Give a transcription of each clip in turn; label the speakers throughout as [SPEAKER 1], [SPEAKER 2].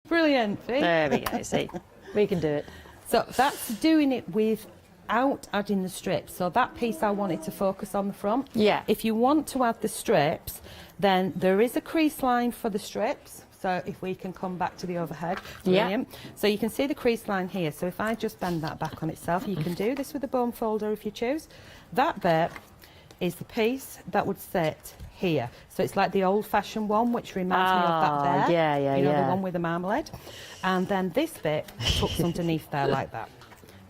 [SPEAKER 1] Brilliant. See?
[SPEAKER 2] There we go, see, we can do it.
[SPEAKER 1] So that's doing it without adding the strips. So that piece I wanted to focus on the front.
[SPEAKER 2] Yeah.
[SPEAKER 1] If you want to add the strips, then there is a crease line for the strips. So if we can come back to the overhead, brilliant. Yeah. So you can see the crease line here. So if I just bend that back on itself, you can do this with a bone folder if you choose. That bit is the piece that would sit here. So it's like the old-fashioned one, which reminds me of that there.
[SPEAKER 2] Yeah, yeah,
[SPEAKER 1] you know,
[SPEAKER 2] yeah.
[SPEAKER 1] the one with the marmalade. And then this bit tucks underneath there like that.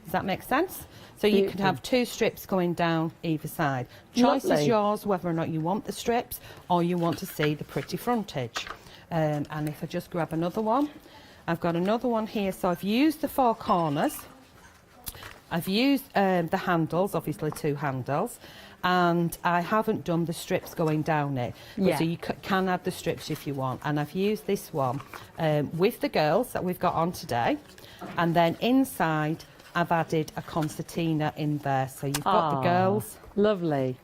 [SPEAKER 1] Does that make sense? So you could have two strips going down either side. Choice is yours whether or not you want the strips or you want to see the pretty frontage. And if I just grab another one, I've got another one here. So I've used the four corners. I've used the handles, obviously 2 handles. And I haven't done the strips going down it. Yeah. So you can add the strips if you want. And I've used this one with the girls that we've got on today. And then inside, I've added a concertina in there. So you've got the girls.
[SPEAKER 2] Lovely.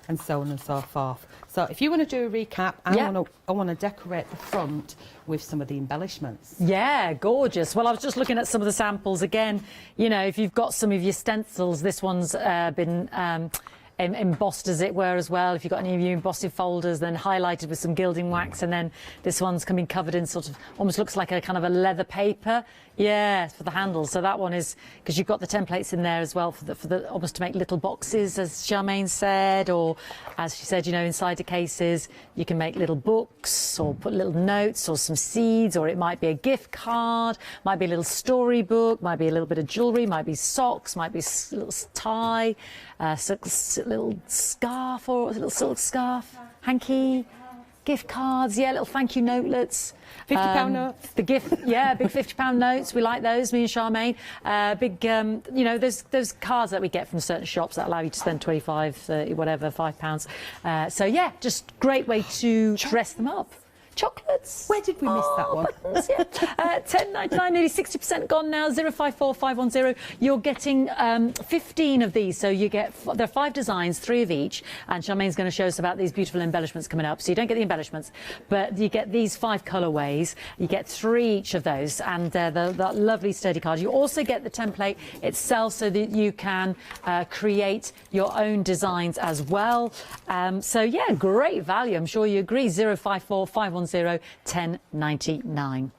[SPEAKER 1] And so on and so forth. So if you want to do a recap, I want to decorate the front with some of the embellishments.
[SPEAKER 2] Yeah, gorgeous. Well, I was just looking at some of the samples again. You know, if you've got some of your stencils, this one's been embossed, as it were, as well. If you've got any of your embossing folders, then highlighted with some gilding wax, and then this one's coming covered in sort of, almost looks like a kind of a leather paper. Yeah, for the handles. So that one is, because you've got the templates in there as well for the almost to make little boxes, as Charmaine said, or as she said, you know, inside the cases, you can make little books or put little notes or some seeds, or it might be a gift card, might be a little storybook, might be a little bit of jewellery, might be socks, might be a little tie, little scarf or a little silk scarf, hanky, gift cards, yeah, little thank you notelets.
[SPEAKER 1] £50 notes.
[SPEAKER 2] The gift, yeah, big £50 notes. We like those, me and Charmaine. Big, you know, those cards that we get from certain shops that allow you to spend 25, 30, whatever, £5. So yeah, just great way to dress them up. Chocolates.
[SPEAKER 1] Where did we miss that one?
[SPEAKER 2] Buttons, yeah. £10.99, nearly 60% gone now. 054510. You're getting 15 of these, so you get there are 5 designs, 3 of each, and Charmaine's going to show us about these beautiful embellishments coming up. So you don't get the embellishments, but you get these 5 colourways. You get 3 each of those, and that lovely sturdy card. You also get the template itself, so that you can create your own designs as well. So yeah, great value. I'm sure you agree. 054510 10.99.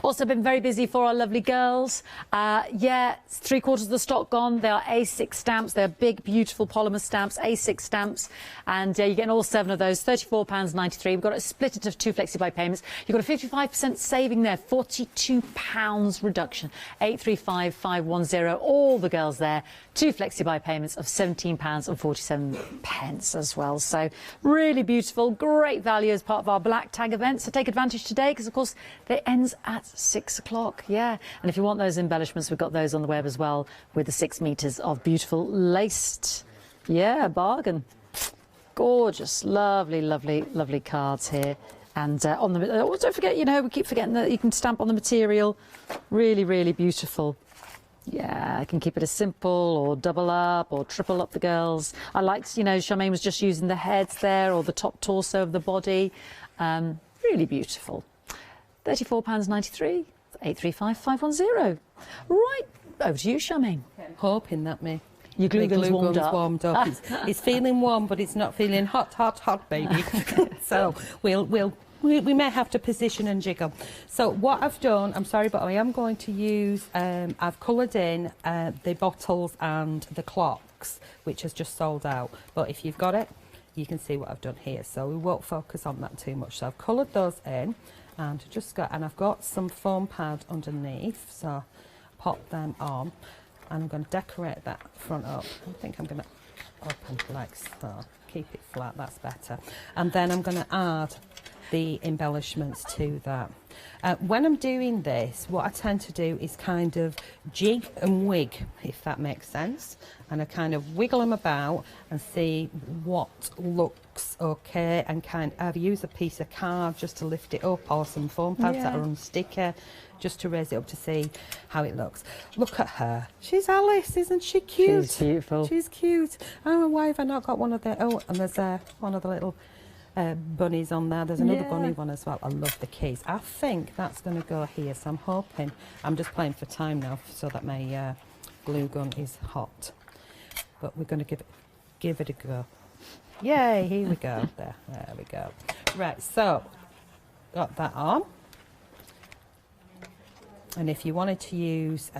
[SPEAKER 2] Also been very busy for our lovely girls. Yeah, 3/4 of the stock gone. They are A6 stamps. They're big, beautiful polymer stamps, A6 stamps. And you're getting all 7 of those, £34.93. We've got it split into 2 flexi-buy payments. You've got a 55% saving there, £42 reduction. 835510. All the girls there. 2 flexi-buy payments of £17.47 as well. So really beautiful, great value as part of our Black Tag event. So take advantage today, because of course it ends at 6 o'clock. Yeah, and if you want those embellishments, we've got those on the web as well, with the 6 meters of beautiful laced. Yeah, bargain. Gorgeous, lovely, lovely, lovely cards here. And on the don't forget, you know, we keep forgetting that you can stamp on the material. Really, really beautiful. Yeah, I can keep it as simple or double up or triple up the girls. I liked, you know, Charmaine was just using the heads there or the top torso of the body. Really beautiful. £34.93, 835510. Right, over to you, Charmaine.
[SPEAKER 1] Hoping that
[SPEAKER 2] your glue gun's warmed up.
[SPEAKER 1] It's feeling warm, but it's not feeling hot, hot, hot, baby. So we may have to position and jiggle. So what I've done, I'm sorry, but I am going to use, I've coloured in the bottles and the clocks, which has just sold out. But if you've got it, you can see what I've done here. So we won't focus on that too much. So I've coloured those in, and I've got some foam pad underneath. So pop them on, and I'm going to decorate that front up. I think I'm going to open like so. Keep it flat, that's better. And then I'm going to add the embellishments to that. When I'm doing this, what I tend to do is kind of jig and wig, if that makes sense. And I kind of wiggle them about and see what looks okay, and I've used a piece of card just to lift it up, or some foam pads that are on sticker, just to raise it up to see how it looks. Look at her. She's Alice, isn't she cute?
[SPEAKER 2] She's beautiful.
[SPEAKER 1] She's cute. Oh, why have I not got one of the... Oh, and there's one of the little bunnies on there. There's another
[SPEAKER 2] Yeah.
[SPEAKER 1] bunny one as well. I love the keys. I think that's going to go here, so I'm hoping, I'm just playing for time now so that my glue gun is hot. But we're going to give it a go. Yay, here we go. There we go. Right, so got that on. And if you wanted to use,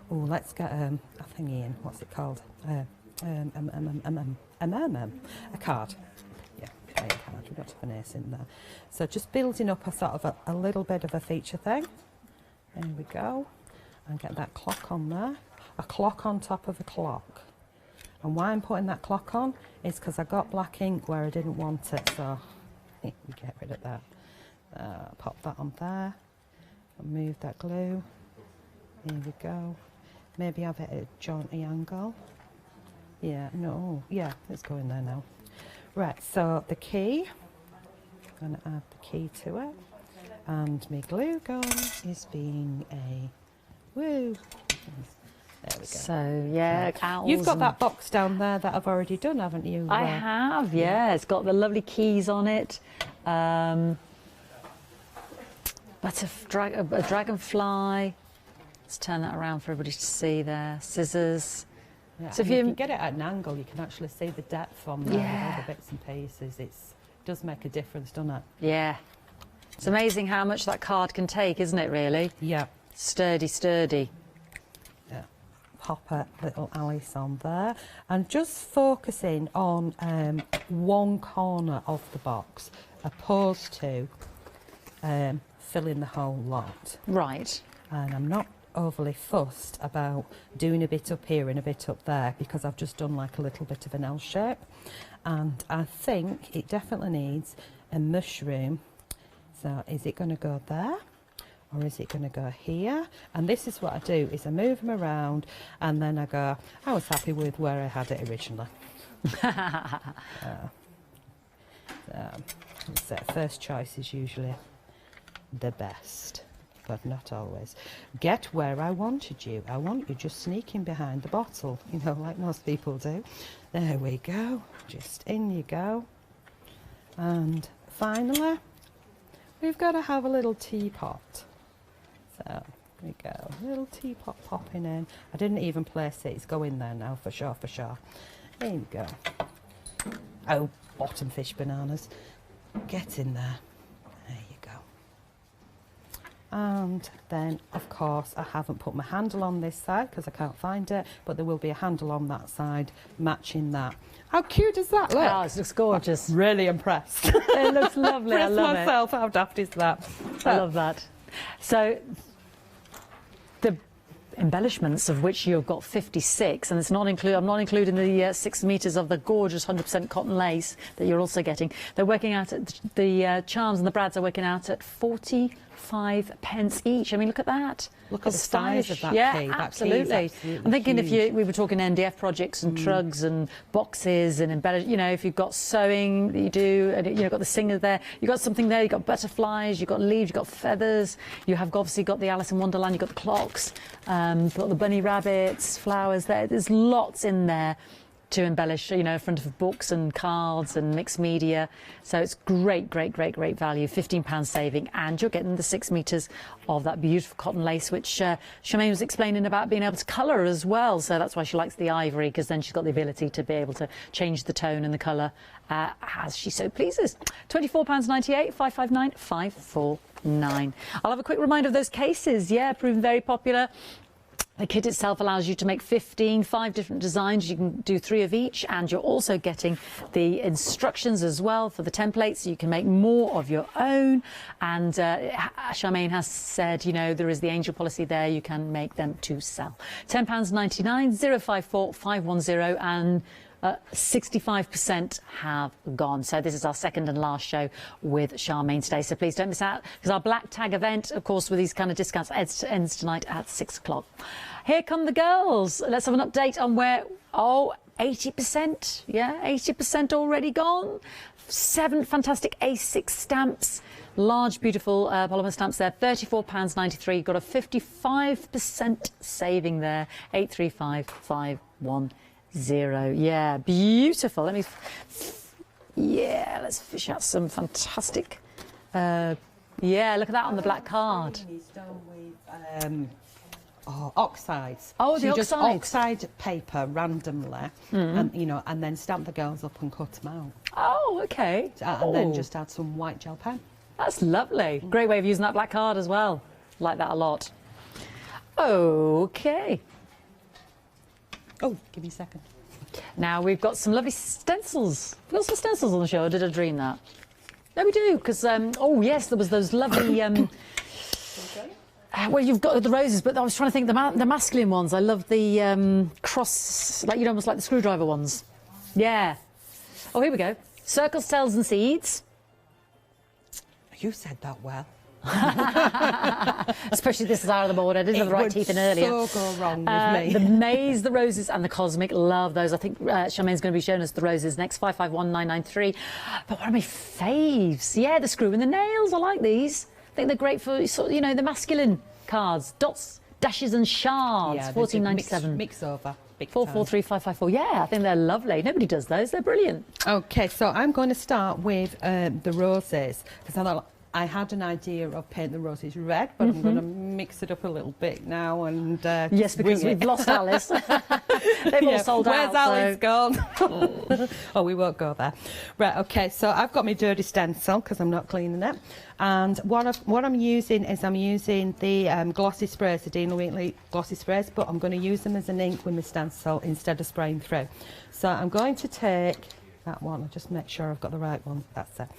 [SPEAKER 1] let's get a thingy in. What's it called? A card. Yeah, playing card. We've got an ace in there. So just building up a sort of a little bit of a feature thing. There we go. And get that clock on there. A clock on top of a clock. And why I'm putting that clock on is because I got black ink where I didn't want it. So we get rid of that. Pop that on there. And move that glue. Here we go. Maybe have it at a jaunty angle. Yeah, no, yeah, it's going there now. Right, so the key, I'm going to add the key to it, and my glue gun is being a woo. There we go.
[SPEAKER 2] So, yeah, owls.
[SPEAKER 1] You've got that box down there that I've already done, haven't you?
[SPEAKER 2] I have, yeah. It's got the lovely keys on it. That's a dragonfly. Let's turn that around for everybody to see there. Scissors.
[SPEAKER 1] Yeah,
[SPEAKER 2] so
[SPEAKER 1] if you get it at an angle, you can actually see the depth on there with all the bits and pieces. It does make a difference, doesn't it?
[SPEAKER 2] Yeah. It's amazing how much that card can take, isn't it, really?
[SPEAKER 1] Yeah.
[SPEAKER 2] Sturdy, sturdy.
[SPEAKER 1] Yeah. Pop a little Alice on there. And just focusing on one corner of the box, opposed to filling the whole lot.
[SPEAKER 2] Right.
[SPEAKER 1] And I'm not overly fussed about doing a bit up here and a bit up there because I've just done like a little bit of an L shape, and I think it definitely needs a mushroom. So is it going to go there or is it going to go here? And this is what I do, is I move them around and then I go, I was happy with where I had it originally. So first choice is usually the best, but not always. Get where I wanted you. I want you just sneaking behind the bottle, you know, like most people do. There we go. Just in you go. And finally, we've got to have a little teapot. So, there we go. A little teapot popping in. I didn't even place it. It's going there now, for sure, for sure. There you go. Oh, bottom fish bananas. Get in there. There you go. And then, of course, I haven't put my handle on this side because I can't find it, but there will be a handle on that side matching that. How cute does that look?
[SPEAKER 2] Oh, it looks gorgeous.
[SPEAKER 1] I'm really impressed.
[SPEAKER 2] It looks lovely. I love
[SPEAKER 1] myself. How daft is that?
[SPEAKER 2] I love that. So the embellishments, of which you've got 56, and it's not I'm not including the 6 meters of the gorgeous 100% cotton lace that you're also getting. They're working out at the charms and the brads are working out at 45 pence each. I mean, look at that.
[SPEAKER 1] Look at the size of that
[SPEAKER 2] yeah,
[SPEAKER 1] key.
[SPEAKER 2] absolutely.
[SPEAKER 1] That key is absolutely
[SPEAKER 2] I'm thinking
[SPEAKER 1] huge.
[SPEAKER 2] we were talking NDF projects and trugs and boxes and embellish. You know, if you've got sewing that you do, and you've got the singer there, you've got something there. You've got butterflies, you've got leaves, you've got feathers. You have obviously got the Alice in Wonderland. You've got the clocks, you've got the bunny rabbits, flowers. There's lots in there to embellish, you know, in front of books and cards and mixed media. So it's great, great, great, great value. £15 saving, and you're getting the 6 meters of that beautiful cotton lace, which Charmaine was explaining about being able to colour as well. So that's why she likes the ivory, because then she's got the ability to be able to change the tone and the colour as she so pleases. £24.98, 559 549. I'll have a quick reminder of those cases. Yeah, proving very popular. The kit itself allows you to make 5 different designs. You can do 3 of each, and you're also getting the instructions as well for the templates, so you can make more of your own. And Charmaine has said, you know, there is the angel policy there. You can make them to sell. £10.99, 054 510, and 65% have gone. So this is our second and last show with Charmaine today. So please don't miss out, because our black tag event, of course, with these kind of discounts ends tonight at 6 o'clock. Here come the girls. Let's have an update on where, 80%. Yeah, 80% already gone. 7 fantastic A6 stamps. Large, beautiful polymer stamps there. £34.93. Got a 55% saving there. 835 510. Yeah, beautiful. Let me Yeah, let's fish out some fantastic. Yeah, look at that on the black card.
[SPEAKER 1] It's done with oxides.
[SPEAKER 2] Oh,
[SPEAKER 1] so
[SPEAKER 2] the
[SPEAKER 1] you just
[SPEAKER 2] oxides.
[SPEAKER 1] oxide paper randomly, and you know, and then stamp the girls up and cut them out.
[SPEAKER 2] Oh, okay.
[SPEAKER 1] And then just add some white gel pen.
[SPEAKER 2] That's lovely. Great way of using that black card as well. Like that a lot. Okay.
[SPEAKER 1] Oh, give me a second.
[SPEAKER 2] Now we've got some lovely stencils. We've got some stencils on the show. Or did I dream that? No, we do, because, oh yes, there was those lovely, well, you've got the roses, but I was trying to think the masculine ones. I love the cross, like, you know, almost like the screwdriver ones. Yeah. Oh, here we go. Circles, tails and seeds.
[SPEAKER 1] You said that well.
[SPEAKER 2] Especially this side of the board. I didn't have the right teeth in earlier.
[SPEAKER 1] So go wrong with me.
[SPEAKER 2] The maze, the roses and the cosmic. Love those. I think Charmaine's going to be showing us the roses next. 551993. But one of my faves. Yeah, the screw and the nails. I like these. I think they're great for, you know, the masculine cards. Dots, dashes and shards.
[SPEAKER 1] Yeah,
[SPEAKER 2] 1497.
[SPEAKER 1] Mix over.
[SPEAKER 2] 443554. Yeah, I think they're lovely. Nobody does those. They're brilliant.
[SPEAKER 1] Okay, so I'm going to start with the roses, because I thought I had an idea of painting the roses red, but I'm going to mix it up a little bit now and
[SPEAKER 2] yes, because we've lost Alice. They've all sold out.
[SPEAKER 1] Where's Alice gone? Oh, we won't go there. Right, okay, so I've got my dirty stencil because I'm not cleaning it. And what I'm using is the glossy sprays, the Dina Wheatley glossy sprays, but I'm going to use them as an ink with my stencil instead of spraying through. So I'm going to take that one. I'll just make sure I've got the right one. That's it.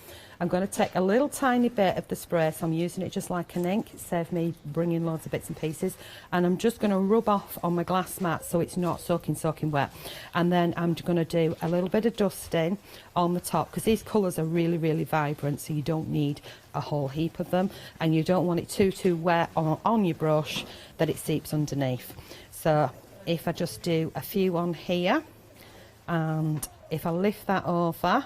[SPEAKER 1] I'm going to take a little tiny bit of the spray, so I'm using it just like an ink. It saved me bringing loads of bits and pieces. And I'm just going to rub off on my glass mat so it's not soaking wet. And then I'm going to do a little bit of dusting on the top, because these colours are really, really vibrant, so you don't need a whole heap of them. And you don't want it too wet on your brush that it seeps underneath. So if I just do a few on here, and if I lift that over,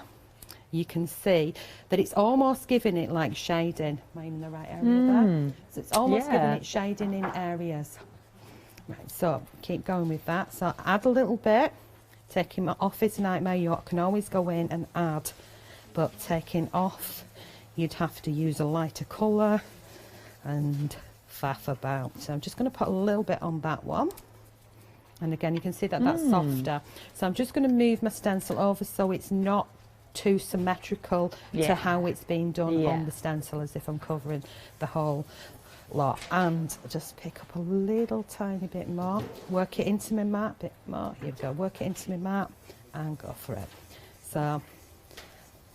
[SPEAKER 1] you can see that it's almost giving it like shading. Am I in the right area there? So it's almost giving it shading in areas. Right, so keep going with that. So add a little bit. Taking my Office Nightmare Yacht, can always go in and add, but taking off, you'd have to use a lighter colour and faff about. So I'm just going to put a little bit on that one. And again, you can see that that's softer. So I'm just going to move my stencil over so it's not too symmetrical to how it's being done on the stencil, as if I'm covering the whole lot. And just pick up a little tiny bit more, work it into my mat, a bit more. Here we go, work it into my mat and go for it. So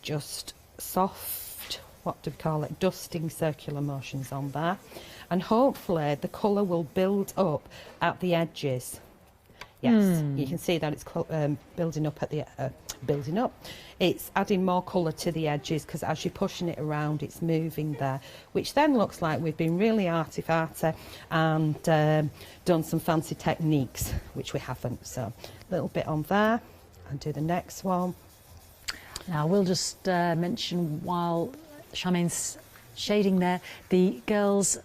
[SPEAKER 1] just soft, what do we call it, dusting circular motions on there. And hopefully the colour will build up at the edges. Yes, you can see that it's building up at the building up. It's adding more colour to the edges, because as you're pushing it around, it's moving there, which then looks like we've been really arty-farty and done some fancy techniques, which we haven't. So a little bit on there, and do the next one.
[SPEAKER 2] Now we'll just mention, while Charmaine's shading there, the girls'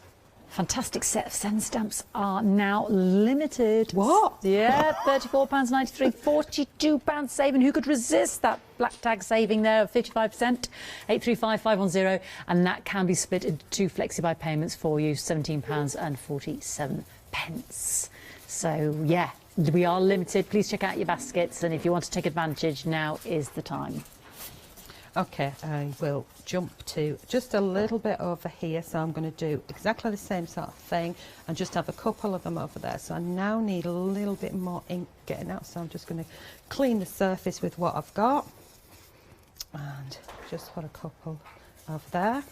[SPEAKER 2] fantastic set of send stamps are now limited.
[SPEAKER 1] What?
[SPEAKER 2] Yeah, £34.93, £42 saving. Who could resist that black tag saving there of 55%? 835510, and that can be split into two flexi-buy payments for you, £17.47. So yeah, we are limited. Please check out your baskets, and if you want to take advantage, now is the time.
[SPEAKER 1] Okay, I will jump to just a little bit over here, so I'm going to do exactly the same sort of thing and just have a couple of them over there. So I now need a little bit more ink getting out, so I'm just going to clean the surface with what I've got and just put a couple over there.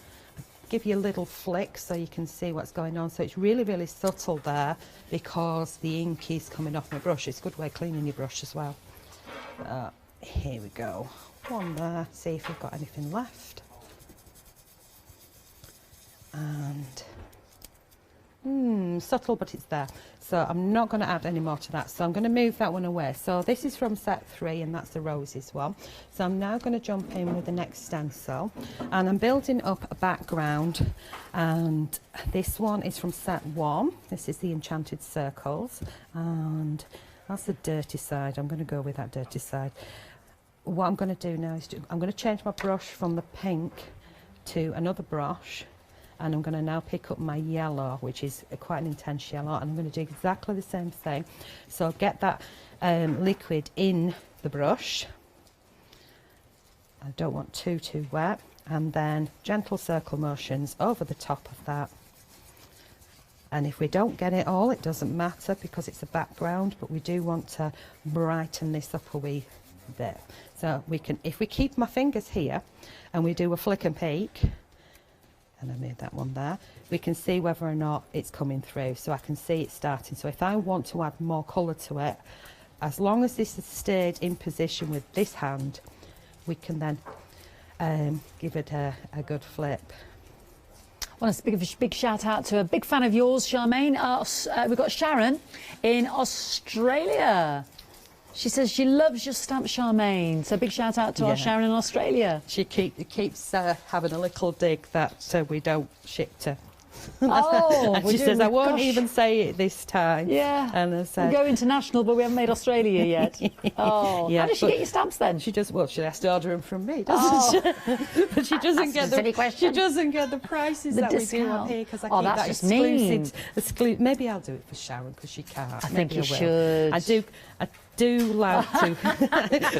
[SPEAKER 1] Give you a little flick so you can see what's going on. So it's really, really subtle there, because the ink is coming off my brush. It's a good way of cleaning your brush as well. Here we go. One there, see if we've got anything left. And subtle, but it's there. So I'm not going to add any more to that. So I'm going to move that one away. So this is from set 3, and that's the roses one. So I'm now going to jump in with the next stencil, and I'm building up a background. And this one is from set 1. This is the Enchanted Circles, and that's the dirty side. I'm going to go with that dirty side. what I'm going to do now is I'm going to change my brush from the pink to another brush, and I'm going to now pick up my yellow, which is quite an intense yellow, and I'm going to do exactly the same thing. So get that liquid in the brush. I don't want too wet, and then gentle circle motions over the top of that. And if we don't get it all, it doesn't matter because it's a background, but we do want to brighten this up a wee bit. So we can, if we keep my fingers here and we do a flick and peek, and I made that one there, we can see whether or not it's coming through. So I can see it starting. So if I want to add more colour to it, as long as this has stayed in position with this hand, we can then give it a good flip.
[SPEAKER 2] I want to give a big shout out to a big fan of yours, Charmaine. We've got Sharon in Australia. She says she loves your stamp, Charmaine. So big shout out to our Sharon in Australia.
[SPEAKER 1] She keeps having a little dig that we don't ship to.
[SPEAKER 2] Oh,
[SPEAKER 1] and she says, I won't even say it this time.
[SPEAKER 2] Yeah.
[SPEAKER 1] And I said,
[SPEAKER 2] we go international, but we haven't made Australia yet. Oh,
[SPEAKER 1] yeah,
[SPEAKER 2] how does she get your stamps then?
[SPEAKER 1] She does. Well, she has to order them from me, doesn't she? But she doesn't get the. She doesn't get the prices that we do up here because I keep that exclusive. Maybe I'll do it for Sharon because she can't.
[SPEAKER 2] I think you should.
[SPEAKER 1] I do like to.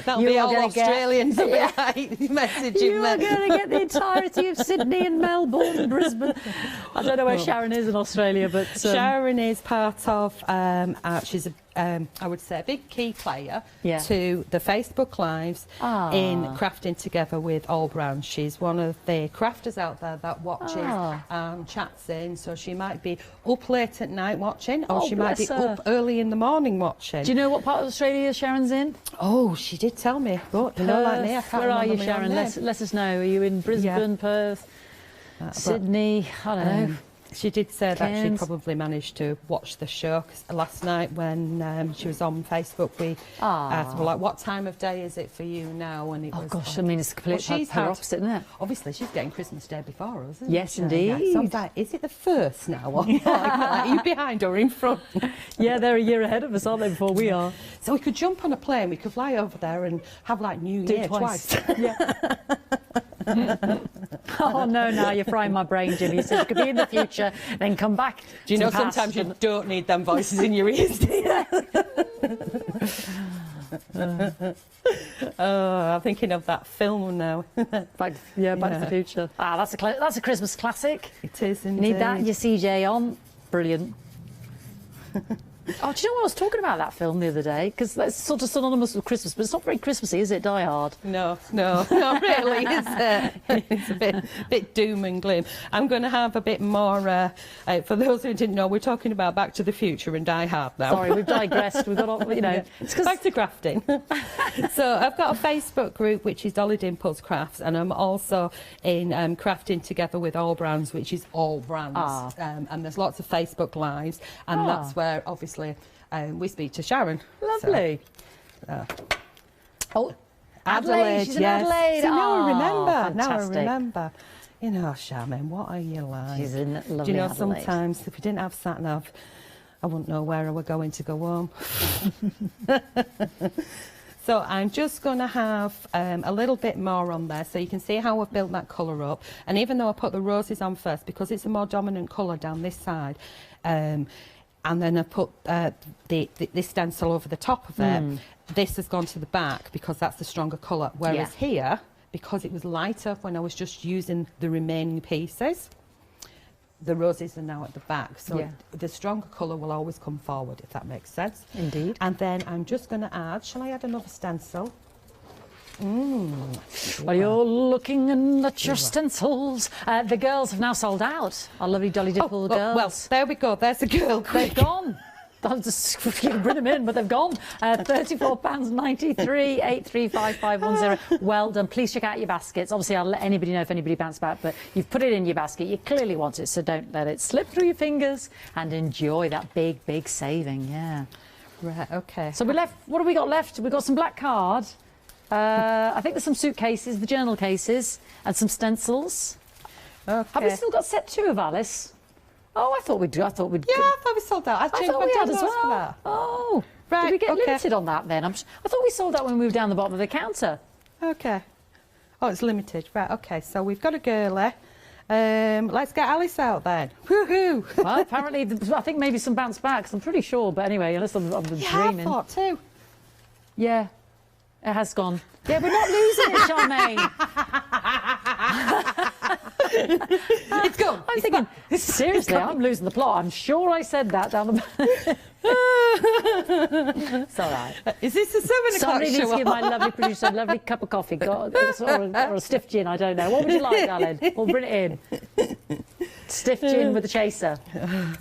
[SPEAKER 1] That'll be all Australians will be like messaging
[SPEAKER 2] you are going to get the entirety of Sydney and Melbourne and Brisbane. I don't know where Sharon is in Australia, but
[SPEAKER 1] Sharon is part of. She's I would say a big key player to the Facebook Lives in crafting together with All Brown. She's one of the crafters out there that watches chats in, so she might be up late at night watching, or she might be up early in the morning watching.
[SPEAKER 2] Do you know what part of Australia Sharon's in?
[SPEAKER 1] Oh, she did tell me, but you know, like me, I can't
[SPEAKER 2] Where are
[SPEAKER 1] remember
[SPEAKER 2] you, Sharon? Let us know. Are you in Brisbane, Perth, Sydney? I don't know.
[SPEAKER 1] She did say that she probably managed to watch the show. 'Cause last night when she was on Facebook, we asked, well, like, what time of day is it for you now? And it was,
[SPEAKER 2] gosh, I mean, it's completely opposite, isn't it?
[SPEAKER 1] Obviously, she's getting Christmas Day before us, isn't
[SPEAKER 2] yes,
[SPEAKER 1] she?
[SPEAKER 2] indeed.
[SPEAKER 1] Yeah. So I'm like, is it the first now? Or like, are you behind or in front?
[SPEAKER 2] Yeah, they're a year ahead of us, aren't they, before we are?
[SPEAKER 1] So we could jump on a plane, we could fly over there and have, like, New Year twice.
[SPEAKER 2] Yeah. Oh no, now you're frying my brain, Jimmy. So you could be in the future, then come back.
[SPEAKER 1] Do you know sometimes you don't need them voices in your ears, do you? Oh, I'm thinking of that film now.
[SPEAKER 2] Back to the Future. That's a Christmas classic.
[SPEAKER 1] It is indeed.
[SPEAKER 2] You need that and your CJ on. Brilliant. Oh, do you know what I was talking about that film the other day? Because that's sort of synonymous with Christmas, but it's not very Christmassy, is it? Die Hard.
[SPEAKER 1] No, not really, is it? It's a bit doom and gloom. I'm going to have a bit more, for those who didn't know, we're talking about Back to the Future and Die Hard now.
[SPEAKER 2] Sorry, we've digressed. We've got, you know.
[SPEAKER 1] It's back to crafting. So I've got a Facebook group, which is Dolly Dimples Crafts, and I'm also in crafting together with All Brands, which is All Brands. And there's lots of Facebook Lives, and that's where, obviously, we speak to Sharon.
[SPEAKER 2] Lovely.
[SPEAKER 1] Adelaide,
[SPEAKER 2] she's in Adelaide.
[SPEAKER 1] See, now I remember.
[SPEAKER 2] Fantastic.
[SPEAKER 1] Now I remember. You know, Charmaine, what are you like?
[SPEAKER 2] She's in lovely
[SPEAKER 1] Do you know,
[SPEAKER 2] Adelaide.
[SPEAKER 1] sometimes if we didn't have sat-nav, I wouldn't know where I were going to go home. So I'm just going to have a little bit more on there so you can see how I've built that colour up. And even though I put the roses on first, because it's a more dominant colour down this side, and then I put this stencil over the top of it, this has gone to the back because that's the stronger colour. Whereas here, because it was lighter when I was just using the remaining pieces, the roses are now at the back. So the stronger colour will always come forward, if that makes sense.
[SPEAKER 2] Indeed.
[SPEAKER 1] And then I'm just going to add, shall I add another stencil?
[SPEAKER 2] While you're looking at your stencils, the girls have now sold out. Our lovely Dolly Dimple girls.
[SPEAKER 1] Well, there we go. There's a girl.
[SPEAKER 2] They've gone. I'll just bring them in, but they've gone. £34.93, 835510. Well done. Please check out your baskets. Obviously, I'll let anybody know if anybody bounced back, but you've put it in your basket. You clearly want it, so don't let it slip through your fingers and enjoy that big, big saving. Yeah.
[SPEAKER 1] Right, okay.
[SPEAKER 2] So we left. What have we got left? We've got some black card. I think there's some suitcases, the journal cases, and some stencils.
[SPEAKER 1] Okay.
[SPEAKER 2] Have we still got set 2 of Alice? Oh, I thought we'd do.
[SPEAKER 1] Yeah, I thought we sold out. I
[SPEAKER 2] thought we had as well.
[SPEAKER 1] For that.
[SPEAKER 2] Oh,
[SPEAKER 1] right.
[SPEAKER 2] Did we get limited on that then? I thought we sold out when we were down the bottom of the counter.
[SPEAKER 1] Okay. Oh, it's limited. Right, okay, so we've got a girly. Let's get Alice out then. Woohoo!
[SPEAKER 2] Well, apparently, I think maybe some bounce backs. I'm pretty sure, but anyway, unless I'm dreaming.
[SPEAKER 1] I thought too.
[SPEAKER 2] Yeah, it has gone. Yeah, we're not losing it, Charmaine.
[SPEAKER 1] It's gone.
[SPEAKER 2] I'm thinking, seriously, I'm losing the plot. I'm sure I said that down the... It's all right.
[SPEAKER 1] Is this a 7 o'clock
[SPEAKER 2] Somebody needs to
[SPEAKER 1] show?
[SPEAKER 2] give my lovely producer a lovely cup of coffee, or a stiff gin, I don't know. What would you like, darling? We'll bring it in. Stiff gin with a chaser.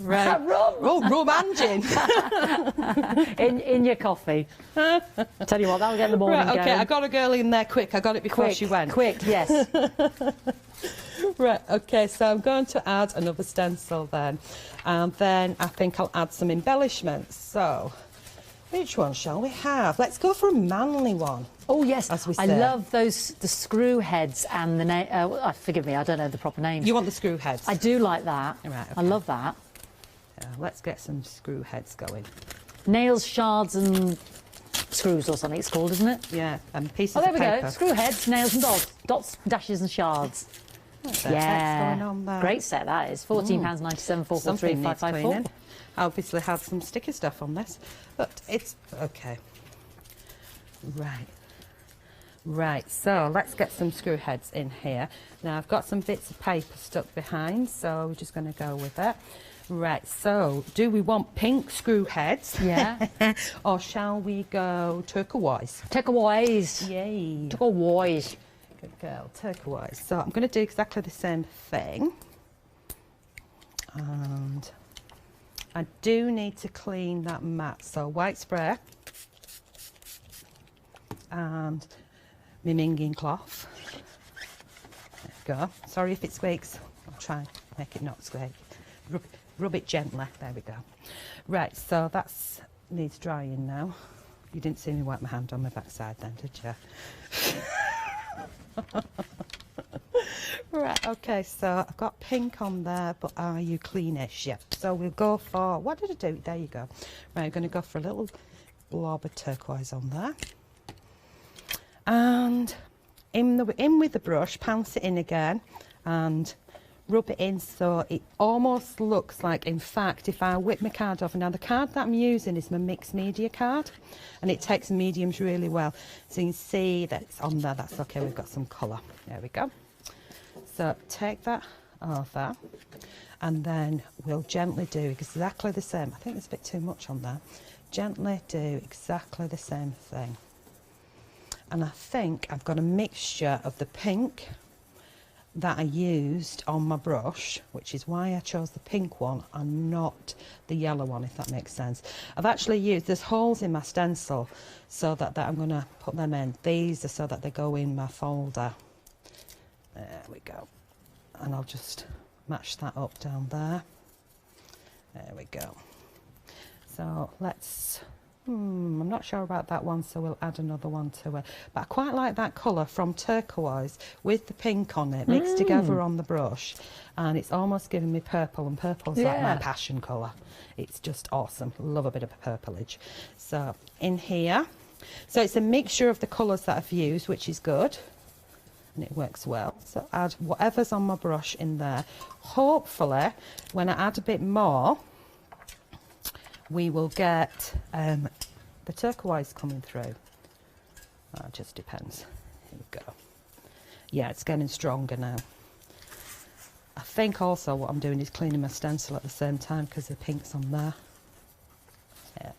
[SPEAKER 1] Right.
[SPEAKER 2] Rum.
[SPEAKER 1] Oh, rum and gin.
[SPEAKER 2] In your coffee. Tell you what, that'll get the morning
[SPEAKER 1] Right, okay,
[SPEAKER 2] going.
[SPEAKER 1] I got a girl in there quick. I got it before she went.
[SPEAKER 2] Quick, yes.
[SPEAKER 1] Right, okay, so I'm going to add another stencil then. And then I think I'll add some embellishments. So, which one shall we have? Let's go for a manly one.
[SPEAKER 2] Oh, yes.
[SPEAKER 1] As we
[SPEAKER 2] I
[SPEAKER 1] say.
[SPEAKER 2] love the screw heads and the forgive me, I don't know the proper names.
[SPEAKER 1] You want the screw heads?
[SPEAKER 2] I do like that.
[SPEAKER 1] Right, okay.
[SPEAKER 2] I love that.
[SPEAKER 1] Let's get some screw heads going.
[SPEAKER 2] Nails, shards and screws or something it's called, isn't it?
[SPEAKER 1] Yeah, and pieces
[SPEAKER 2] Oh, there
[SPEAKER 1] of
[SPEAKER 2] we
[SPEAKER 1] paper.
[SPEAKER 2] go. Screw heads, nails and dots. Dots, dashes and shards.
[SPEAKER 1] Yeah. Going on there.
[SPEAKER 2] Great set that is. £14.97, 443
[SPEAKER 1] Something needs
[SPEAKER 2] 554.
[SPEAKER 1] cleaning. I obviously had some sticky stuff on this, but it's okay. Right. Right, so let's get some screw heads in here. Now I've got some bits of paper stuck behind, so we're just going to go with it. Right, so do we want pink screw heads?
[SPEAKER 2] Yeah.
[SPEAKER 1] Or shall we go turquoise?
[SPEAKER 2] Turquoise.
[SPEAKER 1] Yay.
[SPEAKER 2] Turquoise.
[SPEAKER 1] Good girl, turquoise. So I'm going to do exactly the same thing. And I do need to clean that mat. So white spray and my minging cloth. There we go. Sorry if it squeaks. I'll try and make it not squeak. Rub it gently. There we go. Right, so that's needs drying now. You didn't see me wipe my hand on my backside then, did you? Right, okay, so I've got pink on there, but are you cleanish? Yeah, so we'll go for, what did I do? There you go. Right, we're going to go for a little blob of turquoise on there. And in with the brush, pounce it in again and rub it in so it almost looks like, in fact, if I whip my card off, now the card that I'm using is my mixed media card and it takes mediums really well. So you can see that it's on there, that's okay, we've got some colour. There we go. So take that over and then we'll gently do exactly the same. I think there's a bit too much on there. Gently do exactly the same thing. And I think I've got a mixture of the pink that I used on my brush, which is why I chose the pink one and not the yellow one, if that makes sense. I've actually used, there's holes in my stencil so that I'm going to put them in. These are so that they go in my folder. There we go. And I'll just match that up down there. There we go. So let's, I'm not sure about that one, so we'll add another one to it. But I quite like that colour from turquoise with the pink on it, mixed together on the brush. And it's almost giving me purple, and purple's like my passion colour. It's just awesome. Love a bit of a purplage. So in here, so it's a mixture of the colours that I've used, which is good. And it works well. So add whatever's on my brush in there. Hopefully, when I add a bit more, we will get the turquoise coming through. That just depends. Here we go. Yeah, it's getting stronger now. I think also what I'm doing is cleaning my stencil at the same time because the pink's on there. Yeah.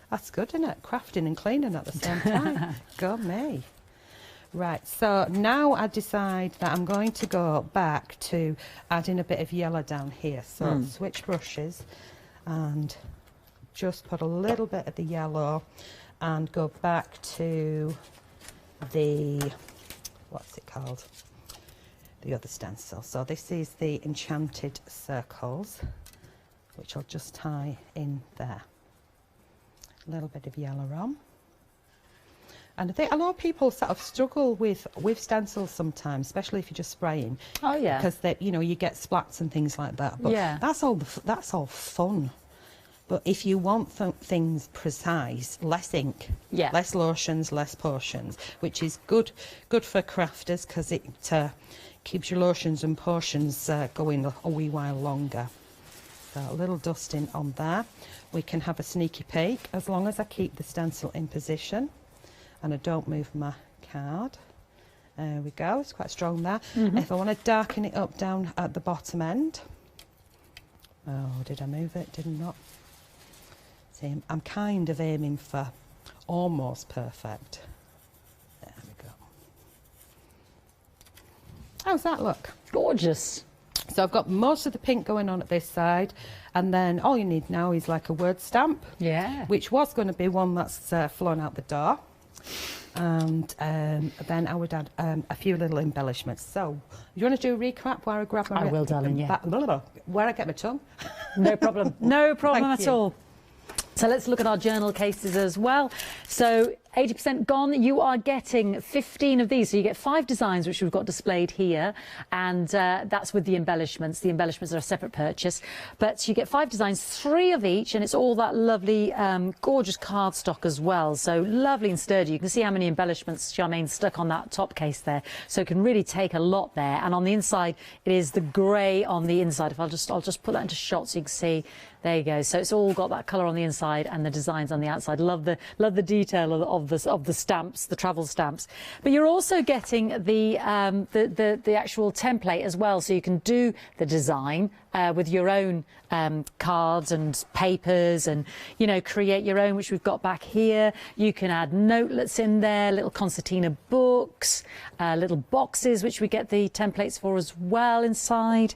[SPEAKER 1] That's good, isn't it? Crafting and cleaning at the same time. Go me. Right, so now I decide that I'm going to go back to adding a bit of yellow down here. So switch brushes and just put a little bit of the yellow and go back to the, what's it called? The other stencil. So this is the Enchanted Circles, which I'll just tie in there. A little bit of yellow on. And I think a lot of people sort of struggle with stencils sometimes, especially if you're just spraying.
[SPEAKER 2] Oh yeah.
[SPEAKER 1] Because you know, you get splats and things like that. But
[SPEAKER 2] yeah,
[SPEAKER 1] that's all fun. But if you want things precise, less ink,
[SPEAKER 2] Yeah.
[SPEAKER 1] less lotions, less potions, which is good for crafters because it keeps your lotions and potions going a wee while longer. So a little dusting on there. We can have a sneaky peek as long as I keep the stencil in position and I don't move my card. There we go, it's quite strong there. If I want to darken it up down at the bottom end, oh, did I move it? Did I not? See, I'm kind of aiming for almost perfect. There we go. How's that look?
[SPEAKER 2] Gorgeous.
[SPEAKER 1] So I've got most of the pink going on at this side, and then all you need now is like a word stamp.
[SPEAKER 2] Yeah.
[SPEAKER 1] Which was going to be one that's flown out the door. And then I would add a few little embellishments. So, you want to do a recap where I grab my...
[SPEAKER 2] I will, darling, yeah.
[SPEAKER 1] Where I get my tongue?
[SPEAKER 2] No problem. No problem
[SPEAKER 1] Thank
[SPEAKER 2] at
[SPEAKER 1] you.
[SPEAKER 2] all. So let's look at our journal cases as well. So 80% gone. You are getting 15 of these. So you get 5 designs, which we've got displayed here. And that's with the embellishments. The embellishments are a separate purchase. But you get 5 designs, 3 of each. And it's all that lovely, gorgeous cardstock as well. So lovely and sturdy. You can see how many embellishments Charmaine's stuck on that top case there. So it can really take a lot there. And on the inside, it is the grey on the inside. If I'll just put that into shot so you can see. There you go. So it's all got that colour on the inside and the designs on the outside. Love the detail of the stamps, the travel stamps. But you're also getting the actual template as well, so you can do the design with your own cards and papers, and create your own, which we've got back here. You can add notelets in there, little concertina books, little boxes, which we get the templates for as well inside.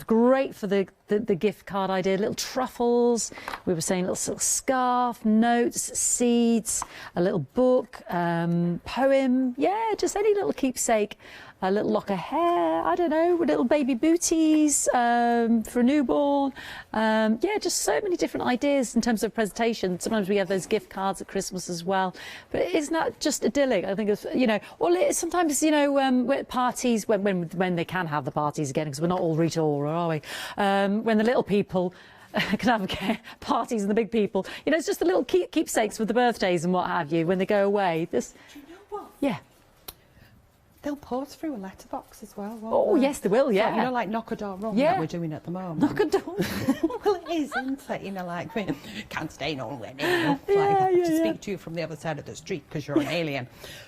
[SPEAKER 2] Great for the gift card idea. Little truffles, we were saying, little scarf, notes, seeds, a little book, poem, yeah, just any little keepsake, a little lock of hair, I don't know, little baby booties for a newborn. Yeah, just so many different ideas in terms of presentation. Sometimes we have those gift cards at Christmas as well, but isn't that just idyllic? I think it's, or sometimes, at parties, when they can have the parties again, because we're not all Rita Ora, are we? When the little people can have parties and the big people, it's just the little keepsakes with the birthdays and what have you when they go away. This,
[SPEAKER 1] Do you know what?
[SPEAKER 2] yeah.
[SPEAKER 1] They'll post through a letterbox as well.
[SPEAKER 2] Oh,
[SPEAKER 1] they?
[SPEAKER 2] yes, they will, yeah.
[SPEAKER 1] So, like knock a door wrong
[SPEAKER 2] Yeah.
[SPEAKER 1] that we're doing at the moment.
[SPEAKER 2] Knock a door.
[SPEAKER 1] Well, it is, isn't it? Like, can't stay nowhere near.
[SPEAKER 2] Yeah,
[SPEAKER 1] I have
[SPEAKER 2] yeah,
[SPEAKER 1] to
[SPEAKER 2] yeah.
[SPEAKER 1] speak to you from the other side of the street because you're an alien.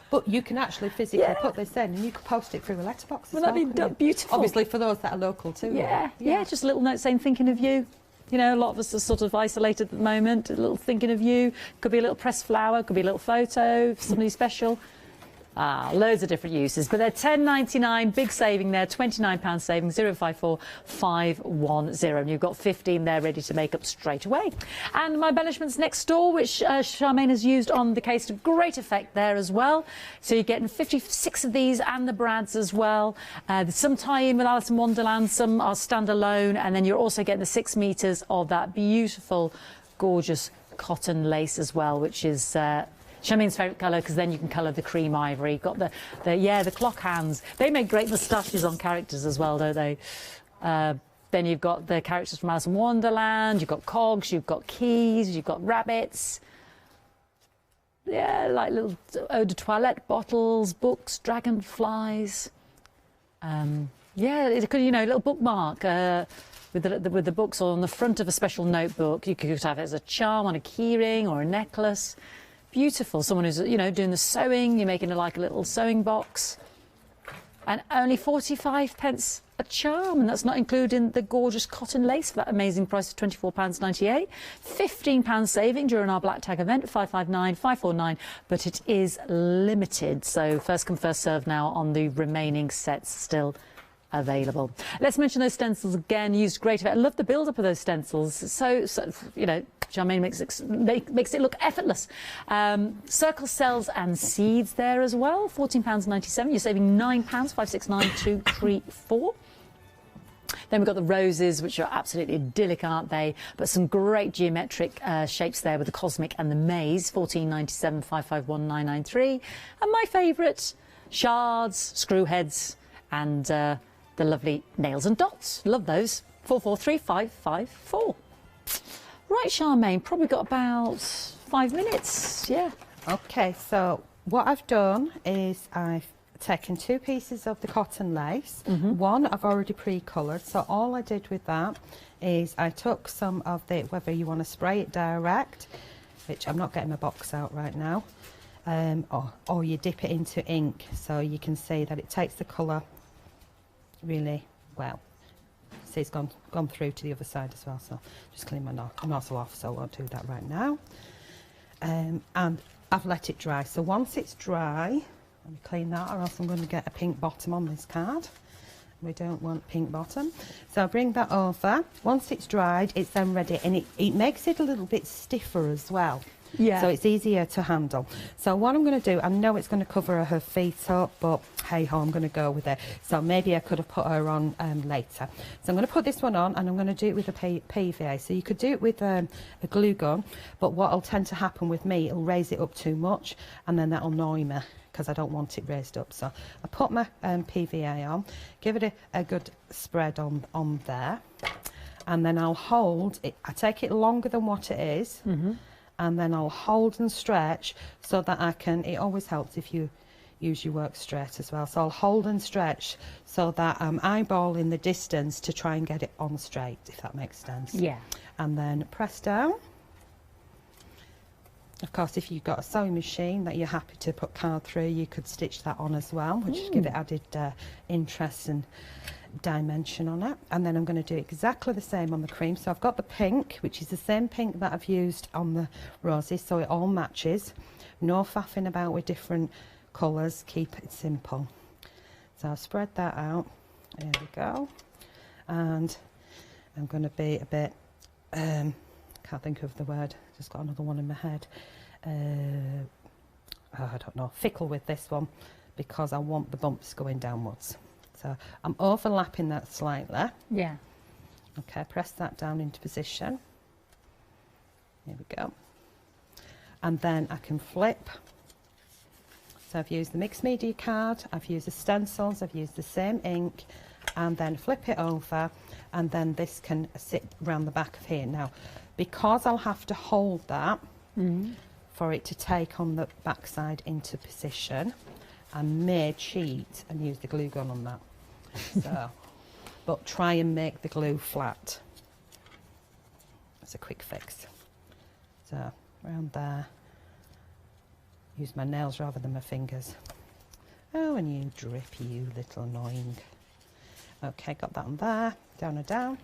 [SPEAKER 1] But you can actually physically
[SPEAKER 2] Yeah.
[SPEAKER 1] put this in and you could post it through a letterbox as
[SPEAKER 2] Well,
[SPEAKER 1] well.
[SPEAKER 2] that'd be
[SPEAKER 1] couldn't you?
[SPEAKER 2] beautiful.
[SPEAKER 1] Obviously, for those that are local too.
[SPEAKER 2] Yeah, just a little note saying thinking of you. A lot of us are sort of isolated at the moment. A little thinking of you. Could be a little pressed flower, could be a little photo, somebody special. Loads of different uses, but they're £10.99, big saving there, £29 saving, 054 510, and you've got 15 there ready to make up straight away. And my embellishments next door, which Charmaine has used on the case to great effect there as well. So you're getting 56 of these and the brads as well. There's some tie-in with Alice in Wonderland, some are standalone, and then you're also getting the 6 metres of that beautiful, gorgeous cotton lace as well, which is Charmaine's favourite colour, because then you can colour the cream ivory. Got the clock hands. They make great moustaches on characters as well, don't they? Then you've got the characters from Alice in Wonderland. You've got cogs. You've got keys. You've got rabbits. Yeah, like little eau de toilette bottles, books, dragonflies. Yeah, it could, a little bookmark. With the books on the front of a special notebook. You could have it as a charm on a keyring or a necklace. Beautiful. Someone who's, doing the sewing, you're making like a little sewing box. And only 45 pence a charm, and that's not including the gorgeous cotton lace for that amazing price of £24.98. £15 saving during our Black Tag event, 559 549, but it is limited. So first come, first serve now on the remaining sets still available. Let's mention those stencils again. Used great effect. I love the build-up of those stencils. So Charmaine makes it look effortless. Circle cells and seeds there as well. £14.97. You're saving £9. 569234. Then we've got the roses, which are absolutely idyllic, aren't they? But some great geometric shapes there with the cosmic and the maze. £14.97. 551993. And my favourite, shards, screw heads, and the lovely nails and dots. Love those. 443554. Right, Charmaine, probably got about 5 minutes, yeah.
[SPEAKER 1] Okay, so what I've done is I've taken 2 pieces of the cotton lace. One I've already pre-coloured, so all I did with that is I took some of the, whether you want to spray it direct, which I'm not getting my box out right now, or you dip it into ink, so you can see that it takes the colour really well. See, it's gone through to the other side as well, so just clean my nozzle off, so I won't do that right now. And I've let it dry, so once it's dry, let me clean that or else I'm going to get a pink bottom on this card. We don't want pink bottom. So I'll bring that over. Once it's dried, it's then ready, and it makes it a little bit stiffer as well.
[SPEAKER 2] Yeah.
[SPEAKER 1] So it's easier to handle. So what I'm going to do, I know it's going to cover her feet up, but hey ho, I'm going to go with it. So maybe I could have put her on later. So I'm going to put this one on, and I'm going to do it with a PVA. So you could do it with a glue gun, but what will tend to happen with me, it'll raise it up too much, and then that'll annoy me because I don't want it raised up. So I put my PVA on, give it a good spread on there, and then I'll hold it. I take it longer than what it is. And then I'll hold and stretch so that I can, it always helps if you use your work straight as well. So I'll hold and stretch so that I'm eyeballing the distance to try and get it on straight, if that makes sense.
[SPEAKER 2] Yeah.
[SPEAKER 1] And then press down. Of course, if you've got a sewing machine that you're happy to put card through, you could stitch that on as well, which would give it added interest and dimension on it. And then I'm going to do exactly the same on the cream. So I've got the pink, which is the same pink that I've used on the roses, so it all matches. No faffing about with different colours, keep it simple. So I'll spread that out. There we go. And I'm going to be a bit can't think of the word, just got another one in my head. I don't know, fickle with this one because I want the bumps going downwards. So I'm overlapping that slightly.
[SPEAKER 2] Yeah.
[SPEAKER 1] Okay, press that down into position. Here we go. And then I can flip. So I've used the mixed media card, I've used the stencils, I've used the same ink, and then flip it over, and then this can sit around the back of here. Now, because I'll have to hold that for it to take on the backside into position, I may cheat and use the glue gun on that. So, but try and make the glue flat. That's a quick fix. So around there, use my nails rather than my fingers. Oh, and you drip, you little annoying. Okay, got that on there, down and down.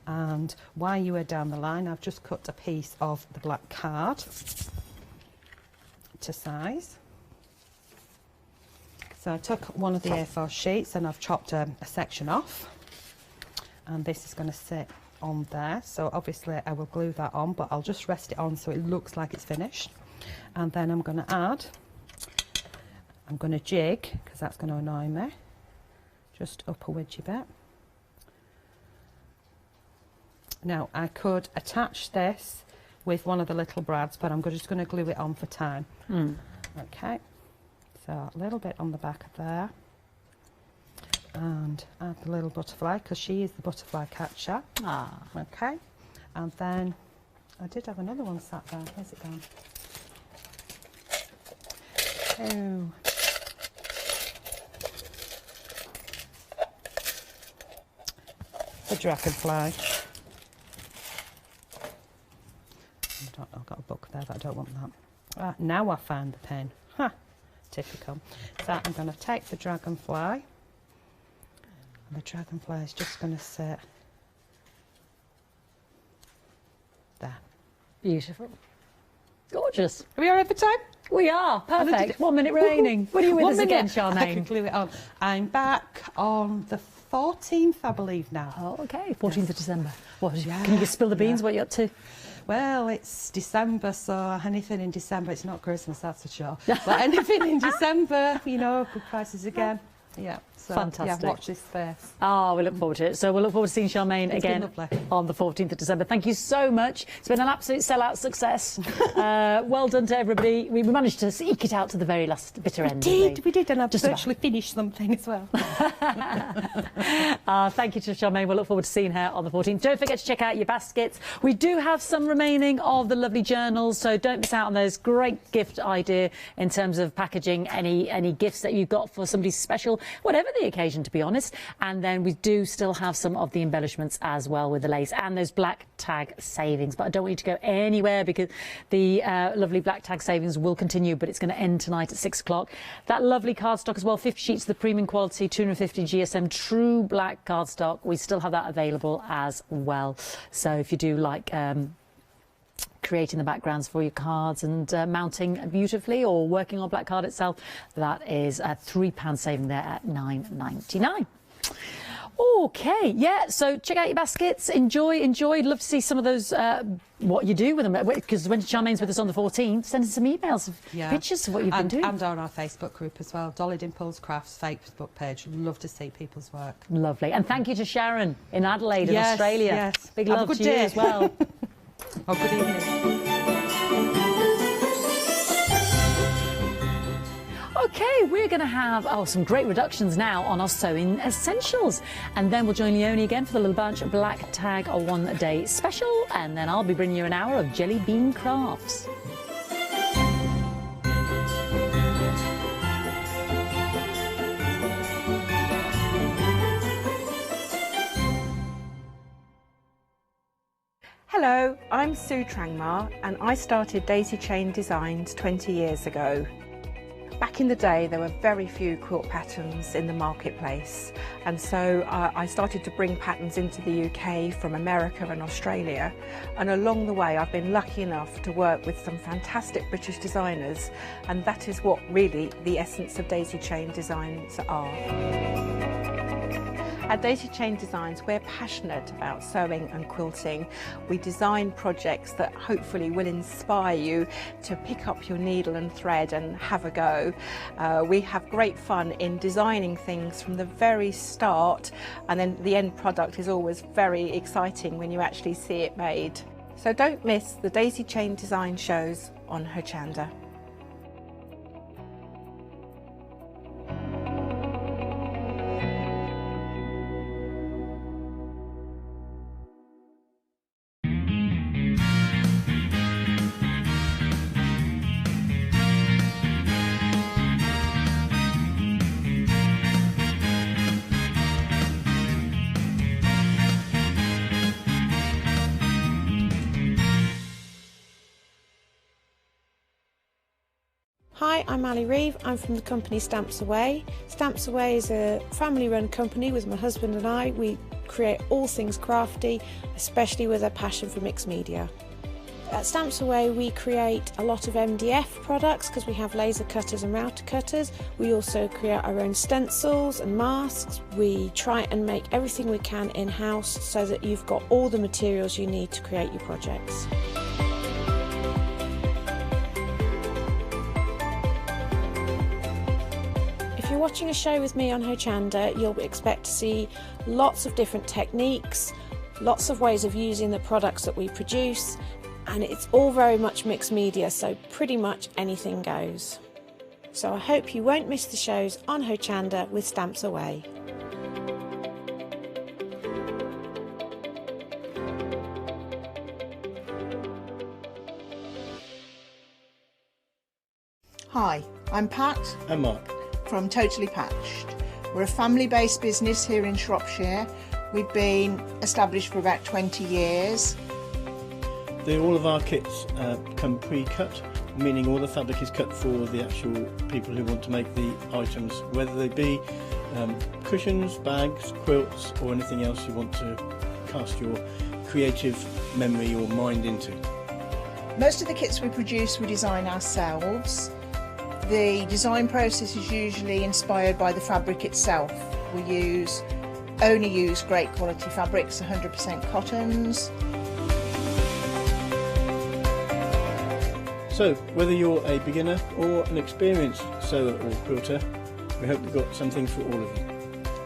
[SPEAKER 1] And while you are down the line, I've just cut a piece of the black card to size. So I took one of the A4 sheets and I've chopped a section off, and this is going to sit on there. So obviously I will glue that on, but I'll just rest it on so it looks like it's finished. And then I'm going to add, I'm going to jig, because that's going to annoy me, just up a wedgie bit. Now I could attach this with one of the little brads, but I'm just going to glue it on for time. Okay, so a little bit on the back of there, and add the little butterfly because she is the butterfly catcher. Okay, and then I did have another one sat there. Where's it gone? Oh. The dragonfly. I've got a book there, but I don't want that. Now I found the pen. Ha! Typical. So I'm going to take the dragonfly. And the dragonfly is just going to sit there.
[SPEAKER 2] Beautiful. Gorgeous.
[SPEAKER 1] Are we all right for time?
[SPEAKER 2] We are. Perfect. 1 minute remaining. What are you with us again, Charmaine?
[SPEAKER 1] I can glue it on. I'm back on the 14th, I believe now.
[SPEAKER 2] Oh, okay. 14th of December. Can you just spill the beans? What are you up to?
[SPEAKER 1] Well, it's December, so anything in December, it's not Christmas, that's for sure. But anything in December, you know, good prices again. Yeah. So,
[SPEAKER 2] Fantastic.
[SPEAKER 1] Yeah, watch this space.
[SPEAKER 2] Oh, we look forward to it. So we'll look forward to seeing Charmaine again on the 14th of December. Thank you so much. It's been an absolute sellout success. Well done to everybody. We managed to eke it out to the very last bitter end.
[SPEAKER 1] We did, and I've just actually finished something as well.
[SPEAKER 2] Thank you to Charmaine. We'll look forward to seeing her on the 14th. Don't forget to check out your baskets. We do have some remaining of the lovely journals, so don't miss out on those. Great gift idea in terms of packaging any gifts that you've got for somebody special, whatever the occasion, to be honest. And then we do still have some of the embellishments as well with the lace and those black tag savings. But I don't want you to go anywhere because the lovely black tag savings will continue, but it's going to end tonight at 6 o'clock. That lovely cardstock as well, 50 sheets of the premium quality 250 GSM true black cardstock. We still have that available as well. So if you do like creating the backgrounds for your cards and mounting beautifully, or working on black card itself, that is a £3 saving there at £9.99. Okay, yeah, so check out your baskets, enjoy. Love to see some of those, what you do with them, because when Charmaine's with us on the 14th, send us some emails of pictures of what you've been doing. And
[SPEAKER 1] on our Facebook group as well, Dolly Dimples Crafts Facebook page. Love to see people's work.
[SPEAKER 2] Lovely. And thank you to Sharon in Adelaide in Australia.
[SPEAKER 1] Yes.
[SPEAKER 2] Big love to you as well.
[SPEAKER 1] Oh, good evening.
[SPEAKER 2] OK, we're going to have some great reductions now on our sewing essentials. And then we'll join Leonie again for the LaBlanche Black Tag 1 Day special. And then I'll be bringing you an hour of jelly bean crafts.
[SPEAKER 3] Hello, I'm Sue Trangmar and I started Daisy Chain Designs 20 years ago. Back in the day there were very few quilt patterns in the marketplace, and so I started to bring patterns into the UK from America and Australia, and along the way I've been lucky enough to work with some fantastic British designers, and that is what really the essence of Daisy Chain Designs are. At Daisy Chain Designs, we're passionate about sewing and quilting. We design projects that hopefully will inspire you to pick up your needle and thread and have a go. We have great fun in designing things from the very start, and then the end product is always very exciting when you actually see it made. So don't miss the Daisy Chain Design shows on Hochanda.
[SPEAKER 4] Hi, I'm Ali Reeve. I'm from the company Stamps Away. Stamps Away is a family-run company with my husband and I. We create all things crafty, especially with a passion for mixed media. At Stamps Away we create a lot of MDF products because we have laser cutters and router cutters. We also create our own stencils and masks. We try and make everything we can in-house so that you've got all the materials you need to create your projects. If you're watching a show with me on Hochanda, you'll expect to see lots of different techniques, lots of ways of using the products that we produce, and it's all very much mixed media, so pretty much anything goes. So I hope you won't miss the shows on Hochanda with Stamps Away.
[SPEAKER 5] Hi, I'm Pat.
[SPEAKER 6] And Mark.
[SPEAKER 5] From Totally Patched. We're a family-based business here in Shropshire. We've been established for about 20 years.
[SPEAKER 6] All of our kits come pre-cut, meaning all the fabric is cut for the actual people who want to make the items, whether they be cushions, bags, quilts or anything else you want to cast your creative memory or mind into.
[SPEAKER 5] Most of the kits we produce we design ourselves. The design process is usually inspired by the fabric itself. We only use great quality fabrics, 100% cottons.
[SPEAKER 6] So, whether you're a beginner or an experienced sewer or quilter, We hope we've got something for all of you.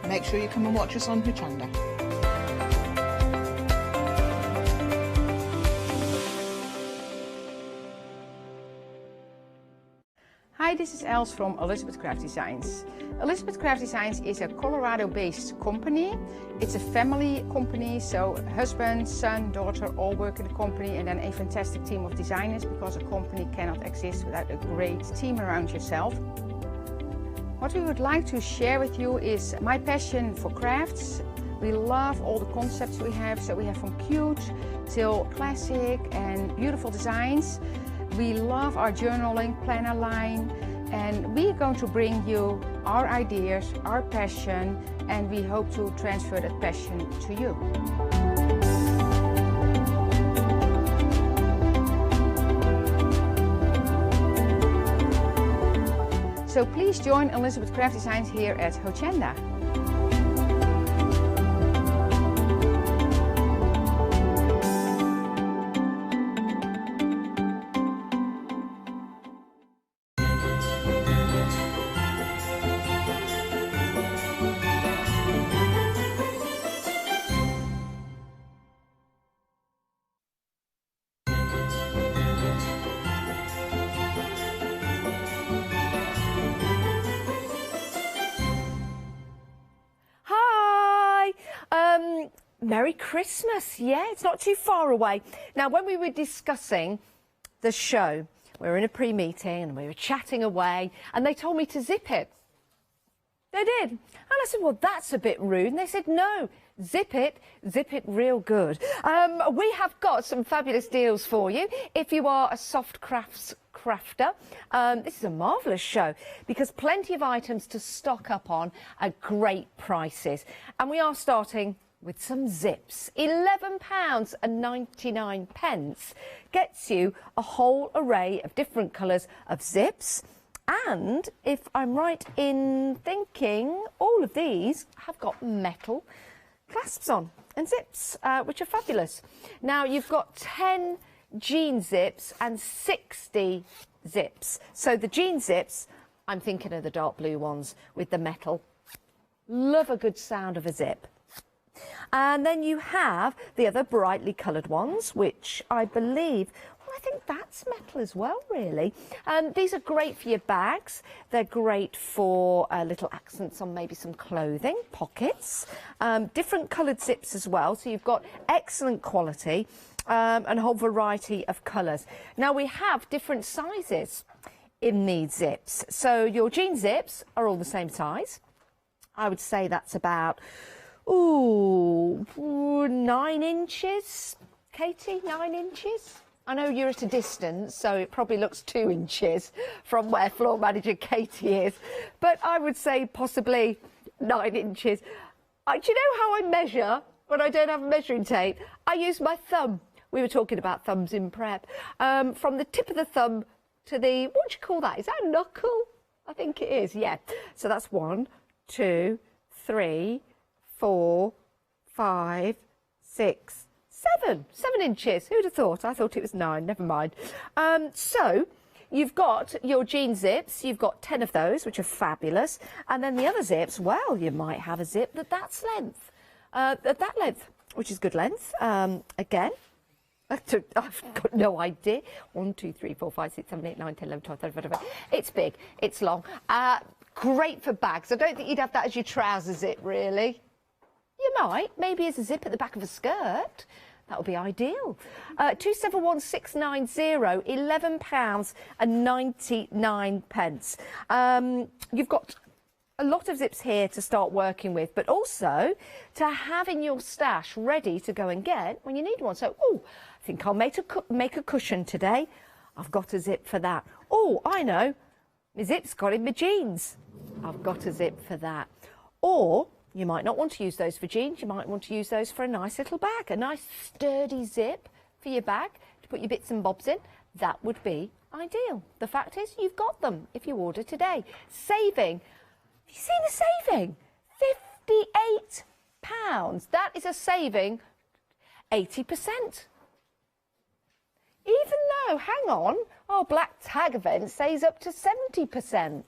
[SPEAKER 5] Make sure you come and watch us on Hochanda.
[SPEAKER 7] Hi, this is Els from Elizabeth Craft Designs. Elizabeth Craft Designs is a Colorado-based company. It's a family company, so husband, son, daughter all work in the company, and then a fantastic team of designers, because a company cannot exist without a great team around yourself. What we would like to share with you is my passion for crafts. We love all the concepts we have, so we have from cute till classic and beautiful designs. We love our journaling planner line, and we are going to bring you our ideas, our passion, and we hope to transfer that passion to you. So please join Elizabeth Craft Designs here at Hochanda.
[SPEAKER 8] Merry Christmas. Yeah, it's not too far away. Now, when we were discussing the show, we were in a pre-meeting and we were chatting away, and they told me to zip it. They did. And I said, well, that's a bit rude. And they said, no, zip it real good. We have got some fabulous deals for you if you are a soft crafts crafter. This is a marvellous show because plenty of items to stock up on at great prices. And we are starting with some zips. £11.99 gets you a whole array of different colours of zips. And if I'm right in thinking, all of these have got metal clasps on and zips, which are fabulous. Now, you've got 10 jean zips and 60 zips. So the jean zips, I'm thinking of the dark blue ones with the metal. Love a good sound of a zip. And then you have the other brightly coloured ones, which I believe, well, I think that's metal as well, really. These are great for your bags. They're great for little accents on maybe some clothing, pockets. Different coloured zips as well, so you've got excellent quality and a whole variety of colours. Now, we have different sizes in these zips. So your jean zips are all the same size. I would say that's about 9 inches, Katie, 9 inches. I know you're at a distance, so it probably looks 2 inches from where floor manager Katie is, but I would say possibly 9 inches. Do you know how I measure when I don't have a measuring tape? I use my thumb. We were talking about thumbs in prep. From the tip of the thumb to the, what do you call that? Is that a knuckle? I think it is, yeah. So that's 1, 2, 3, 4, 5, 6, 7. 7 inches. Who'd have thought? I thought it was 9. Never mind. So you've got your jean zips. You've got 10 of those, which are fabulous. And then the other zips, well, you might have a zip that's length. At that length, which is good length. Again, I've got no idea. 1, 2, 3, 4, 5, 6, 7, 8, 9, 10, 11, 12, 13, 14. It's big. It's long. Great for bags. I don't think you'd have that as your trouser zip, really. You might, maybe as a zip at the back of a skirt. That would be ideal. 271690, £11.99. You've got a lot of zips here to start working with, but also to have in your stash ready to go and get when you need one. So, I think I'll make a cushion today. I've got a zip for that. I know, my zip's got in my jeans. I've got a zip for that. Or you might not want to use those for jeans. You might want to use those for a nice little bag, a nice sturdy zip for your bag to put your bits and bobs in. That would be ideal. The fact is, you've got them if you order today. Saving. Have you seen the saving? £58. That is a saving 80%. Even though, hang on, our Black Tag event says up to 70%.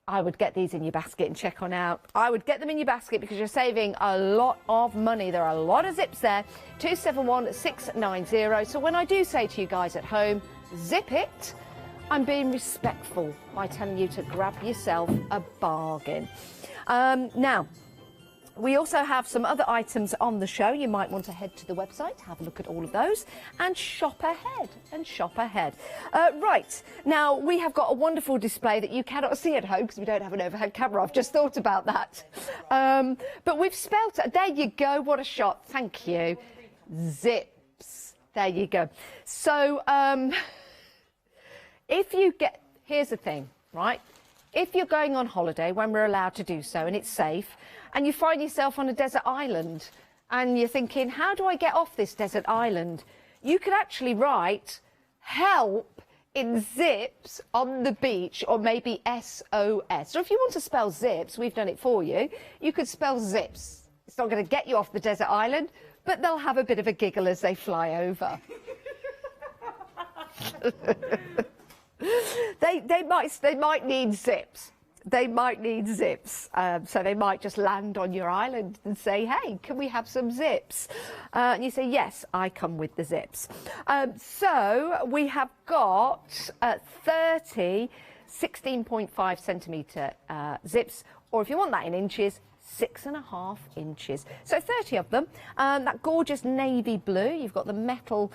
[SPEAKER 8] I would get these in your basket and check on out. I would get them in your basket because you're saving a lot of money. There are a lot of zips there. 271690. So when I do say to you guys at home, zip it, I'm being respectful by telling you to grab yourself a bargain. Now, we also have some other items on the show. You might want to head to the website, have a look at all of those, and shop ahead, right, now we have got a wonderful display that you cannot see at home because we don't have an overhead camera. I've just thought about that. But we've spelt it. There you go. What a shot. Thank you. Zips. There you go. So if you get... Here's the thing, right? If you're going on holiday when we're allowed to do so and it's safe, and you find yourself on a desert island and you're thinking, how do I get off this desert island? You could actually write help in zips on the beach, or maybe SOS. Or if you want to spell zips, we've done it for you. You could spell zips. It's not going to get you off the desert island, but they'll have a bit of a giggle as they fly over. They might need zips. They might need zips. So they might just land on your island and say, hey, can we have some zips? And you say, yes, I come with the zips. So we have got 30 16.5 centimetre zips, or if you want that in inches, 6.5 inches. So 30 of them. That gorgeous navy blue. You've got the metal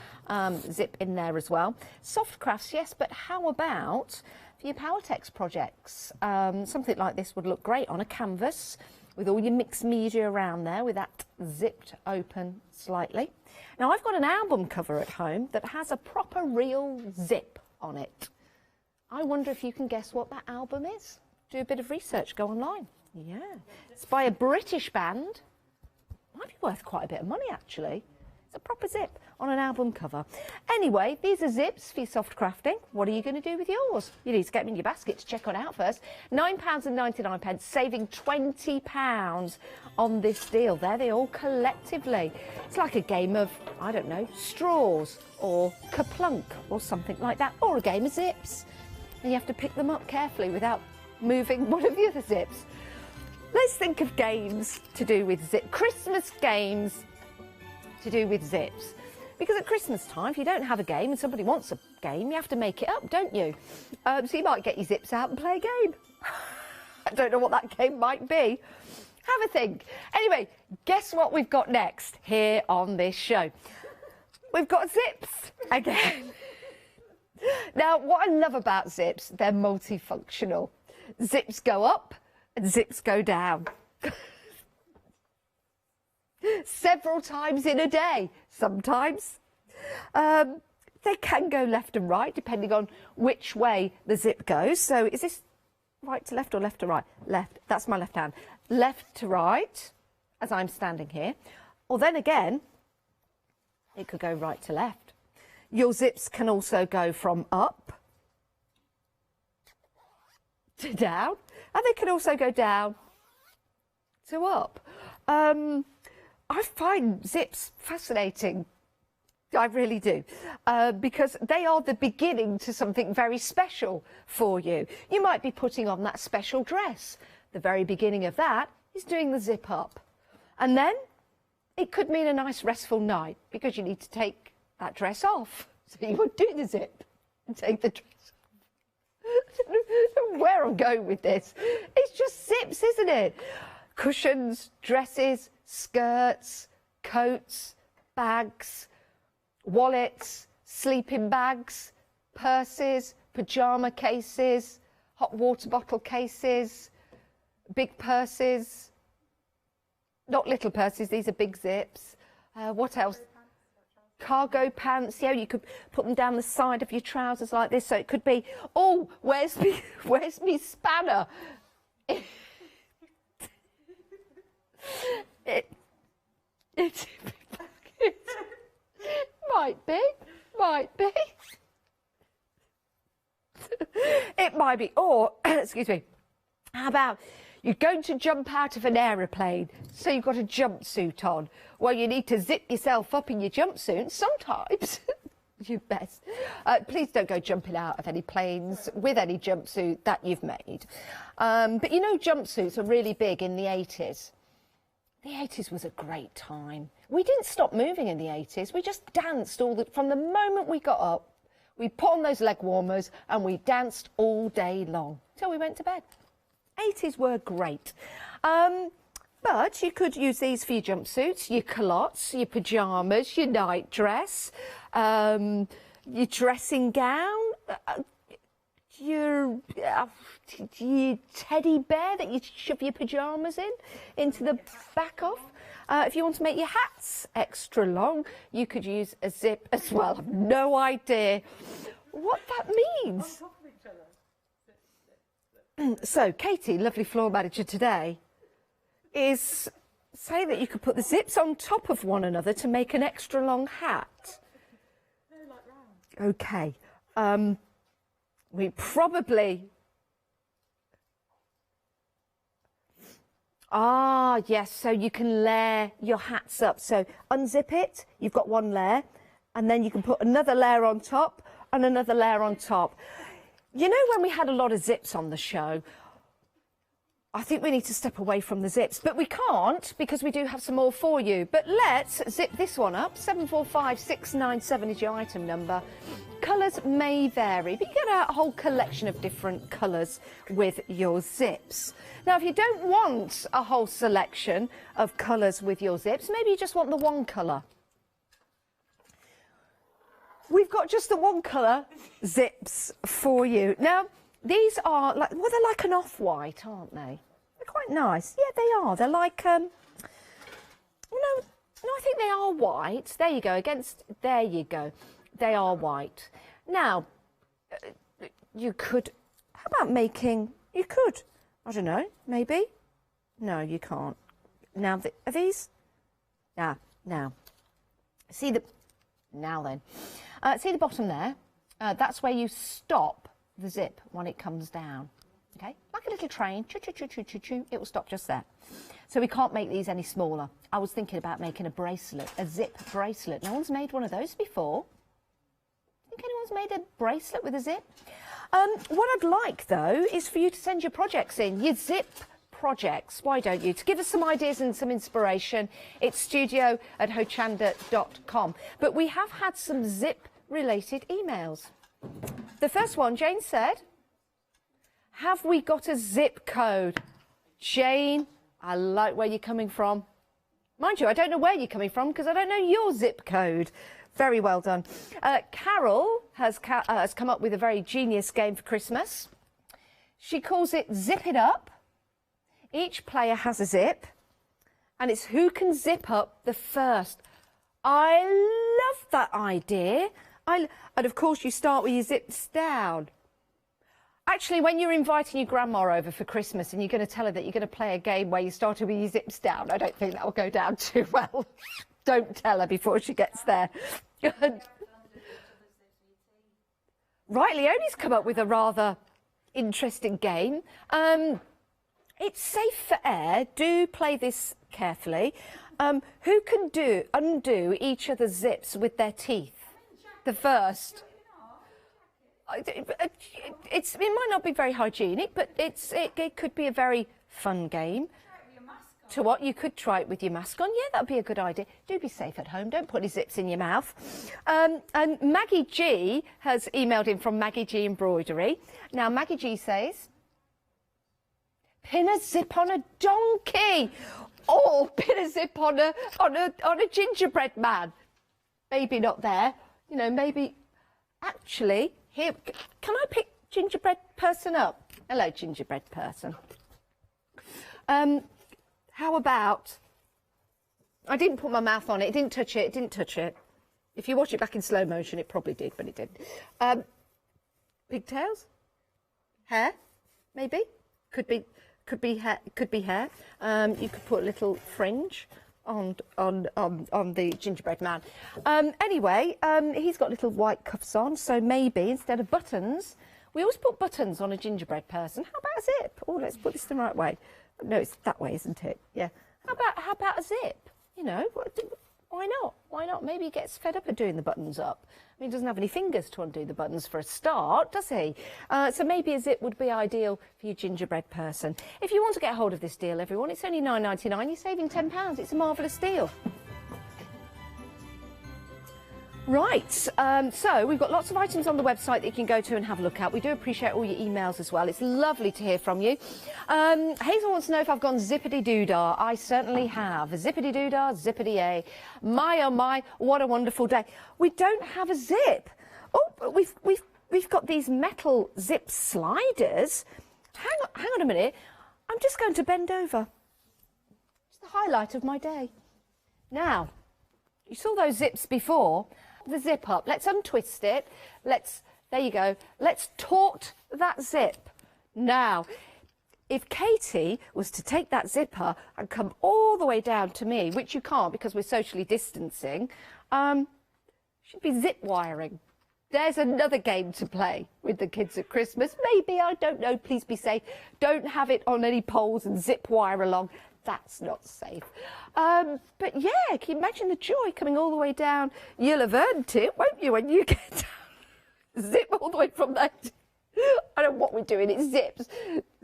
[SPEAKER 8] zip in there as well. Soft crafts, yes, but how about for your Powertex projects? Something like this would look great on a canvas with all your mixed media around there with that zipped open slightly. Now I've got an album cover at home that has a proper real zip on it. I wonder if you can guess what that album is. Do a bit of research, go online. Yeah, it's by a British band. Might be worth quite a bit of money, actually. It's a proper zip on an album cover. Anyway, these are zips for your soft crafting. What are you going to do with yours? You need to get them in your basket to check on out first. £9.99, saving £20 on this deal. There they all collectively. It's like a game of, I don't know, straws or kaplunk or something like that, or a game of zips. And you have to pick them up carefully without moving one of the other zips. Let's think of games to do with zips. Christmas games to do with zips. Because at Christmas time, if you don't have a game and somebody wants a game, you have to make it up, don't you? So you might get your zips out and play a game. I don't know what that game might be. Have a think. Anyway, guess what we've got next here on this show? We've got zips again. Now, what I love about zips, they're multifunctional. Zips go up and zips go down. Several times in a day, sometimes. They can go left and right, depending on which way the zip goes. So is this right to left or left to right? Left. That's my left hand. Left to right, as I'm standing here. Or then again, it could go right to left. Your zips can also go from up to down, and they can also go down to up. I find zips fascinating. I really do, because they are the beginning to something very special for you. You might be putting on that special dress. The very beginning of that is doing the zip up. And then it could mean a nice restful night because you need to take that dress off. So you would do the zip and take the dress off. I don't know where I'm going with this. It's just zips, isn't it? Cushions, dresses, skirts, coats, bags, wallets, sleeping bags, purses, pyjama cases, hot water bottle cases, big purses, not little purses, these are big zips. What else? Cargo pants, yeah, you could put them down the side of your trousers like this, so it could be, oh, where's me spanner? It might be. It might be. Or, excuse me, how about you're going to jump out of an aeroplane, so you've got a jumpsuit on. Well, you need to zip yourself up in your jumpsuit. Sometimes You best. Please don't go jumping out of any planes with any jumpsuit that you've made. But you know, jumpsuits are really big in the 80s. The 80s was a great time. We didn't stop moving in the 80s. We just danced from the moment we got up. We put on those leg warmers and we danced all day long till we went to bed. 80s were great. But you could use these for your jumpsuits, your culottes, your pyjamas, your night dress, your dressing gown, your teddy bear that you shove your pyjamas into the back of. If you want to make your hats extra long, you could use a zip as well. I've no idea what that means. So, Katie, lovely floor manager today, is saying that you could put the zips on top of one another to make an extra long hat. No, like round. Okay. We probably... Ah, yes, so you can layer your hats up. So unzip it, you've got one layer, and then you can put another layer on top and another layer on top. You know, when we had a lot of zips on the show, I think we need to step away from the zips, but we can't because we do have some more for you. But let's zip this one up. 745697 is your item number. Colours may vary, but you get a whole collection of different colours with your zips. Now, if you don't want a whole selection of colours with your zips, maybe you just want the one colour. We've got just the one colour zips for you. Now, these are like, well, they're like an off-white, aren't they? They're quite nice. Yeah, they are. They're like, no, I think they are white. There you go. There you go. They are white. Now, you could, how about you could, I don't know, maybe? No, you can't. Now, are these? Now, see now then. See the bottom there? That's where you stop the zip when it comes down. Okay, like a little train, choo choo choo choo choo choo, it will stop just there. So we can't make these any smaller. I was thinking about making a bracelet, a zip bracelet. No one's made one of those before. Think anyone's made a bracelet with a zip? What I'd like though is for you to send your projects in, your zip projects. Why don't you? To give us some ideas and some inspiration, it's studio@hochanda.com. But we have had some zip related emails. The first one, Jane said, have we got a zip code? Jane, I like where you're coming from. Mind you, I don't know where you're coming from because I don't know your zip code. Very well done. Carol has come up with a very genius game for Christmas. She calls it Zip It Up. Each player has a zip, and it's who can zip up the first. I love that idea. And of course, you start with your zips down. Actually, when you're inviting your grandma over for Christmas and you're going to tell her that you're going to play a game where you started with your zips down, I don't think that will go down too well. Don't tell her before she gets there. Right, Leonie's come up with a rather interesting game. It's safe for air. Do play this carefully. Who can undo each other's zips with their teeth? The first. It might not be very hygienic, but it could be a very fun game. To what? You could try it with your mask on. Yeah, that would be a good idea. Do be safe at home. Don't put any zips in your mouth. And Maggie G has emailed in from Maggie G Embroidery. Now, Maggie G says, pin a zip on a donkey, or pin a zip on a gingerbread man. Maybe not there. You know, maybe. Actually, here, can I pick gingerbread person up? Hello, gingerbread person. How about, I didn't put my mouth on it, it didn't touch it. If you watch it back in slow motion, it probably did, but it didn't. Pigtails? Hair? Maybe? Could be hair. You could put a little fringe on the gingerbread man. Anyway, he's got little white cuffs on, so maybe instead of buttons, we always put buttons on a gingerbread person. How about a zip? Oh, let's put this the right way. No, it's that way, isn't it? Yeah. How about a zip? You know, why not? Why not? Maybe he gets fed up of doing the buttons up. I mean, he doesn't have any fingers to undo the buttons for a start, does he? So maybe a zip would be ideal for you gingerbread person. If you want to get hold of this deal, everyone, it's only £9.99. You're saving £10. It's a marvellous deal. Right, so we've got lots of items on the website that you can go to and have a look at. We do appreciate all your emails as well. It's lovely to hear from you. Hazel wants to know if I've gone zippity-doo-dah. I certainly have. Zippity-doo-dah, zippity-a. My, oh my, what a wonderful day. We don't have a zip. Oh, but we've got these metal zip sliders. Hang on a minute. I'm just going to bend over. It's the highlight of my day. Now, you saw those zips before. The zip up. Let's untwist it. There you go. Let's taut that zip. Now, if Katie was to take that zipper and come all the way down to me, which you can't because we're socially distancing, she'd be zip wiring. There's another game to play with the kids at Christmas. Maybe, I don't know, please be safe. Don't have it on any poles and zip wire along. That's not safe. But yeah, can you imagine the joy coming all the way down? You'll have earned it, won't you, when you get down? Zip all the way from there. I don't know what we're doing. It's zips.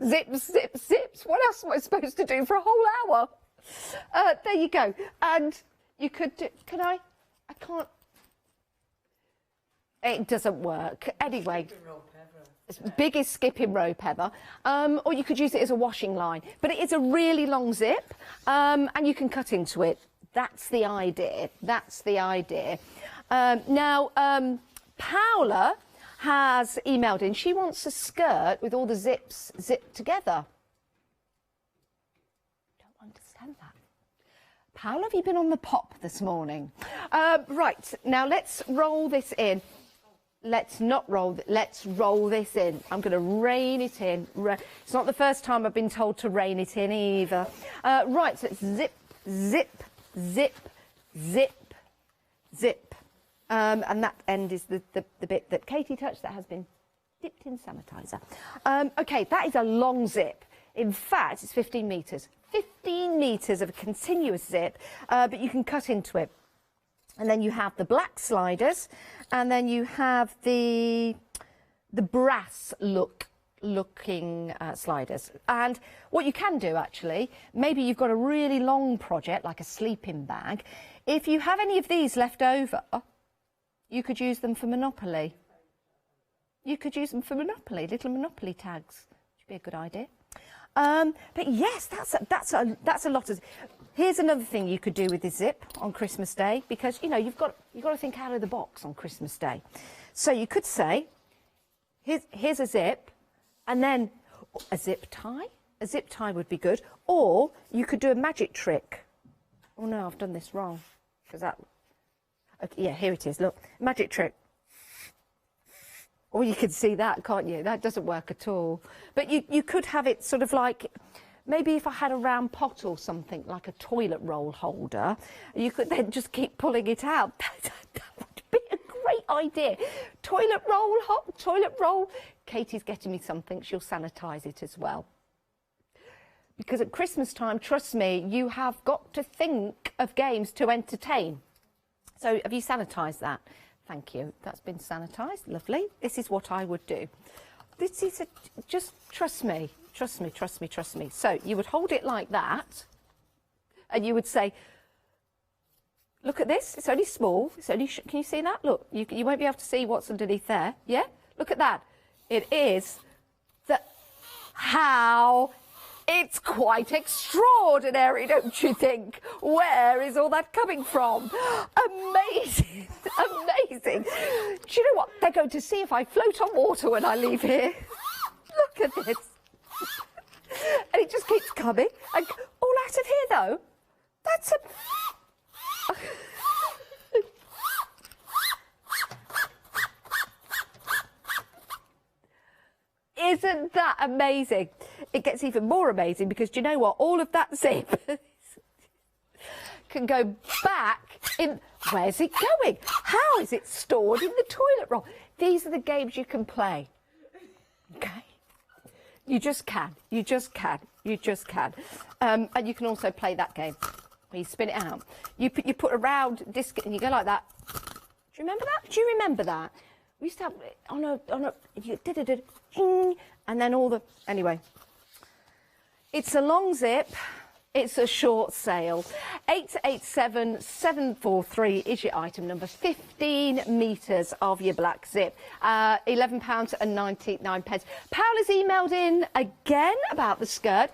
[SPEAKER 8] Zips, zips, zips. What else am I supposed to do for a whole hour? There you go. And you could do... Can I? I can't... It doesn't work. Anyway... It's the biggest skipping rope ever. Or you could use it as a washing line. But it is a really long zip, and you can cut into it. That's the idea. That's the idea. Now, Paola has emailed in. She wants a skirt with all the zips zipped together. Don't understand that. Paola, have you been on the pop this morning? Right, now let's roll this in. Let's not roll, let's roll this in. I'm going to rein it in. It's not the first time I've been told to rein it in either. Right, so it's zip, zip, zip, zip, zip. And that end is the bit that Katie touched that has been dipped in sanitizer. OK, that is a long zip. In fact, it's 15 metres. 15 metres of a continuous zip, but you can cut into it. And then you have the black sliders, and then you have the brass looking sliders. And what you can do, actually, maybe you've got a really long project, like a sleeping bag. If you have any of these left over, you could use them for Monopoly. You could use them for Monopoly, little Monopoly tags. Should be a good idea. But yes, that's a lot of... Here's another thing you could do with this zip on Christmas Day, because, you know, you've got to think out of the box on Christmas Day. So you could say, here's a zip, and then a zip tie. A zip tie would be good. Or you could do a magic trick. Oh, no, I've done this wrong. Because that... Okay, yeah, here it is. Look, magic trick. Or you can see that, can't you? That doesn't work at all. But you could have it sort of like... Maybe if I had a round pot or something, like a toilet roll holder, you could then just keep pulling it out. That would be a great idea. Toilet roll. Katie's getting me something. She'll sanitise it as well. Because at Christmas time, trust me, you have got to think of games to entertain. So have you sanitised that? Thank you. That's been sanitised. Lovely. This is what I would do. This is just trust me. Trust me, trust me, trust me. So you would hold it like that, and you would say, look at this, it's only small, it's only, can you see that? Look, you won't be able to see what's underneath there, yeah? Look at that. It is how it's quite extraordinary, don't you think? Where is all that coming from? Amazing, amazing. Do you know what? They're going to see if I float on water when I leave here. Look at this. And it just keeps coming. And all out of here, though, that's a... Isn't that amazing? It gets even more amazing because, do you know what? All of that zip can go back in... Where's it going? How is it stored in the toilet roll? These are the games you can play. OK? You just can. You just can. You just can. And you can also play that game. where you spin it out. You put a round disc and you go like that. Do you remember that? Do you remember that? We used to have on a you did it, and then all the anyway. It's a long zip. It's a short sale. 887743 is your item number. 15 metres of your black zip. £11.99. Paola's emailed in again about the skirt.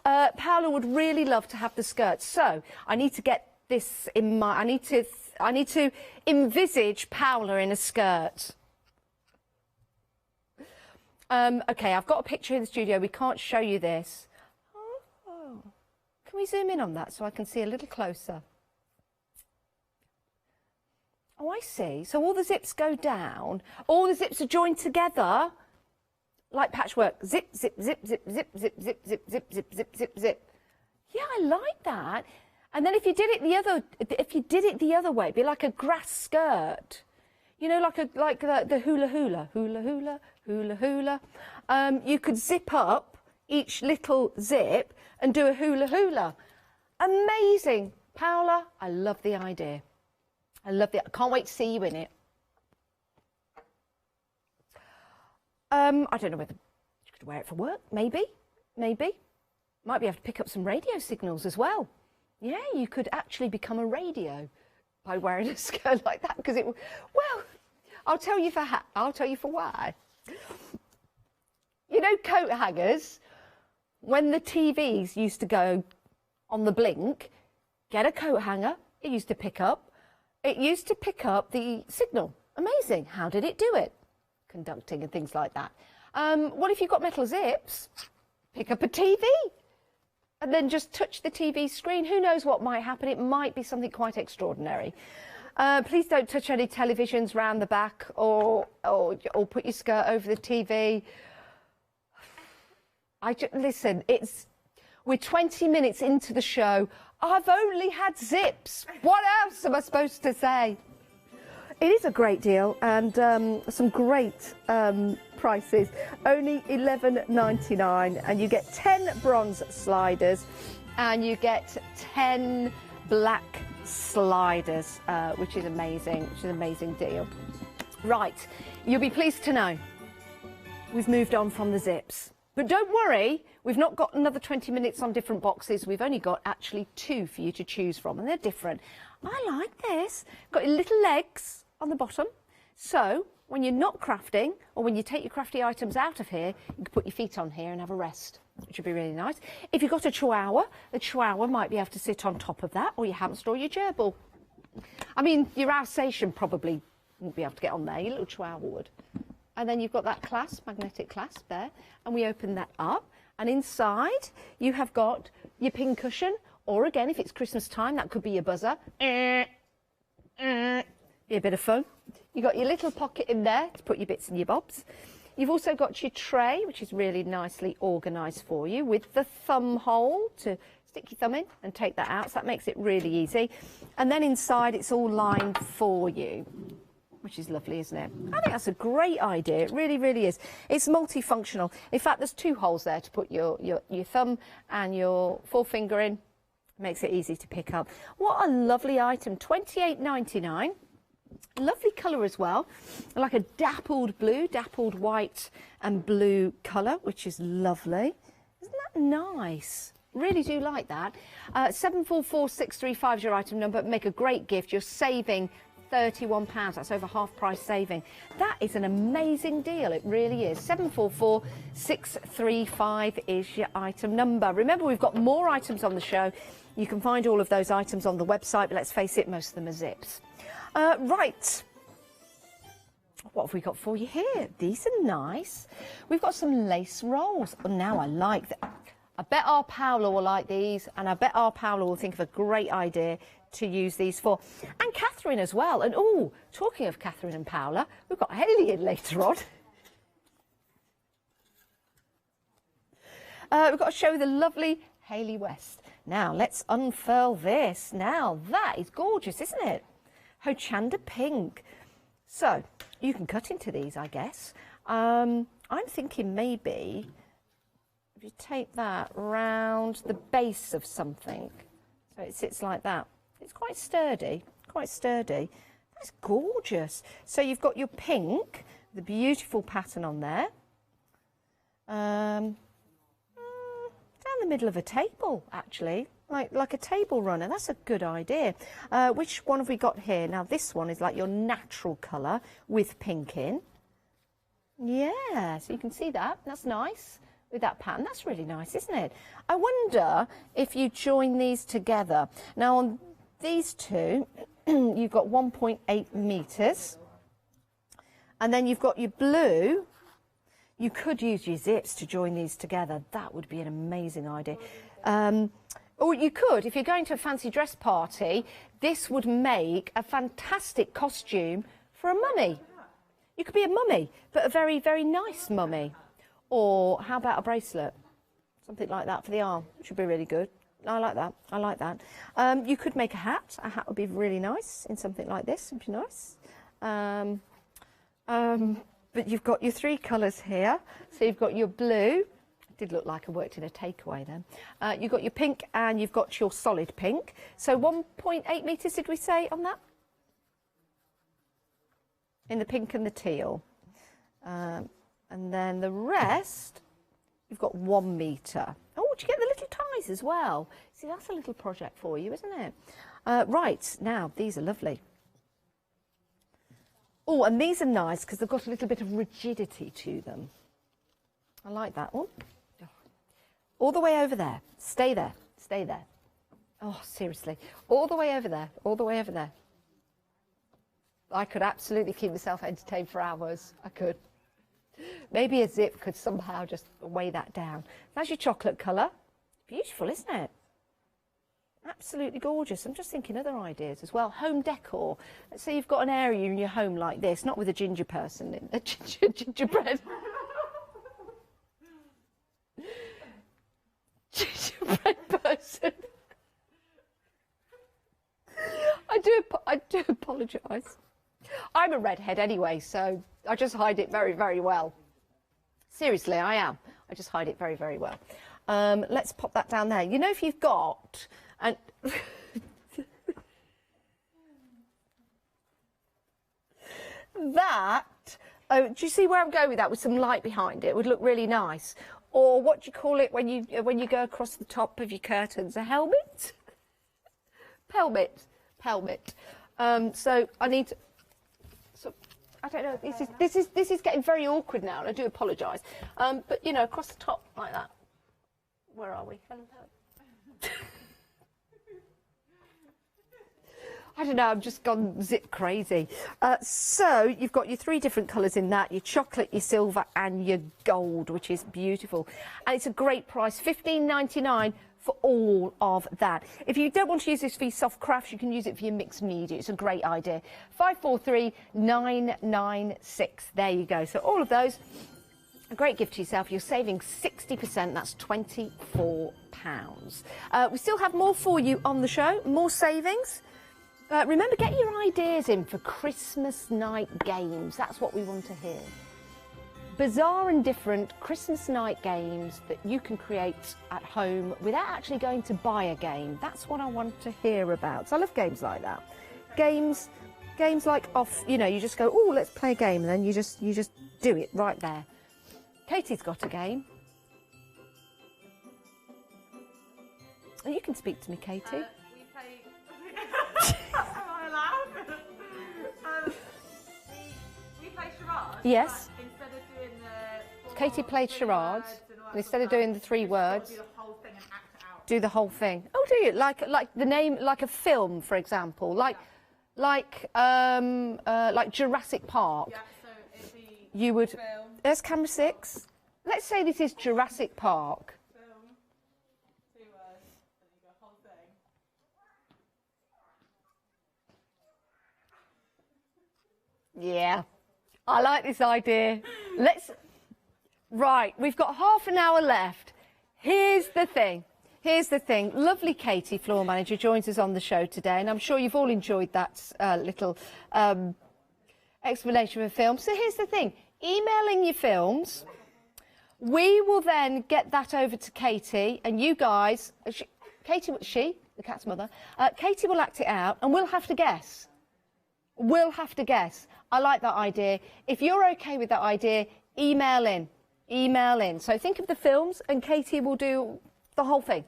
[SPEAKER 8] Paola would really love to have the skirt. So I need to get this in my. I need to envisage Paola in a skirt. Okay, I've got a picture in the studio. We can't show you this. Can we zoom in on that so I can see a little closer? Oh, I see. So all the zips go down. All the zips are joined together like patchwork. Zip, zip, zip, zip, zip, zip, zip, zip, zip, zip, zip, zip, zip. Yeah, I like that. And then if you did it the other way, it'd be like a grass skirt. You know, like the hula hula, hula hula, hula hula. You could zip up each little zip and do a hula hula. Amazing. Paola, I love the idea. I can't wait to see you in it. I don't know whether you could wear it for work. Maybe. Might be able to pick up some radio signals as well. Yeah, you could actually become a radio by wearing a skirt like that, because well, I'll tell you for why. You know, coat hangers. When the TVs used to go on the blink, get a coat hanger. It used to pick up the signal. Amazing. How did it do it? Conducting and things like that. What if you've got metal zips? Pick up a TV and then just touch the TV screen. Who knows what might happen? It might be something quite extraordinary. Please don't touch any televisions round the back or put your skirt over the TV. Listen, we're 20 minutes into the show. I've only had zips. What else am I supposed to say? It is a great deal and some great prices. Only $11.99, and you get 10 bronze sliders and you get 10 black sliders, which is amazing. Which is an amazing deal. Right, you'll be pleased to know we've moved on from the zips. But don't worry, we've not got another 20 minutes on different boxes. We've only got actually 2 for you to choose from, and they're different. I like this. Got your little legs on the bottom. So when you're not crafting, or when you take your crafty items out of here, you can put your feet on here and have a rest, which would be really nice. If you've got a chihuahua, the chihuahua might be able to sit on top of that, or your hamster or your gerbil. I mean, your Alsatian probably wouldn't be able to get on there. Your little chihuahua would. And then you've got that clasp, magnetic clasp there, and we open that up, and inside you have got your pin cushion, or again, if it's Christmas time, that could be your buzzer. Be a bit of fun. You've got your little pocket in there to put your bits and your bobs. You've also got your tray, which is really nicely organised for you, with the thumb hole to stick your thumb in and take that out, so that makes it really easy. And then inside it's all lined for you, which is lovely, isn't it? I think that's a great idea. It really, really is. It's multifunctional. In fact, there's 2 holes there to put your thumb and your forefinger in. Makes it easy to pick up. What a lovely item. $28.99. Lovely colour as well. Like a dappled blue, dappled white and blue colour, which is lovely. Isn't that nice? Really do like that. 744635 is your item number. Make a great gift. You're saving £31. That's over half price saving. That is an amazing deal. It really is. 744635 is your item number. Remember, we've got more items on the show. You can find all of those items on the website, but let's face it, most of them are zips. Right. What have we got for you here? These are nice. We've got some lace rolls. Oh, now I like that. I bet our Paola will like these, and I bet our Paola will think of a great idea to use these for. And Catherine as well. And oh, talking of Catherine and Paola, we've got Hayley in later on. We've got to show the lovely Hayley West. Now, let's unfurl this. Now, that is gorgeous, isn't it? Hochanda pink. So, you can cut into these, I guess. I'm thinking maybe if you take that round the base of something, So it sits like that. It's quite sturdy, quite sturdy. That's gorgeous. So you've got your pink, the beautiful pattern on there. Down the middle of a table, actually, like a table runner. That's a good idea. Which one have we got here? Now, this one is like your natural colour with pink in. Yeah, so you can see that. That's nice with that pattern. That's really nice, isn't it? I wonder if you join these together. Now, on these two, you've got 1.8 metres. And then you've got your blue. You could use your zips to join these together. That would be an amazing idea. Or you could, if you're going to a fancy dress party, this would make a fantastic costume for a mummy. You could be a mummy, but a very, very nice mummy. Or how about a bracelet? Something like that for the arm, which would be really good. I like that. I like that. You could make a hat. A hat would be really nice in something like this. It would be nice. But you've got your three colours here. So you've got your blue. It did look like I worked in a takeaway then. You've got your pink and you've got your solid pink. So 1.8 metres, did we say, on that? In the pink and the teal. And then the rest, you've got 1 metre. Oh, do you get the little ties as well? See, that's a little project for you, isn't it? Right, now, these are lovely. Oh, and these are nice because they've got a little bit of rigidity to them. I like that one. All the way over there. Stay there. Stay there. Oh, seriously. All the way over there. All the way over there. I could absolutely keep myself entertained for hours. I could. Maybe a zip could somehow just weigh that down. That's your chocolate colour. Beautiful, isn't it? Absolutely gorgeous. I'm just thinking other ideas as well. Home decor. Let's say you've got an area in your home like this, not with a ginger person in a gingerbread. Gingerbread person. I do apologise. I'm a redhead anyway, so I just hide it very, very well. Seriously, I am. I just hide it very, very well. Let's pop that down there. You know, if you've got... And that, do you see where I'm going with that? With some light behind it, it would look really nice. Or what do you call it when you go across the top of your curtains? A helmet? Pelmet. So I need to. So I don't know. This is getting very awkward now, and I do apologise. But you know, across the top like that. Where are we? I don't know, I've just gone zip crazy. So you've got your 3 different colours in that, your chocolate, your silver and your gold, which is beautiful. And it's a great price, $15.99 for all of that. If you don't want to use this for your soft crafts, you can use it for your mixed media. It's a great idea. 543996. There you go. So all of those, a great gift to yourself. You're saving 60%. That's £24. We still have more for you on the show, more savings. Remember, get your ideas in for Christmas night games. That's what we want to hear. Bizarre and different Christmas night games that you can create at home without actually going to buy a game. That's what I want to hear about. So I love games like that. Games like you know, you just go, oh, let's play a game, and then you just do it right there. Katie's got a game. Oh, you can speak to me, Katie.
[SPEAKER 9] We play... Am I allowed? We play charades.
[SPEAKER 8] Yes.
[SPEAKER 9] Instead of doing the...
[SPEAKER 8] Katie played charades. Instead of doing the 3 words,
[SPEAKER 9] do the whole thing and act it out.
[SPEAKER 8] do the whole thing. Oh, do you? Like the name, like a film, for example, like Jurassic Park.
[SPEAKER 9] Yeah, so it'd be...
[SPEAKER 8] You would.
[SPEAKER 9] Film.
[SPEAKER 8] There's camera 6. Let's say this is Jurassic Park.
[SPEAKER 9] Film. 2 words. And you go whole thing.
[SPEAKER 8] Yeah, I like this idea. Right, we've got half an hour left. Here's the thing. Lovely Katie, floor manager, joins us on the show today, and I'm sure you've all enjoyed that little explanation of a film. So here's the thing. Emailing your films, we will then get that over to Katie, and you guys... Katie, the cat's mother. Katie will act it out and we'll have to guess. We'll have to guess. I like that idea. If you're okay with that idea, email in. Email in. So think of the films and Katie will do the whole thing.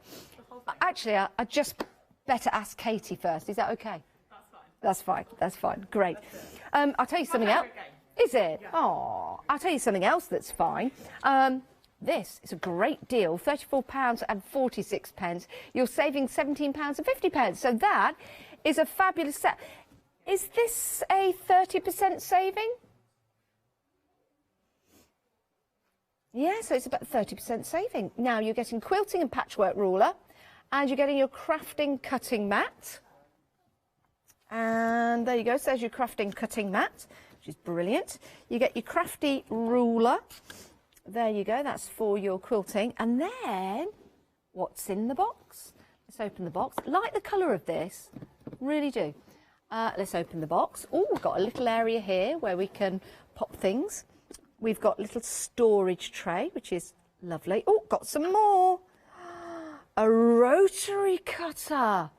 [SPEAKER 8] Actually, I just better ask Katie first. Is that okay? That's fine. That's fine. Great. I'll tell you something else. Is it? Oh, I'll tell you something else that's fine. This is a great deal, £34.46. You're saving £17.50. So that is a fabulous set. Is this a 30% saving? Yeah, so it's about 30% saving. Now you're getting quilting and patchwork ruler, and you're getting your crafting cutting mat. And there you go, says your crafting cutting mat, which is brilliant. You get your crafty ruler. There you go, that's for your quilting. And then, what's in the box? Let's open the box. Like the colour of this, really do. Let's open the box. Oh, we've got a little area here where we can pop things. We've got a little storage tray, which is lovely. Oh, got some more. A rotary cutter.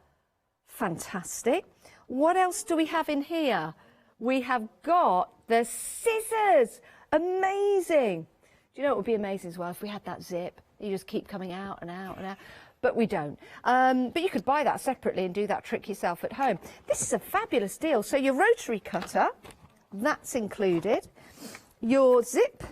[SPEAKER 8] Fantastic. What else do we have in here? We have got the scissors. Amazing. Do you know what would be amazing as well? If we had that zip, you just keep coming out and out and out. But we don't. But you could buy that separately and do that trick yourself at home. This is a fabulous deal. So your rotary cutter, that's included. Your zip,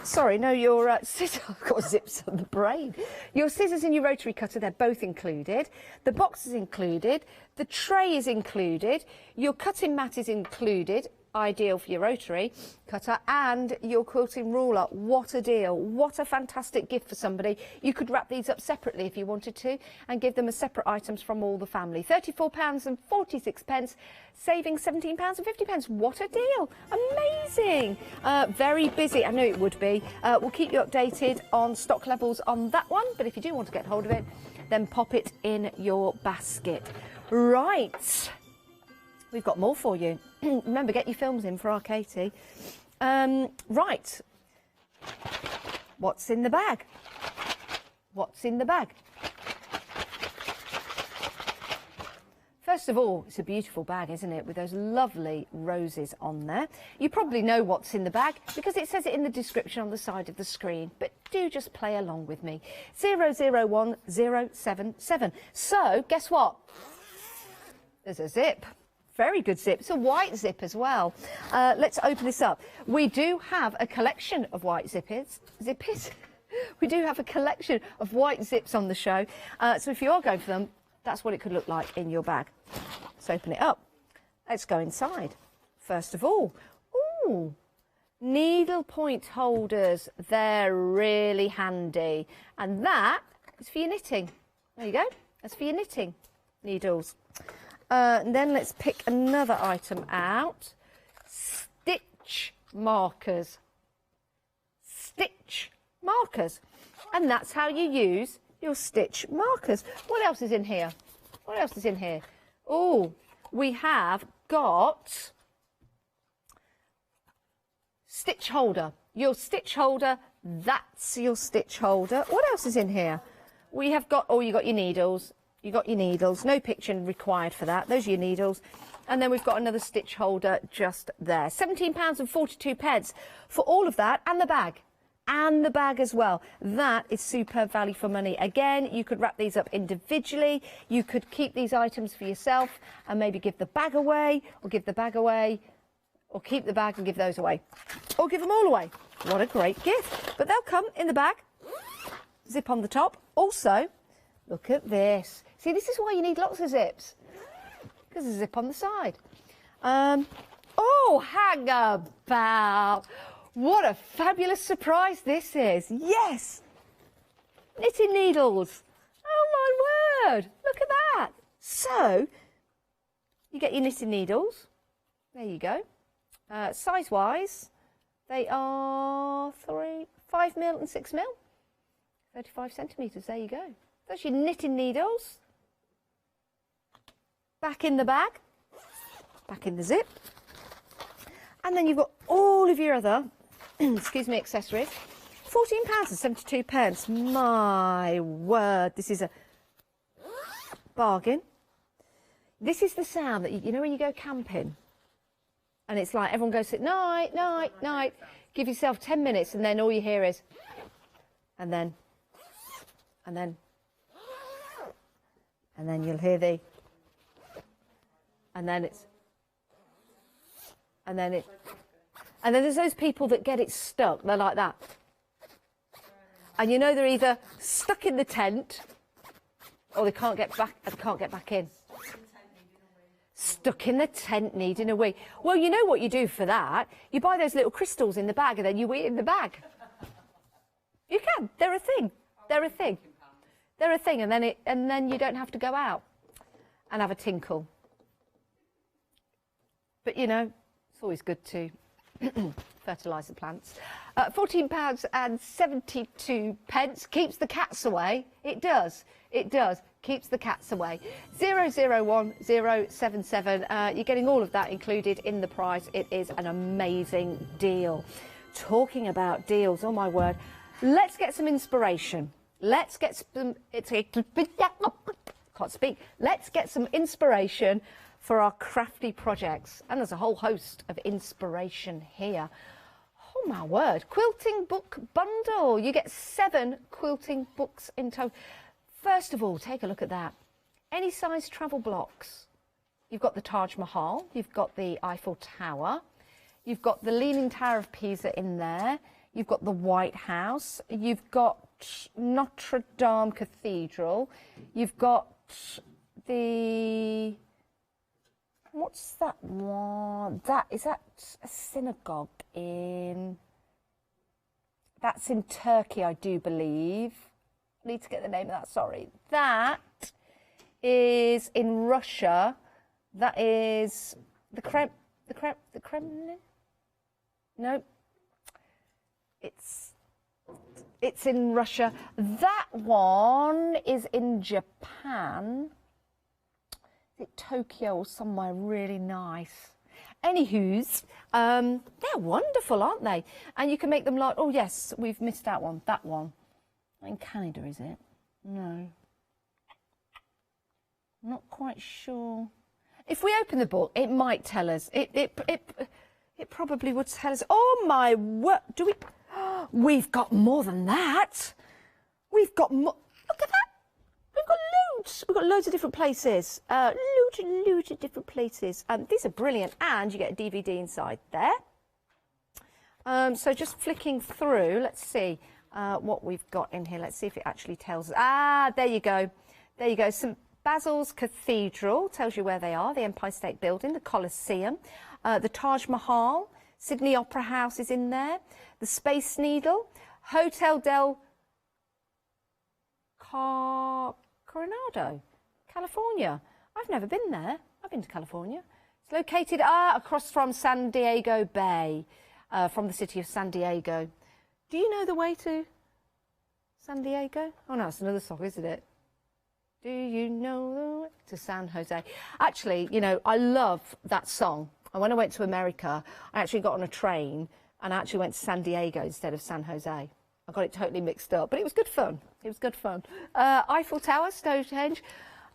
[SPEAKER 8] sorry, no, your scissors, I've got zips on the brain. Your scissors and your rotary cutter, they're both included. The box is included. The tray is included. Your cutting mat is included, ideal for your rotary cutter, and your quilting ruler. What a deal. What a fantastic gift for somebody. You could wrap these up separately if you wanted to and give them as separate items from all the family. £34.46, saving £17.50. What a deal. Amazing. Very busy. I knew it would be. We'll keep you updated on stock levels on that one, but if you do want to get hold of it, then pop it in your basket. Right. We've got more for you. Remember, get your films in for our Katie. Right. What's in the bag? What's in the bag? First of all, it's a beautiful bag, isn't it? With those lovely roses on there. You probably know what's in the bag because it says it in the description on the side of the screen. But do just play along with me. 001077. So, guess what? There's a zip. Very good zip. It's a white zip as well. Let's open this up. We do have a collection of white zippers. We do have a collection of white zips on the show. So if you are going for them, that's what it could look like in your bag. Let's open it up. Let's go inside. First of all, ooh, needle point holders. They're really handy. And that is for your knitting. There you go. That's for your knitting needles. And then let's pick another item out. Stitch markers. Stitch markers. And that's how you use your stitch markers. What else is in here? What else is in here? Oh, we have got stitch holder. Your stitch holder, that's your stitch holder. What else is in here? We have got, oh, you got your needles. You got your needles, no picture required for that. Those are your needles. And then we've got another stitch holder just there. £17.42 for all of that, and the bag. And the bag as well. That is superb value for money. Again, you could wrap these up individually. You could keep these items for yourself and maybe give the bag away, or give the bag away, or keep the bag and give those away. Or give them all away. What a great gift. But they'll come in the bag. Zip on the top. Also, look at this. See, this is why you need lots of zips, because there's a zip on the side. Oh, hang about. What a fabulous surprise this is. Yes, knitting needles. Oh, my word. Look at that. So, you get your knitting needles. There you go. Size-wise, they are 5 mil and 6 mil. 35 centimetres. There you go. That's your knitting needles. Back in the bag, back in the zip. And then you've got all of your other, excuse me, accessories. £14.72. My word, this is a bargain. This is the sound that, you know when you go camping and it's like everyone goes, night, night, night. Give yourself 10 minutes and then all you hear is, and then you'll hear the, and then there's those people that get it stuck. They're like that. And you know they're either stuck in the tent or they can't get back in. Stuck in the tent needing a wee. Well, you know what you do for that? You buy those little crystals in the bag and then you wee in the bag. You can. They're a thing. They're a thing. They're a thing. And then you don't have to go out and have a tinkle. But, you know, it's always good to fertilise the plants. £14.72 keeps the cats away. It does. It does. Keeps the cats away. 001077. You're getting all of that included in the price. It is an amazing deal. Talking about deals, oh my word. Let's get some inspiration. Let's get some. Can't speak. Let's get some inspiration for our crafty projects. And there's a whole host of inspiration here. Oh my word. Quilting book bundle. You get 7 quilting books in total. First of all, take a look at that. Any size travel blocks. You've got the Taj Mahal. You've got the Eiffel Tower. You've got the Leaning Tower of Pisa in there. You've got the White House. You've got Notre Dame Cathedral. You've got the... What's that one? Is that a synagogue in... That's in Turkey, I do believe. I need to get the name of that, sorry. That is in Russia. That is the Kremlin? No. It's in Russia. That one is in Japan. Is it Tokyo or somewhere really nice? Anywho's, they're wonderful, aren't they? And you can make them like, oh yes, we've missed that one. In Canada, is it? No. Not quite sure. If we open the book, it might tell us. It probably would tell us. Oh my word! Do we? We've got more than that. We've got more. Look at that. We've got loads. We've got loads of different places. Loads of different places. These are brilliant, and you get a DVD inside there. So just flicking through, let's see. What we've got in here. Let's see if it actually tells us. Ah, there you go. There you go. St. Basil's Cathedral tells you where they are. The Empire State Building, the Colosseum, the Taj Mahal, Sydney Opera House is in there, the Space Needle, Hotel del Coronado, California. I've never been there. I've been to California. It's located across from San Diego Bay, from the city of San Diego. Do you know the way to San Diego? Oh no, it's another song, isn't it? Do you know the way to San Jose? Actually, you know, I love that song. And when I went to America, I actually got on a train and I actually went to San Diego instead of San Jose. I got it totally mixed up, but it was good fun. It was good fun. Eiffel Tower, Stonehenge.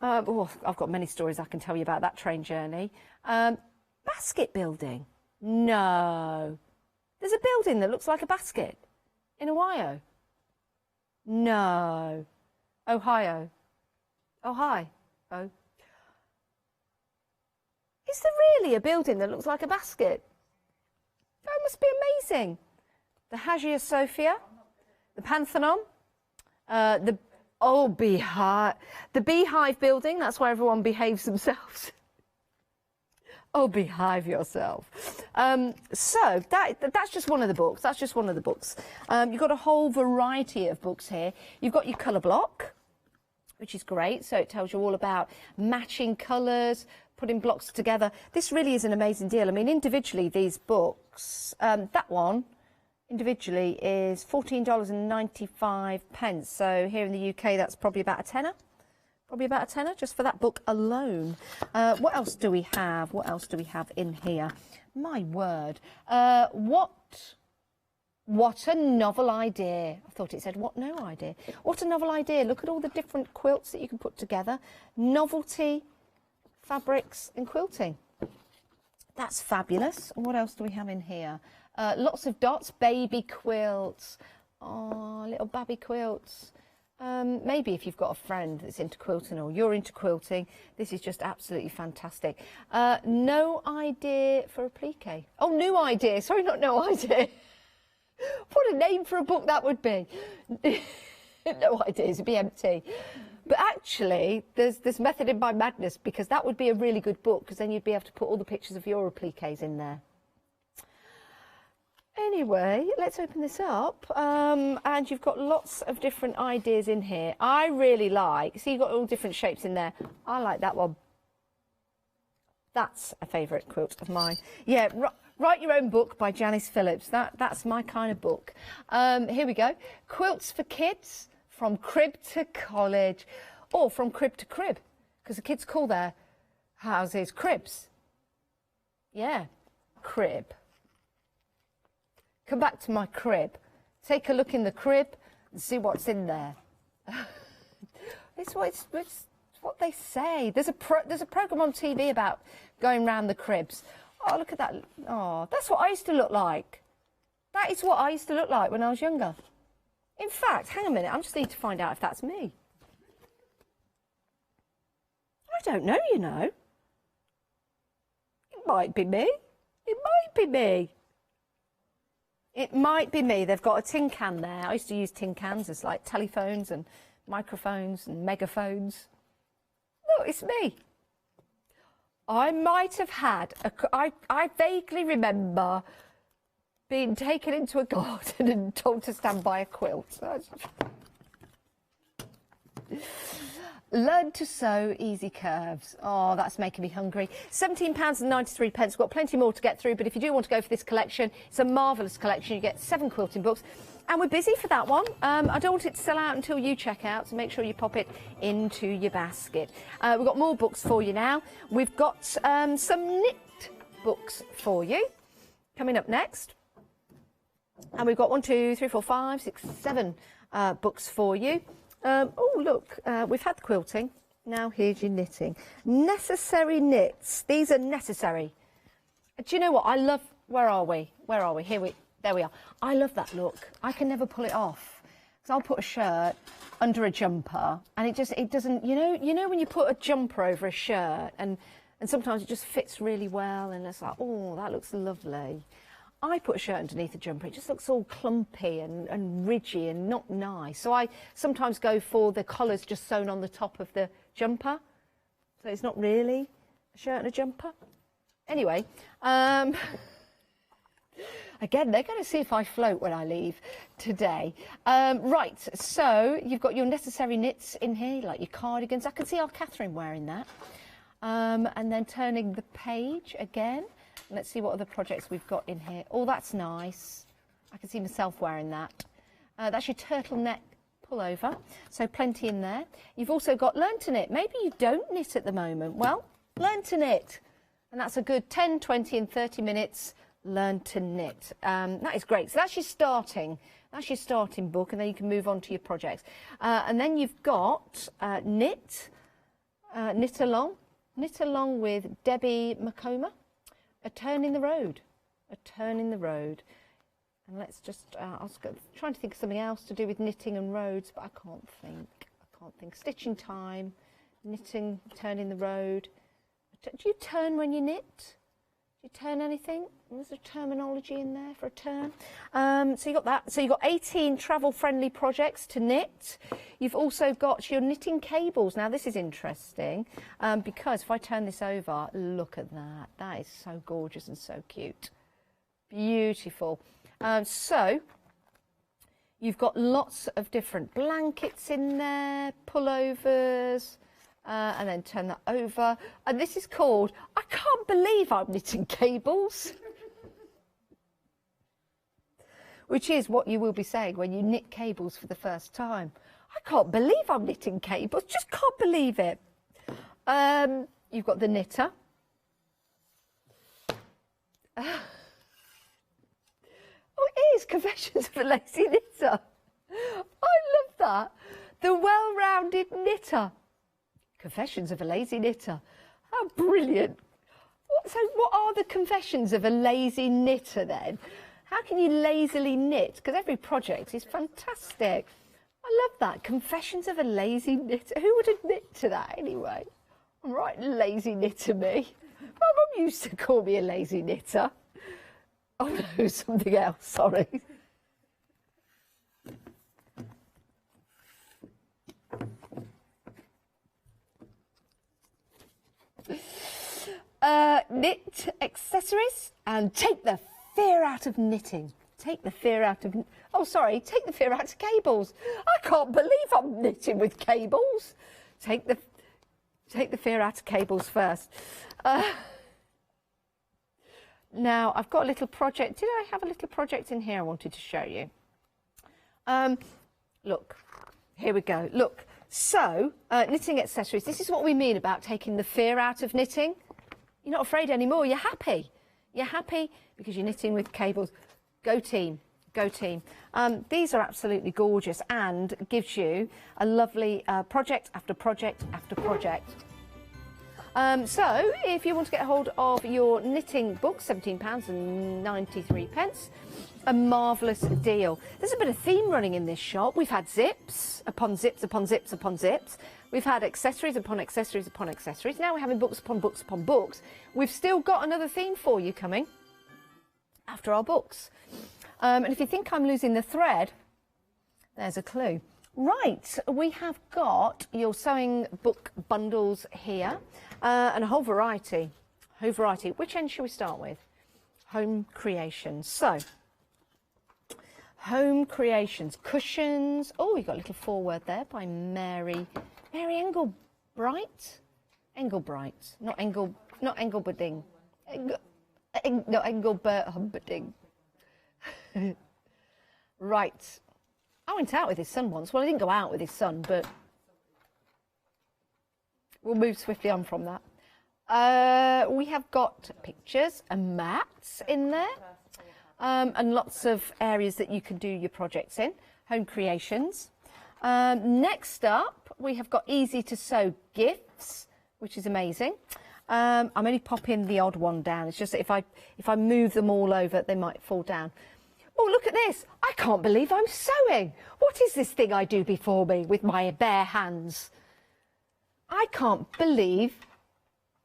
[SPEAKER 8] I've got many stories I can tell you about that train journey. Basket building. No. There's a building that looks like a basket. In Ohio? No. Ohio. Ohio. Oh. Is there really a building that looks like a basket? That must be amazing. The Hagia Sophia, the Pantheon, the Beehive building, that's where everyone behaves themselves. Oh, behave yourself. So that's just one of the books. That's just one of the books. You've got a whole variety of books here. You've got your colour block, which is great. So it tells you all about matching colours, putting blocks together. This really is an amazing deal. I mean, individually, these books, that one individually is $14.95. So here in the UK, that's probably about a tenner. Probably about a tenner just for that book alone. What else do we have? What else do we have in here? My word. What What a novel idea. I thought it said, what no idea. What a novel idea. Look at all the different quilts that you can put together. Novelty, fabrics and quilting. That's fabulous. What else do we have in here? Lots of dots, baby quilts. Oh, little babby quilts. Maybe if you've got a friend that's into quilting or you're into quilting, this is just absolutely fantastic. No idea for a applique. Oh, new idea. Sorry, not no idea. What a name for a book that would be. No ideas, it'd be empty. But actually, there's this method in my madness, because that would be a really good book, because then you'd be able to put all the pictures of your appliques in there. Anyway, let's open this up. And you've got lots of different ideas in here. I really like, see, you've got all different shapes in there. I like that one. That's a favourite quilt of mine. Yeah, Write Your Own Book by Janice Phillips. That's my kind of book. Here we go. Quilts for kids, from crib to college, or from crib to crib, because the kids call their houses cribs. Yeah, crib. Come back to my crib. Take a look in the crib and see what's in there. It's what they say. There's a program on TV about going round the cribs. Oh, look at that. Oh, that's what I used to look like. That is what I used to look like when I was younger. In fact, hang a minute, I just need to find out if that's me. I don't know, you know. It might be me. It might be me. It might be me. They've got a tin can there. I used to use tin cans as like telephones and microphones and megaphones. No, it's me. I might have had, I vaguely remember being taken into a garden and told to stand by a quilt. Learn to sew easy curves. Oh, that's making me hungry. £17.93. We've got plenty more to get through, but if you do want to go for this collection, it's a marvellous collection. You get 7 quilting books. And we're busy for that one. I don't want it to sell out until you check out, so make sure you pop it into your basket. We've got more books for you now. We've got some knit books for you coming up next. And we've got 1, 2, 3, 4, 5, 6, 7 books for you. Oh, look, we've had the quilting. Now here's your knitting. Necessary knits. These are necessary. Do you know what? I love... Where are we? Where are we? There we are. I love that look. I can never pull it off. So I'll put a shirt under a jumper, and it doesn't, you know when you put a jumper over a shirt, and sometimes it just fits really well, and it's like, oh, that looks lovely. I put a shirt underneath a jumper, it just looks all clumpy and ridgy and not nice. So I sometimes go for the collars just sewn on the top of the jumper. So it's not really a shirt and a jumper. Anyway, again, they're going to see if I float when I leave today. Right, so you've got your necessary knits in here, like your cardigans. I can see our Catherine wearing that. And then turning the page again. Let's see what other projects we've got in here. Oh, that's nice. I can see myself wearing that. That's your turtleneck pullover. So plenty in there. You've also got learn to knit. Maybe you don't knit at the moment. Well, learn to knit. And that's a good 10, 20 and 30 minutes. Learn to knit. That is great. So that's your starting book, and then you can move on to your projects. And then you've got knit along with Debbie McComa, A Turn in the Road. And let's just, I was trying to think of something else to do with knitting and roads, but I can't think. Stitching time, knitting, turn in the road. Do you turn when you knit? Do you turn anything? Was there terminology in there for a turn? So you got that. So you've got 18 travel-friendly projects to knit. You've also got your knitting cables. Now this is interesting because if I turn this over, look at that. That is so gorgeous and so cute. Beautiful. So you've got lots of different blankets in there, pullovers. And then turn that over. And this is called, I can't believe I'm knitting cables. Which is what you will be saying when you knit cables for the first time. I can't believe I'm knitting cables, just can't believe it. You've got the knitter. Oh, it is Confessions of a Lazy Knitter. I love that. The well-rounded knitter. Confessions of a Lazy Knitter. How brilliant. So what are the confessions of a lazy knitter then? How can you lazily knit? Because every project is fantastic. I love that. Confessions of a Lazy Knitter. Who would admit to that anyway? I'm right, lazy knitter me. My mum used to call me a lazy knitter. Oh no, something else, sorry. Knit accessories and take the fear out of knitting. Take the fear out of... Oh, sorry, take the fear out of cables. I can't believe I'm knitting with cables. Take the fear out of cables first. Now, I've got a little project. Did I have a little project in here I wanted to show you? Look, here we go. Look, so knitting accessories. This is what we mean about taking the fear out of knitting. You're not afraid anymore. You're happy. You're happy because you're knitting with cables. Go team. Go team. These are absolutely gorgeous and gives you a lovely project after project after project. So if you want to get hold of your knitting book, £17.93, a marvellous deal. There's a bit of theme running in this shop. We've had zips upon zips upon zips upon zips. We've had accessories upon accessories upon accessories. Now we're having books upon books upon books. We've still got another theme for you coming after our books. And if you think I'm losing the thread, there's a clue. Right, we have got your sewing book bundles here and a whole variety. Which end shall we start with? Home Creations. So, Home Creations, cushions. Oh, you've got a little foreword there by Mary Engelbright. Not Engelberding. No, Engelbert Humperdinck. Right. I went out with his son once. Well, I didn't go out with his son, but we'll move swiftly on from that. We have got pictures and mats in there, and lots of areas that you can do your projects in. Home Creations. Next up, we have got easy to sew gifts, which is amazing. I'm only popping the odd one down. It's just that if I move them all over, they might fall down. Oh, look at this. I can't believe I'm sewing. What is this thing I do before me with my bare hands? I can't believe...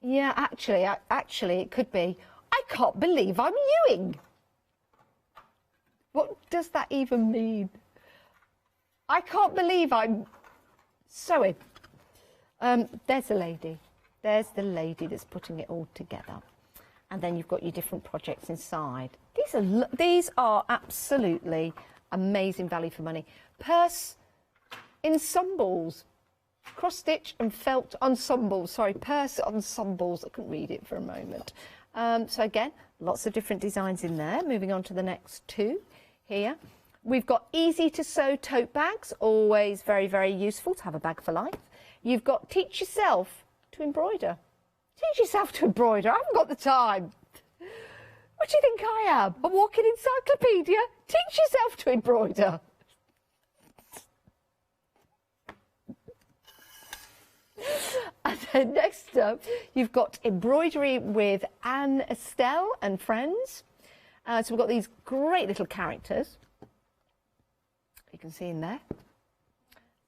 [SPEAKER 8] Yeah, actually, it could be. I can't believe I'm mewing. What does that even mean? I can't believe I'm sewing. There's a lady. There's the lady that's putting it all together. And then you've got your different projects inside. These are absolutely amazing value for money. Purse ensembles, cross stitch and felt ensembles. Sorry, purse ensembles. I couldn't read it for a moment. So again, lots of different designs in there. Moving on to the next two here. We've got easy to sew tote bags. Always very, very useful to have a bag for life. You've got teach yourself to embroider. Teach yourself to embroider. I haven't got the time. What do you think I am? A walking encyclopedia? Teach yourself to embroider. And then next up, you've got embroidery with Anne Estelle and friends. So we've got these great little characters. You can see in there.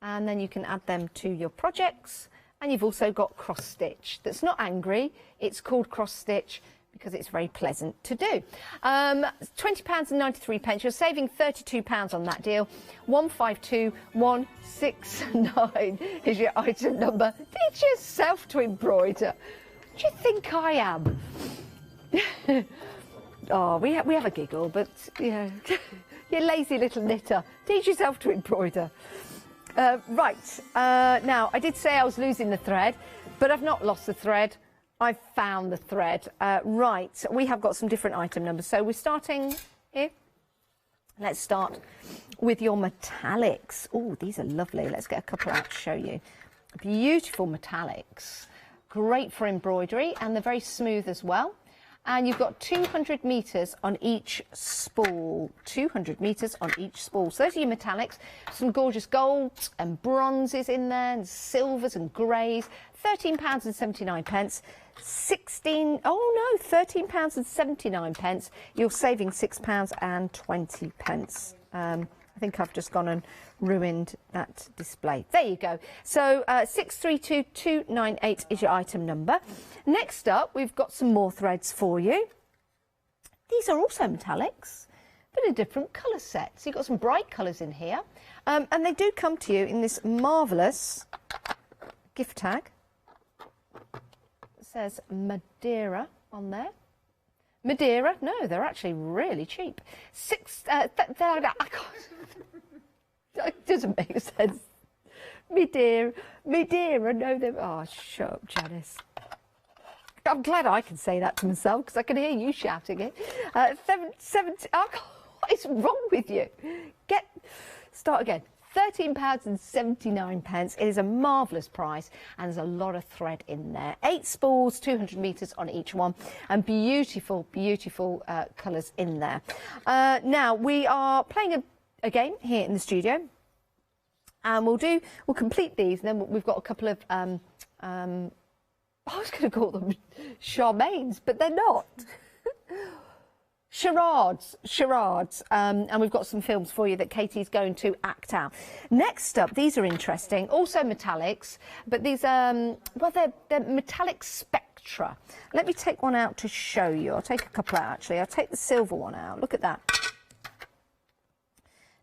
[SPEAKER 8] And then you can add them to your projects. And you've also got cross stitch. That's not angry. It's called cross stitch because it's very pleasant to do. £20.93. You're saving £32 on that deal. 152169 is your item number. Teach yourself to embroider. What do you think I am? Oh, we have a giggle, but yeah, you lazy little knitter. Teach yourself to embroider. Right, now I did say I was losing the thread, but I've not lost the thread. I've found the thread. Right, we have got some different item numbers. So we're starting here. Let's start with your metallics. Oh, these are lovely. Let's get a couple out to show you. Beautiful metallics. Great for embroidery, and they're very smooth as well. And you've got 200 metres on each spool. 200 metres on each spool. So those are your metallics. Some gorgeous golds and bronzes in there, and silvers and greys. £13.79. £13.79. You're saving £6.20. I think I've just gone and ruined that display. There you go. So 632298 is your item number. Next up, we've got some more threads for you. These are also metallics, but a different colour set. So you've got some bright colours in here. And they do come to you in this marvellous gift tag. It says Madeira on there. Madeira? No, they're actually really cheap. It doesn't make sense. Madeira, no, they're... Oh, shut up, Janice. I'm glad I can say that to myself, because I can hear you shouting it. 70... Oh, what is wrong with you? Start again. £13.79. It is a marvellous price, and there's a lot of thread in there. 8 spools, 200 metres on each one, and beautiful, beautiful colours in there. Now, we are playing a game here in the studio, and we'll complete these, and then we've got a couple of, I was going to call them charmaines, but they're not. Charades, and we've got some films for you that Katie's going to act out. Next up, these are interesting, also metallics, but these, well, they're metallic spectra. Let me take one out to show you. I'll take a couple out, actually. I'll take the silver one out. Look at that.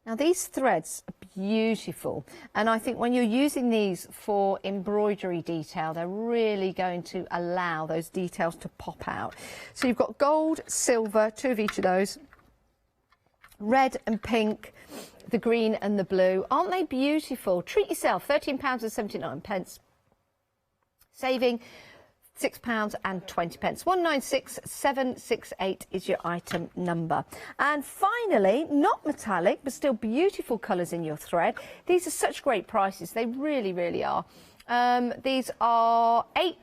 [SPEAKER 8] Now, these threads are beautiful, and I think when you're using these for embroidery detail, they're really going to allow those details to pop out. So you've got gold, silver, 2 of each of those, red and pink, the green and the blue. Aren't they beautiful? Treat yourself, £13.79. Saving £6.20. 196768 is your item number. And finally, not metallic, but still beautiful colours in your thread. These are such great prices. They really, really are. These are 8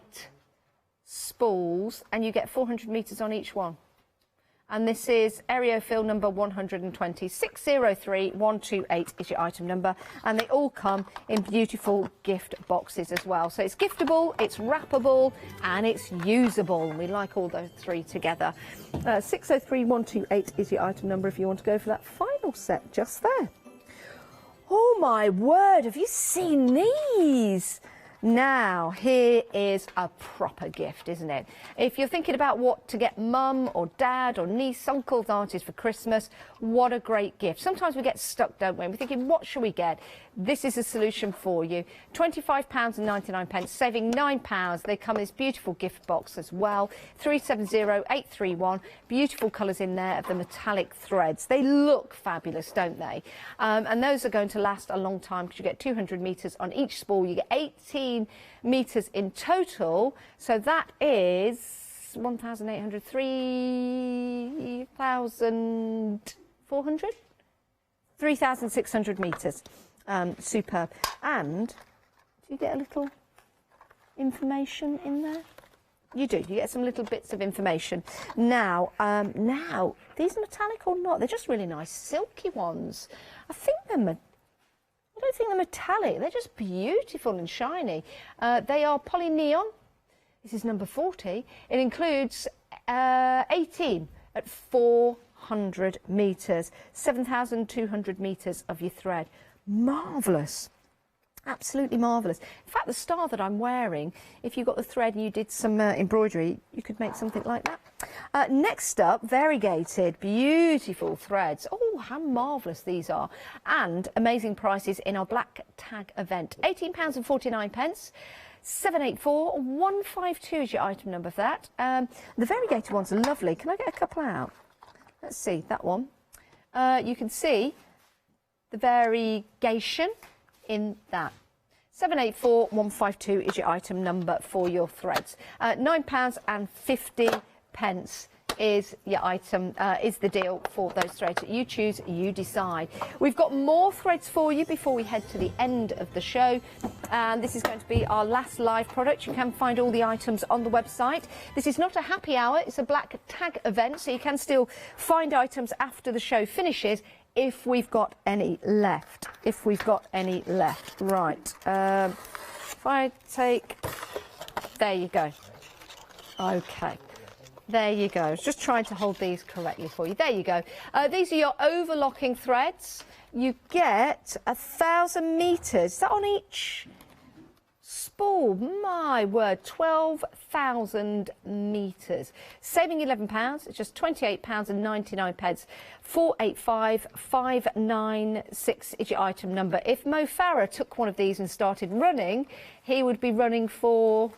[SPEAKER 8] spools, and you get 400 metres on each one. And this is Aerofil number 120. 603128 is your item number, and they all come in beautiful gift boxes as well. So it's giftable, it's wrappable, and it's usable. And we like all those three together. 603128 is your item number if you want to go for that final set just there. Oh my word, have you seen these? Now, here is a proper gift, isn't it? If you're thinking about what to get mum or dad or niece, uncles, aunties for Christmas, what a great gift. Sometimes we get stuck, don't we? We're thinking, what should we get? This is a solution for you. £25.99, saving £9. They come in this beautiful gift box as well. 370831. Beautiful colours in there of the metallic threads. They look fabulous, don't they? And those are going to last a long time because you get 200 metres on each spool. You get 18 metres in total. So that is 1,800, 3,400? 3,600 metres. Superb. And do you get a little information in there? You do. You get some little bits of information. Now, these are metallic or not? They're just really nice silky ones. I don't think they're metallic. They're just beautiful and shiny. They are poly neon. This is number 40. It includes 18 at 400 metres. 7,200 metres of your thread. Marvellous. Absolutely marvellous. In fact, the star that I'm wearing, if you got the thread and you did some embroidery, you could make something like that. Next up, variegated, beautiful threads. Oh, how marvellous these are. And amazing prices in our black tag event. £18.49. 784152 is your item number for that. The variegated ones are lovely. Can I get a couple out? Let's see, that one. You can see the variegation in that. 784152 is your item number for your threads. £9.50 is your item, is the deal for those threads. You choose, you decide. We've got more threads for you before we head to the end of the show. And this is going to be our last live product. You can find all the items on the website. This is not a happy hour, it's a black tag event, so you can still find items after the show finishes if we've got any left. If we've got any left. Right. If I take... There you go. Okay. There you go. I was just trying to hold these correctly for you. There you go. These are your overlocking threads. You get 1,000 metres. Is that on each spool? My word, 12,000 metres. Saving £11. It's just £28.99. 485596 is your item number. If Mo Farah took one of these and started running, he would be running for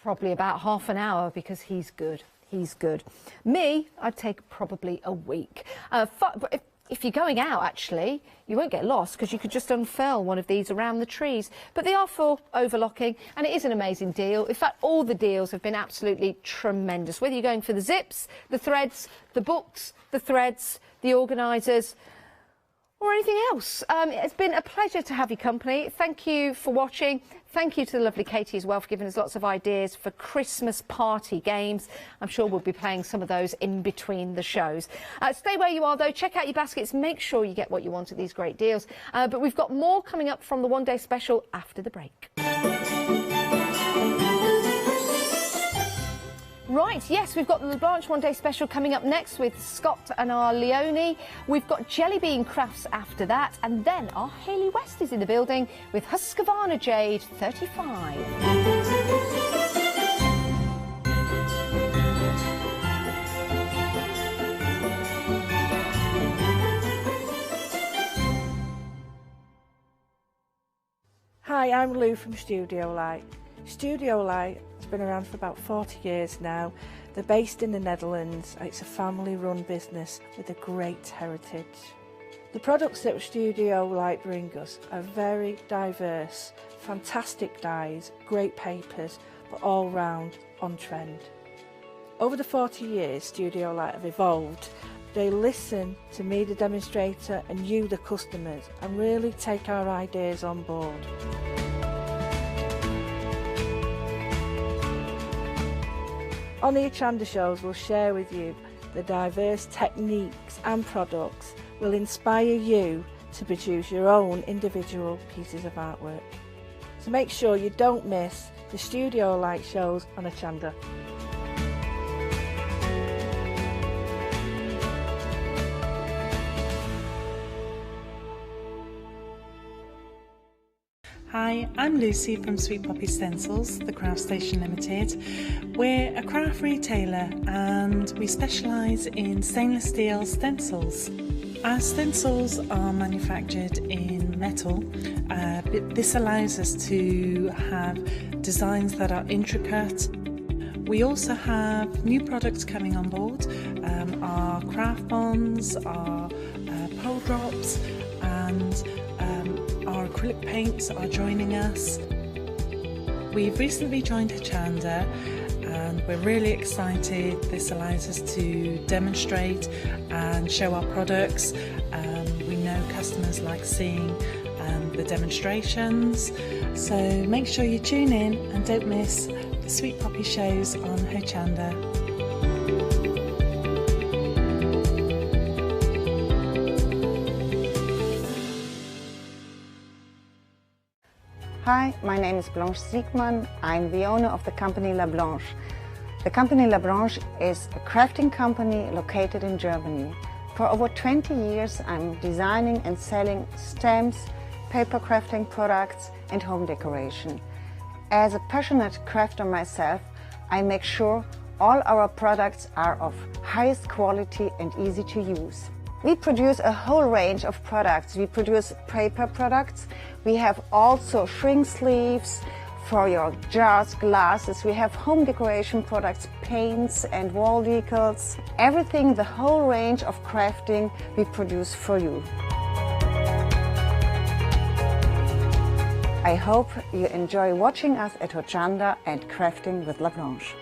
[SPEAKER 8] probably about half an hour because he's good. He's good. Me, I'd take probably a week. But if you're going out, actually, you won't get lost because you could just unfurl one of these around the trees. But they are for overlocking, and it is an amazing deal. In fact, all the deals have been absolutely tremendous. Whether you're going for the zips, the threads, the books, the threads, the organisers, or anything else. It's been a pleasure to have your company. Thank you for watching. Thank you to the lovely Katie as well for giving us lots of ideas for Christmas party games. I'm sure we'll be playing some of those in between the shows. Stay where you are though, check out your baskets, make sure you get what you want at these great deals. But we've got more coming up from the One Day Special after the break. Right, yes, we've got the LaBlanche One Day Special coming up next with Scott and our Leonie. We've got Jelly Bean Crafts after that, and then our Hayley West is in the building with Husqvarna Jade 35.
[SPEAKER 3] Hi, I'm Lou from Studio Light. Studio Light has been around for about 40 years now. They're based in the Netherlands. It's a family-run business with a great heritage. The products that Studio Light bring us are very diverse, fantastic dyes, great papers, but all round on trend. Over the 40 years Studio Light have evolved. They listen to me, the demonstrator, and you, the customers, and really take our ideas on board. On the Hochanda shows, we'll share with you the diverse techniques and products will inspire you to produce your own individual pieces of artwork. So make sure you don't miss the Studio Light shows on Hochanda.
[SPEAKER 10] Hi, I'm Lucy from Sweet Poppy Stencils, the Craft Station Limited. We're a craft retailer and we specialise in stainless steel stencils. Our stencils are manufactured in metal. This allows us to have designs that are intricate. We also have new products coming on board, our craft bonds, our pole drops, and our acrylic paints are joining us. We've recently joined Hochanda and we're really excited. This allows us to demonstrate and show our products. We know customers like seeing the demonstrations, so make sure you tune in and don't miss the Sweet Poppy shows on Hochanda.
[SPEAKER 11] Hi, my name is Blanche Siegmann. I'm the owner of the company LaBlanche. The company LaBlanche is a crafting company located in Germany. For over 20 years I'm designing and selling stamps, paper crafting products and home decoration. As a passionate crafter myself, I make sure all our products are of highest quality and easy to use. We produce a whole range of products. We produce paper products. We have also shrink sleeves for your jars, glasses. We have home decoration products, paints and wall decals. Everything, the whole range of crafting we produce for you. I hope you enjoy watching us at Hochanda and crafting with LaBlanche.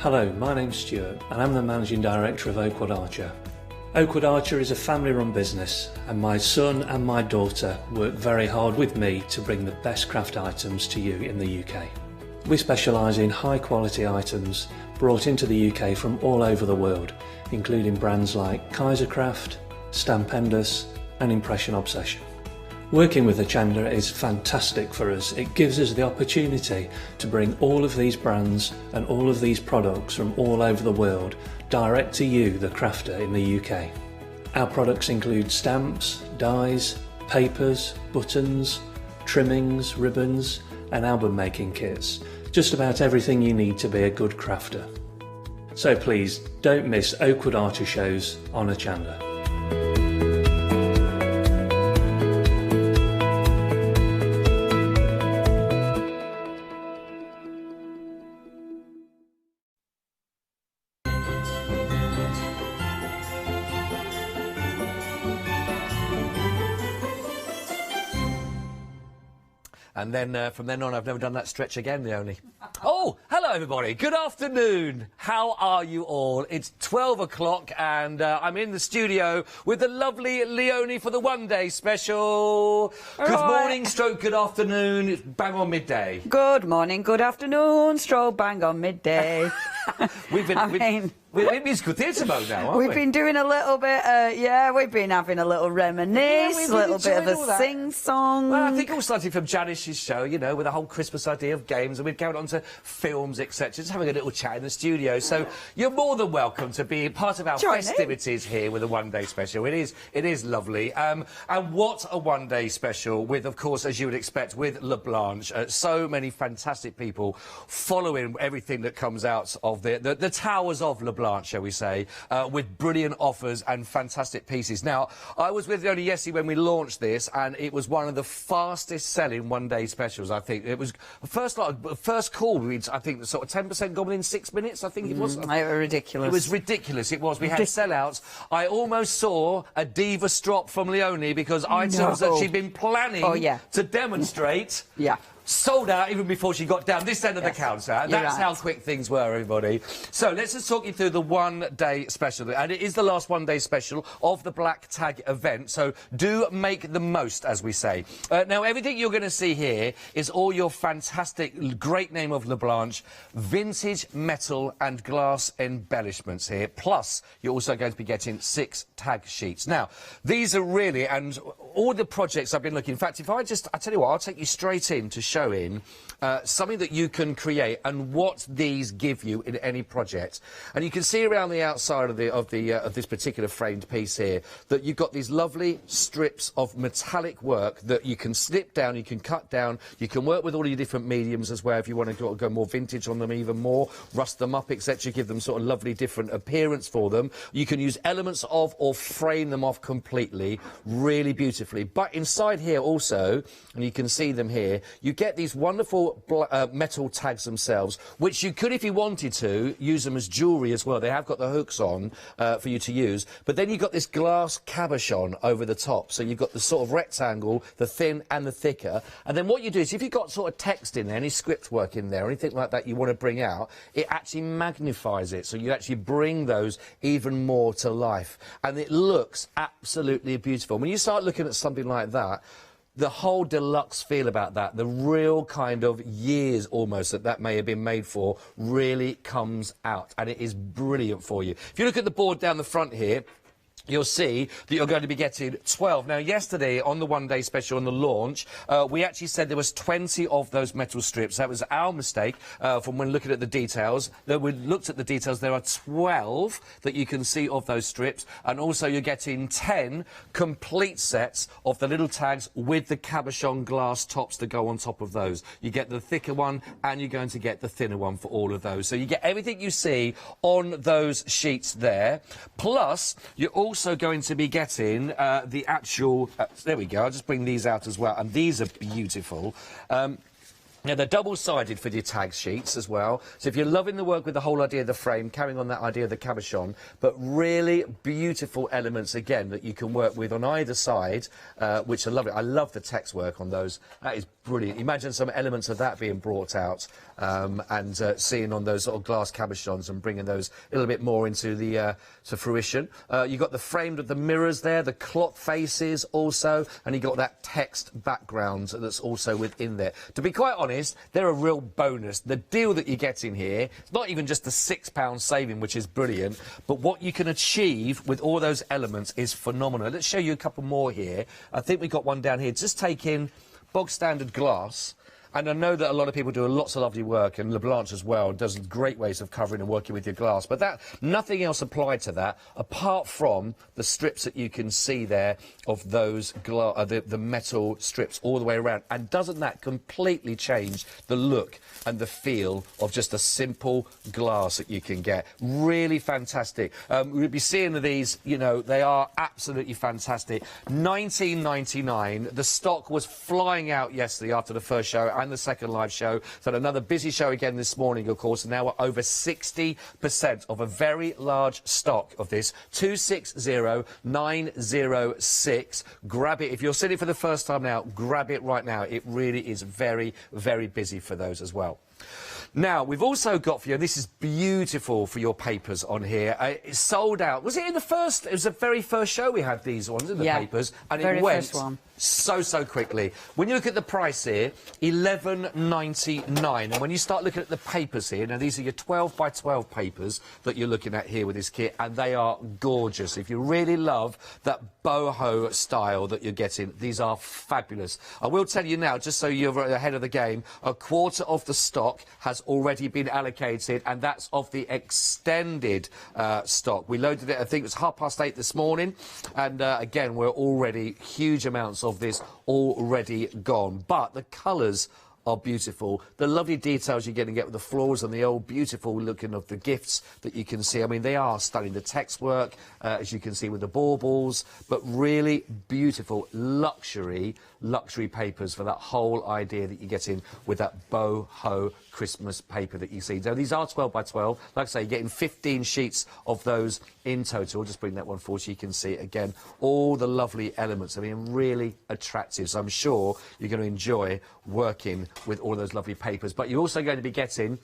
[SPEAKER 12] Hello, my name's Stuart and I'm the Managing Director of Oakwood Archer. Oakwood Archer is a family-run business and my son and my daughter work very hard with me to bring the best craft items to you in the UK. We specialise in high-quality items brought into the UK from all over the world, including brands like Kaisercraft, Stampendous and Impression Obsession. Working with Hochanda is fantastic for us. It gives us the opportunity to bring all of these brands and all of these products from all over the world direct to you, the crafter in the UK. Our products include stamps, dies, papers, buttons, trimmings, ribbons and album making kits. Just about everything you need to be a good crafter. So please don't miss Oakwood Archer shows on Hochanda.
[SPEAKER 13] And then from then on, I've never done that stretch again, Leonie. Oh, hello, everybody. Good afternoon. How are you all? It's 12 o'clock and I'm in the studio with the lovely Leonie for the one-day special. Good morning, stroke, good afternoon. It's bang on midday.
[SPEAKER 14] Good morning, good afternoon, stroke, bang on midday.
[SPEAKER 13] We've been... We're in musical theatre mode now, aren't we?
[SPEAKER 14] We've been doing a little bit, we've been having a little reminisce, a little bit of a sing-song.
[SPEAKER 13] Well, I think it all started from Janish's show, you know, with the whole Christmas idea of games, and we've gone on to films, etc., just having a little chat in the studio. So you're more than welcome to be part of our festivities here with a one-day special. It is lovely. And what a one-day special with, of course, as you would expect, with LaBlanche. So many fantastic people following everything that comes out of the towers of LaBlanche, shall we say, with brilliant offers and fantastic pieces. Now, I was with Leonie yesterday when we launched this, and it was one of the fastest-selling one-day specials, I think. It was first call, I think, sort of 10% gone within 6 minutes, I think it was.
[SPEAKER 14] They were ridiculous.
[SPEAKER 13] It was ridiculous, it was. We had sellouts. I almost saw a diva drop from Leonie because items that she'd been planning to demonstrate... sold out even before she got down this end of the counter. That's how quick things were, everybody. So let's just talk you through the one-day special. And it is the last one-day special of the Black Tag event. So do make the most, as we say. Now, everything you're going to see here is all your fantastic, great name of LaBlanche, vintage metal and glass embellishments here. Plus, you're also going to be getting 6 tag sheets. Now, these are really, and all the projects I've been looking... In fact, I tell you what, I'll take you straight in to show in something that you can create and what these give you in any project. And you can see around the outside of this particular framed piece here that you've got these lovely strips of metallic work that you can snip down, you can cut down, you can work with all your different mediums as well if you want to go more vintage on them even more, rust them up, etc., give them sort of lovely different appearance for them. You can use elements of or frame them off completely, really beautifully. But inside here also, and you can see them here, you get these wonderful metal tags themselves, which you could, if you wanted to, use them as jewellery as well. They have got the hooks on for you to use. But then you've got this glass cabochon over the top. So you've got the sort of rectangle, the thin and the thicker. And then what you do is if you've got sort of text in there, any script work in there, anything like that you want to bring out, it actually magnifies it. So you actually bring those even more to life. And it looks absolutely beautiful. When you start looking at something like that, the whole deluxe feel about that, the real kind of years almost that may have been made for, really comes out. And it is brilliant for you. If you look at the board down the front here, you'll see that you're going to be getting 12. Now, yesterday, on the one-day special, on the launch, we actually said there was 20 of those metal strips. That was our mistake from when looking at the details. When we looked at the details, there are 12 that you can see of those strips. And also, you're getting 10 complete sets of the little tags with the cabochon glass tops to go on top of those. You get the thicker one, and you're going to get the thinner one for all of those. So you get everything you see on those sheets there. Plus, you're also going to be getting the actual... there we go, I'll just bring these out as well, and these are beautiful. Now, they're double-sided for your tag sheets as well. So if you're loving the work with the whole idea of the frame, carrying on that idea of the cabochon, but really beautiful elements, again, that you can work with on either side, which I love it. I love the text work on those. That is brilliant. Imagine some elements of that being brought out and seeing on those sort of glass cabochons and bringing those a little bit more into the to fruition. You've got the framed of the mirrors there, the clock faces also, and you've got that text background that's also within there. To be quite honest, they're a real bonus. The deal that you get in here, it's not even just the £6 saving, which is brilliant, but what you can achieve with all those elements is phenomenal. Let's show you a couple more here. I think we've got one down here. Just take in bog standard glass. And I know that a lot of people do lots of lovely work, and LaBlanche as well does great ways of covering and working with your glass. But that, nothing else applied to that, apart from the strips that you can see there of those the metal strips all the way around. And doesn't that completely change the look and the feel of just a simple glass that you can get? Really fantastic. We'll be seeing these, you know, they are absolutely fantastic. $19.99. The stock was flying out yesterday after the first show and the second live show. So another busy show again this morning, of course. Now we're over 60% of a very large stock of this. 260906. Grab it. If you're seeing it for the first time now, grab it right now. It really is very, very busy for those as well. Now, we've also got for you, this is beautiful for your papers on here. It's sold out. Was it in the first? It was the very first show we had these ones in the papers. And it went so quickly. When you look at the price here, $11.99. And when you start looking at the papers here, now these are your 12 by 12 papers that you're looking at here with this kit, and they are gorgeous. If you really love that boho style that you're getting, these are fabulous. I will tell you now, just so you're ahead of the game, a quarter of the stock has already been allocated, and that's of the extended stock. We loaded it, I think it was 8:30 this morning, and again, we're already huge amounts of this already gone. But the colours are beautiful. The lovely details you're going to get with the florals and the old beautiful looking of the gifts that you can see. I mean, they are stunning. The text work, as you can see with the baubles, but really beautiful luxury papers for that whole idea that you're getting with that boho Christmas paper that you see. Now, these are 12 by 12. Like I say, you're getting 15 sheets of those in total. I'll just bring that one forward so you can see it again. All the lovely elements. I mean, really attractive. So I'm sure you're going to enjoy working with all those lovely papers. But you're also going to be getting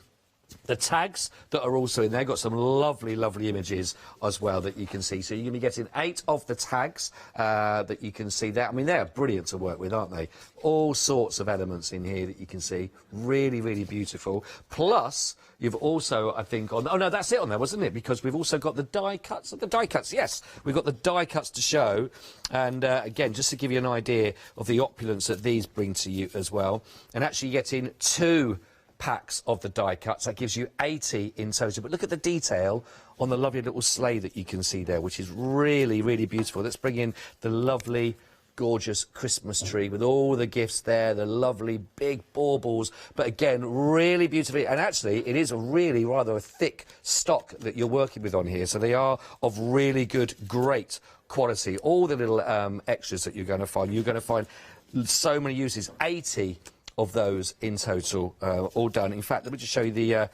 [SPEAKER 13] the tags that are also in there. Got some lovely images as well that you can see. So you're going to be getting 8 of the tags that you can see there. I mean, they're brilliant to work with, aren't they? All sorts of elements in here that you can see. Really beautiful. Plus, you've also, I think, on... Oh, no, that's it on there, wasn't it? Because we've also got the die cuts. The die cuts, yes. We've got the die cuts to show. And, again, just to give you an idea of the opulence that these bring to you as well. And actually getting 2 packs of the die cuts. That gives you 80 in total. But look at the detail on the lovely little sleigh that you can see there, which is really beautiful. Let's bring in the lovely, gorgeous Christmas tree with all the gifts there, the lovely big baubles, but again, really beautifully. And actually, it is a really rather thick stock that you're working with on here. So they are of really good, great quality. All the little extras that you're going to find so many uses. 80 of those in total, all done. In fact, let me just show you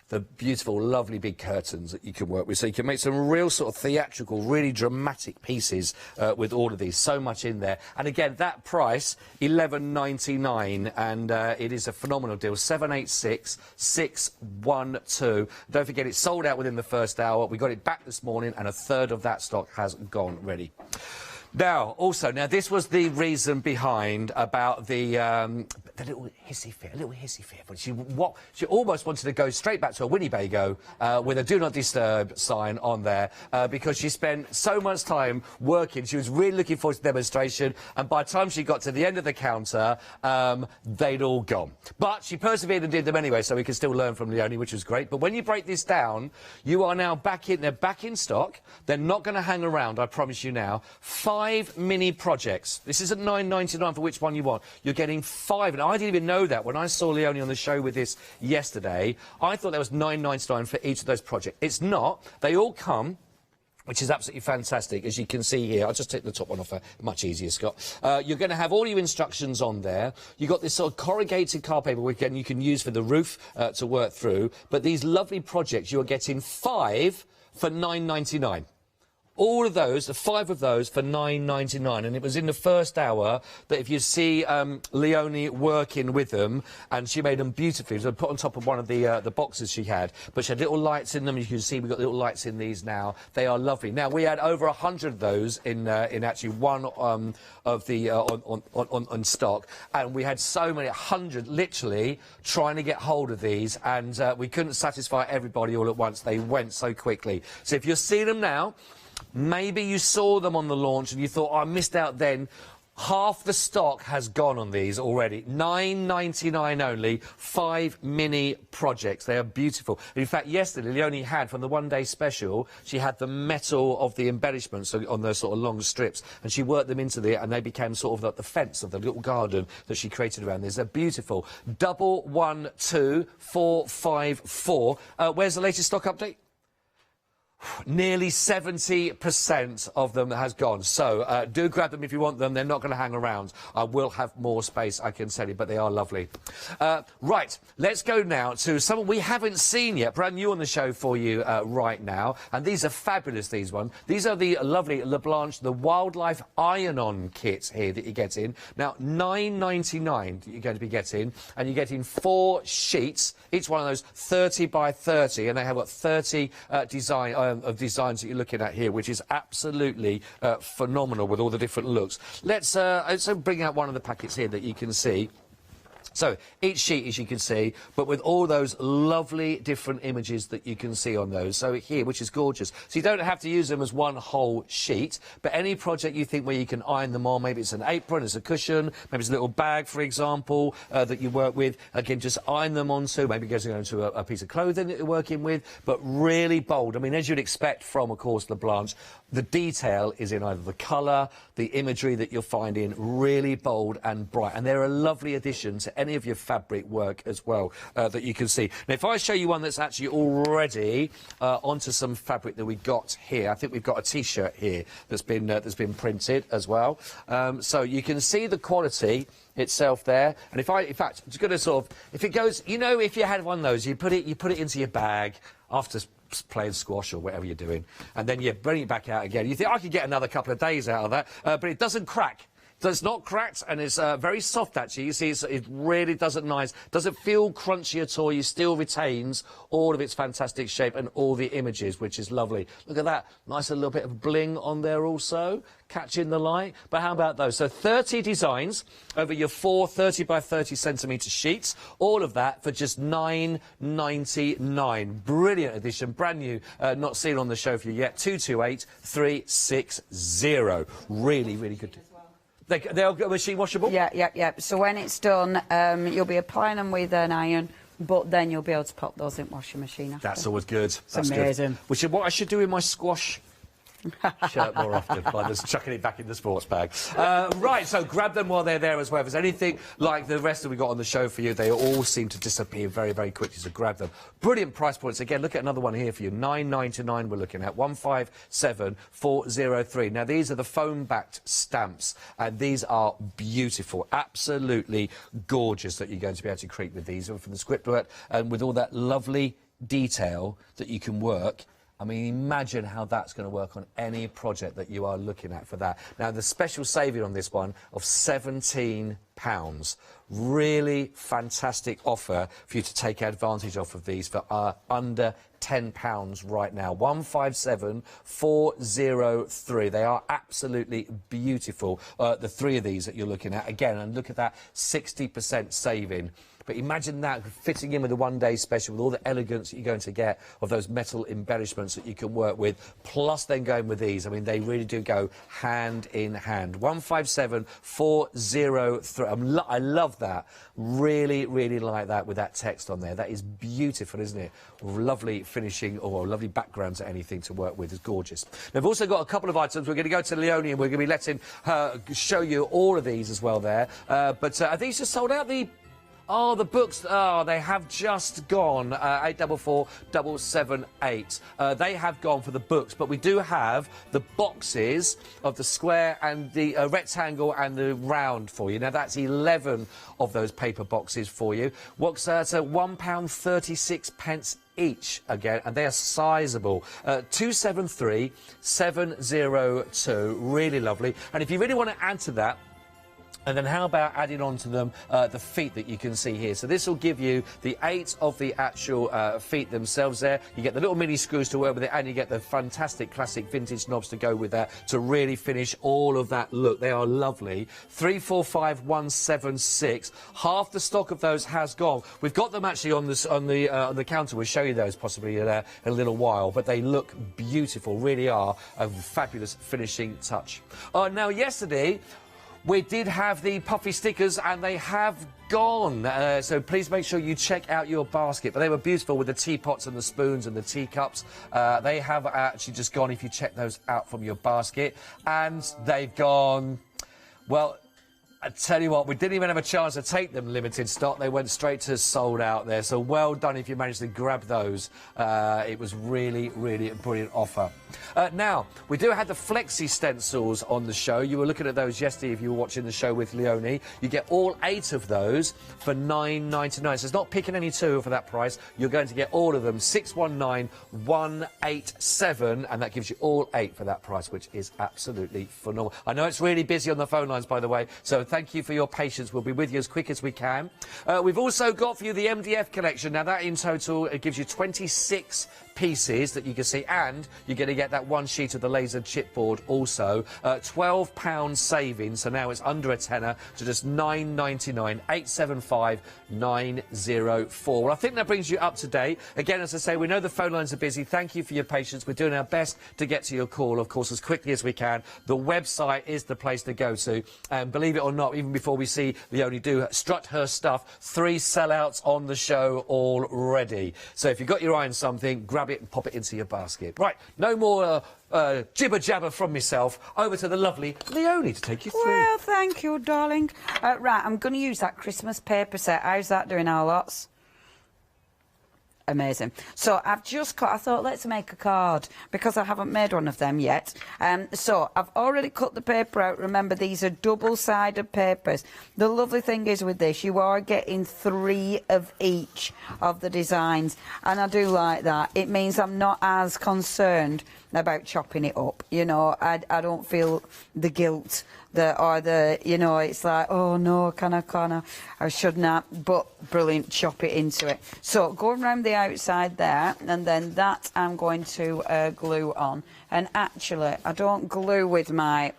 [SPEAKER 13] the beautiful, lovely big curtains that you can work with. So you can make some real sort of theatrical, really dramatic pieces with all of these. So much in there. And again, that price, $11.99, and it is a phenomenal deal. 786-612. Don't forget, it's sold out within the first hour. We got it back this morning, and a third of that stock has gone ready. Now, also, this was the reason behind about the little hissy fit. But she almost wanted to go straight back to a Winnebago with a Do Not Disturb sign on there because she spent so much time working. She was really looking forward to the demonstration, and by the time she got to the end of the counter, they'd all gone. But she persevered and did them anyway, so we can still learn from Leonie, which was great. But when you break this down, you are now they're back in stock. They're not going to hang around, I promise you now. 5 mini projects. This isn't $9.99 for which one you want. You're getting 5. And I didn't even know that when I saw Leonie on the show with this yesterday. I thought there was $9.99 for each of those projects. It's not. They all come which is absolutely fantastic, as you can see here. I'll just take the top one off, much easier, Scott. You're going to have all your instructions on there. You've got this sort of corrugated card paper, which you can use for the roof to work through. But these lovely projects, you're getting 5 for £9.99. All of those, 5 of those for £9.99, and it was in the first hour that if you see Leonie working with them, and she made them beautifully. So put on top of one of the boxes she had, but she had little lights in them. You can see we've got little lights in these now. They are lovely. Now we had over 100 of those in actually one of the on stock, and we had so many, 100 literally trying to get hold of these, and we couldn't satisfy everybody all at once. They went so quickly. So if you're seeing them now, maybe you saw them on the launch and you thought, oh, I missed out then. Half the stock has gone on these already. £9.99 only, 5 mini projects. They are beautiful. In fact, yesterday, Leonie had, from the one-day special, she had the metal of the embellishments on those sort of long strips, and she worked them into there, and they became sort of like the fence of the little garden that she created around this. They're beautiful. 112454. Where's the latest stock update? Nearly 70% of them has gone. So do grab them if you want them. They're not going to hang around. I will have more space, I can tell you, but they are lovely. Right, let's go now to someone we haven't seen yet, brand new on the show for you right now. And these are fabulous, these ones. These are the lovely LaBlanche, the Wildlife Iron-On kits here that you get in. Now, £9.99 that you're going to be getting, and you're getting 4 sheets, each one of those 30 by 30, and they have got 30 of designs that you're looking at here, which is absolutely phenomenal with all the different looks. Let's bring out one of the packets here that you can see. So each sheet, as you can see, but with all those lovely different images that you can see on those. So here, which is gorgeous. So you don't have to use them as one whole sheet, but any project you think where you can iron them on, maybe it's an apron, it's a cushion, maybe it's a little bag, for example, that you work with, again, just iron them onto, maybe it goes into a piece of clothing that you're working with, but really bold. I mean, as you'd expect from, of course, LaBlanche, the detail is in either the colour, the imagery that you're finding, really bold and bright. And they're a lovely addition to any of your fabric work as well that you can see. Now, if I show you one that's actually already onto some fabric that we got here, I think we've got a T-shirt here that's been printed as well. So you can see the quality itself there. And in fact, it's going to sort of, if it goes, you know, if you had one of those, you put it into your bag after playing squash or whatever you're doing, and then you bring it back out again. You think, I could get another couple of days out of that, but it doesn't crack. So it's not cracked, and it's very soft, actually. You see, it really doesn't feel crunchy at all. You still retains all of its fantastic shape and all the images, which is lovely. Look at that. Nice little bit of bling on there also, catching the light. But how about those? So 30 designs over your 4 30 by 30 centimetre sheets. All of that for just £9.99. Brilliant edition, brand new, not seen on the show for you yet. 228360. Really, really good. They're machine washable?
[SPEAKER 14] Yeah. So when it's done, you'll be applying them with an iron, but then you'll be able to pop those in the washing machine after.
[SPEAKER 13] That's always good.
[SPEAKER 14] That's amazing.
[SPEAKER 13] Good. Which is what I should do with my squash shirt more often, by just chucking it back in the sports bag. Right, so grab them while they're there as well. If there's anything like the rest that we got on the show for you, they all seem to disappear very, very quickly, so grab them. Brilliant price points. Again, look at another one here for you. £9.99 we're looking at. 157403. Now, these are the foam-backed stamps, and these are beautiful. Absolutely gorgeous that you're going to be able to create with these. And from the scriptwork, and with all that lovely detail that you can work. I mean, imagine how that's going to work on any project that you are looking at for that. Now, the special saving on this one of £17. Really fantastic offer for you to take advantage of these for under £10 right now. 157403. They are absolutely beautiful. The 3 of these that you're looking at. Again, and look at that 60% saving. But imagine that fitting in with the one-day special, with all the elegance that you're going to get of those metal embellishments that you can work with, plus then going with these. I mean, they really do go hand in hand. 157403. I love that. Really, really like that with that text on there. That is beautiful, isn't it? Lovely finishing, or lovely background to anything to work with. It's gorgeous. Now, I've also got a couple of items. We're going to go to Leonie, and we're going to be letting her show you all of these as well there. But are these just sold out? Oh, the books. Oh, they have just gone. 844778. They have gone for the books, but we do have the boxes of the square and the rectangle and the round for you. Now, that's 11 of those paper boxes for you. What's that's £1.36 each again, and they are sizable. 273702, really lovely. And if you really want to add to that, and then how about adding on to them the feet that you can see here? So this will give you the 8 of the actual feet themselves there. You get the little mini screws to work with it, and you get the fantastic classic vintage knobs to go with that to really finish all of that look. They are lovely. 345176. Half the stock of those has gone. We've got them actually on the counter. We'll show you those possibly in a little while, but they look beautiful. Really are a fabulous finishing touch. Now, yesterday, we did have the puffy stickers, and they have gone. So please make sure you check out your basket. But they were beautiful with the teapots and the spoons and the teacups. They have actually just gone if you check those out from your basket. And they've gone, well, I tell you what, we didn't even have a chance to take them limited stock. They went straight to sold out there. So well done if you managed to grab those. It was really, really a brilliant offer. Now, we do have the flexi stencils on the show. You were looking at those yesterday if you were watching the show with Leonie. You get all 8 of those for £9.99. So it's not picking any 2 for that price. You're going to get all of them, 619187, and that gives you all 8 for that price, which is absolutely phenomenal. I know it's really busy on the phone lines, by the way, so thank you for your patience. We'll be with you as quick as we can. We've also got for you the MDF collection. Now, that in total, it gives you 26 pieces that you can see, and you're going to get that one sheet of the laser chipboard also. £12 savings, so now it's under a tenner to just £9.99, 875-904. Well, I think that brings you up to date. Again, as I say, we know the phone lines are busy. Thank you for your patience. We're doing our best to get to your call, of course, as quickly as we can. The website is the place to go to. And believe it or not, even before we see Leonie do strut her stuff, 3 sellouts on the show already. So if you've got your eye on something, grab it and pop it into your basket. Right, no more jibber-jabber from myself. Over to the lovely Leonie to take you through.
[SPEAKER 14] Well, thank you, darling. Right, I'm going to use that Christmas paper set. How's that doing, our lots? Amazing. So I've just cut, I thought, let's make a card, because I haven't made one of them yet. So I've already cut the paper out. Remember, these are double-sided papers. The lovely thing is with this, you are getting 3 of each of the designs, and I do like that. It means I'm not as concerned about chopping it up. You know, I don't feel the guilt you know, it's like, oh no, I should not, but brilliant, chop it into it. So going around the outside there, and then that I'm going to glue on. And actually, I don't glue with my,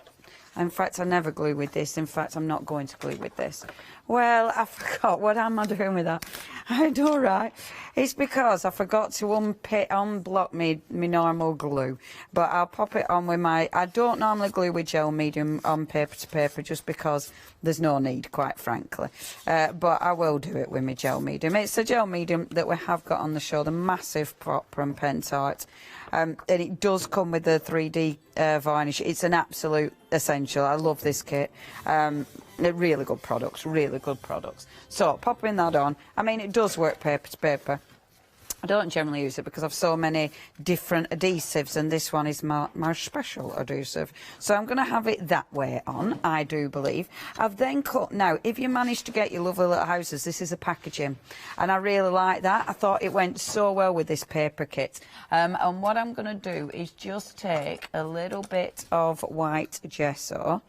[SPEAKER 14] in fact, I never glue with this. In fact, I'm not going to glue with this. Well, I forgot. What am I doing with that? I do, right. It's because I forgot to unblock me normal glue. But I'll pop it on with my... I don't normally glue with gel medium on paper to paper just because there's no need, quite frankly. But I will do it with my gel medium. It's a gel medium that we have got on the show, the massive prop from Pentart. And it does come with the 3D varnish. It's an absolute essential. I love this kit. They're really good products, really good products. So popping that on. I mean, it does work paper to paper. I don't generally use it because I've so many different adhesives, and this one is my special adhesive. So I'm going to have it that way on, I do believe. I've then cut... Now, if you manage to get your lovely little houses, this is a packaging, and I really like that. I thought it went so well with this paper kit. And what I'm going to do is just take a little bit of white gesso.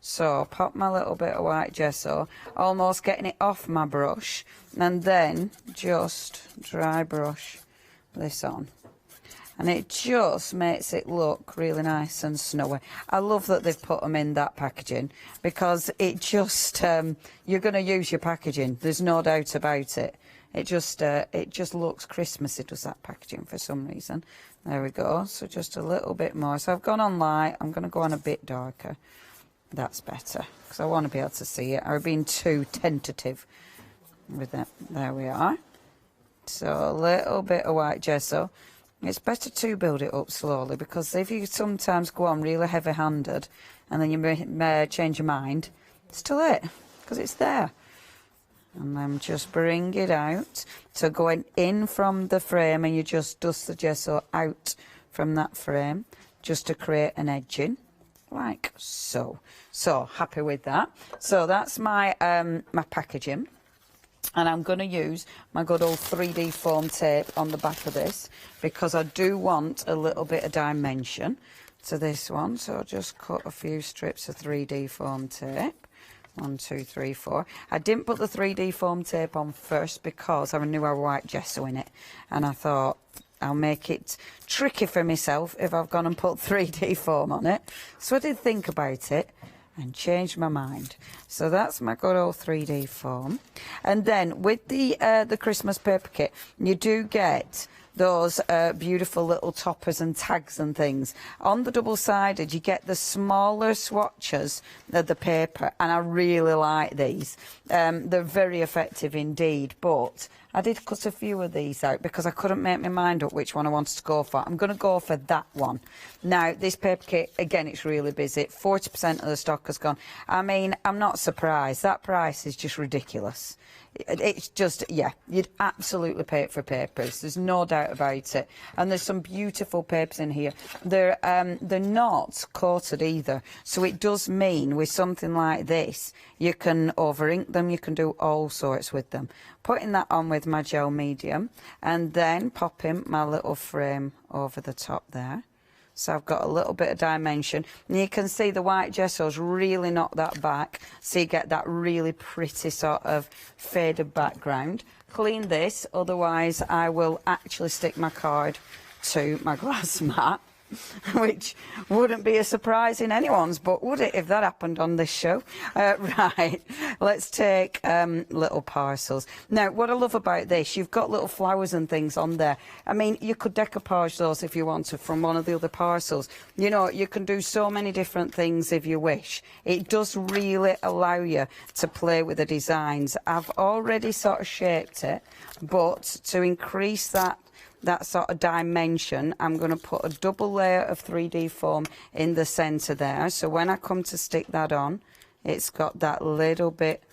[SPEAKER 14] So pop my little bit of white gesso, almost getting it off my brush, and then just dry brush this on. And it just makes it look really nice and snowy. I love that they've put them in that packaging, because it just, you're going to use your packaging. There's no doubt about it. It just looks Christmassy, does that packaging for some reason. There we go. So just a little bit more. So I've gone on light. I'm going to go on a bit darker. That's better, because I want to be able to see it. I've been too tentative with it. There we are. So a little bit of white gesso. It's better to build it up slowly, because if you sometimes go on really heavy-handed and then you may change your mind, it's too late, because it's there. And then just bring it out. So going in from the frame, and you just dust the gesso out from that frame just to create an edging, like so. So happy with that. So that's my my packaging. And I'm going to use my good old 3D foam tape on the back of this because I do want a little bit of dimension to this one. So I'll just cut a few strips of 3D foam tape. 1, 2, 3, 4. I didn't put the 3D foam tape on first because I knew I had white gesso in it. And I thought I'll make it tricky for myself if I've gone and put 3D foam on it. So I did think about it and changed my mind. So that's my good old 3D foam. And then with the Christmas paper kit, you do get those beautiful little toppers and tags and things. On the double-sided, you get the smaller swatches of the paper, and I really like these. They're very effective indeed, but I did cut a few of these out because I couldn't make my mind up which one I wanted to go for. I'm going to go for that one. Now, this paper kit, again, it's really busy. 40% of the stock has gone. I mean, I'm not surprised. That price is just ridiculous. It's just, yeah, you'd absolutely pay it for papers. There's no doubt about it. And there's some beautiful papers in here. They're not coated either. So it does mean with something like this, you can over-ink them, you can do all sorts with them. Putting that on with my gel medium and then popping my little frame over the top there. So I've got a little bit of dimension. And you can see the white gesso's really knocked that back. So you get that really pretty sort of faded background. Clean this, otherwise I will actually stick my card to my glass mat. Which wouldn't be a surprise in anyone's, but would it, if that happened on this show? Right, let's take little parcels. Now, what I love about this, you've got little flowers and things on there. I mean, you could decoupage those if you wanted from one of the other parcels. You know, you can do so many different things if you wish. It does really allow you to play with the designs. I've already sort of shaped it, but to increase that sort of dimension, I'm going to put a double layer of 3D foam in the centre there. So when I come to stick that on, it's got that little bit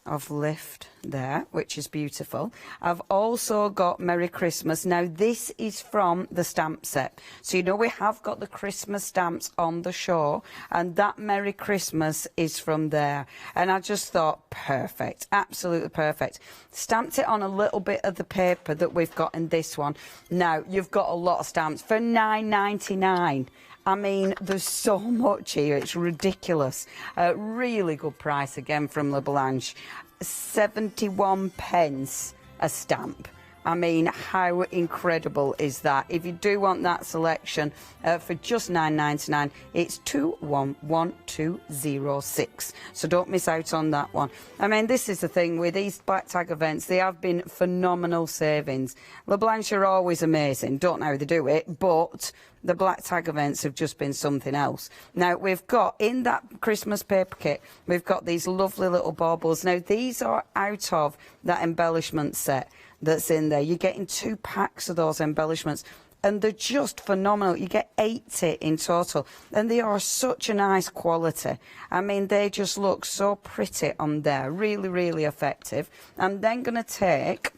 [SPEAKER 14] of lift there, which is beautiful. I've also got Merry Christmas. Now, this is from the stamp set. So, you know, we have got the Christmas stamps on the show, and that Merry Christmas is from there. And I just thought, perfect, absolutely perfect. Stamped it on a little bit of the paper that we've got in this one. Now, you've got a lot of stamps for $9.99. I mean, there's so much here, it's ridiculous. Really good price again from LaBlanche. 71 pence a stamp. I mean, how incredible is that? If you do want that selection for just $9.99, it's 211206. So don't miss out on that one. I mean, this is the thing with these black tag events. They have been phenomenal savings. LaBlanche are always amazing. Don't know how they do it, but the black tag events have just been something else. Now, we've got, in that Christmas paper kit, we've got these lovely little baubles. Now, these are out of that embellishment set that's in there. You're getting 2 packs of those embellishments, and they're just phenomenal. You get 80 in total, and they are such a nice quality. I mean, they just look so pretty on there. Really, really effective. I'm then going to take,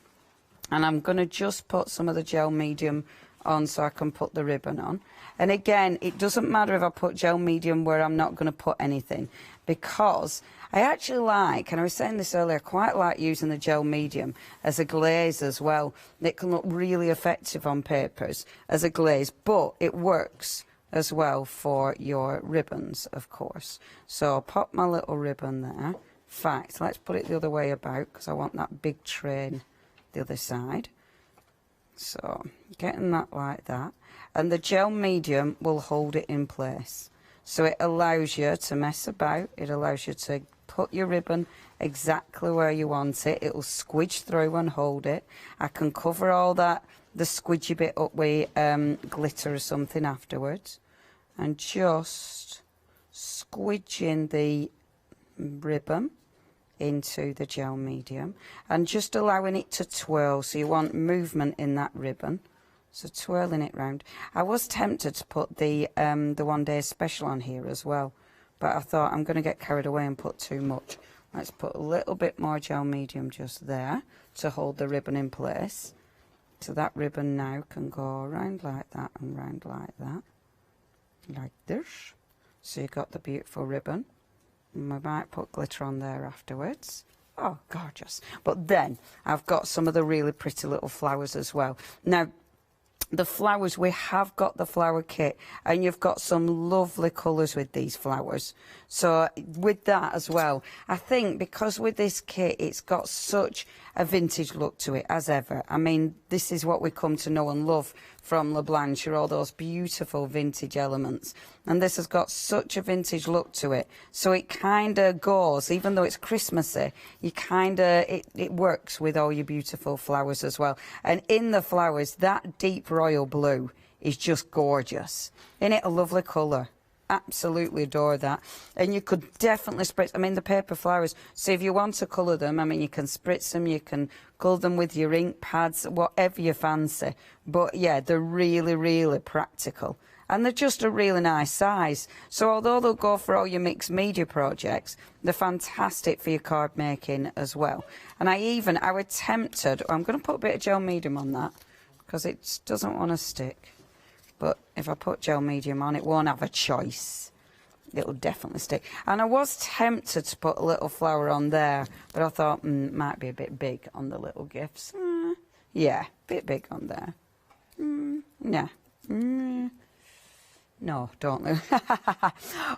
[SPEAKER 14] and I'm going to just put some of the gel medium on so I can put the ribbon on. And again, it doesn't matter if I put gel medium where I'm not going to put anything, because I actually like, and I was saying this earlier, I quite like using the gel medium as a glaze as well. It can look really effective on papers as a glaze, but it works as well for your ribbons, of course. So I'll pop my little ribbon there. In fact, let's put it the other way about, because I want that big train the other side. So getting that like that, and the gel medium will hold it in place. So it allows you to mess about, it allows you to put your ribbon exactly where you want it. It will squidge through and hold it. I can cover all that, the squidgy bit up with glitter or something afterwards, and just squidging the ribbon into the gel medium and just allowing it to twirl. So you want movement in that ribbon, so twirling it round. I was tempted to put the 1 day special on here as well, but I thought I'm going to get carried away and put too much. Let's put a little bit more gel medium just there to hold the ribbon in place. So that ribbon now can go around like that and round like that. Like this. So you've got the beautiful ribbon. And we might put glitter on there afterwards. Oh, gorgeous. But then I've got some of the really pretty little flowers as well. Now, the flowers, we have got the flower kit, and you've got some lovely colours with these flowers. So with that as well, I think because with this kit, it's got such a vintage look to it as ever. I mean, this is what we come to know and love from LaBlanche, are all those beautiful vintage elements. And this has got such a vintage look to it. So it kind of goes, even though it's Christmassy, you kind of, it works with all your beautiful flowers as well. And in the flowers, that deep royal blue is just gorgeous. Isn't it a lovely colour? Absolutely adore that. And you could definitely spritz, I mean, the paper flowers, so if you want to colour them, I mean, you can spritz them, you can colour them with your ink pads, whatever you fancy. But yeah, they're really, really practical. And they're just a really nice size. So although they'll go for all your mixed media projects, they're fantastic for your card making as well. And I was tempted, I'm going to put a bit of gel medium on that, because it doesn't want to stick. But if I put gel medium on, it won't have a choice. It'll definitely stick. And I was tempted to put a little flower on there, but I thought, might be a bit big on the little gifts. Yeah, a bit big on there. Yeah. No, don't look.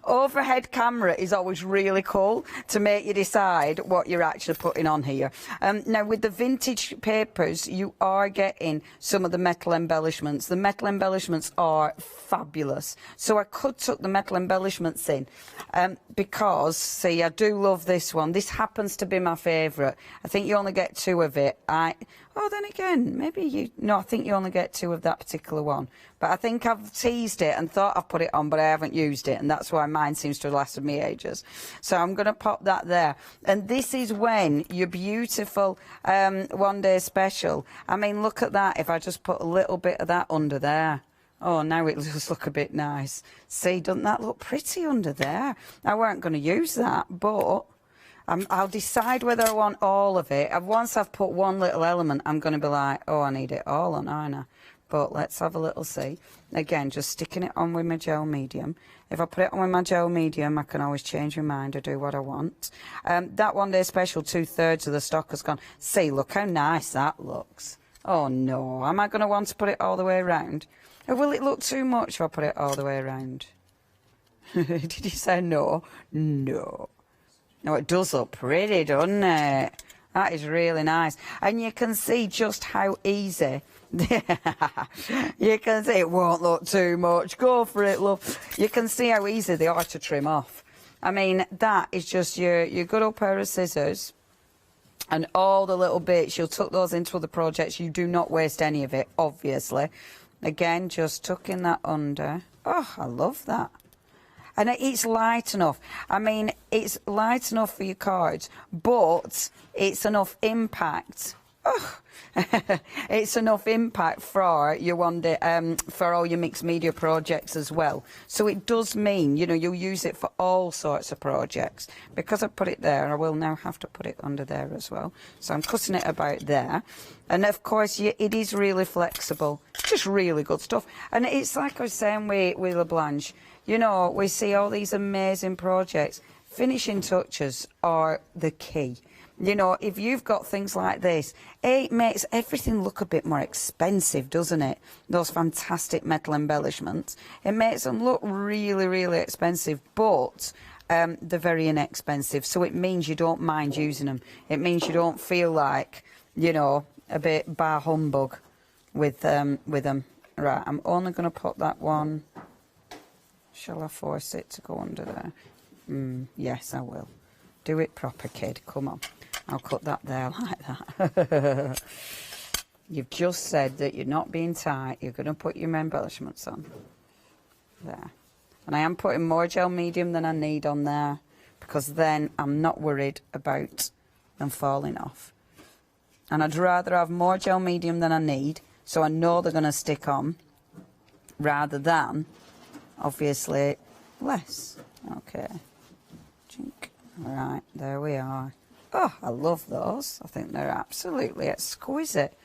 [SPEAKER 14] Overhead camera is always really cool to make you decide what you're actually putting on here. Now, with the vintage papers, you are getting some of the metal embellishments. The metal embellishments are fabulous. So I could tuck the metal embellishments in because, see, I do love this one. This happens to be my favourite. I think you only get 2 of it. Oh, then again, maybe you... No, I think you only get 2 of that particular one. But I think I've teased it and thought I've put it on, but I haven't used it, and that's why mine seems to have lasted me ages. So I'm going to pop that there. And this is when your beautiful one-day special... I mean, look at that. If I just put a little bit of that under there. Oh, now it just look a bit nice. See, doesn't that look pretty under there? I weren't going to use that, but... I'll decide whether I want all of it. Once I've put one little element, I'm going to be like, oh, I need it all on, aren't I? But let's have a little see. Again, just sticking it on with my gel medium. If I put it on with my gel medium, I can always change my mind or do what I want. That one-day special, 2/3 of the stock has gone. See, look how nice that looks. Oh, no. Am I going to want to put it all the way around? Or will it look too much if I put it all the way around? Did you say no? No. No, it does look pretty, doesn't it? That is really nice. And you can see just how easy... You can see it won't look too much. Go for it, love. You can see how easy they are to trim off. I mean, that is just your good old pair of scissors. And all the little bits, you'll tuck those into other projects. You do not waste any of it, obviously. Again, just tucking that under. Oh, I love that. And it's light enough. I mean, it's light enough for your cards, but it's enough impact. Oh, it's enough impact for your for all your mixed media projects as well. So it does mean, you know, you'll use it for all sorts of projects. Because I put it there, I will now have to put it under there as well. So I'm cutting it about there. And of course, it is really flexible. Just really good stuff. And it's like I was saying with LaBlanche. You know, we see all these amazing projects. Finishing touches are the key. You know, if you've got things like this, it makes everything look a bit more expensive, doesn't it? Those fantastic metal embellishments. It makes them look really, really expensive, but they're very inexpensive. So it means you don't mind using them. It means you don't feel like, you know, a bit bar humbug with them. Right, I'm only going to put that one... Shall I force it to go under there? Yes, I will. Do it proper, kid. Come on. I'll cut that there like that. You've just said that you're not being tight. You're going to put your embellishments on. There. And I am putting more gel medium than I need on there, because then I'm not worried about them falling off. And I'd rather have more gel medium than I need, so I know they're going to stick on, rather than... obviously less. Okay. Chink. Right, there we are. Oh, I love those. I think they're absolutely exquisite.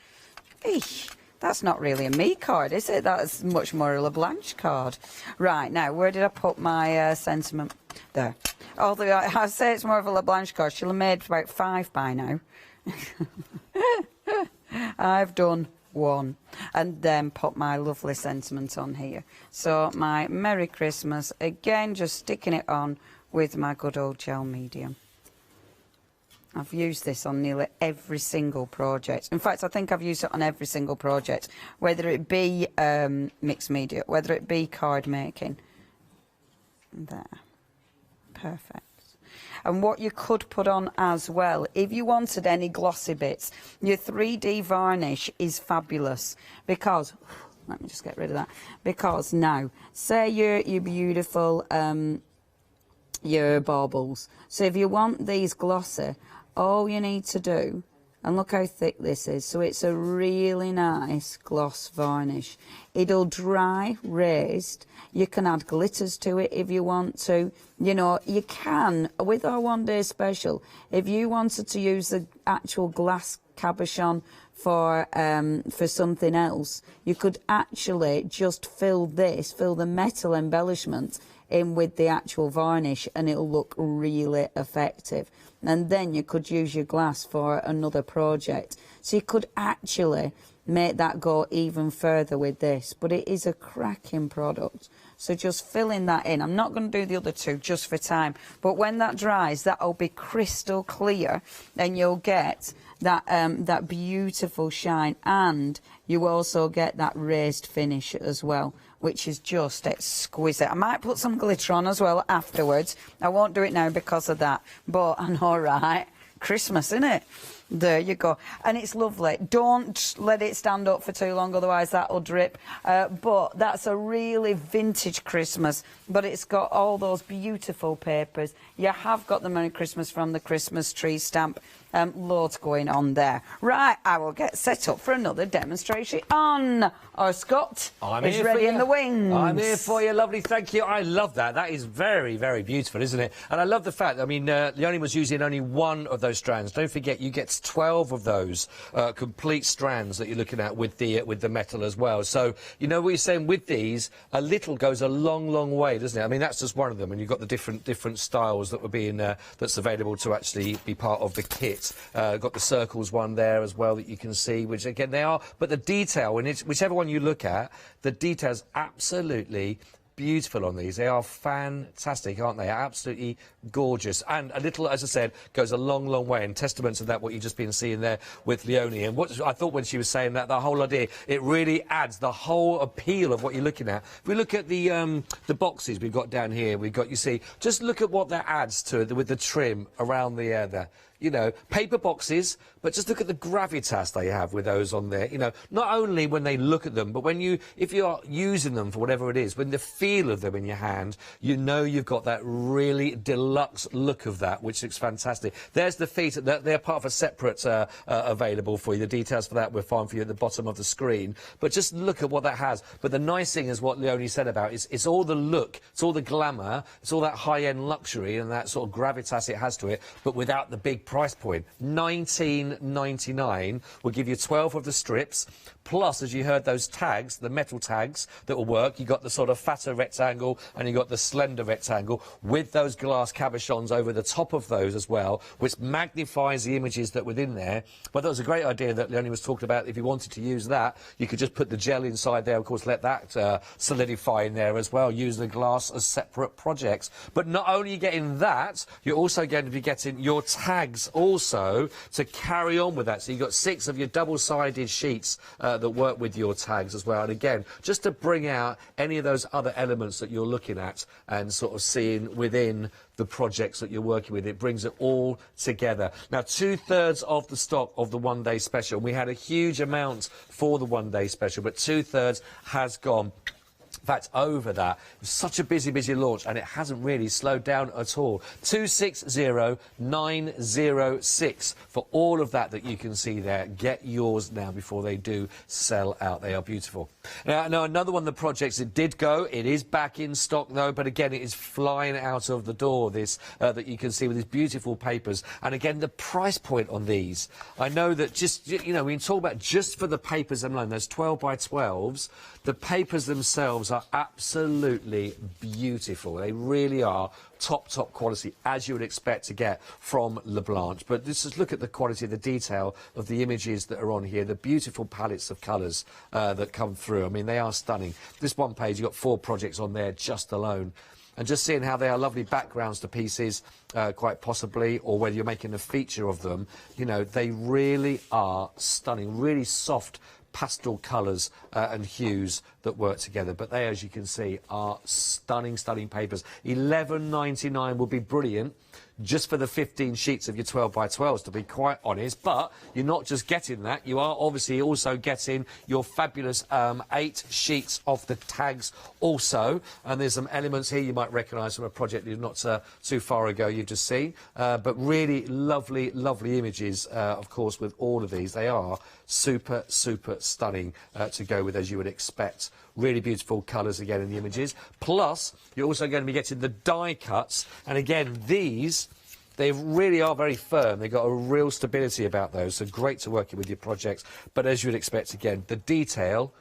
[SPEAKER 14] Eesh, that's not really a me card, is it? That's much more a LaBlanche card. Right, now, where did I put my sentiment? There. Although I say it's more of a LaBlanche card, she'll have made about 5 by now. I've done 1 and then put my lovely sentiment on here. So my Merry Christmas, again, just sticking it on with my good old gel medium. I've used this on nearly every single project. In fact, I think I've used it on every single project, whether it be mixed media, whether it be card making. There. Perfect. And what you could put on as well, if you wanted any glossy bits, your 3D varnish is fabulous because, let me just get rid of that, because now, say your beautiful, your baubles. So if you want these glossy, all you need to do, and look how thick this is, so it's a really nice gloss varnish. It'll dry, raised. You can add glitters to it if you want to. You know, you can, with our one day special, if you wanted to use the actual glass cabochon for something else, you could actually just fill the metal embellishment in with the actual varnish, and it'll look really effective. And then you could use your glass for another project. So you could actually make that go even further with this, but it is a cracking product. So just filling that in. I'm not going to do the other 2 just for time, but when that dries, that'll be crystal clear, and you'll get that that beautiful shine, and you also get that raised finish as well, which is just exquisite. I might put some glitter on as well afterwards. I won't do it now because of that, but I know, right? Christmas, isn't it? There you go. And it's lovely. Don't let it stand up for too long, otherwise that'll drip. But that's a really vintage Christmas. But it's got all those beautiful papers. You have got the Merry Christmas from the Christmas tree stamp. Loads going on there. Right, I will get set up for another demonstration on. Our Scott is ready in the wings.
[SPEAKER 13] I'm here for you, lovely. Thank you. I love that. That is very, very beautiful, isn't it? And I love the fact, I mean, Leonie was using only 1 of those strands. Don't forget, you get 12 of those complete strands that you're looking at with the metal as well. So, you know what you're saying with these, a little goes a long, long way, doesn't it? I mean, that's just one of them, and you've got the different styles that were being that's available to actually be part of the kit. Got the circles one there as well that you can see, which again they are, but the detail, and it's whichever one you look at, the detail's absolutely beautiful on these. They are fantastic, aren't they? Absolutely gorgeous. And a little, as I said, goes a long, long way. And testament to that, what you've just been seeing there with Leonie. And what I thought when she was saying that, the whole idea, it really adds the whole appeal of what you're looking at. If we look at the boxes we've got down here, we've got, you see, just look at what that adds to it with the trim around the air there. You know, paper boxes, but just look at the gravitas they have with those on there. You know, not only when they look at them, but when if you're using them for whatever it is, when the feel of them in your hand, you know you've got that really deluxe look of that, which looks fantastic. There's the feet. They're part of a separate available for you. The details for that we'll find for you at the bottom of the screen. But just look at what that has. But the nice thing is what Leonie said about it's all the look, it's all the glamour, it's all that high-end luxury and that sort of gravitas it has to it, but without the big price point. $19.99 will give you 12 of the strips, plus, as you heard, those tags, the metal tags that will work. You got the sort of fatter rectangle and you got the slender rectangle with those glass cabochons over the top of those as well, which magnifies the images that within there. But that was a great idea that Leonie was talking about. If you wanted to use that, you could just put the gel inside there, of course, let that solidify in there as well, use the glass as separate projects. But not only are you getting that, you're also going to be getting your tags also to carry on with that. So you've got 6 of your double-sided sheets that work with your tags as well. And again, just to bring out any of those other elements that you're looking at and sort of seeing within the projects that you're working with, it brings it all together. Now, 2/3 of the stock of the one-day special. We had a huge amount for the one-day special, but 2/3 has gone. In fact, over that, it was such a busy launch, and it hasn't really slowed down at all. 260906 for all of that you can see there. Get yours now before they do sell out. They are beautiful. Now another one of the projects that did go, it is back in stock though, but again, it is flying out of the door, this that you can see with these beautiful papers. And again, the price point on these, I know that just, you know, we can talk about just for the papers alone, those 12 by 12s, the papers themselves are absolutely beautiful. They really are top quality, as you would expect to get from LaBlanche. But just look at the quality of the detail of the images that are on here, the beautiful palettes of colours that come through. I mean, they are stunning. This one page, you've got 4 projects on there just alone. And just seeing how they are lovely backgrounds to pieces, quite possibly, or whether you're making a feature of them, you know, they really are stunning, really soft pastel colours and hues that work together. But they, as you can see, are stunning papers. $11.99 would be brilliant just for the 15 sheets of your 12 by 12s, to be quite honest. But you're not just getting that, you are obviously also getting your fabulous 8 sheets of the tags also. And there's some elements here you might recognise from a project you've not too far ago you've just seen. But really lovely images, of course, with all of these. They are super stunning to go with, as you would expect. Really beautiful colours again in the images. Plus, you're also going to be getting the die cuts. And again, these, they really are very firm. They've got a real stability about those. So great to work with your projects. But as you'd expect, again, the detail,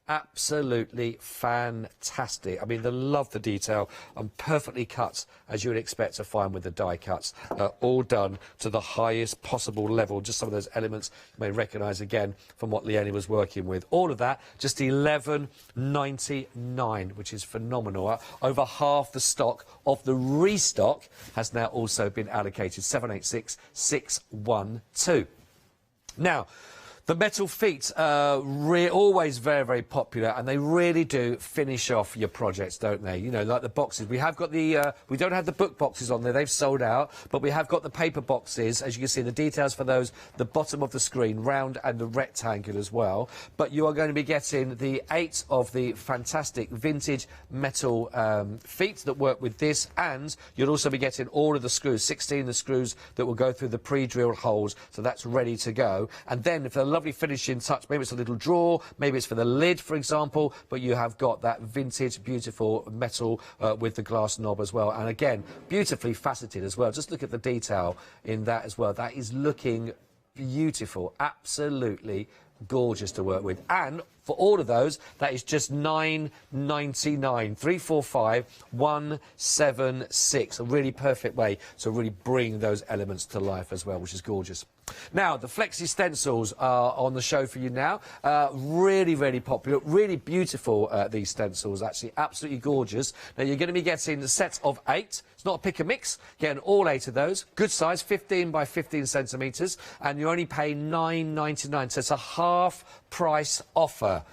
[SPEAKER 13] absolutely fantastic. I mean, they love the detail and perfectly cut, as you would expect to find with the die cuts, all done to the highest possible level. Just some of those elements you may recognise again from what Leonie was working with. All of that just $11.99, which is phenomenal. Over half the stock of the restock has now also been allocated. 786612. Now, the metal feet are always very popular, and they really do finish off your projects, don't they? You know, like the boxes. We have got the, we don't have the book boxes on there, they've sold out, but we have got the paper boxes. As you can see, the details for those, the bottom of the screen, round and the rectangle as well. But you are going to be getting the 8 of the fantastic vintage metal feet that work with this, and you'll also be getting all of the screws, 16 of the screws that will go through the pre-drilled holes, so that's ready to go. And then, if the lovely finishing touch, maybe it's a little drawer, maybe it's for the lid, for example, but you have got that vintage beautiful metal with the glass knob as well, and again beautifully faceted as well. Just look at the detail in that as well. That is looking beautiful, absolutely gorgeous to work with. And for all of those, that is just $9.99. 345176. A really perfect way to really bring those elements to life as well, which is gorgeous. Now, the Flexi stencils are on the show for you now. Really popular, really beautiful, these stencils, actually absolutely gorgeous. Now, you're going to be getting a set of 8. It's not a pick and mix. Getting all 8 of those. Good size, 15 by 15 centimetres, and you only pay $9.99. So it's a half-price offer.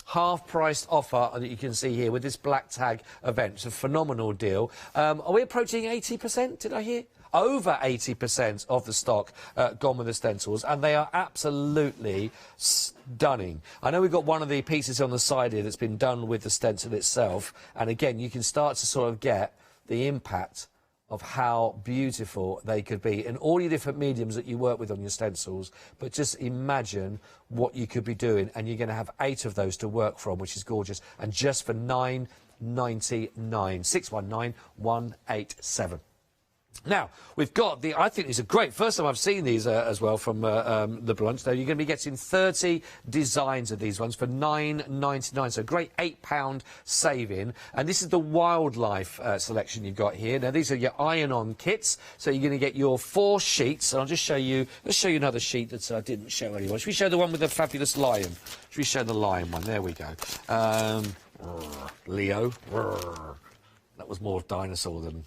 [SPEAKER 13] Half-priced offer that you can see here with this black tag event. It's a phenomenal deal. Are we approaching 80%, did I hear? Over 80% of the stock gone with the stencils, and they are absolutely stunning. I know we've got one of the pieces on the side here that's been done with the stencil itself, and again, you can start to sort of get the impact of how beautiful they could be in all your different mediums that you work with on your stencils. But just imagine what you could be doing, and you're going to have 8 of those to work from, which is gorgeous, and just for $9.99. 619187. Now, we've got the, I think these are great. First time I've seen these as well from LaBlanche. Though you're going to be getting 30 designs of these ones for $9.99. So great £8 saving. And this is the wildlife selection you've got here. Now, these are your iron-on kits. So you're going to get your 4 sheets. And I'll just show you, let's show you another sheet that I didn't show anyone. Should we show the one with the fabulous lion? Should we show the lion one? There we go. Leo. That was more dinosaur than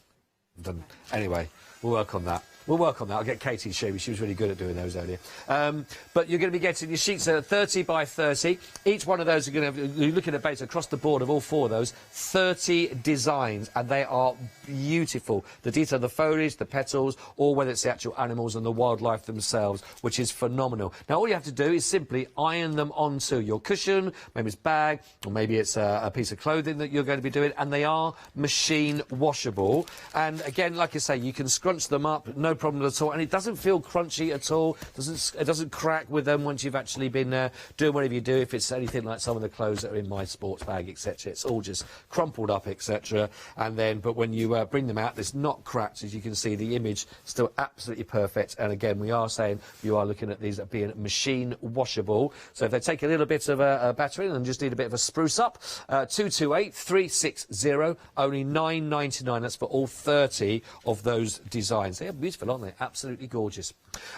[SPEAKER 13] anyway, we'll work on that. We'll work on that. I'll get Katie to show me. She was really good at doing those earlier. But you're going to be getting your sheets are 30 by 30. Each one of those are going to have, you're looking at base across the board of all 4 of those, 30 designs, and they are beautiful. The detail of the foliage, the petals, or whether it's the actual animals and the wildlife themselves, which is phenomenal. Now, all you have to do is simply iron them onto your cushion, maybe it's bag, or maybe it's a piece of clothing that you're going to be doing, and they are machine washable. And again, like I say, you can scrunch them up, no problem at all, and it doesn't feel crunchy at all. It doesn't crack with them once you've actually been doing whatever you do. If it's anything like some of the clothes that are in my sports bag, etc., it's all just crumpled up, etc. And then, but when you bring them out, it's not cracked. As you can see, the image still absolutely perfect. And again, we are saying you are looking at these as being machine washable. So if they take a little bit of a battering and just need a bit of a spruce up, 228 360, only £9.99. That's for all 30 of those designs. They are beautiful, aren't they? Absolutely gorgeous.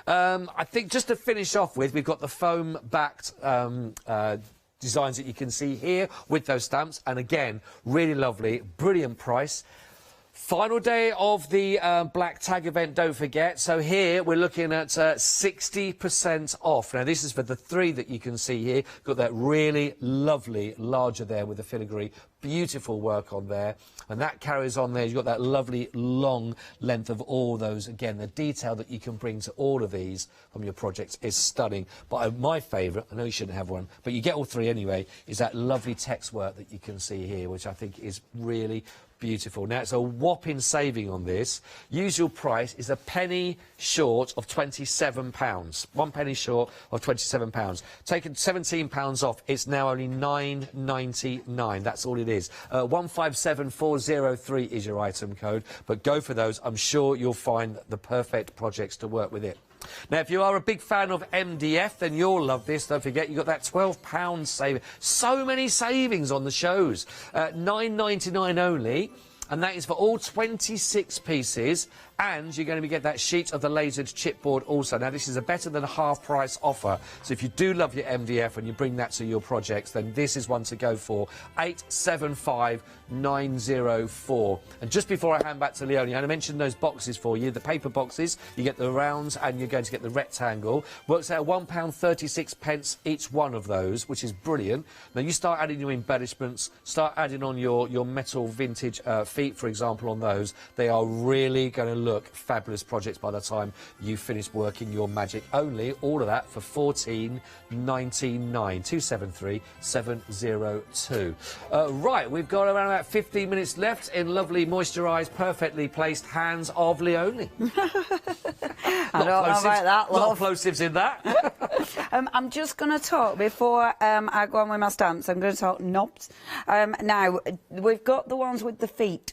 [SPEAKER 13] I think just to finish off with, we've got the foam-backed designs that you can see here with those stamps. And again, really lovely, brilliant price. Final day of the Black Tag event, don't forget. So here we're looking at 60% off. Now, this is for the 3 that you can see here. Got that really lovely larger there with the filigree. Beautiful work on there. And that carries on there. You've got that lovely long length of all those. Again, the detail that you can bring to all of these from your projects is stunning. But my favourite, I know you shouldn't have one, but you get all 3 anyway, is that lovely text work that you can see here, which I think is really beautiful. Now, it's a whopping saving on this. Usual price is a penny short of £27. 1 penny short of £27. Taking £17 off, it's now only £9.99. That's all it is. 157403 is your item code. But go for those. I'm sure you'll find the perfect projects to work with it. Now, if you are a big fan of MDF, then you'll love this. Don't forget, you've got that £12 saving. So many savings on the shows. £9.99 only. And that is for all 26 pieces, and you're going to be getting that sheet of the lasered chipboard also. Now, this is a better than half-price offer, so if you do love your MDF and you bring that to your projects, then this is one to go for. 875904. And just before I hand back to Leonie, I mentioned those boxes for you, the paper boxes. You get the rounds and you're going to get the rectangle. Works out £1.36 each one of those, which is brilliant. Now, you start adding your embellishments, start adding on your metal vintage feet, for example, on those. They are really going to look fabulous projects by the time you finish working your magic. Only all of that for £14.99. 273 702. Right, we've got around about 15 minutes left in lovely moisturised, perfectly placed hands of Leonie.
[SPEAKER 14] I don't know about that, love.
[SPEAKER 13] A lot of plosives in that.
[SPEAKER 14] I'm just going to talk, before I go on with my stamps, I'm going to talk knobs. Now, we've got the ones with the feet.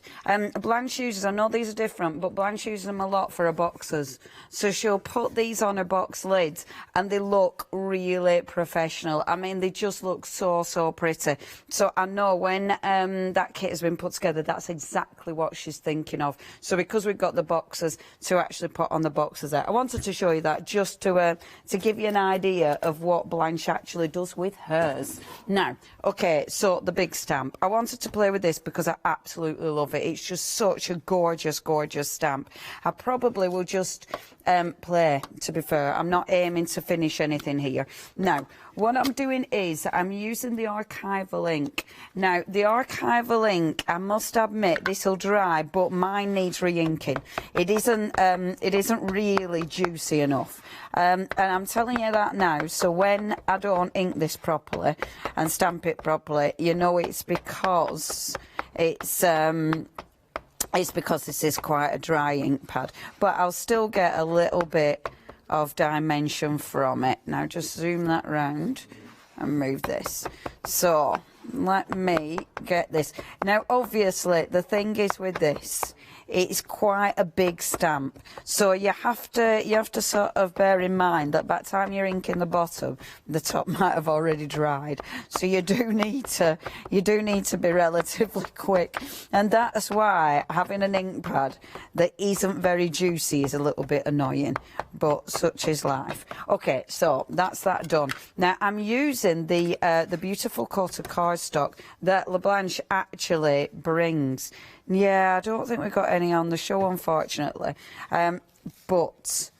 [SPEAKER 14] Blanche uses, I know these are different, but Blanche uses them a lot for her boxes. So she'll put these on her box lids, and they look really professional. I mean, they just look so, so pretty. So I know when that kit has been put together, that's exactly what she's thinking of. So because we've got the boxes to actually put on the boxes there, I wanted to show you that just to give you an idea of what Blanche actually does with hers. Now, okay, so the big stamp. I wanted to play with this because I absolutely love it. It's just such a gorgeous, gorgeous stamp. I probably will just play, to be fair. I'm not aiming to finish anything here. Now, what I'm doing is I'm using the archival ink. Now, the archival ink, I must admit, this will dry, but mine needs re-inking. It isn't really juicy enough. And I'm telling you that now, so when I don't ink this properly and stamp it properly, you know it's because it's because this is quite a dry ink pad, but I'll still get a little bit of dimension from it. Now just zoom that round and move this. So let me get this. Now obviously the thing is with this, it's quite a big stamp, so you have to sort of bear in mind that by the time you're inking the bottom, the top might have already dried. So you do need to be relatively quick, and that's why having an ink pad that isn't very juicy is a little bit annoying, but such is life. Okay, so that's that done. Now I'm using the beautiful coated cardstock that LaBlanche actually brings. Yeah, I don't think we've got any on the show, unfortunately. but...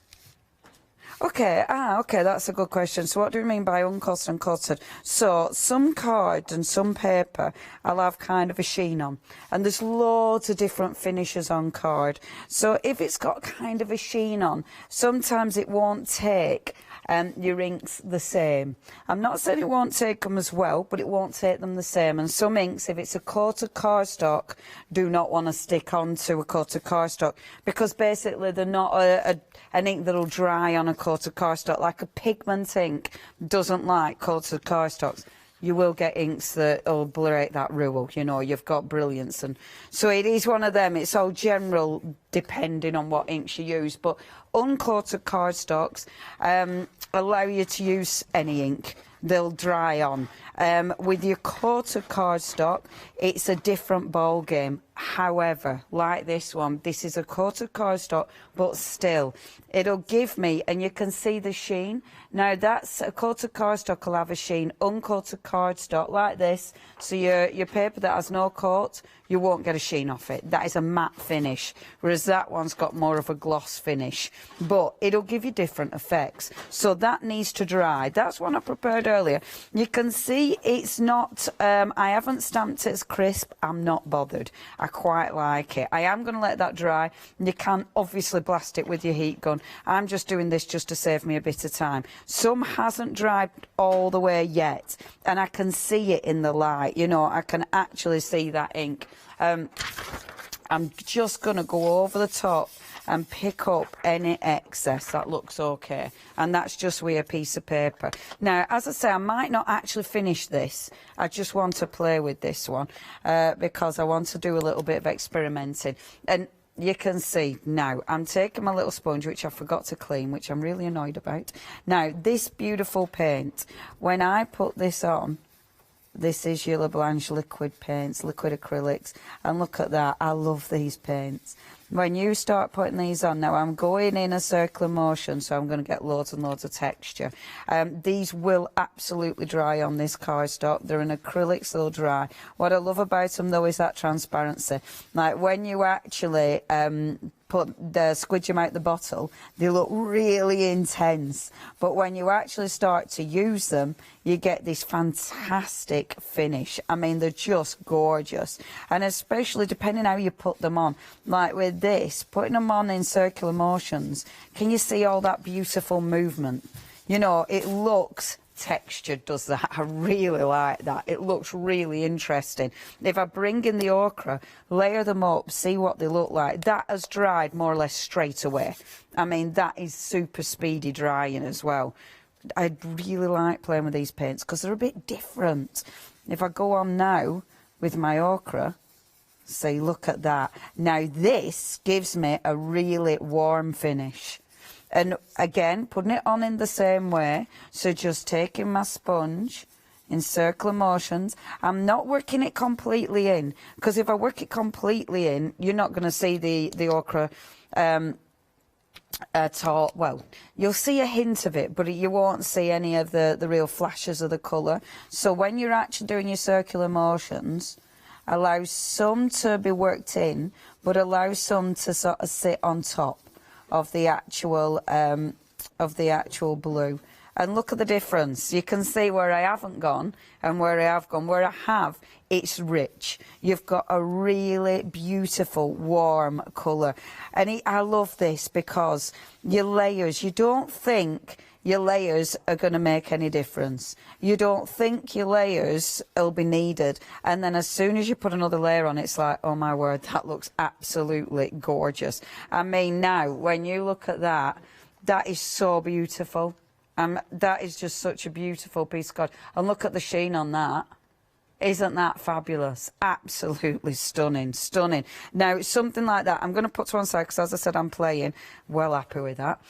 [SPEAKER 14] Okay, that's a good question. So what do we mean by uncutted and cutted? So some card and some paper I'll have kind of a sheen on. And there's loads of different finishes on card. So if it's got kind of a sheen on, sometimes it won't take your inks the same. I'm not saying it won't take them as well, but it won't take them the same. And some inks, if it's a coated cardstock, do not want to stick onto a coated cardstock because basically they're not an ink that'll dry on a coated cardstock. Like a pigment ink doesn't like coated cardstocks. You will get inks that will obliterate that rule, you know, you've got brilliance. And so it is one of them. It's all general depending on what inks you use. But uncoated cardstocks allow you to use any ink. They'll dry on. With your coated cardstock, it's a different ball game. However, like this one, this is a coated cardstock, but still, it'll give me, and you can see the sheen. Now, that's a coated cardstock will have a sheen. Uncoated cardstock, like this, so your paper that has no coat, you won't get a sheen off it. That is a matte finish, whereas that one's got more of a gloss finish. But it'll give you different effects. So that needs to dry. That's one I prepared earlier. You can see it's not, I haven't stamped it as crisp. I'm not bothered. I quite like it. I am going to let that dry. You can obviously blast it with your heat gun. I'm just doing this just to save me a bit of time. Some hasn't dried all the way yet, and I can see it in the light. You know, I can actually see that ink. I'm just going to go over the top and pick up any excess that looks okay, and that's just with a piece of paper. Now, as I say, I might not actually finish this. I just want to play with this one because I want to do a little bit of experimenting. And you can see now I'm taking my little sponge, which I forgot to clean, which I'm really annoyed about. Now, this beautiful paint, when I put this on, this is your LaBlanche liquid paints, liquid acrylics, and look at that. I love these paints. When you start putting these on, now I'm going in a circular motion, so I'm going to get loads and loads of texture. These will absolutely dry on this cardstock. They're an acrylic, so they'll dry. What I love about them, though, is that transparency. Like when you actually squidge them out the bottle, they look really intense. But when you actually start to use them, you get this fantastic finish. I mean, they're just gorgeous. And especially depending how you put them on. Like with this, putting them on in circular motions, can you see all that beautiful movement? You know, it looks textured, does that. I really like that. It looks really interesting. If I bring in the ochre, layer them up, see what they look like. That has dried more or less straight away. I mean, that is super speedy drying as well. I really like playing with these paints because they're a bit different. If I go on now with my ochre, see, look at that. Now this gives me a really warm finish. And again, putting it on in the same way, so just taking my sponge in circular motions. I'm not working it completely in, because if I work it completely in, you're not going to see the ochre at all. Well, you'll see a hint of it, but you won't see any of the real flashes of the colour. So when you're actually doing your circular motions, allow some to be worked in, but allow some to sort of sit on top of the actual blue. And look at the difference. You can see where I haven't gone and where I have gone. Where I have, it's rich. You've got a really beautiful, warm colour. And I love this because your layers, you don't think your layers are going to make any difference. You don't think your layers will be needed. And then as soon as you put another layer on, it's like, oh my word, that looks absolutely gorgeous. I mean, now, when you look at that, that is so beautiful. That is just such a beautiful piece of card. And look at the sheen on that. Isn't that fabulous? Absolutely stunning, stunning. Now, something like that, I'm going to put to one side because, as I said, I'm playing. Well happy with that.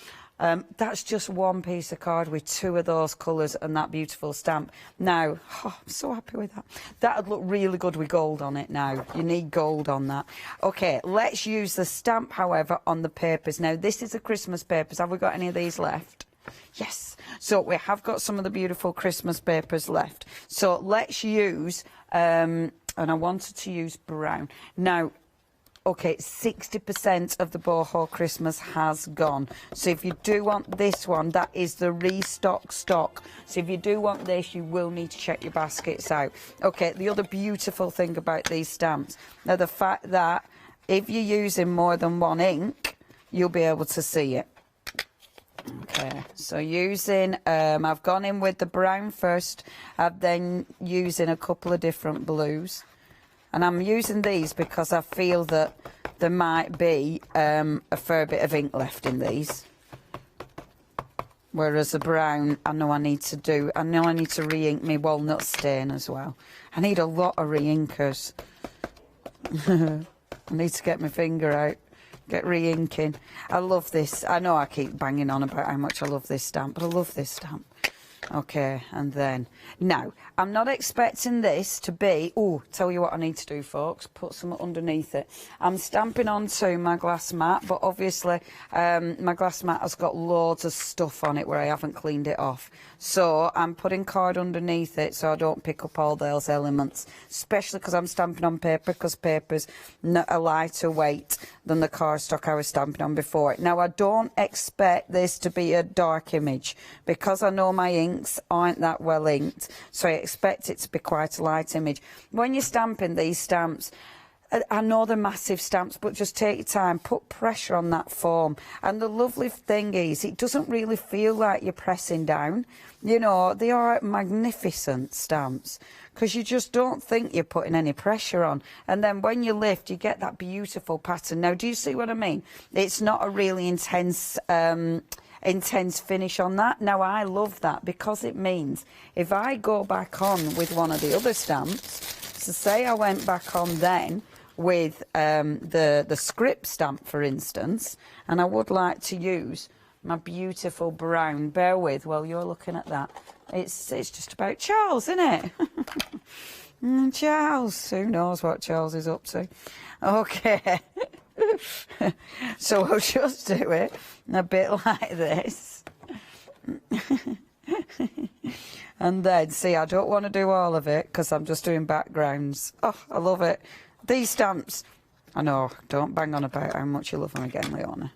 [SPEAKER 14] That's just one piece of card with two of those colours and that beautiful stamp. Now, I'm so happy with that. That would look really good with gold on it now. You need gold on that. OK, let's use the stamp, however, on the papers. Now, this is the Christmas papers. Have we got any of these left? Yes. So we have got some of the beautiful Christmas papers left. So let's use, and I wanted to use brown. Now, Okay, 60% of the Boho Christmas has gone. So if you do want this one, that is the restock stock. So if you do want this, you will need to check your baskets out. Okay, the other beautiful thing about these stamps, now the fact that if you're using more than one ink, you'll be able to see it. Okay, so using, I've gone in with the brown first, I've then using a couple of different blues. And I'm using these because I feel that there might be a fair bit of ink left in these. Whereas the brown, I know I need to re-ink my walnut stain as well. I need a lot of re-inkers. I need to get my finger out, get re-inking. I love this. I know I keep banging on about how much I love this stamp, but I love this stamp. Okay, and then, now, I'm not expecting this to be, oh, tell you what I need to do, folks, put some underneath it. I'm stamping onto my glass mat, but obviously my glass mat has got loads of stuff on it where I haven't cleaned it off. So I'm putting card underneath it so I don't pick up all those elements, especially because I'm stamping on paper, because paper's a lighter weight than the cardstock I was stamping on before. Now, I don't expect this to be a dark image, because I know my inks aren't that well inked, so I expect it to be quite a light image. When you're stamping these stamps, I know they're massive stamps, but just take your time, put pressure on that foam. And the lovely thing is, it doesn't really feel like you're pressing down. You know, they are magnificent stamps, because you just don't think you're putting any pressure on. And then when you lift, you get that beautiful pattern. Now, do you see what I mean? It's not a really intense finish on that. Now, I love that, because it means if I go back on with one of the other stamps, so say I went back on then with the script stamp, for instance, and I would like to use my beautiful brown, bear with while you're looking at that. It's just about Charles, isn't it? Charles, who knows what Charles is up to. Okay. So I'll just do it a bit like this. And then, see, I don't want to do all of it because I'm just doing backgrounds. Oh, I love it. These stamps, I know, don't bang on about how much you love them again, Leona.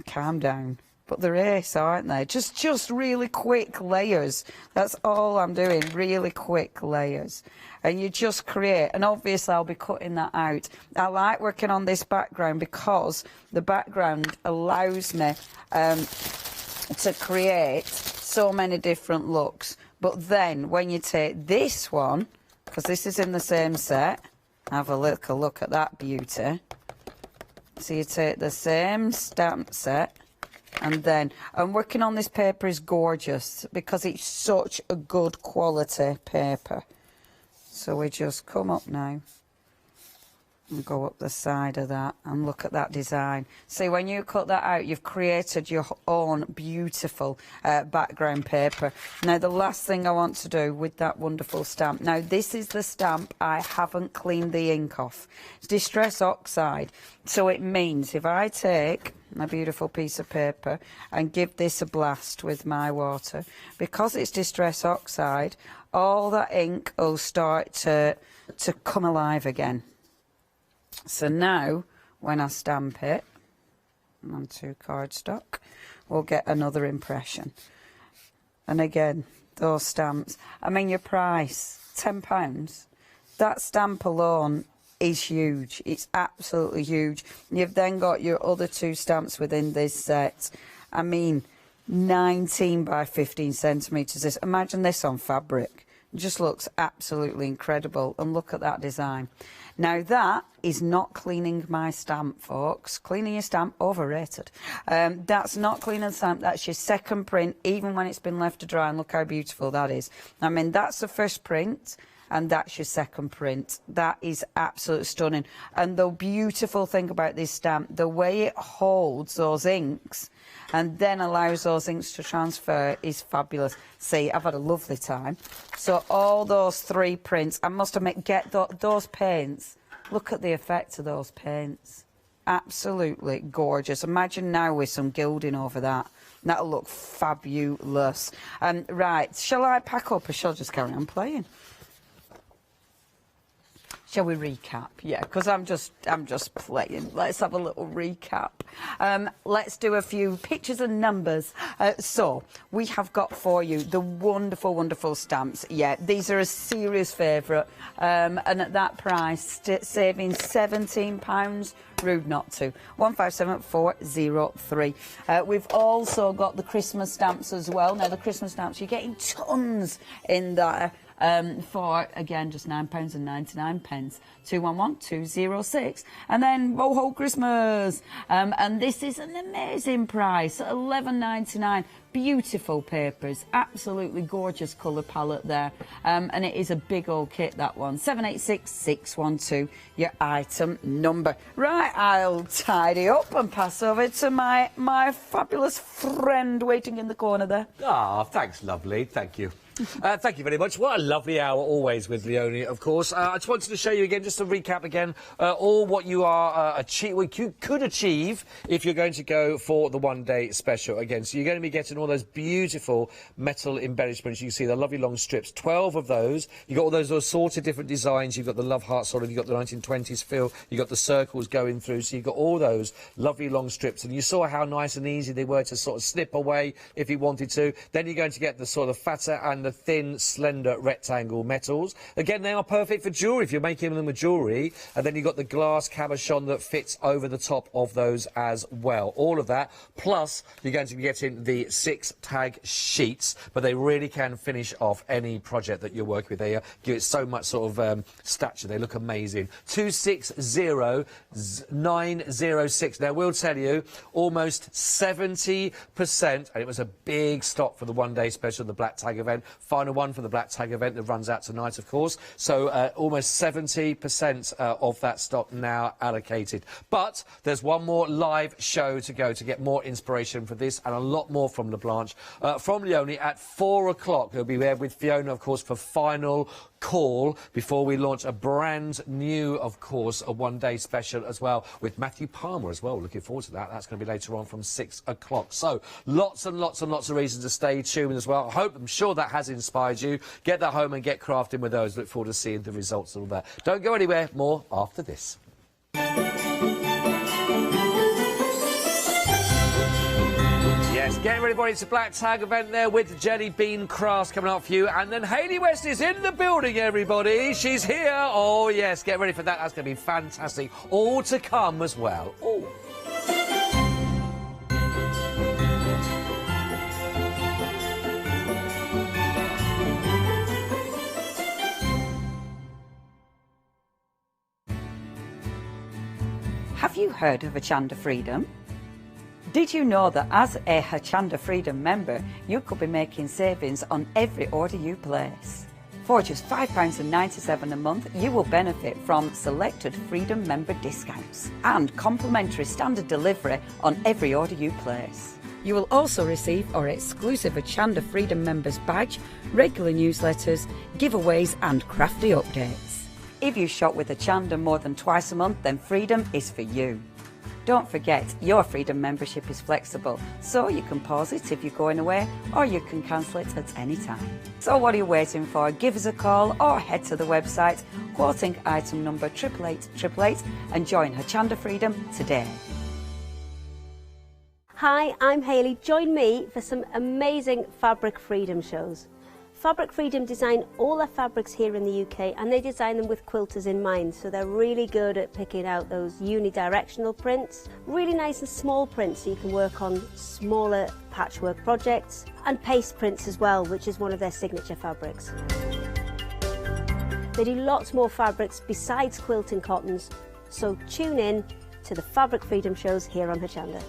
[SPEAKER 14] Calm down. But they're ace, aren't they? Just really quick layers. That's all I'm doing, really quick layers. And you just create, and obviously I'll be cutting that out. I like working on this background because the background allows me to create so many different looks. But then when you take this one, because this is in the same set, have a look at that beauty. So you take the same stamp set, and then, and working on this paper is gorgeous because it's such a good quality paper. So we just come up now and go up the side of that and look at that design. See, when you cut that out, you've created your own beautiful background paper. Now, the last thing I want to do with that wonderful stamp, now this is the stamp I haven't cleaned the ink off. It's Distress Oxide. So it means if I take my beautiful piece of paper and give this a blast with my water, because it's Distress Oxide, all that ink will start to come alive again. So now, when I stamp it onto cardstock, we'll get another impression. And again, those stamps, I mean, your price, £10. That stamp alone is huge. It's absolutely huge. You've then got your other two stamps within this set. I mean, 19 by 15 centimetres. Imagine this on fabric. It just looks absolutely incredible. And look at that design. Now, that is not cleaning my stamp, folks. Cleaning your stamp, overrated. That's not cleaning the stamp. That's your second print, even when it's been left to dry. And look how beautiful that is. I mean, that's the first print, and that's your second print. That is absolutely stunning. And the beautiful thing about this stamp, the way it holds those inks and then allows those inks to transfer is fabulous. See, I've had a lovely time. So all those three prints, I must admit, get those paints. Look at the effect of those paints. Absolutely gorgeous. Imagine now with some gilding over that. That'll look fabulous. Right, shall I pack up or shall I just carry on playing? Shall we recap? Yeah, because I'm just playing. Let's have a little recap. Let's do a few pictures and numbers. So we have got for you the wonderful, wonderful stamps. Yeah, these are a serious favourite, and at that price, saving £17. Rude not to. 157403. We've also got the Christmas stamps as well. Now the Christmas stamps, you're getting tons in there. For again just £9.99, 211206, and then ho Christmas, and this is an amazing price, £11.99. Beautiful papers, absolutely gorgeous colour palette there, and it is a big old kit, that one. 786612, your item number. Right, I'll tidy up and pass over to my fabulous friend waiting in the corner there.
[SPEAKER 13] Ah, thanks, lovely. Thank you. Thank you very much. What a lovely hour always with Leonie, of course. I just wanted to show you again, just to recap again, all what you are could achieve if you're going to go for the one-day special again. So you're going to be getting all those beautiful metal embellishments. You can see the lovely long strips, 12 of those. You've got all those assorted different designs. You've got the love heart sort of, you've got the 1920s feel, you've got the circles going through. So you've got all those lovely long strips. And you saw how nice and easy they were to sort of snip away if you wanted to. Then you're going to get the sort of fatter and the thin, slender rectangle metals. Again, they are perfect for jewellery if you're making them with jewellery. And then you've got the glass cabochon that fits over the top of those as well. All of that. Plus, you're going to be getting the 6 tag sheets, but they really can finish off any project that you're working with. They give it so much sort of stature. They look amazing. 260906. Now, we'll tell you, almost 70%, and it was a big stock for the one-day special, the black tag event. Final one for the black tag event that runs out tonight, of course. So almost 70% of that stock now allocated. But there's one more live show to go to get more inspiration for this and a lot more from LaBlanche. From Leonie at 4 o'clock. He'll be there with Fiona, of course, for final call before we launch a brand new, of course, a one-day special as well with Matthew Palmer as well. Looking forward to that. That's going to be later on from 6 o'clock. So lots and lots and lots of reasons to stay tuned as well. I'm sure that has inspired you. Get that home and get crafting with those. Look forward to seeing the results of all that. Don't go anywhere. More after this. Yes, get ready, everybody. It's a black tag event there with the Jelly Bean Crafts coming up for you. And then Hayley West is in the building, everybody. She's here. Oh, yes, get ready for that. That's going to be fantastic. All to come as well. Oh.
[SPEAKER 14] Have you heard of Hochanda Freedom? Did you know that as a Hochanda Freedom member, you could be making savings on every order you place? For just £5.97 a month, you will benefit from selected Freedom member discounts and complimentary standard delivery on every order you place. You will also receive our exclusive Hochanda Freedom members badge, regular newsletters, giveaways and crafty updates. If you shop with Hochanda more than twice a month, then Freedom is for you. Don't forget, your Freedom membership is flexible, so you can pause it if you're going away, or you can cancel it at any time. So what are you waiting for? Give us a call or head to the website, quoting item number 88888, and join Hochanda Freedom today.
[SPEAKER 15] Hi, I'm Hayley. Join me for some amazing Fabric Freedom shows. Fabric Freedom design all their fabrics here in the UK, and they design them with quilters in mind, so they're really good at picking out those unidirectional prints, really nice and small prints so you can work on smaller patchwork projects, and paste prints as well, which is one of their signature fabrics. They do lots more fabrics besides quilting cottons, so tune in to the Fabric Freedom shows here on Hochanda.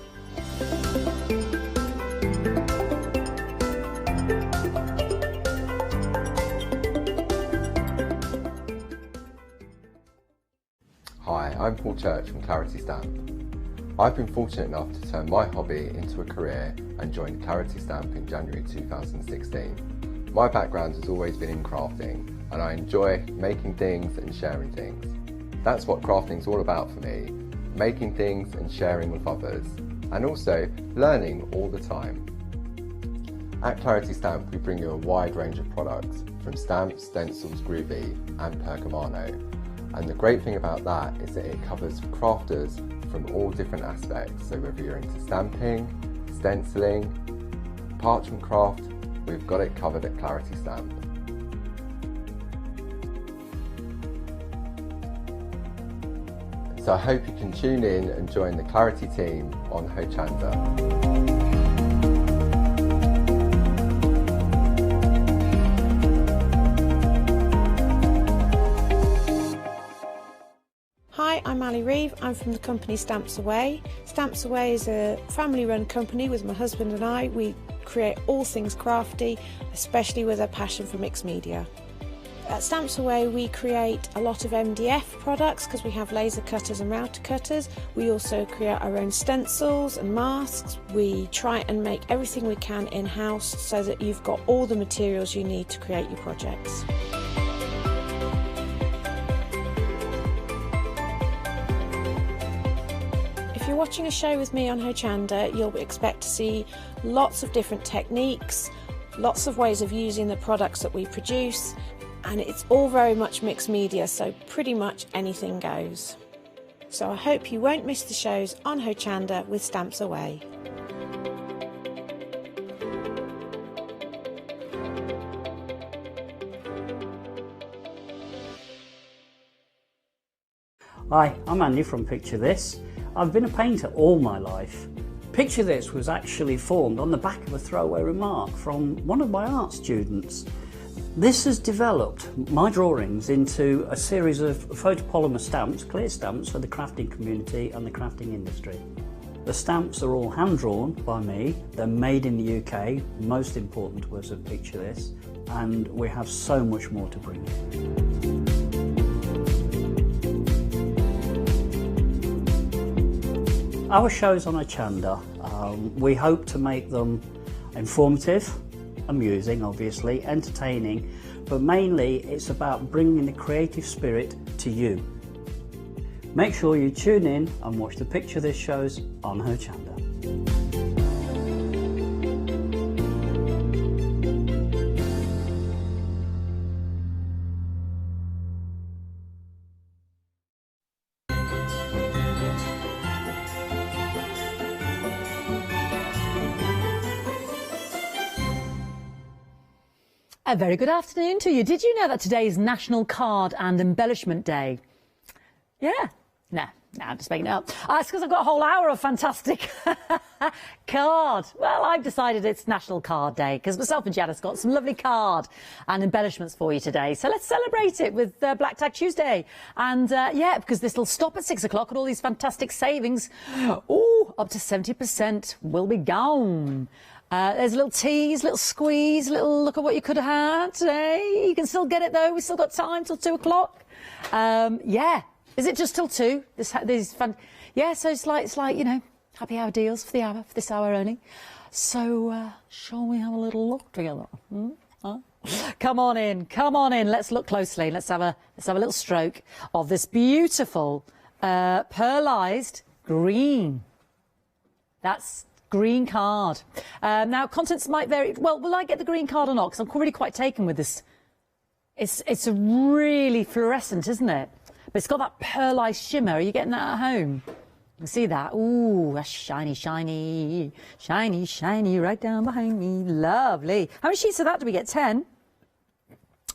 [SPEAKER 16] Hi, I'm Paul Church from Clarity Stamp. I've been fortunate enough to turn my hobby into a career and joined Clarity Stamp in January 2016. My background has always been in crafting, and I enjoy making things and sharing things. That's what crafting's all about for me, making things and sharing with others, and also learning all the time. At Clarity Stamp we bring you a wide range of products, from stamps, stencils, groovy and pergamano. And the great thing about that is that it covers crafters from all different aspects. So whether you're into stamping, stenciling, parchment craft, we've got it covered at Clarity Stamp. So I hope you can tune in and join the Clarity team on Hochanda.
[SPEAKER 4] Hi, I'm Ali Reeve. I'm from the company Stamps Away. Stamps Away is a family-run company with my husband and I. We create all things crafty, especially with a passion for mixed media. At Stamps Away we create a lot of MDF products because we have laser cutters and router cutters. We also create our own stencils and masks. We try and make everything we can in-house so that you've got all the materials you need to create your projects. If you're watching a show with me on Hochanda, you'll expect to see lots of different techniques, lots of ways of using the products that we produce, and it's all very much mixed media, so pretty much anything goes. So I hope you won't miss the shows on Hochanda with Stamps Away.
[SPEAKER 17] Hi, I'm Andy from Picture This. I've been a painter all my life. Picture This was actually formed on the back of a throwaway remark from one of my art students. This has developed my drawings into a series of photopolymer stamps, clear stamps for the crafting community and the crafting industry. The stamps are all hand-drawn by me, they're made in the UK, most important to us at Picture This, and we have so much more to bring you. Our shows on Hochanda, we hope to make them informative, amusing obviously, entertaining, but mainly it's about bringing the creative spirit to you. Make sure you tune in and watch the Picture This shows on Hochanda.
[SPEAKER 2] A very good afternoon to you. Did you know that today is National Card and Embellishment Day? Yeah. No, I'm just making it up. It's because I've got a whole hour of fantastic card. Well, I've decided it's National Card Day because myself and Janice got some lovely card and embellishments for you today. So let's celebrate it with Black Tag Tuesday. And yeah, because this will stop at 6 o'clock and all these fantastic savings. Oh, up to 70% will be gone. There's a little tease, little squeeze, little look at what you could have had today. You can still get it though. We've still got time till 2 o'clock. Yeah. Is it just till 2? These fun. Yeah. So it's like you know, happy hour deals for the hour, for this hour only. So shall we have a little look together? Huh? Come on in. Come on in. Let's look closely. Let's have a little stroke of this beautiful pearlized green. That's green card. Now, contents might vary. Well, will I get the green card or not? Because I'm really quite taken with this. It's a really fluorescent, isn't it? But it's got that pearlized shimmer. Are you getting that at home? You can see that. Ooh, that's shiny, shiny, shiny, shiny, right down behind me. Lovely. How many sheets of that do we get? 10?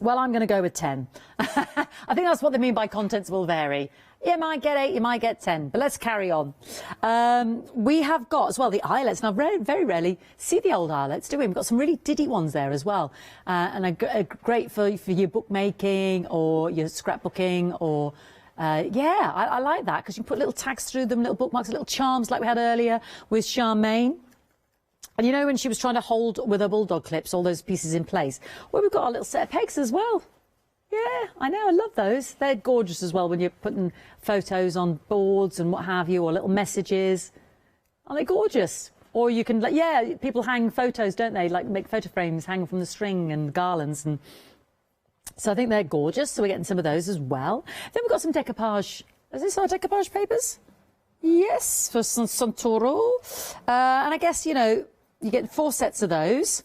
[SPEAKER 2] Well, I'm going to go with 10. I think that's what they mean by contents will vary. You might get 8, you might get 10, but let's carry on. We have got as well the eyelets. Now, very rarely see the old eyelets, do we? We've got some really diddy ones there as well, and are great for your bookmaking or your scrapbooking or. Yeah, I like that because you can put little tags through them, little bookmarks, little charms like we had earlier with Charmaine. And you know when she was trying to hold with her bulldog clips all those pieces in place? Well, we've got our little set of pegs as well. Yeah, I know, I love those. They're gorgeous as well when you're putting photos on boards and what have you, or little messages. Aren't they gorgeous? Or you can, like, yeah, people hang photos, don't they? Like make photo frames hang from the string and garlands. And so I think they're gorgeous. So we're getting some of those as well. Then we've got some decoupage. Is this our decoupage papers? Yes, for Santoro. And I guess, you know, you get 4 sets of those.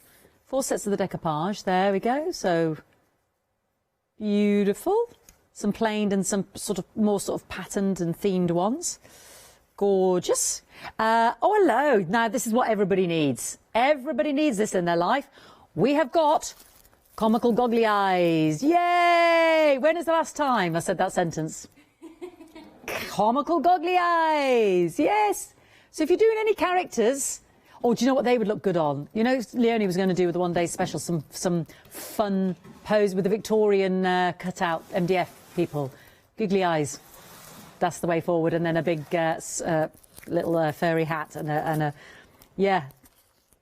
[SPEAKER 2] 4 sets of the decoupage. There we go. So beautiful. some planed and some sort of more sort of patterned and themed ones. Gorgeous. Oh, hello. Now, this is what everybody needs. Everybody needs this in their life. We have got comical goggly eyes. Yay! When is the last time I said that sentence? Comical goggly eyes. Yes. So if you're doing any characters, oh, do you know what they would look good on? You know, Leonie was going to do with the one day special some fun pose with the Victorian cutout MDF people. Googly eyes. That's the way forward. And then a big little furry hat and a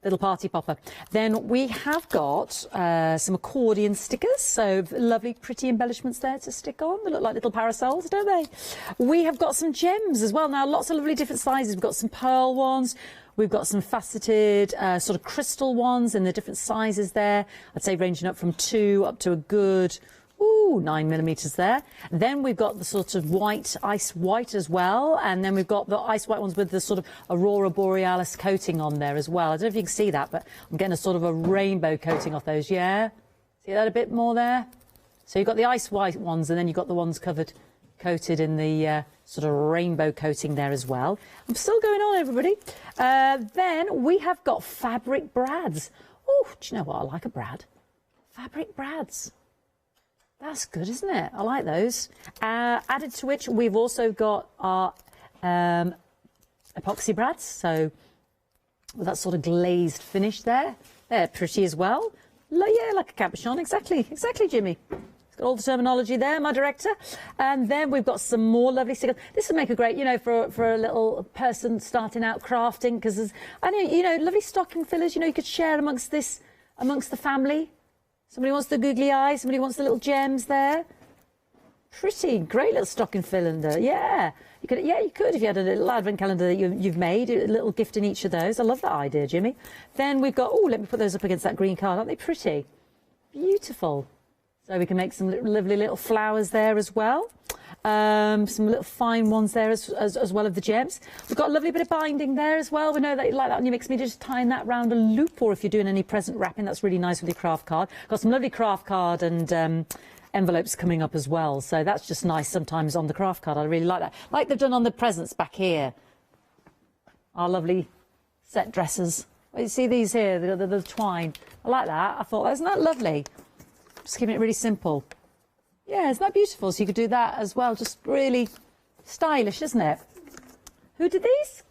[SPEAKER 2] little party popper. Then we have got some accordion stickers, so lovely pretty embellishments there to stick on. They look like little parasols, don't they? We have got some gems as well. Now, lots of lovely different sizes. We've got some pearl ones. We've got some faceted sort of crystal ones in the different sizes there. I'd say ranging up from 2 up to a good 9mm there. Then we've got the sort of white, ice white as well. And then we've got the ice white ones with the sort of Aurora Borealis coating on there as well. I don't know if you can see that, but I'm getting a sort of a rainbow coating off those, yeah? See that a bit more there? So you've got the ice white ones and then you've got the ones coated in the sort of rainbow coating there as well. I'm still going on, everybody. Then we have got fabric brads. Oh, do you know what? I like a brad. Fabric brads. That's good, isn't it? I like those. Added to which, we've also got our epoxy brads. So with that sort of glazed finish there. They're pretty as well. Yeah, like a capuchon. Exactly, Jimmy. Got all the terminology there, my director. And then we've got some more lovely stickers. This would make a great, you know, for a little person starting out crafting, because I know, you know, lovely stocking fillers, you know, you could share amongst the family. Somebody wants the googly eyes, somebody wants the little gems there. Pretty, great little stocking filler, yeah. You could if you had a little advent calendar that you've made, a little gift in each of those. I love that idea, Jimmy. Then we've got, let me put those up against that green card. Aren't they pretty? Beautiful. So we can make some lovely little flowers there as well. Some little fine ones there as well of the gems. We've got a lovely bit of binding there as well. We know that you like that, and you mix me just tying that round a loop, or if you're doing any present wrapping, that's really nice with your craft card. Got some lovely craft card and envelopes coming up as well. So that's just nice sometimes on the craft card. I really like that. Like they've done on the presents back here. Our lovely set dresses. Well, you see these here, the twine. I like that. I thought, isn't that lovely? Just keeping it really simple. Yeah, isn't that beautiful? So you could do that as well. Just really stylish, isn't it? Who did these?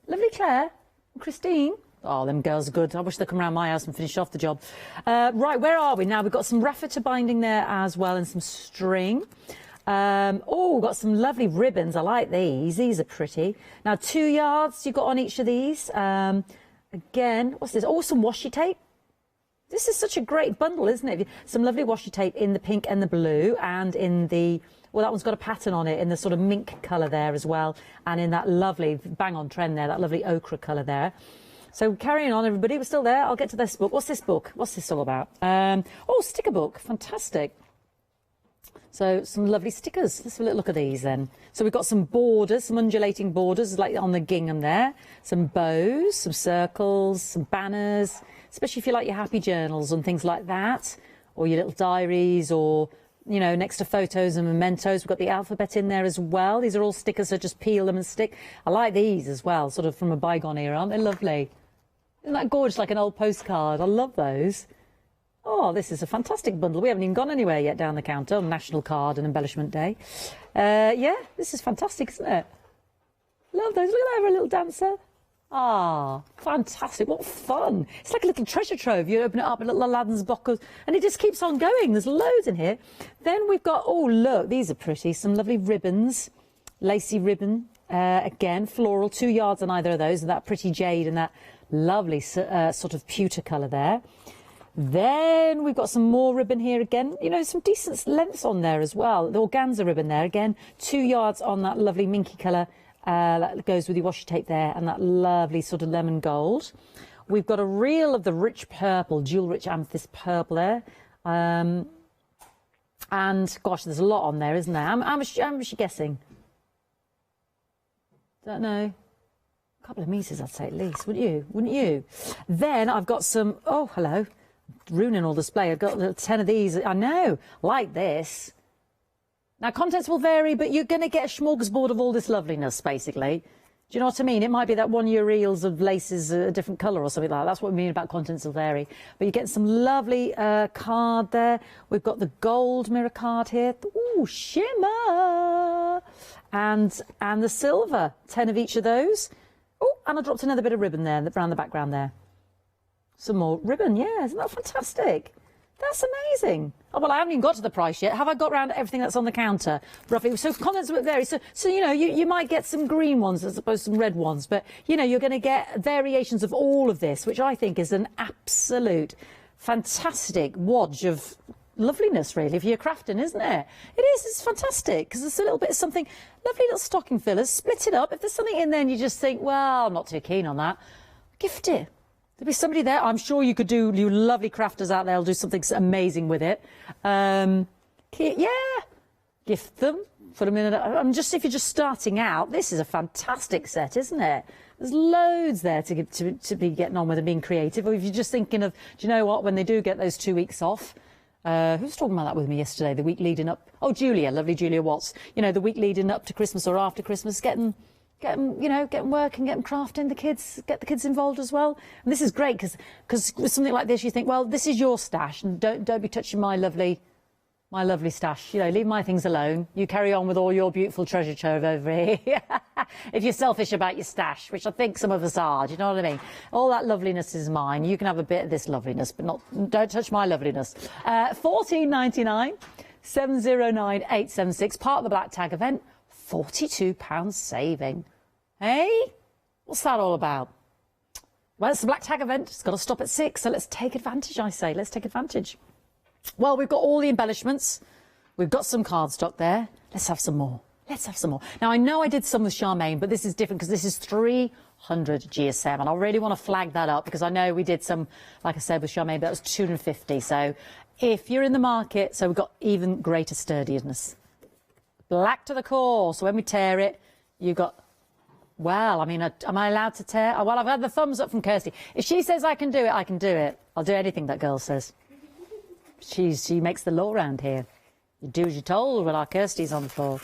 [SPEAKER 2] Lovely Claire and Christine. Oh, them girls are good. I wish they'd come around my house and finish off the job. Right, where are we now? We've got some raffia binding there as well and some string. We've got some lovely ribbons. I like these. These are pretty. Now, 2 yards you've got on each of these. Again, what's this? Oh, some washi tape. This is such a great bundle, isn't it? Some lovely washi tape in the pink and the blue, and in the, well, that one's got a pattern on it in the sort of mink colour there as well, and in that lovely, bang on trend there, that lovely ochre colour there. So carrying on, everybody, we're still there. I'll get to this book. What's this book? What's this all about? Sticker book. Fantastic. So some lovely stickers. Let's have a little look at these then. So we've got some borders, some undulating borders like on the gingham there. Some bows, some circles, some banners, especially if you like your happy journals and things like that, or your little diaries, or, you know, next to photos and mementos. We've got the alphabet in there as well. These are all stickers, so just peel them and stick. I like these as well, sort of from a bygone era. Aren't they lovely? Isn't that gorgeous, like an old postcard? I love those. Oh, this is a fantastic bundle. We haven't even gone anywhere yet down the counter on National Card and Embellishment Day. Yeah, this is fantastic, isn't it? Love those. Look at that, for a little dancer. Ah, fantastic. What fun. It's like a little treasure trove. You open it up, a little Aladdin's box, and it just keeps on going. There's loads in here. Then we've got, oh, look, these are pretty. Some lovely ribbons, lacy ribbon. Again, floral, 2 yards on either of those, and that pretty jade and that lovely sort of pewter colour there. Then we've got some more ribbon here again. You know, some decent lengths on there as well. The organza ribbon there again. 2 yards on that lovely minky colour. That goes with your washi tape there, and that lovely sort of lemon gold. We've got a reel of the rich purple, jewel rich amethyst purple there. And gosh, there's a lot on there, isn't there? How much are you guessing? Don't know. A couple of meters, I'd say at least, wouldn't you? Wouldn't you? Then I've got some, oh, hello. Ruining all display. I've got 10 of these. I know, like this. Now, contents will vary, but you're going to get a smorgasbord of all this loveliness, basically. Do you know what I mean? It might be that one of your reels of laces a different colour or something like that. That's what we mean about contents will vary. But you get some lovely card there. We've got the gold mirror card here. Ooh, shimmer! And the silver. 10 of each of those. Oh, and I dropped another bit of ribbon there, around the background there. Some more ribbon, yeah. Isn't that fantastic? That's amazing. Oh, well, I haven't even got to the price yet. Have I got round everything that's on the counter, roughly? So contents will vary. So you know, you might get some green ones as opposed to some red ones. But, you know, you're going to get variations of all of this, which I think is an absolute fantastic wodge of loveliness, really, for your crafting, isn't it? It is. It's fantastic because it's a little bit of something, lovely little stocking fillers. Split it up. If there's something in there and you just think, well, I'm not too keen on that, gift it. There'll be somebody there. I'm sure you could do, you lovely crafters out there will do something amazing with it. Yeah, gift them. Put them in. Just if you're just starting out, this is a fantastic set, isn't it? There's loads there to be getting on with and being creative. Or if you're just thinking of, do you know what? When they do get those 2 weeks off, who was talking about that with me yesterday? The week leading up. Oh, Julia, lovely Julia Watts. You know, the week leading up to Christmas or after Christmas, getting working, getting crafting, get the kids involved as well. And this is great because with something like this, you think, well, this is your stash, and don't be touching my lovely stash. You know, leave my things alone. You carry on with all your beautiful treasure trove over here. If you're selfish about your stash, which I think some of us are, do you know what I mean? All that loveliness is mine. You can have a bit of this loveliness, but don't touch my loveliness. £14.99, 709876, part of the Black Tag event. £42 saving. Hey? What's that all about? Well, it's the Black Tag event. It's got to stop at 6, so let's take advantage, I say. Let's take advantage. Well, we've got all the embellishments. We've got some cardstock there. Let's have some more. Let's have some more. Now, I know I did some with Charmaine, but this is different because this is 300 GSM, and I really want to flag that up because I know we did some, like I said, with Charmaine, but that was 250. So if you're in the market, so we've got even greater sturdiness. Black to the core, so when we tear it, you've got, well, I mean, am I allowed to tear? Oh, well, I've had the thumbs up from Kirsty. If she says I can do it, I can do it. I'll do anything that girl says. She makes the law around here. You do as you're told when our Kirsty's on the floor.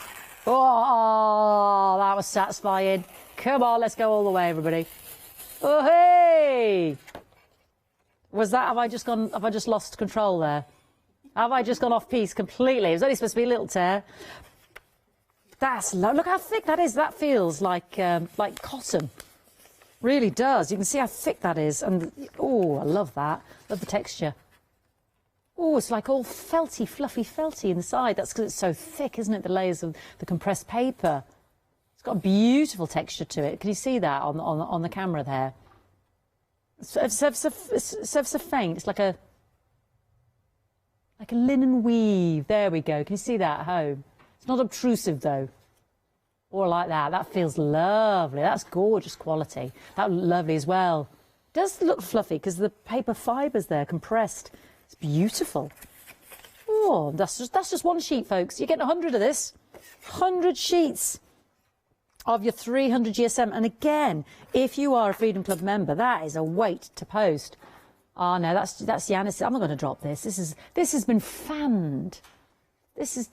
[SPEAKER 2] Oh, that was satisfying. Come on, let's go all the way, everybody. Oh, hey! Was that, have I just lost control there? Have I just gone off piece completely? It was only supposed to be a little tear. That's low. Look how thick that is. That feels like cotton. Really does. You can see how thick that is. And oh, I love that. Love the texture. Oh, it's like all felty, fluffy, felty inside. That's because it's so thick, isn't it? The layers of the compressed paper. It's got a beautiful texture to it. Can you see that on the camera there? It's so faint. It's like a linen weave. There we go. Can you see that at home? It's not obtrusive though, or like that. That feels lovely. That's gorgeous quality. That looked lovely as well. It does look fluffy because the paper fibres there compressed. It's beautiful. Oh, that's just one sheet, folks. You're getting 100 of this. 100 sheets of your 300 GSM. And again, if you are a Freedom Club member, that is a weight to post. Oh no, that's Yanis. I'm not going to drop this. This has been fanned. This is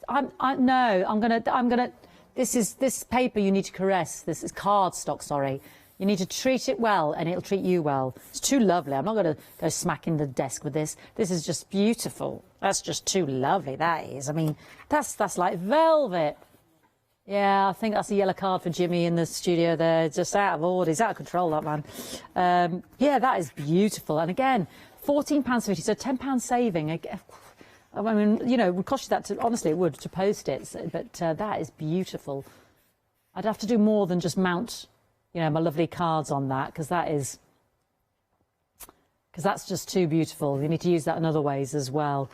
[SPEAKER 2] this paper you need to caress. This is cardstock, sorry. You need to treat it well and it'll treat you well. It's too lovely. I'm not going to go smacking the desk with this. This is just beautiful. That's just too lovely, that is. I mean, that's like velvet. Yeah, I think that's a yellow card for Jimmy in the studio there. Just out of order. He's out of control, that man. Yeah, that is beautiful. And again, £14.50, so £10 saving. I mean, you know, it would cost you that honestly, it would to post it. So, but that is beautiful. I'd have to do more than just mount, you know, my lovely cards on that because that's just too beautiful. You need to use that in other ways as well.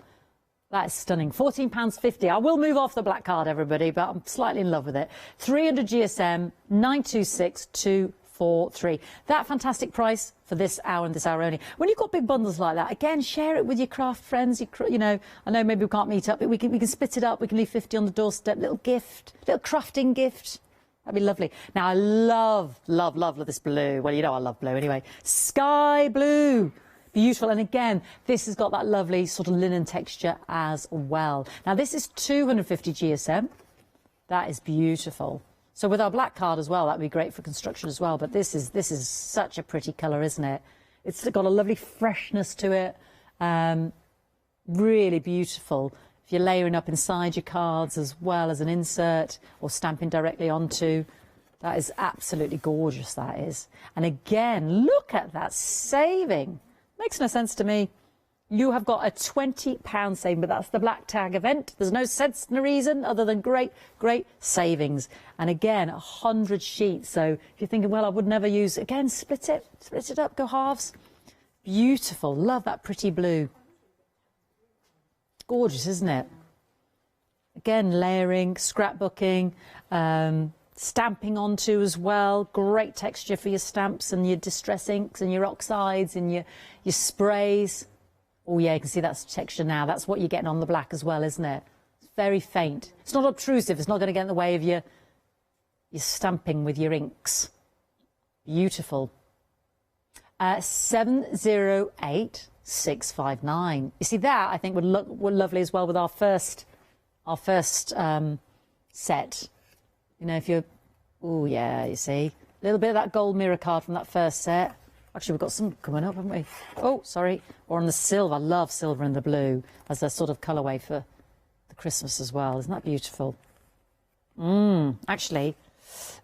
[SPEAKER 2] That is stunning. £14.50. I will move off the black card, everybody, but I'm slightly in love with it. 300 GSM, 926243. That fantastic price for this hour and this hour only. When you've got big bundles like that, again, share it with your craft friends. You know, I know maybe we can't meet up, but we can split it up. We can leave 50 on the doorstep. Little gift, little crafting gift. That'd be lovely. Now, I love this blue. Well, you know I love blue anyway. Sky blue. Beautiful. And again, this has got that lovely sort of linen texture as well. Now, this is 250 GSM. That is beautiful. So with our black card as well, that would be great for construction as well. But this is such a pretty colour, isn't it? It's got a lovely freshness to it. Really beautiful. If you're layering up inside your cards as well as an insert or stamping directly onto, that is absolutely gorgeous, that is. And again, look at that saving. Makes no sense to me. You have got a £20 saving, but that's the black tag event. There's no sense and reason other than great, great savings. And again, 100 sheets. So if you're thinking, well, I would never use, again, split it up, go halves. Beautiful. Love that pretty blue. Gorgeous, isn't it? Again, layering, scrapbooking, stamping onto as well. Great texture for your stamps and your distress inks and your oxides and your sprays. Oh yeah, you can see that's texture now. That's what you're getting on the black as well, isn't it? It's very faint. It's not obtrusive. It's not going to get in the way of your stamping with your inks. Beautiful. 708659. You see that I think would look lovely as well with our first set. You know, if you're, oh yeah, you see a little bit of that gold mirror card from that first set. Actually, we've got some coming up, haven't we? Oh, sorry. Or on the silver. I love silver and the blue as a sort of colourway for the Christmas as well. Isn't that beautiful? Actually,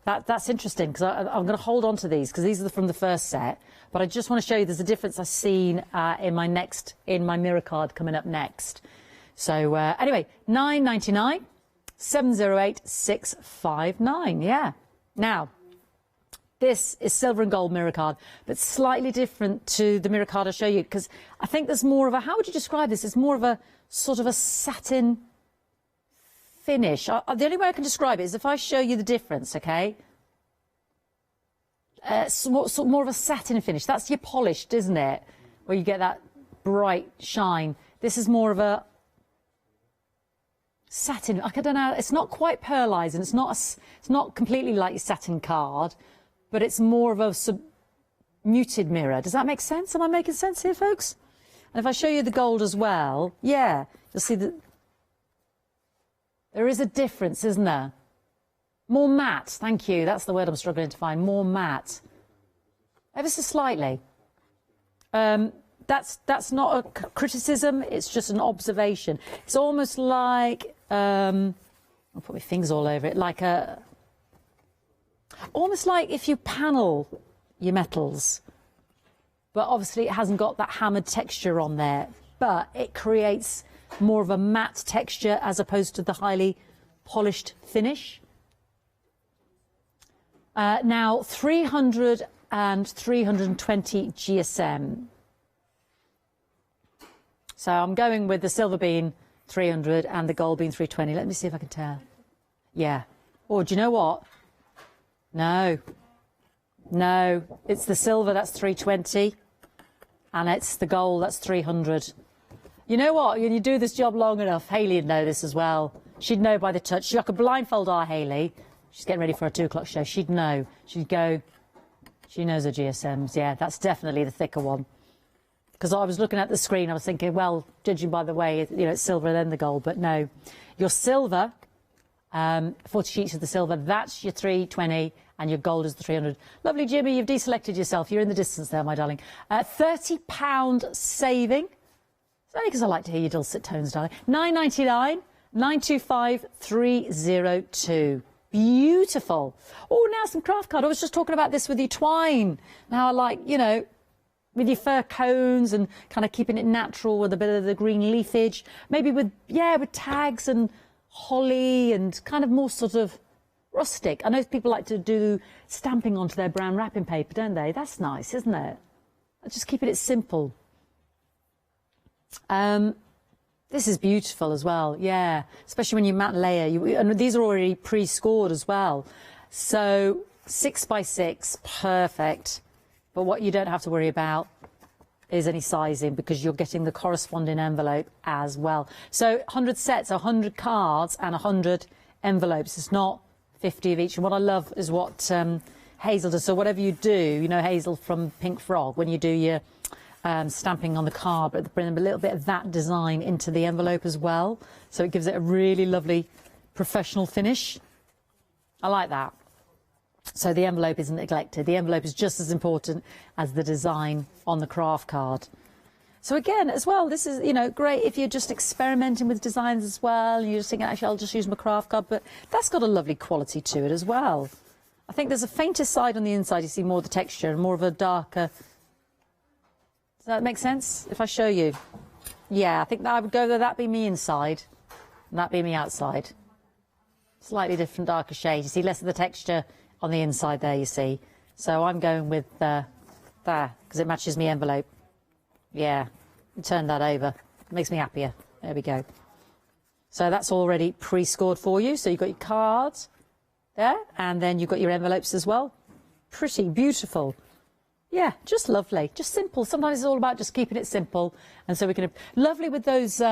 [SPEAKER 2] that's interesting because I'm going to hold on to these because these are from the first set. But I just want to show you there's a difference I've seen in my mirror card coming up next. So anyway, £9.99, 708659. Yeah. Now, this is silver and gold mirror card, but slightly different to the mirror card I'll show you because I think there's more of a, how would you describe this? It's more of a sort of a satin finish. The only way I can describe it is if I show you the difference, okay? More of a satin finish. That's your polished, isn't it? Where you get that bright shine. This is more of a satin. I don't know. It's not quite pearlizing. It's not completely like your satin card, but it's more of a muted mirror. Does that make sense? Am I making sense here, folks? And if I show you the gold as well, yeah, you'll see that there is a difference, isn't there? More matte, thank you. That's the word I'm struggling to find. More matte. Ever so slightly. That's not a criticism, it's just an observation. It's almost like, I'll put my fingers all over it, like almost like if you panel your metals, but obviously it hasn't got that hammered texture on there, but it creates more of a matte texture as opposed to the highly polished finish. Now 300 and 320 GSM. So I'm going with the silver being 300 and the gold being 320. Let me see if I can tell. Yeah. Oh, do you know what? No, it's the silver, that's 320, and it's the gold, that's 300. You know what, when you do this job long enough, Hayley would know this as well. She'd know by the touch. I could blindfold our Hayley. She's getting ready for a 2 o'clock show. She'd know. She'd go, she knows her GSMs. Yeah, that's definitely the thicker one. Because I was looking at the screen, I was thinking, well, judging by the way, you know, it's silver and then the gold, but no. Your silver, 40 sheets of the silver, that's your 320, and your gold is the 300. Lovely, Jimmy, you've deselected yourself. You're in the distance there, my darling. £30 saving. It's only because I like to hear your dulcet tones, darling. £9.99, 925 302. Beautiful. Oh, now some craft card. I was just talking about this with your twine. Now I like, you know, with your fir cones and kind of keeping it natural with a bit of the green leafage. Maybe with tags and holly and kind of more sort of rustic. I know people like to do stamping onto their brown wrapping paper, don't they? That's nice, isn't it? Just keeping it simple. This is beautiful as well, yeah. Especially when you matte layer. And these are already pre-scored as well. So 6x6, perfect. But what you don't have to worry about is any sizing because you're getting the corresponding envelope as well. So 100 sets, 100 cards and 100 envelopes. It's not 50 of each. And what I love is what Hazel does. So whatever you do, you know Hazel from Pink Frog, when you do your stamping on the card, but bring a little bit of that design into the envelope as well. So it gives it a really lovely professional finish. I like that. So the envelope isn't neglected. The envelope is just as important as the design on the craft card. So again, as well, this is, you know, great if you're just experimenting with designs as well. And you're just thinking, actually, I'll just use my craft card, but that's got a lovely quality to it as well. I think there's a fainter side on the inside. You see more of the texture and more of a darker. Does that make sense? If I show you, yeah, I think that I would go there. That be me inside, and that be me outside. Slightly different, darker shades. You see less of the texture on the inside there, you see. So I'm going with there, because it matches me envelope. Yeah, turn that over. Makes me happier. There we go. So that's already pre-scored for you. So you've got your cards there, and then you've got your envelopes as well. Pretty beautiful. Yeah, just lovely, just simple. Sometimes it's all about just keeping it simple. And so we can, lovely with those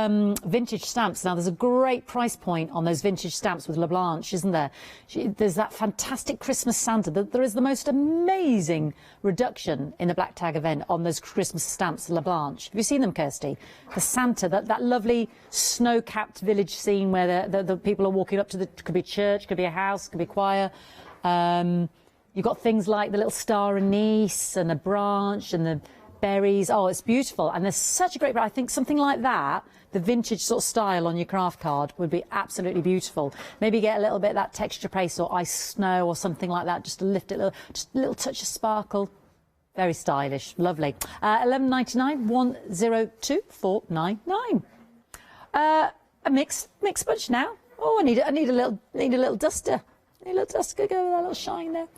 [SPEAKER 2] vintage stamps. Now, there's a great price point on those vintage stamps with LaBlanche, isn't there? There's that fantastic Christmas Santa. There is the most amazing reduction in the Black Tag event on those Christmas stamps, LaBlanche. Have you seen them, Kirsty? The Santa, that lovely snow-capped village scene where the people are walking up to could be a church, could be a house, could be a choir. You've got things like the little star anise and the branch and the berries. Oh, it's beautiful. And there's such a great, I think something like that, the vintage sort of style on your craft card would be absolutely beautiful. Maybe get a little bit of that texture paste or ice snow or something like that, just to lift it, just a little touch of sparkle. Very stylish. Lovely. £11.99, 102499. A mixed bunch now. Oh, I need a little duster. A little dust could go with that little shine there.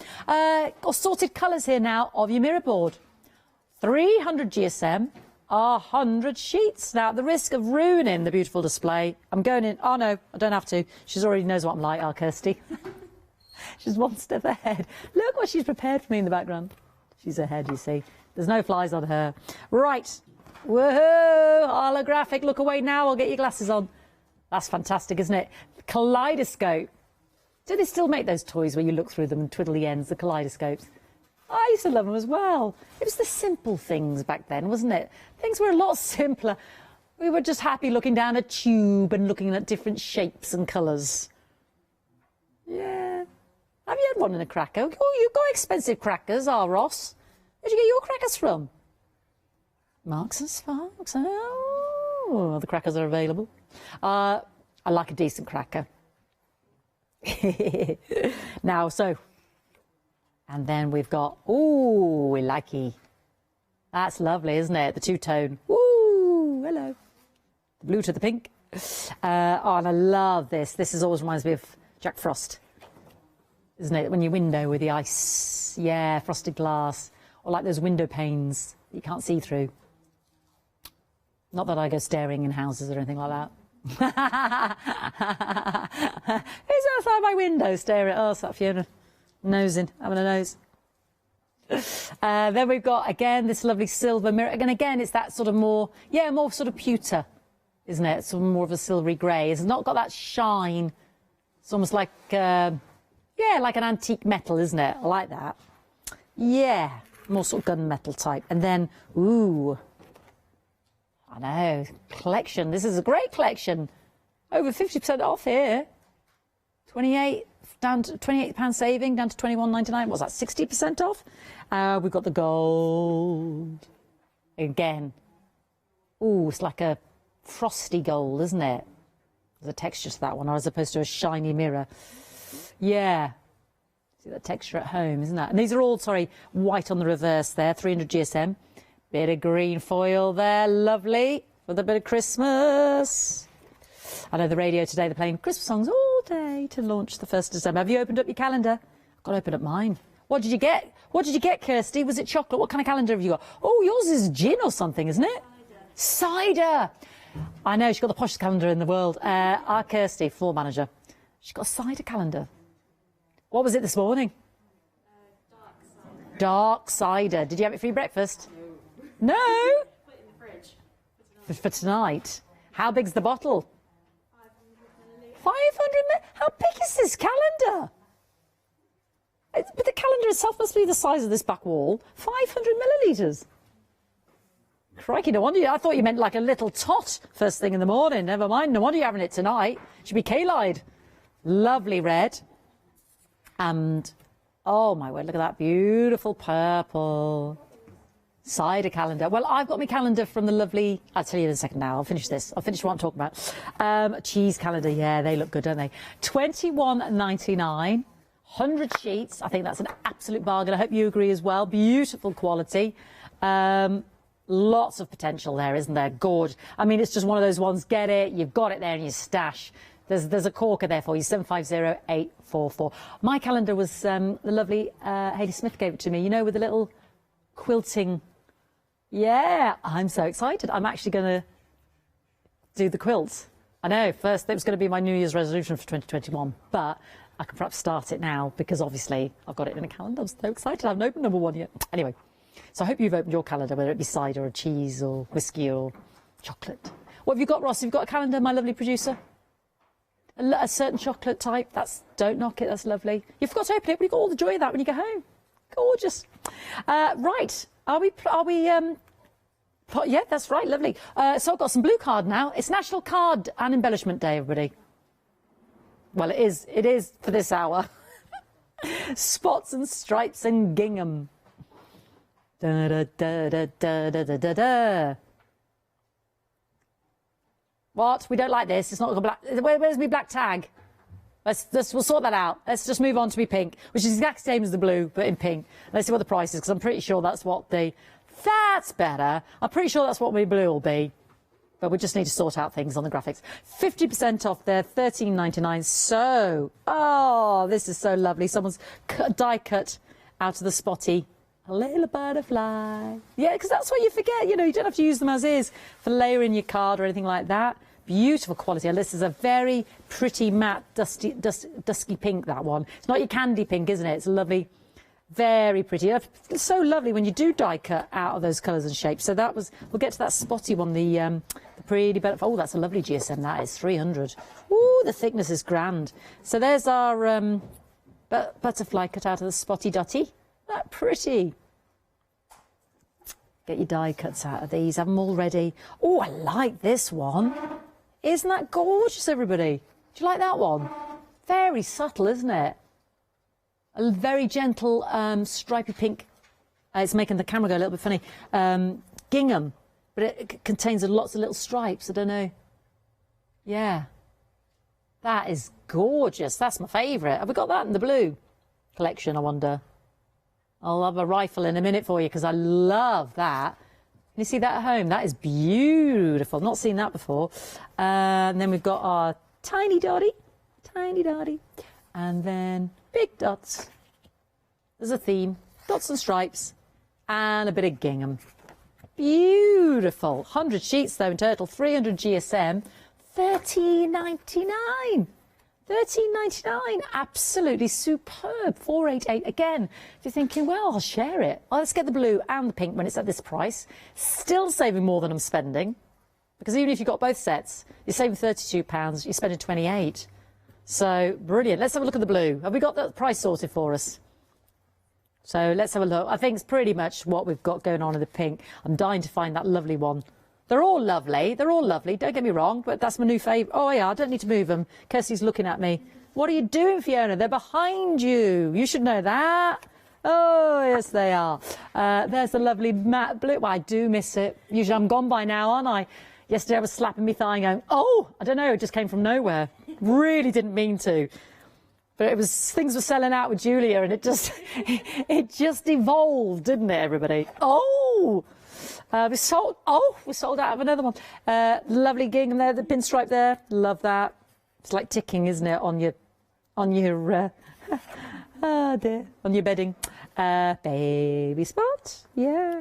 [SPEAKER 2] Got sorted colours here now of your mirror board. 300 GSM, 100 sheets. Now, at the risk of ruining the beautiful display, I'm going in. Oh, no, I don't have to. She already knows what I'm like, our Kirsty. She's one step ahead. Look what she's prepared for me in the background. She's ahead, you see. There's no flies on her. Right. Woohoo! Holographic. Look away now. I'll get your glasses on. That's fantastic, isn't it? Kaleidoscope. Do they still make those toys where you look through them and twiddle the ends, the kaleidoscopes? I used to love them as well. It was the simple things back then, wasn't it? Things were a lot simpler. We were just happy looking down a tube and looking at different shapes and colours. Yeah. Have you had one in a cracker? Oh, you've got expensive crackers, Ross. Where'd you get your crackers from? Marks and Sparks. Oh, the crackers are available. I like a decent cracker. Now, so, and then we've got, ooh, we likey. That's lovely, isn't it? The two-tone. Ooh, hello. The blue to the pink. Oh, and I love this. This always reminds me of Jack Frost, isn't it? When you window with the ice. Yeah, frosted glass. Or like those window panes that you can't see through. Not that I go staring in houses or anything like that. Who's outside my window staring at us? That Fiona nosing, having a nose. Then we've got again this lovely silver mirror. And again, it's that sort of more sort of pewter, isn't it? Sort of more of a silvery grey. It's not got that shine. It's almost like like an antique metal, isn't it? I like that. Yeah, more sort of gunmetal type. And then ooh. I know, collection. This is a great collection. Over 50% off here. £28 saving, down to £21.99. What's that, 60% off? We've got the gold. Again. Ooh, it's like a frosty gold, isn't it? There's a texture to that one, as opposed to a shiny mirror. Yeah. See that texture at home, isn't that? And these are all, white on the reverse there, 300 GSM. Bit of green foil there, lovely, for the bit of Christmas. I know the radio today, they're playing Christmas songs all day to launch the 1st of December. Have you opened up your calendar? I've got to open up mine. What did you get? What did you get, Kirsty? Was it chocolate? What kind of calendar have you got? Oh, yours is gin or something, isn't it? Cider. I know, she's got the poshest calendar in the world. Our Kirsty, floor manager, she's got a cider calendar. What was it this morning? Dark cider. Did you have it for your breakfast? No?
[SPEAKER 9] Put it in the fridge.
[SPEAKER 2] For tonight. How big's the bottle? 500 ml. How big is this calendar? But the calendar itself must be the size of this back wall. 500 millilitres. Crikey, no wonder I thought you meant like a little tot first thing in the morning. Never mind, no wonder you're having it tonight. Should be K-Lide. Lovely red. And, oh my word, look at that beautiful purple. Cider calendar. Well, I've got my calendar from the lovely... I'll tell you in a second now. I'll finish this. I'll finish what I'm talking about. Cheese calendar. Yeah, they look good, don't they? $21.99. 100 sheets. I think that's an absolute bargain. I hope you agree as well. Beautiful quality. Lots of potential there, isn't there? Gorgeous. I mean, it's just one of those ones. Get it. You've got it there in your stash. There's a corker there for you, 750844. My calendar was the lovely Hayley Smith gave it to me, you know, with the little quilting. Yeah, I'm so excited. I'm actually going to do the quilts. I know, first it was going to be my New Year's resolution for 2021, but I can perhaps start it now because obviously I've got it in a calendar. I'm so excited. I haven't opened number one yet. Anyway, so I hope you've opened your calendar, whether it be cider or cheese or whiskey or chocolate. What have you got, Ross? Have you got a calendar, my lovely producer? A certain chocolate type? Don't knock it, that's lovely. You forgot to open it, but you've got all the joy of that when you go home. Gorgeous. Right, yeah, that's right, lovely. So I've got some blue card now. It's National Card and Embellishment Day, everybody. Well, it is for this hour. Spots and stripes and gingham. Da da da da da da da da da. What? We don't like this. It's not got black. Where's my black tag? We'll sort that out. Let's just move on to be pink, which is the exact same as the blue, but in pink. Let's see what the price is, because I'm pretty sure that's what that's better. I'm pretty sure that's what my blue will be. But we just need to sort out things on the graphics. 50% off there, $13.99. So, oh, this is so lovely. Someone's die cut out of the spotty a little butterfly. Yeah, because that's what you forget. You know, you don't have to use them as is for layering your card or anything like that. Beautiful quality. And this is a very pretty matte, dusky pink, that one. It's not your candy pink, isn't it? It's lovely, very pretty. It's so lovely when you do die cut out of those colours and shapes. So that was, we'll get to that spotty one, the pretty butterfly. Oh, that's a lovely GSM, that is 300. Ooh, the thickness is grand. So there's our butterfly cut out of the spotty dotty. That pretty. Get your die cuts out of these. Have them all ready. Oh, I like this one. Isn't that gorgeous, everybody? Do you like that one? Very subtle, isn't it? A very gentle stripy pink. It's making the camera go a little bit funny. Gingham, but it contains lots of little stripes. I don't know. Yeah. That is gorgeous. That's my favourite. Have we got that in the blue collection, I wonder? I'll have a rifle in a minute for you because I love that. Can you see that at home? That is beautiful. Not seen that before. And then we've got our tiny dotty. And then big dots. There's a theme. Dots and stripes. And a bit of gingham. Beautiful. 100 sheets though in total. 300 GSM. $13.99. $13.99, absolutely superb. 488 again. If you're thinking, well, I'll share it. Well, let's get the blue and the pink when it's at this price. Still saving more than I'm spending, because even if you've got both sets, you're saving £32. You're spending 28. So brilliant. Let's have a look at the blue. Have we got the price sorted for us? So let's have a look. I think it's pretty much what we've got going on in the pink. I'm dying to find that lovely one. They're all lovely. They're all lovely. Don't get me wrong, but that's my new favourite. Oh, yeah, I don't need to move them. Kirsty's looking at me. What are you doing, Fiona? They're behind you. You should know that. Oh, yes, they are. There's the lovely matte blue. Well, I do miss it. Usually I'm gone by now, aren't I? Yesterday I was slapping my thigh going, oh, I don't know, it just came from nowhere. Really didn't mean to. But it was, things were selling out with Julia and it just evolved, didn't it, everybody? Oh! We're sold out of another one. Lovely gingham there, the pinstripe there. Love that. It's like ticking, isn't it, on your oh dear, on your bedding. Baby spot, yeah.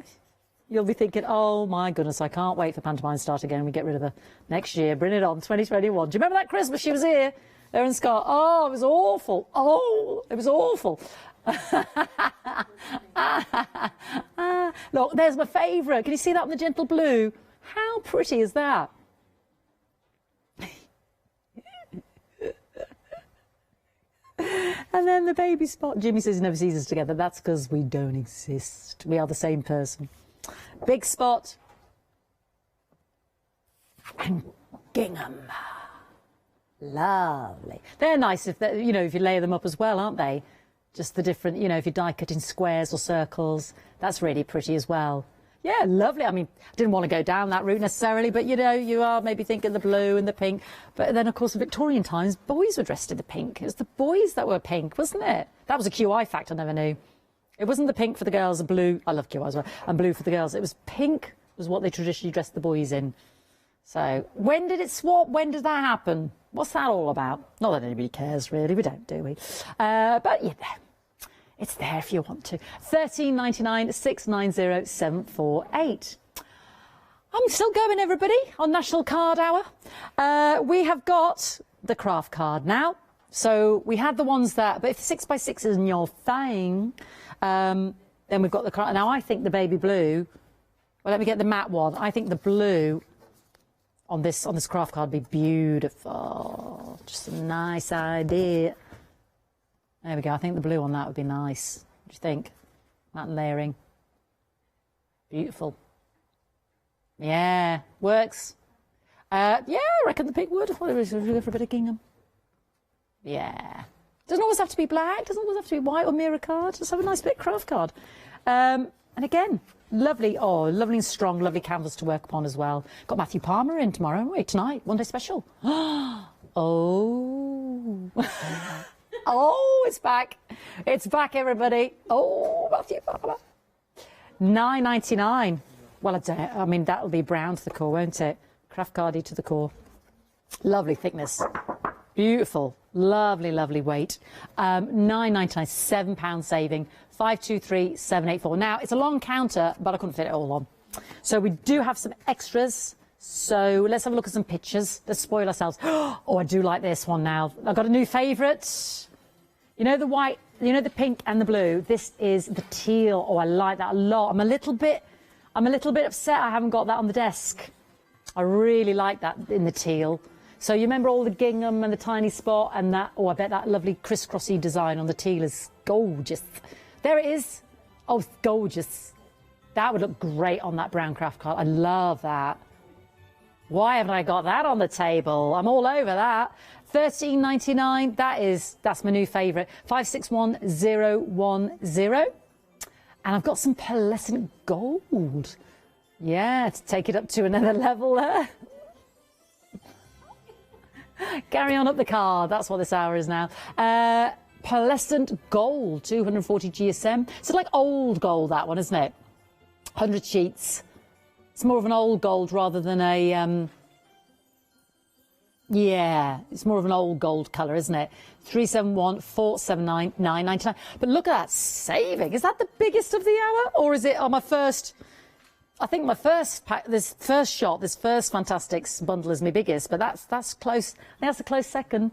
[SPEAKER 2] You'll be thinking, oh my goodness, I can't wait for pantomime to start again and we get rid of her next year. Bring it on, 2021. Do you remember that Christmas she was here? Erin Scott. Oh, it was awful. Oh, it was awful. Look, there's my favourite. Can you see that on the gentle blue? How pretty is that? And then the baby spot. Jimmy says he never sees us together. That's because we don't exist. We are the same person. Big spot. and gingham. Lovely. They're nice if they, you know, if you layer them up as well, aren't they? Just the different, you know, if you die cut in squares or circles, that's really pretty as well. Yeah, lovely. I mean, I didn't want to go down that route necessarily, but, you know, you are maybe thinking the blue and the pink. But then, of course, in Victorian times, boys were dressed in the pink. It was the boys that were pink, wasn't it? That was a QI fact I never knew. It wasn't the pink for the girls and blue. I love QI as well. And blue for the girls. It was pink was what they traditionally dressed the boys in. So when did it swap? When did that happen? What's that all about? Not that anybody cares, really. We don't, do we? But, you know, it's there if you want to. $13.99 690 748. I'm still going, everybody, on National Card Hour. We have got the craft card now. So we had the ones that, but if 6x6 isn't your thing, then we've got the craft. Now, I think the baby blue, well, let me get the matte one. I think the blue on this craft card would be beautiful. Just a nice idea. There we go. I think the blue on that would be nice. What do you think? Matte layering. Beautiful. Yeah, works. Yeah, I reckon the pink would. Go for a bit of gingham. Yeah. Doesn't always have to be black. Doesn't always have to be white or mirror card. Just have a nice bit of craft card. And again, lovely. Oh, lovely and strong, lovely canvas to work upon as well. Got Matthew Palmer in tomorrow. Wait, tonight, one day special. Oh. Oh, it's back. It's back, everybody. Oh, Matthew Palmer. $9.99. Well, I mean, that'll be brown to the core, won't it? Craft cardy to the core. Lovely thickness. Beautiful. Lovely, lovely weight. $9.99, £7 saving. 523 784. Now, it's a long counter, but I couldn't fit it all on. So we do have some extras. So let's have a look at some pictures. Let's spoil ourselves. Oh, I do like this one now. I've got a new favourite. You know the white, you know the pink and the blue? This is the teal. Oh, I like that a lot. I'm a little bit upset I haven't got that on the desk. I really like that in the teal. So you remember all the gingham and the tiny spot and that, oh, I bet that lovely crisscrossy design on the teal is gorgeous. There it is. Oh, it's gorgeous. That would look great on that brown craft card. I love that. Why haven't I got that on the table? I'm all over that. $13.99. That's my new favourite. 561010. And I've got some pearlescent gold. Yeah, to take it up to another level there. Carry on up the card. That's what this hour is now. Pearlescent gold, 240 GSM. So like old gold, that one, isn't it? 100 sheets. It's more of an old gold rather than a... yeah, it's more of an old gold colour, isn't it? 371 479 999. But look at that saving. Is that the biggest of the hour? Or is it on my first... I think my first pack, this first Fantastics bundle is my biggest, but that's close. I think that's a close second.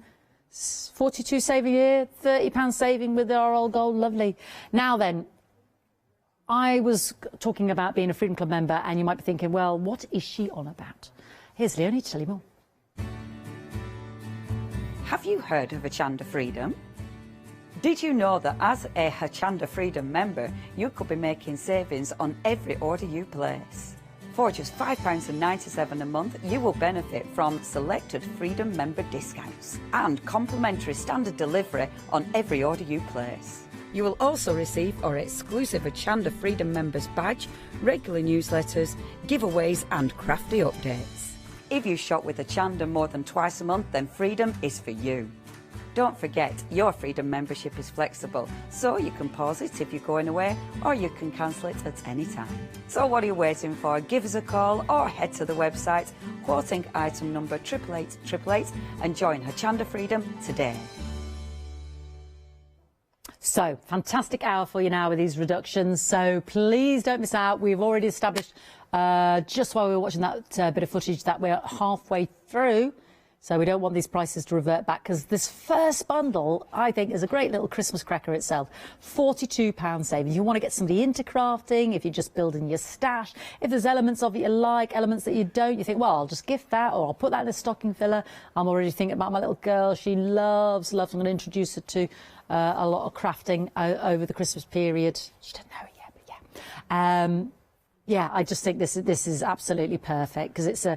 [SPEAKER 2] 42 saving here, £30 saving with our old gold. Lovely. Now then, I was talking about being a Freedom Club member, and you might be thinking, well, what is she on about? Here's Leonie to tell you more.
[SPEAKER 14] Have you heard of Hochanda Freedom? Did you know that as a Hochanda Freedom member, you could be making savings on every order you place? For just £5.97 a month, you will benefit from selected Freedom member discounts and complimentary standard delivery on every order you place. You will also receive our exclusive Hochanda Freedom members badge, regular newsletters, giveaways and crafty updates. If you shop with Hochanda more than twice a month, then Freedom is for you. Don't forget, your Freedom membership is flexible, so you can pause it if you're going away, or you can cancel it at any time. So what are you waiting for? Give us a call or head to the website, quoting item number 88888, and join Hochanda Freedom today.
[SPEAKER 2] So, fantastic hour for you now with these reductions, so please don't miss out. We've already established, just while we were watching that bit of footage, that we're halfway through. So we don't want these prices to revert back, because this first bundle, I think, is a great little Christmas cracker itself. £42 saving. If you want to get somebody into crafting, if you're just building your stash, if there's elements of it you like, elements that you don't, you think, well, I'll just gift that, or I'll put that in a stocking filler. I'm already thinking about my little girl. She loves. I'm going to introduce her to a lot of crafting over the Christmas period. She doesn't know it yet, but yeah. Yeah, I just think this is absolutely perfect because it's a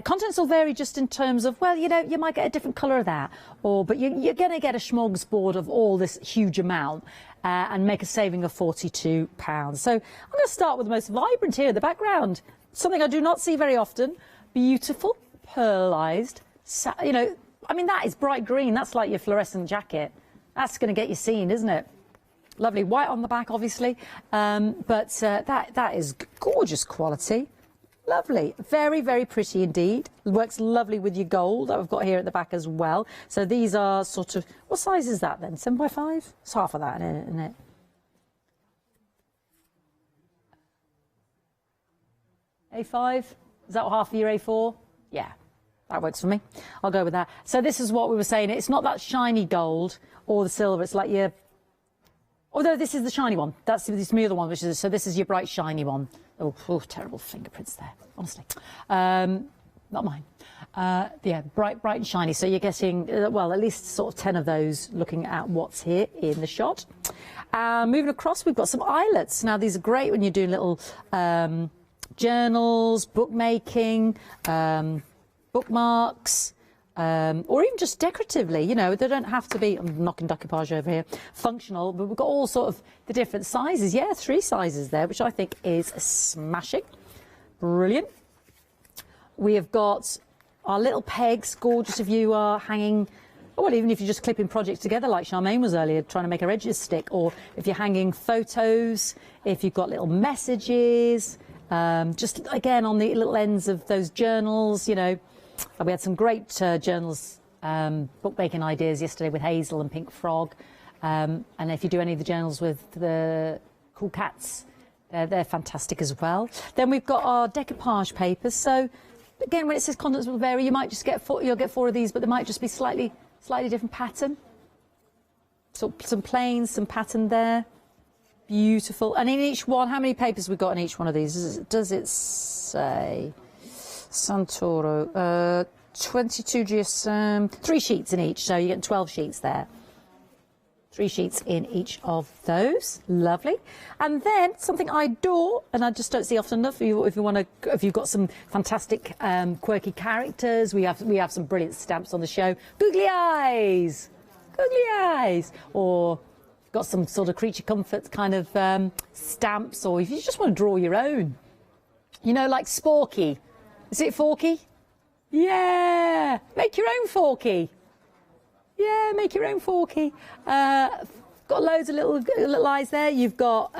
[SPEAKER 2] contents will vary just in terms of, well, you know, you might get a different colour of that, but you're going to get a smorgasbord of all this huge amount and make a saving of £42. So I'm going to start with the most vibrant here in the background. Something I do not see very often. Beautiful, pearlised, you know, I mean, that is bright green. That's like your fluorescent jacket. That's going to get you seen, isn't it? Lovely. White on the back, obviously, but that is gorgeous quality. Lovely. Very, very pretty indeed. Works lovely with your gold that I've got here at the back as well. So these are sort of, what size is that then? 7x5? It's half of that, isn't it? A5? Is that half of your A4? Yeah, that works for me. I'll go with that. So this is what we were saying. It's not that shiny gold or the silver. It's like your... Although this is the shiny one. That's the smoother one, which is... So this is your bright shiny one. Oh, terrible fingerprints there, honestly. Not mine. Yeah, bright and shiny. So you're getting, well, at least sort of 10 of those looking at what's here in the shot. Moving across, we've got some eyelets. Now, these are great when you're doing little journals, bookmaking, bookmarks, or even just decoratively, you know, they don't have to be, I'm knocking decoupage over here, functional, but we've got all sort of the different sizes. Yeah, 3 sizes there, which I think is smashing. Brilliant. We have got our little pegs, gorgeous if you are hanging, well, even if you're just clipping projects together like Charmaine was earlier, trying to make her edges stick, or if you're hanging photos, if you've got little messages, just again on the little ends of those journals, you know. We had some great journals, bookmaking ideas yesterday with Hazel and Pink Frog. And if you do any of the journals with the Cool Cats, they're fantastic as well. Then we've got our decoupage papers. So again, when it says contents will vary, you might just get you'll get 4 of these, but there might just be slightly different pattern. So some plains, some pattern there. Beautiful. And in each one, how many papers we've got in each one of these? Does it say? Santoro, 22 GSM, 3 sheets in each, so you get 12 sheets there. 3 sheets in each of those. Lovely. And then something I adore, and I just don't see often enough. If you've got some fantastic quirky characters, we have some brilliant stamps on the show. Googly eyes, or got some sort of creature comforts kind of stamps, or if you just want to draw your own, you know, like Sporky. Is it Forky? Yeah, make your own Forky. Yeah, make your own Forky. Got loads of little eyes there. You've got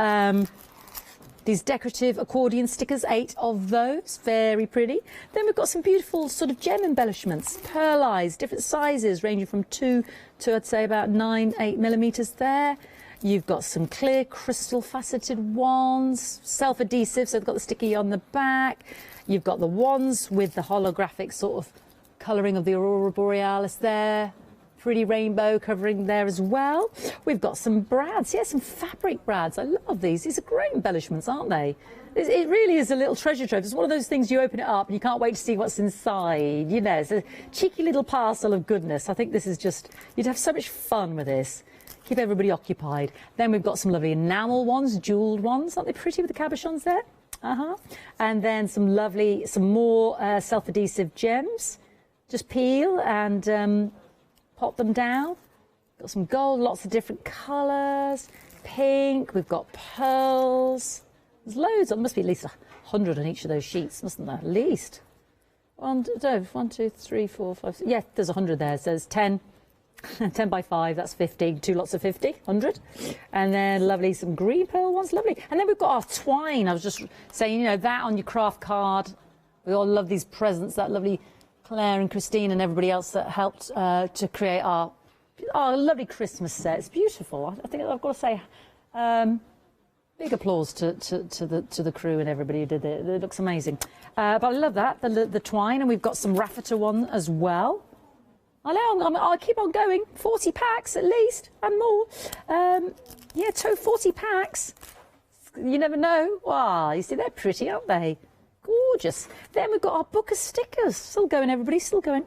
[SPEAKER 2] these decorative accordion stickers, 8 of those, very pretty. Then we've got some beautiful sort of gem embellishments, pearlised, different sizes, ranging from 2 to I'd say about 9-8 millimetres there. You've got some clear crystal faceted ones, self-adhesive, so they've got the sticky on the back. You've got the ones with the holographic sort of colouring of the Aurora Borealis there. Pretty rainbow covering there as well. We've got some brads, yeah, some fabric brads. I love these. These are great embellishments, aren't they? It really is a little treasure trove. It's one of those things you open it up and you can't wait to see what's inside. You know, it's a cheeky little parcel of goodness. I think this is just, you'd have so much fun with this. Keep everybody occupied. Then we've got some lovely enamel ones, jewelled ones. Aren't they pretty with the cabochons there? And then some more self-adhesive gems. Just peel and pop them down. Got some gold, lots of different colours. Pink, we've got pearls. There's loads. There must be at least 100 on each of those sheets, mustn't there? At least. 1, 2, 3, 4, 5, 6. Yeah, there's 100 there. So there's 10. 10 by 5, that's 50, 2 lots of 50, 100. And then lovely, some green pearl ones, lovely. And then we've got our twine. I was just saying, you know, that on your craft card. We all love these presents, that lovely Claire and Christine and everybody else that helped to create our lovely Christmas set. It's beautiful. I think I've got to say, big applause to the crew and everybody who did it. It looks amazing. But I love that, the twine. And we've got some raffeta one as well. I know, I'll keep on going. 40 packs at least, and more. Yeah, 40 packs. You never know. Wow, you see, they're pretty, aren't they? Gorgeous. Then we've got our book of stickers. Still going, everybody, still going.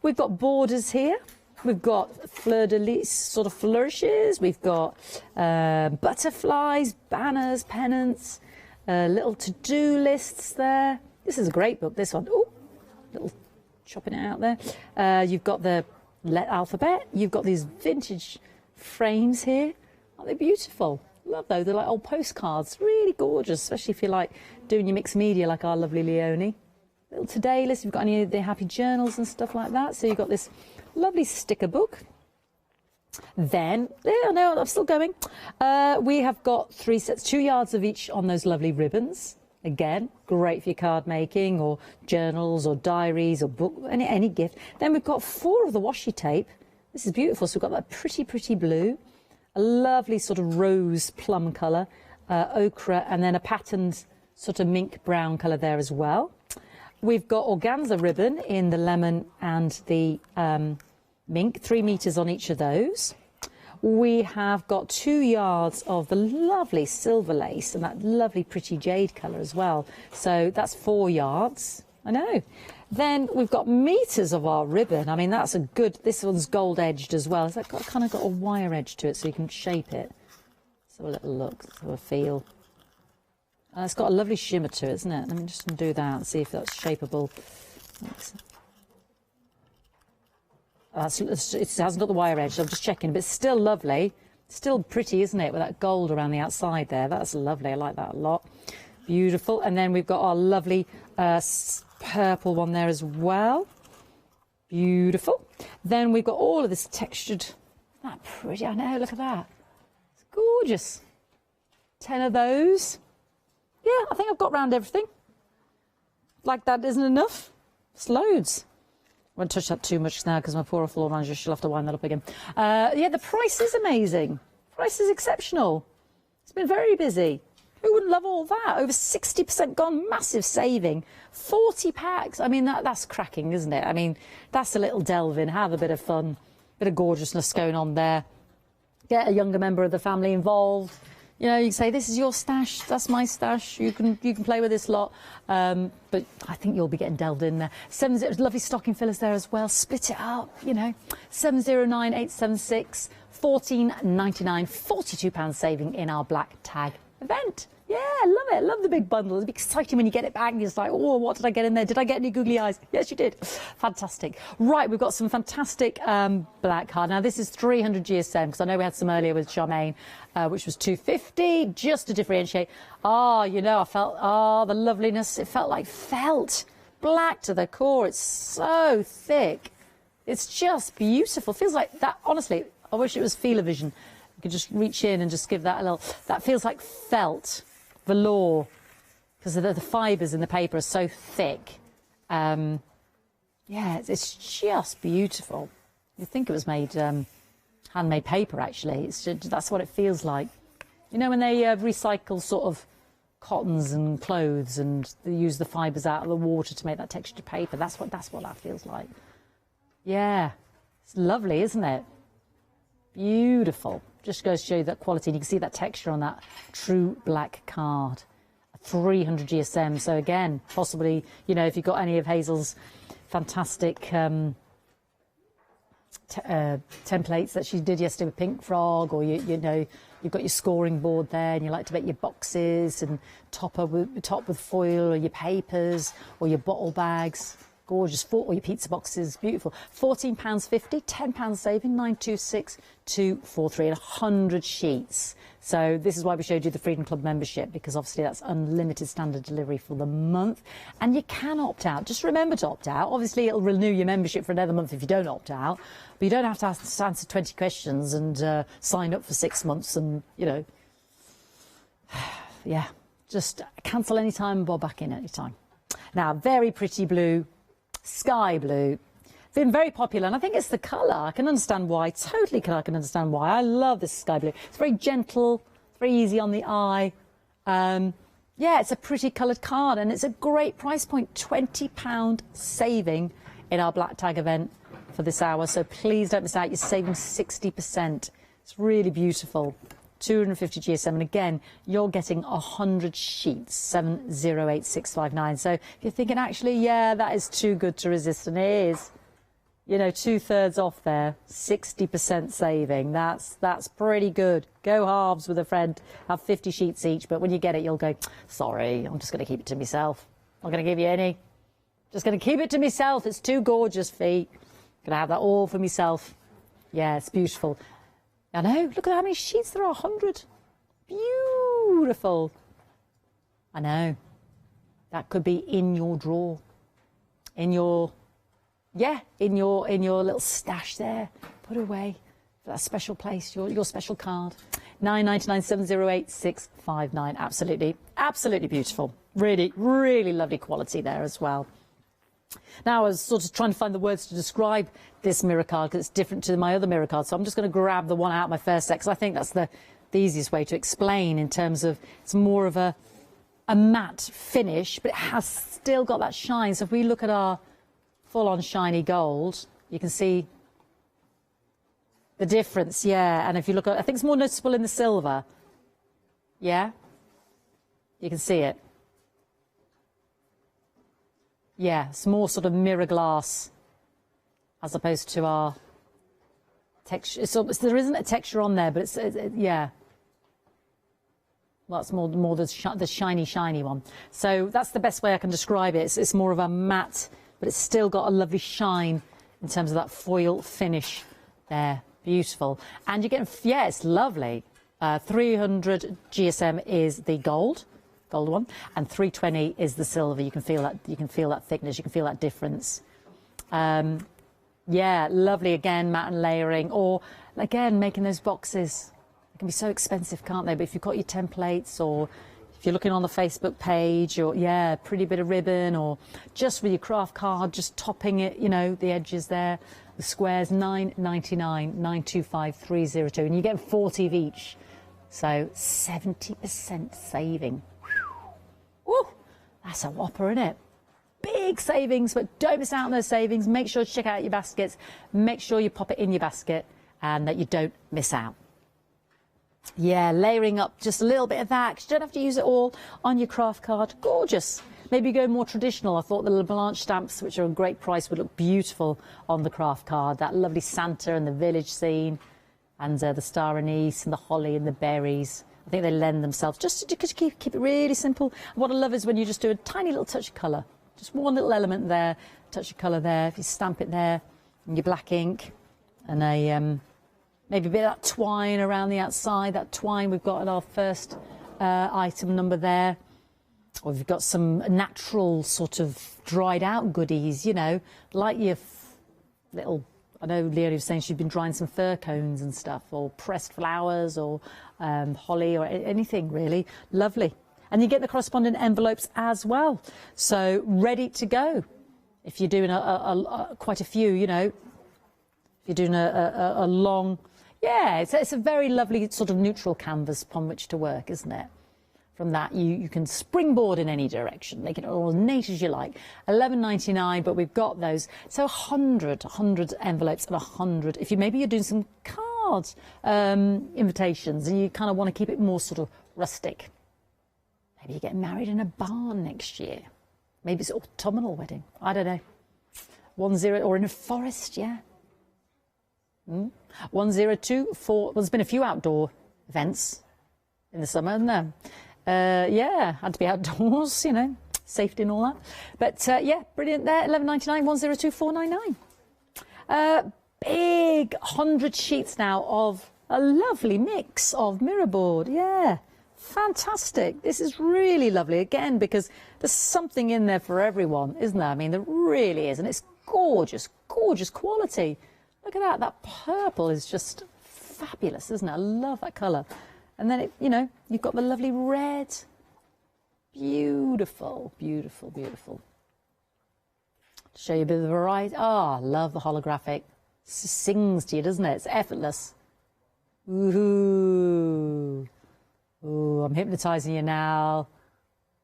[SPEAKER 2] We've got borders here. We've got fleur-de-lis sort of flourishes. We've got butterflies, banners, pennants. Little to-do lists there. This is a great book, this one. Ooh, little chopping it out there. You've got the alphabet. You've got these vintage frames here. Aren't they beautiful? Love those. They're like old postcards. Really gorgeous, especially if you like doing your mixed media like our lovely Leonie. Little today list. You've got any of the happy journals and stuff like that. So you've got this lovely sticker book. Then, yeah, no, I'm still going. We have got 3 sets, 2 yards of each on those lovely ribbons. Again, great for your card making or journals or diaries or book, any gift. Then we've got 4 of the washi tape. This is beautiful. So we've got that pretty blue, a lovely sort of rose plum colour, ochre, and then a patterned sort of mink brown colour there as well. We've got organza ribbon in the lemon and the mink, 3 metres on each of those. We have got 2 yards of the lovely silver lace and that lovely pretty jade colour as well. So that's 4 yards. I know. Then we've got metres of our ribbon. I mean, that's a good... This one's gold edged as well. It's kind of got a wire edge to it so you can shape it. Let's have a little look, let's have a feel. It's got a lovely shimmer to it, isn't it? Let me just do that and see if that's shapeable. It hasn't got the wire edge, so I'm just checking, but it's still lovely. Still pretty, isn't it, with that gold around the outside there. That's lovely. I like that a lot. Beautiful. And then we've got our lovely purple one there as well. Beautiful. Then we've got all of this textured... Isn't that pretty? I know, look at that. It's gorgeous. 10 of those. Yeah, I think I've got round everything. Like that isn't enough. It's loads. I won't touch that too much now because my poor floor manager, she'll have to wind that up again. Yeah, the price is amazing. Price is exceptional. It's been very busy. Who wouldn't love all that? Over 60% gone, massive saving. 40 packs. I mean, that's cracking, isn't it? I mean, that's a little delve in, have a bit of fun, bit of gorgeousness going on there. Get a younger member of the family involved. You know, you can say, this is your stash, that's my stash, you can play with this lot. But I think you'll be getting delved in there. Lovely stocking fillers there as well. Split it up, you know. 709-876 14.99, £42 saving in our black tag event. Yeah, I love it. I love the big bundle. It's exciting when you get it back and you're just like, oh, what did I get in there? Did I get any googly eyes? Yes, you did. Fantastic. Right, we've got some fantastic black card. Now, this is 300 GSM, because I know we had some earlier with Charmaine, which was 250, just to differentiate. You know, I felt, the loveliness. It felt like felt. Black to the core. It's so thick. It's just beautiful. Feels like that, honestly, I wish it was Feel-O-Vision. You could just reach in and just give that a little... That feels like felt. Velour, because the fibres in the paper are so thick. Yeah, it's just beautiful. You'd think it was made handmade paper, actually. That's what it feels like. You know, when they recycle sort of cottons and clothes and they use the fibres out of the water to make that textured paper, that's what that feels like. Yeah, it's lovely, isn't it? Beautiful. Just goes to show you that quality. And you can see that texture on that true black card. 300 GSM. So again, possibly, you know, if you've got any of Hazel's fantastic templates that she did yesterday with Pink Frog, or you know, you've got your scoring board there and you like to make your boxes and top with foil, or your papers or your bottle bags. Gorgeous. Or your pizza boxes, beautiful. £14.50, £10 saving, 926 243, and 100 sheets. So this is why we showed you the Freedom Club membership, because obviously that's unlimited standard delivery for the month, and you can opt out. Just remember to opt out. Obviously it'll renew your membership for another month if you don't opt out, but you don't have to answer 20 questions and sign up for 6 months and, you know, yeah, just cancel any time and bob back in any time. Now, very pretty blue. Sky blue. Been very popular, and I think it's the colour. I can understand why. Totally, I can understand why. I love this sky blue. It's very gentle, very easy on the eye. Yeah, it's a pretty coloured card, and it's a great price point. £20 saving in our black tag event for this hour. So please don't miss out. You're saving 60%. It's really beautiful. 250 GSM, and again, you're getting 100 sheets, 708659. So if you're thinking, actually, yeah, that is too good to resist, and it is, You know, 2/3 off there, 60% saving. That's pretty good. Go halves with a friend, have 50 sheets each, but when you get it, you'll go, sorry, I'm just going to keep it to myself. I'm not going to give you any. Just going to keep it to myself. It's too gorgeous, Fee. Going to have that all for myself. Yeah, it's beautiful. I know, look at how many sheets there are, 100. Beautiful. I know. That could be in your drawer. In your... Yeah, in your little stash there. Put away for that special place, your special card. 999 708 659. Absolutely beautiful. Really, really lovely quality there as well. Now, I was sort of trying to find the words to describe this mirror card because it's different to my other mirror cards. So I'm just going to grab the one out of my first set because I think that's the easiest way to explain in terms of it's more of a matte finish, but it has still got that shine. So if we look at our full-on shiny gold, you can see the difference, yeah. And if you look at, I think it's more noticeable in the silver. Yeah? You can see it. Yeah, it's more sort of mirror glass as opposed to our texture. So there isn't a texture on there, but yeah. Well, it's more the shiny one. So that's the best way I can describe it. It's more of a matte, but it's still got a lovely shine in terms of that foil finish there. Beautiful. And you're getting, yeah, it's lovely. 300 GSM is the gold one, and 320 is the silver. You can feel that thickness, you can feel that difference. Yeah, lovely again, matte and layering, or again making those boxes. They can be so expensive, can't they? But if you've got your templates, or if you're looking on the Facebook page, or yeah, pretty bit of ribbon, or just with your craft card, just topping it, you know, the edges there, the squares, $9.99, 925302, and you get 40 of each, so 70% saving. Woo, that's a whopper, isn't it? Big savings, but don't miss out on those savings. Make sure to check out your baskets. Make sure you pop it in your basket and that you don't miss out. Yeah, layering up just a little bit of that, 'cause you don't have to use it all on your craft card. Gorgeous. Maybe go more traditional. I thought the LaBlanche stamps, which are a great price, would look beautiful on the craft card. That lovely Santa and the village scene, and the star anise and the holly and the berries. I think they lend themselves just to keep it really simple. What I love is when you just do a tiny little touch of colour. Just one little element there, touch of colour there. If you stamp it there in your black ink and maybe a bit of that twine around the outside, that twine we've got in our first item number there. Or we've got some natural sort of dried out goodies, you know, like your little, I know Leonie was saying she'd been drying some fir cones and stuff, or pressed flowers, or holly, or anything really. Lovely. And you get the corresponding envelopes as well. So ready to go. If you're doing quite a few, you know, if you're doing a long, yeah, it's a very lovely sort of neutral canvas upon which to work, isn't it? From that, you can springboard in any direction, make it as ornate as you like. $11.99, but we've got those. So 100 envelopes and 100. If maybe you're doing some card invitations and you kind of want to keep it more sort of rustic. Maybe you're getting married in a barn next year. Maybe it's an autumnal wedding. I don't know. 10, or in a forest, yeah. 1024. Well, there's been a few outdoor events in the summer, hasn't there? Yeah, had to be outdoors, you know, safety and all that. But yeah, brilliant there. $11.99, 102499. Big 100 sheets now of a lovely mix of mirror board. Yeah, fantastic. This is really lovely again because there's something in there for everyone, isn't there? I mean, there really is, and it's gorgeous, gorgeous quality. Look at that. That purple is just fabulous, isn't it? I love that colour. And then, you know, you've got the lovely red. Beautiful, beautiful, beautiful. Show you a bit of the variety. Ah, love the holographic. It sings to you, doesn't it? It's effortless. Ooh. Ooh, I'm hypnotising you now.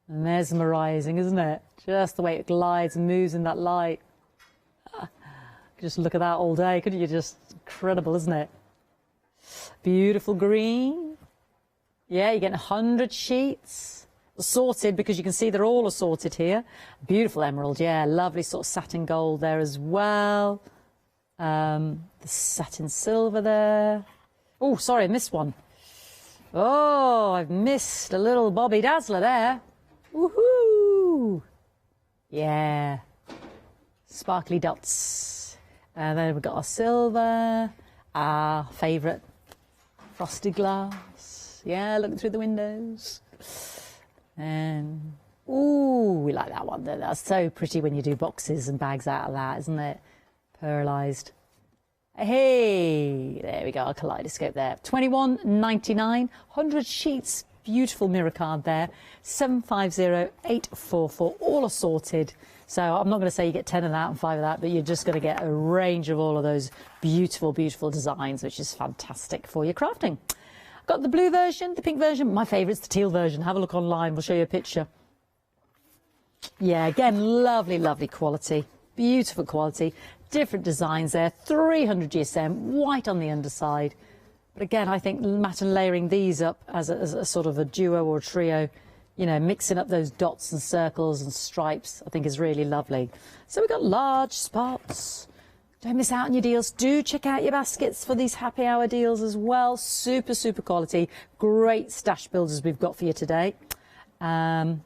[SPEAKER 2] Mesmerising, isn't it? Just the way it glides and moves in that light. Just look at that all day, couldn't you? Just incredible, isn't it? Beautiful green. Yeah, you're getting 100 sheets. Assorted, because you can see they're all assorted here. Beautiful emerald, yeah. Lovely sort of satin gold there as well. The satin silver there. Oh, sorry, I missed one. Oh, I've missed a little Bobby Dazzler there. Woohoo! Yeah. Sparkly dots. And then we've got our silver, our favourite frosted glass. Yeah, looking through the windows. And, ooh, we like that one. That's so pretty when you do boxes and bags out of that, isn't it? Pearlised. Hey, there we go, our kaleidoscope there. £21.99, 100 sheets, beautiful mirror card there. 750844, all assorted. So I'm not going to say you get 10 of that and 5 of that, but you're just going to get a range of all of those beautiful, beautiful designs, which is fantastic for your crafting. I've got the blue version, the pink version. My favourite's the teal version. Have a look online. We'll show you a picture. Yeah, again, lovely, lovely quality. Beautiful quality. Different designs there. 300 GSM, white on the underside. But again, I think matte and layering these up as a sort of a duo or a trio, you know, mixing up those dots and circles and stripes, I think is really lovely. So we've got large spots. Don't miss out on your deals. Do check out your baskets for these happy hour deals as well. Super, super quality. Great stash builders we've got for you today. There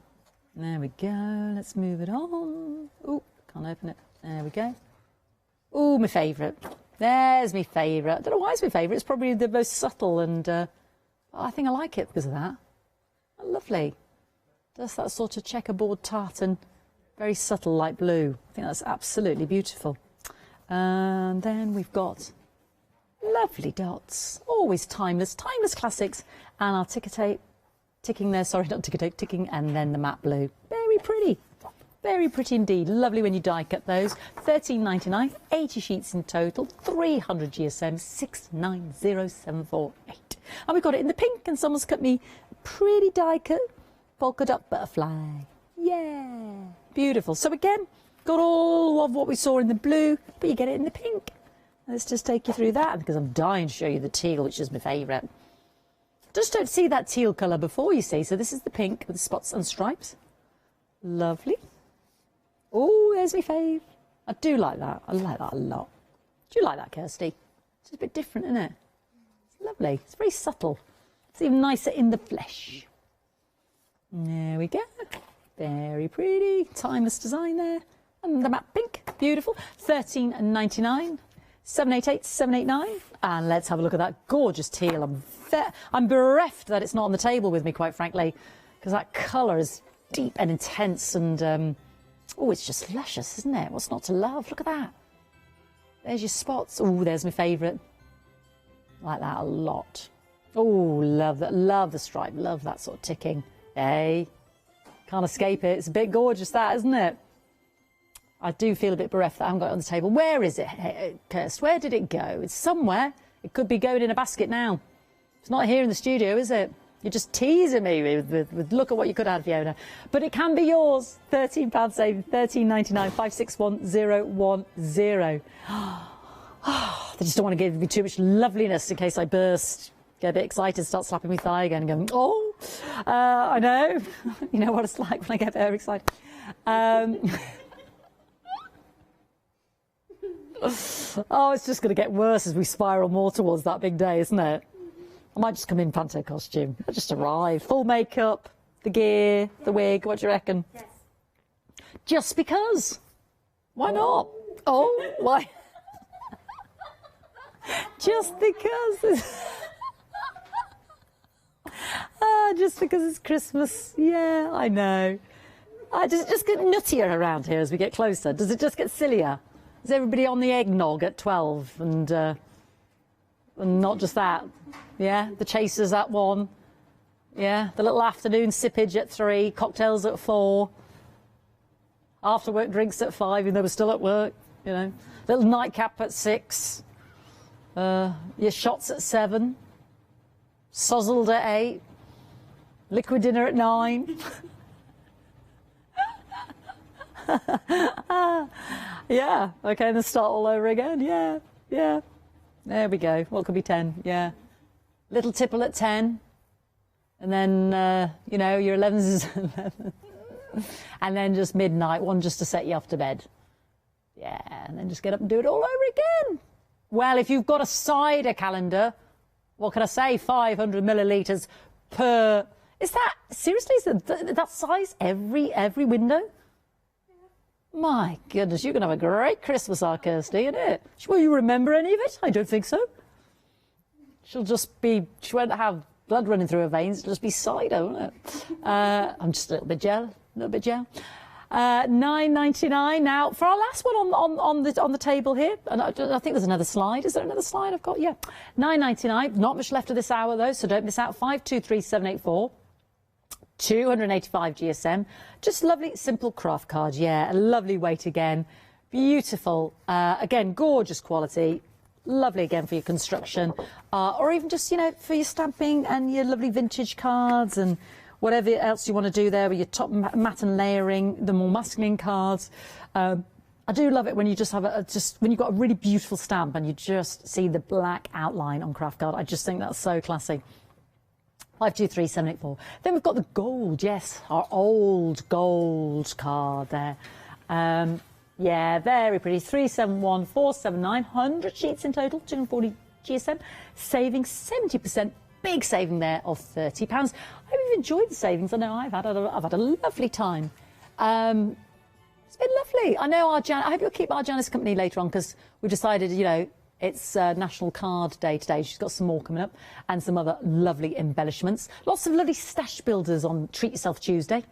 [SPEAKER 2] we go. Let's move it on. Oh, can't open it. There we go. Oh, my favourite. There's my favourite. I don't know why it's my favourite. It's probably the most subtle, and I think I like it because of that. Oh, lovely. Just that sort of checkerboard tartan. Very subtle, light blue. I think that's absolutely beautiful. And then we've got lovely dots. Always timeless, timeless classics. And our ticker tape, ticking there. Sorry, not ticker tape, ticking. And then the matte blue. Very pretty. Very pretty indeed. Lovely when you die cut those. £13.99, 80 sheets in total, 300 GSM, 690748. And we've got it in the pink, and someone's cut me a pretty die cut polka dot butterfly. Yeah, beautiful. So again, got all of what we saw in the blue, but you get it in the pink. Let's just take you through that, because I'm dying to show you the teal, which is my favourite. Just don't see that teal colour before, you see. So this is the pink with the spots and stripes. Lovely. Oh, there's my fave. I do like that. I like that a lot. Do you like that, Kirsty? It's a bit different, isn't it? It's lovely. It's very subtle. It's even nicer in the flesh. There we go. Very pretty. Timeless design there. And the matte pink. Beautiful. £13.99. 788, 789. And let's have a look at that gorgeous teal. I'm bereft that it's not on the table with me, quite frankly, because that colour is deep and intense and... oh, it's just luscious, isn't it? What's not to love? Look at that. There's your spots. Oh, there's my favourite. Like that a lot. Oh, love that. Love the stripe. Love that sort of ticking. Hey, can't escape it. It's a bit gorgeous, that, isn't it? I do feel a bit bereft that I haven't got it on the table. Where is it, Kirst? Where did it go? It's somewhere. It could be going in a basket now. It's not here in the studio, is it? You're just teasing me with look at what you could have, Fiona. But it can be yours. £13 saving, £13.99, 561010. I just don't want to give me too much loveliness in case I burst. Get a bit excited, start slapping my thigh again and going, oh, I know. You know what it's like when I get very excited. Oh, it's just going to get worse as we spiral more towards that big day, isn't it? I might just come in panto costume. I just arrive. Full makeup, the gear, the wig. What do you reckon? Yes. Just because. Why not? Oh, why? Just because. Just because it's Christmas. Yeah, I know. Does it just get nuttier around here as we get closer? Does it just get sillier? Is everybody on the eggnog at 12 and not just that? Yeah, the chasers at 1. Yeah, the little afternoon sippage at 3, cocktails at 4, after work drinks at 5, even though we're still at work, you know. Little nightcap at 6, your shots at 7, sozzled at 8, liquid dinner at 9. Yeah, okay, then start all over again. Yeah, yeah. There we go. What could be 10? Yeah. Little tipple at 10. And then, you know, your 11s is 11. And then just midnight, one just to set you off to bed. Yeah, and then just get up and do it all over again. Well, if you've got a cider calendar, what can I say? 500 millilitres per... Is that... Seriously? Is that size every window? My goodness, you're going to have a great Christmas, our Kirsty, isn't it? Will you remember any of it? I don't think so. She won't have blood running through her veins. It'll just be cider, won't it? I'm just a little bit gel. $9.99 now for our last one on the table here, and I think there's another slide. Is there another slide I've got? Yeah, $9.99. Not much left of this hour though, so don't miss out. 523784. 285 GSM. Just lovely, simple craft card. Yeah, a lovely weight again. Beautiful. Again, gorgeous quality. Lovely again for your construction, or even just, you know, for your stamping and your lovely vintage cards and whatever else you want to do there with your top mat and layering, the more masculine cards. I do love it when you just have when you've got a really beautiful stamp and you just see the black outline on craft card. I just think that's so classy. 523784. Then we've got the gold, yes, our old gold card there. Yeah, very pretty. 371479, 100 sheets in total, 240 GSM, saving 70%. Big saving there of £30. I hope you've enjoyed the savings. I know I've had a lovely time. It's been lovely. I know I hope you'll keep our Janice company later on, because we've decided, you know, it's National Card Day today. She's got some more coming up and some other lovely embellishments. Lots of lovely stash builders on Treat Yourself Tuesday.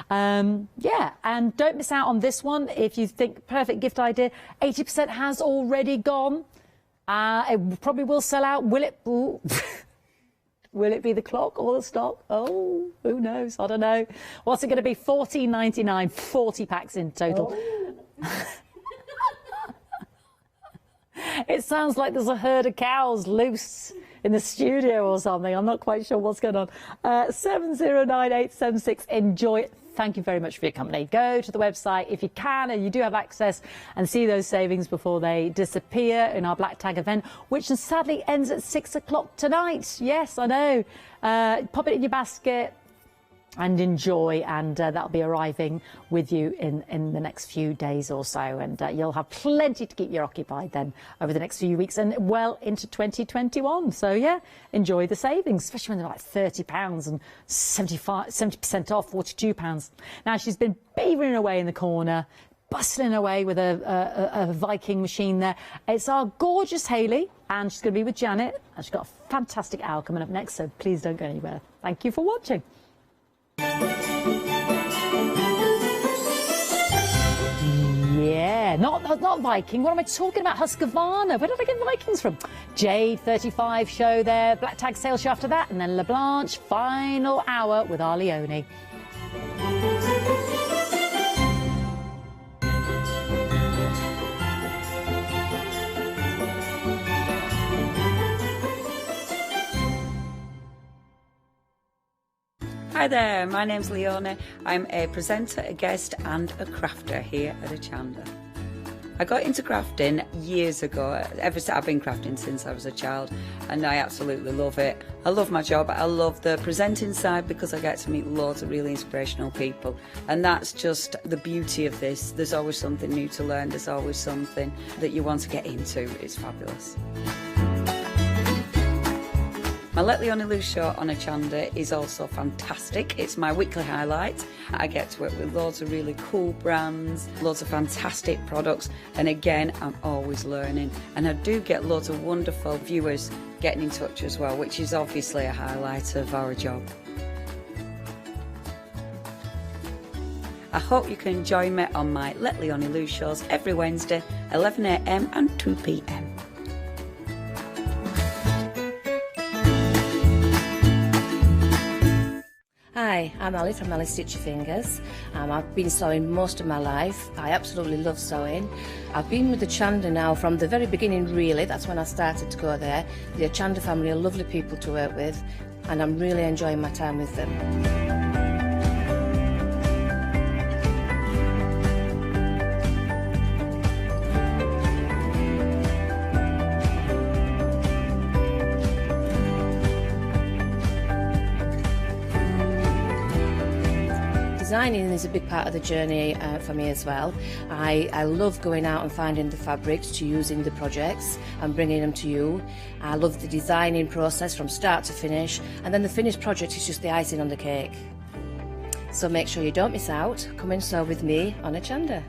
[SPEAKER 2] Yeah, and don't miss out on this one. If you think perfect gift idea, 80% has already gone. It probably will sell out. Will it? Ooh. Will it be the clock or the stock? Oh, who knows? I don't know. What's it going to be? $14.99, 40 packs in total. Oh. It sounds like there's a herd of cows loose in the studio or something. I'm not quite sure what's going on. 709876. Enjoy it. Thank you very much for your company. Go to the website if you can, and you do have access, and see those savings before they disappear in our Black Tag event, which sadly ends at 6 o'clock tonight. Yes, I know. Pop it in your basket and enjoy, and that'll be arriving with you in the next few days or so, and you'll have plenty to keep you occupied then over the next few weeks and well into 2021. So yeah, enjoy the savings, especially when they're like £30 and 70% off, £42. Now, she's been beavering away in the corner, bustling away with a Viking machine there. It's our gorgeous Hayley, and she's going to be with Janet, and she's got a fantastic hour coming up next, so please don't go anywhere. Thank you for watching. Yeah, not Viking. What am I talking about? Husqvarna. Where did I get Vikings from? Jade 35 show there, Black Tag sales show after that, and then LaBlanche final hour with our Leone.
[SPEAKER 18] Hi there, my name's Leona. I'm a presenter, a guest and a crafter here at Hochanda. I got into crafting years ago. I've been crafting since I was a child, and I absolutely love it. I love my job. I love the presenting side because I get to meet loads of really inspirational people, and that's just the beauty of this. There's always something new to learn. There's always something that you want to get into. It's fabulous. My Let Leonie Loose show on Hochanda is also fantastic. It's my weekly highlight. I get to work with loads of really cool brands, loads of fantastic products, and again, I'm always learning. And I do get loads of wonderful viewers getting in touch as well, which is obviously a highlight of our job. I hope you can join me on my Let Leonie Loose shows every Wednesday, 11 AM and 2 PM.
[SPEAKER 19] Hi, I'm Ali from Ali Stitch Your Fingers. I've been sewing most of my life. I absolutely love sewing. I've been with the Hochanda now from the very beginning, really. That's when I started to go there. The Hochanda family are lovely people to work with, and I'm really enjoying my time with them. designing is a big part of the journey for me as well. I love going out and finding the fabrics to use in the projects and bringing them to you. I love the designing process from start to finish, and then the finished project is just the icing on the cake. So make sure you don't miss out. Come and sew with me on Hochanda.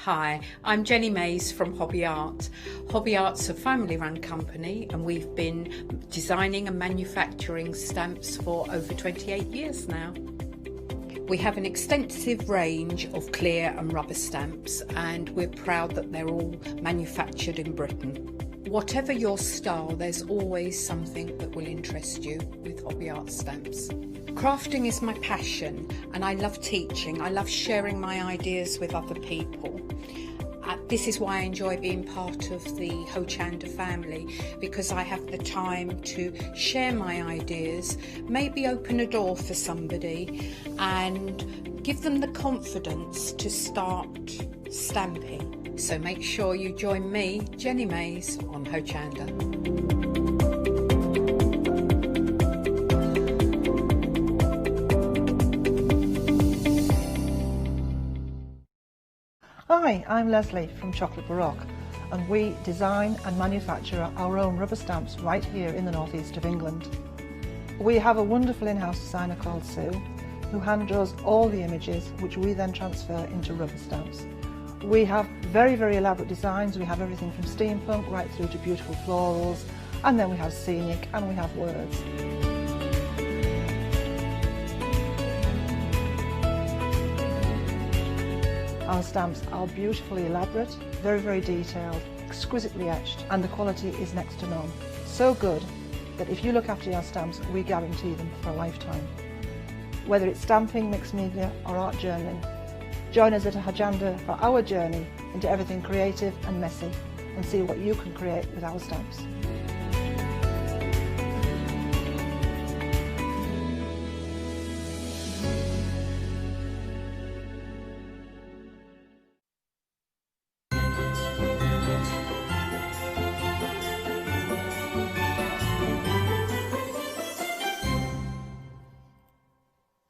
[SPEAKER 20] Hi, I'm Jenny Mays from Hobby Art. Hobby Art's a family-run company and we've been designing and manufacturing stamps for over 28 years now. We have an extensive range of clear and rubber stamps and we're proud that they're all manufactured in Britain. Whatever your style, there's always something that will interest you with Hobby Art stamps. Crafting is my passion and I love teaching. I love sharing my ideas with other people. This is why I enjoy being part of the Hochanda family, because I have the time to share my ideas, maybe open a door for somebody and give them the confidence to start stamping. So make sure you join me, Jenny Mays, on Hochanda.
[SPEAKER 21] Hi, I'm Leslie from Chocolate Baroque and we design and manufacture our own rubber stamps right here in the northeast of England. We have a wonderful in-house designer called Sue who hand draws all the images which we then transfer into rubber stamps. We have very, very elaborate designs. We have everything from steampunk right through to beautiful florals, and then we have scenic and we have words. Our stamps are beautifully elaborate, very, very detailed, exquisitely etched, and the quality is next to none. So good that if you look after your stamps, we guarantee them for a lifetime. Whether it's stamping, mixed media, or art journaling, join us at Hochanda for our journey into everything creative and messy, and see what you can create with our stamps.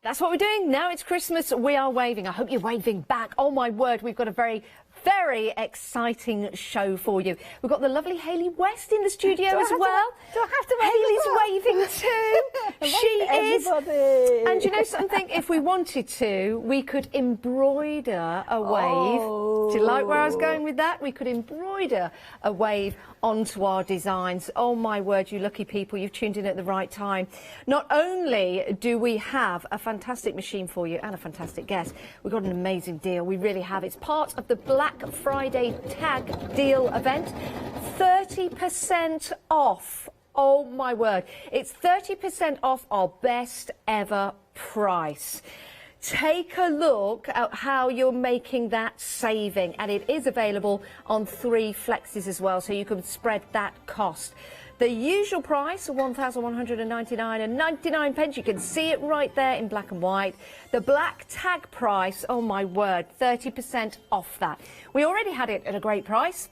[SPEAKER 8] That's what we're doing. Now it's Christmas, we are waving. I hope you're waving back. Oh my word, we've got a very exciting show for you. We've got the lovely Hayley West in the studio as well.
[SPEAKER 22] Do I have to
[SPEAKER 8] Hayley's waving too. She is.
[SPEAKER 22] Everybody.
[SPEAKER 8] And you know something? If we wanted to, we could embroider a wave. Do you like where I was going with that? We could embroider a wave onto our designs. Oh my word, you lucky people, you've tuned in at the right time. Not only do we have a fantastic machine for you and a fantastic guest, we've got an amazing deal. We really have. It's part of the Black Friday tag deal event. 30% off. Oh my word. It's 30% off our best ever price. Take a look at how you're making that saving, and it is available on 3 flexes as well, so you can spread that cost. The usual price of £1,199.99. You can see it right there in black and white. The black tag price, oh my word, 30% off that. We already had it at a great price.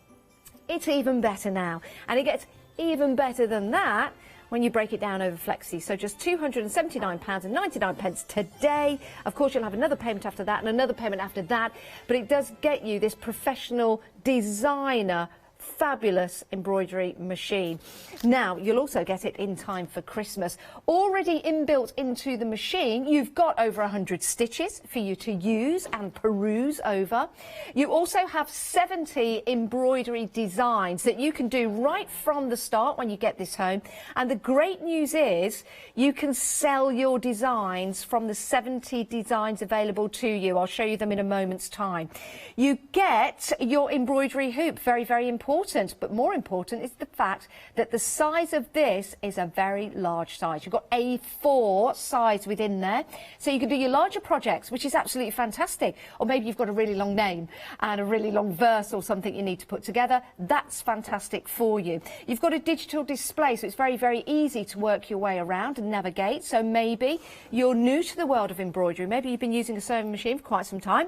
[SPEAKER 8] It's even better now, and it gets even better than that when you break it down over flexi. So just £279.99 today. Of course, you'll have another payment after that and another payment after that, but it does get you this professional designer
[SPEAKER 22] fabulous embroidery machine. Now, you'll also get it in time for Christmas. Already inbuilt into the machine, you've got over 100 stitches for you to use and peruse over. You also have 70 embroidery designs that you can do right from the start when you get this home. And the great news is you can sell your designs from the 70 designs available to you. I'll show you them in a moment's time. You get your embroidery hoop, very, very important, but more important is the fact that the size of this is a very large size. You've got A4 size within there, so you can do your larger projects, which is absolutely fantastic. Or maybe you've got a really long name and a really long verse or something you need to put together. That's fantastic for you. You've got a digital display, so it's very, very easy to work your way around and navigate. So maybe you're new to the world of embroidery. Maybe you've been using a sewing machine for quite some time,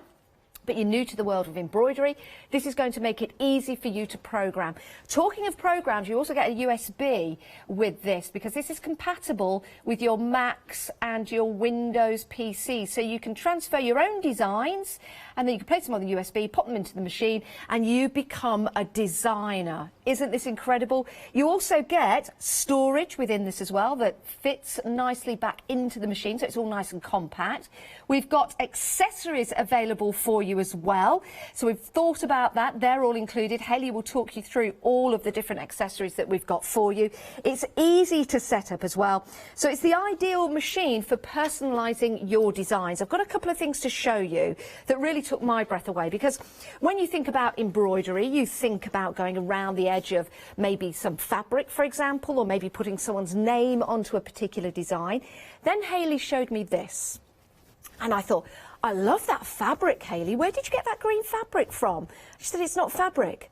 [SPEAKER 22] but you're new to the world of embroidery. This is going to make it easy for you to program. Talking of programs, you also get a USB with this, because this is compatible with your Macs and your Windows PC. So you can transfer your own designs, and then you can place them on the USB, pop them into the machine, and you become a designer. Isn't this incredible? You also get storage within this as well that fits nicely back into the machine, so it's all nice and compact. We've got accessories available for you as well, so we've thought about that. They're all included. Hayley will talk you through all of the different accessories that we've got for you. It's easy to set up as well, so it's the ideal machine for personalising your designs. I've got a couple of things to show you that really took my breath away, because when you think about embroidery, you think about going around the edge of maybe some fabric, for example, or maybe putting someone's name onto a particular design. Then Hayley showed me this, and I thought, I love that fabric, Hayley. Where did you get that green fabric from? She said, it's not fabric.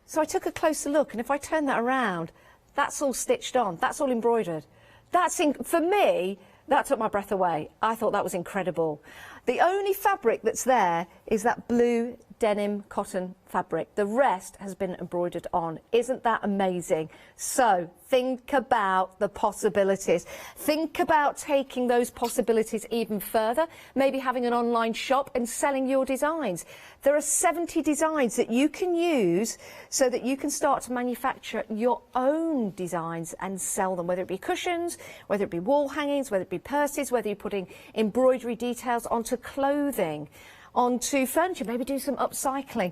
[SPEAKER 22] So I took a closer look, and if I turn that around, that's all stitched on. That's all embroidered. For me, that took my breath away. I thought that was incredible. The only fabric that's there is that blue denim cotton fabric. The rest has been embroidered on. Isn't that amazing? So think about the possibilities. Think about taking those possibilities even further, maybe having an online shop and selling your designs. There are 70 designs that you can use so that you can start to manufacture your own designs and sell them, whether it be cushions, whether it be wall hangings, whether it be purses, whether you're putting embroidery details onto clothing, onto furniture, maybe do some upcycling.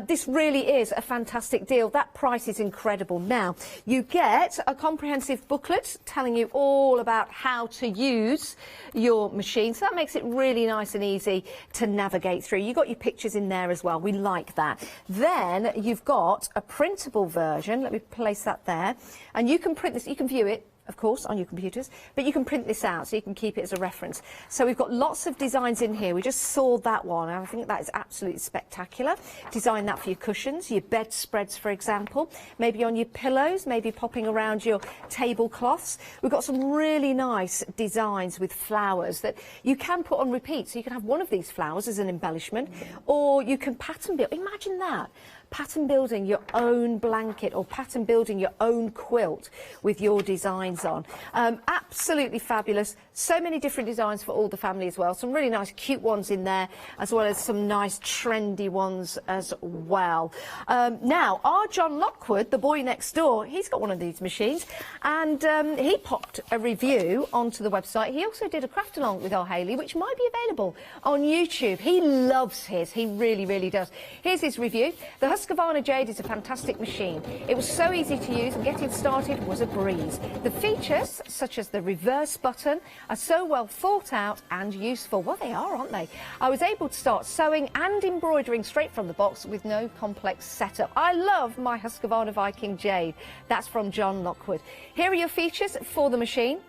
[SPEAKER 22] This really is a fantastic deal. That price is incredible. Now, you get a comprehensive booklet telling you all about how to use your machine, so that makes it really nice and easy to navigate through. You've got your pictures in there as well. We like that. Then you've got a printable version. Let me place that there. And you can print this, you can view it, of course, on your computers, but you can print this out so you can keep it as a reference. So we've got lots of designs in here. We just saw that one, and I think that is absolutely spectacular. Design that for your cushions, your bedspreads, for example, maybe on your pillows, maybe popping around your tablecloths. We've got some really nice designs with flowers that you can put on repeat, so you can have one of these flowers as an embellishment, or you can pattern build. Imagine that. Pattern building your own blanket or pattern building your own quilt with your designs on. Absolutely fabulous. So many different designs for all the family as well. Some really nice cute ones in there, as well as some nice trendy ones as well. Now, our John Lockwood, the boy next door, he's got one of these machines, and he popped a review onto the website. He also did a craft along with our Hayley, which might be available on YouTube. He loves his. He really, really does. Here's his review. The Husqvarna Jade is a fantastic machine. It was so easy to use, and getting started was a breeze. The features, such as the reverse button, are so well thought out and useful. Well, they are, aren't they? I was able to start sewing and embroidering straight from the box with no complex setup. I love my Husqvarna Viking Jade. That's from John Lockwood. Here are your features for the machine.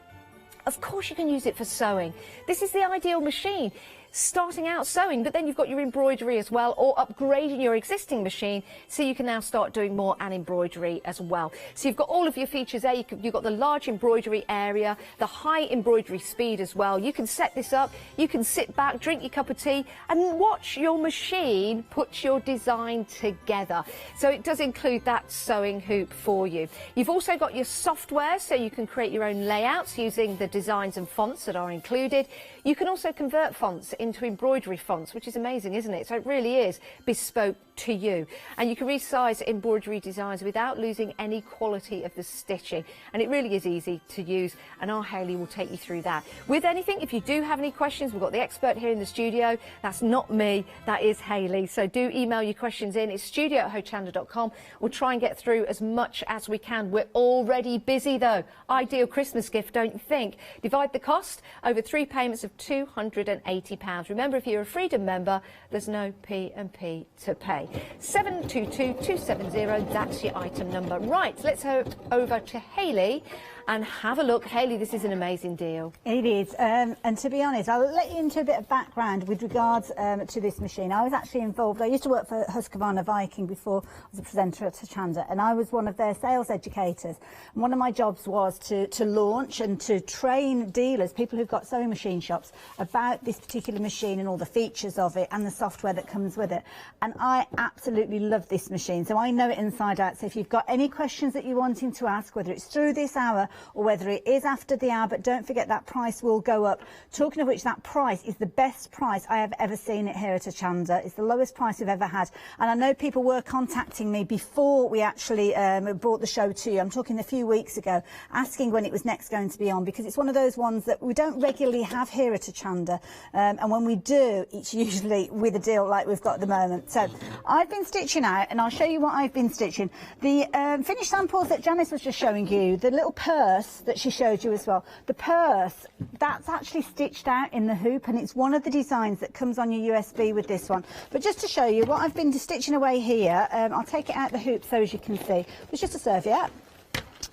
[SPEAKER 22] Of course, you can use it for sewing. This is the ideal machine. Starting out sewing, but then you've got your embroidery as well, or upgrading your existing machine so you can now start doing more and embroidery as well. So you've got all of your features there. You've got the large embroidery area, the high embroidery speed as well. You can set this up, you can sit back, drink your cup of tea and watch your machine put your design together. So it does include that sewing hoop for you. You've also got your software, so you can create your own layouts using the designs and fonts that are included. You can also convert fonts into embroidery fonts, which is amazing, isn't it? So it really is bespoke to you. And you can resize embroidery designs without losing any quality of the stitching. And it really is easy to use, and our Hayley will take you through that. With anything, if you do have any questions, we've got the expert here in the studio. That's not me, that is Hayley. So do email your questions in. It's studio@hochanda.com. We'll try and get through as much as we can. We're already busy though. Ideal Christmas gift, don't you think? Divide the cost over 3 payments of £280. Remember, if you're a Freedom member, there's no P&P to pay. 722270, that's your item number. Right, let's head over to Hayley and have a look. Hayley, this is an amazing deal.
[SPEAKER 1] It is, and to be honest, I'll let you into a bit of background with regards to this machine. I was actually involved, I used to work for Husqvarna Viking before I was a presenter at Hochanda, and I was one of their sales educators. And one of my jobs was to launch and to train dealers, people who've got sewing machine shops, about this particular machine and all the features of it and the software that comes with it. And I absolutely love this machine, so I know it inside out. So if you've got any questions that you're wanting to ask, whether it's through this hour or whether it is after the hour, but don't forget that price will go up. Talking of which, that price is the best price I have ever seen it here at Hochanda. It's the lowest price we've ever had. And I know people were contacting me before we actually brought the show to you. I'm talking a few weeks ago, asking when it was next going to be on, because it's one of those ones that we don't regularly have here at Hochanda. And when we do, it's usually with a deal like we've got at the moment. So I've been stitching out, and I'll show you what I've been stitching. The finished samples that Janice was just showing you, the little purse that she showed you as well, the purse, that's actually stitched out in the hoop, and it's one of the designs that comes on your USB with this one. But just to show you what I've been stitching away here, I'll take it out the hoop so as you can see. It's just a serviette.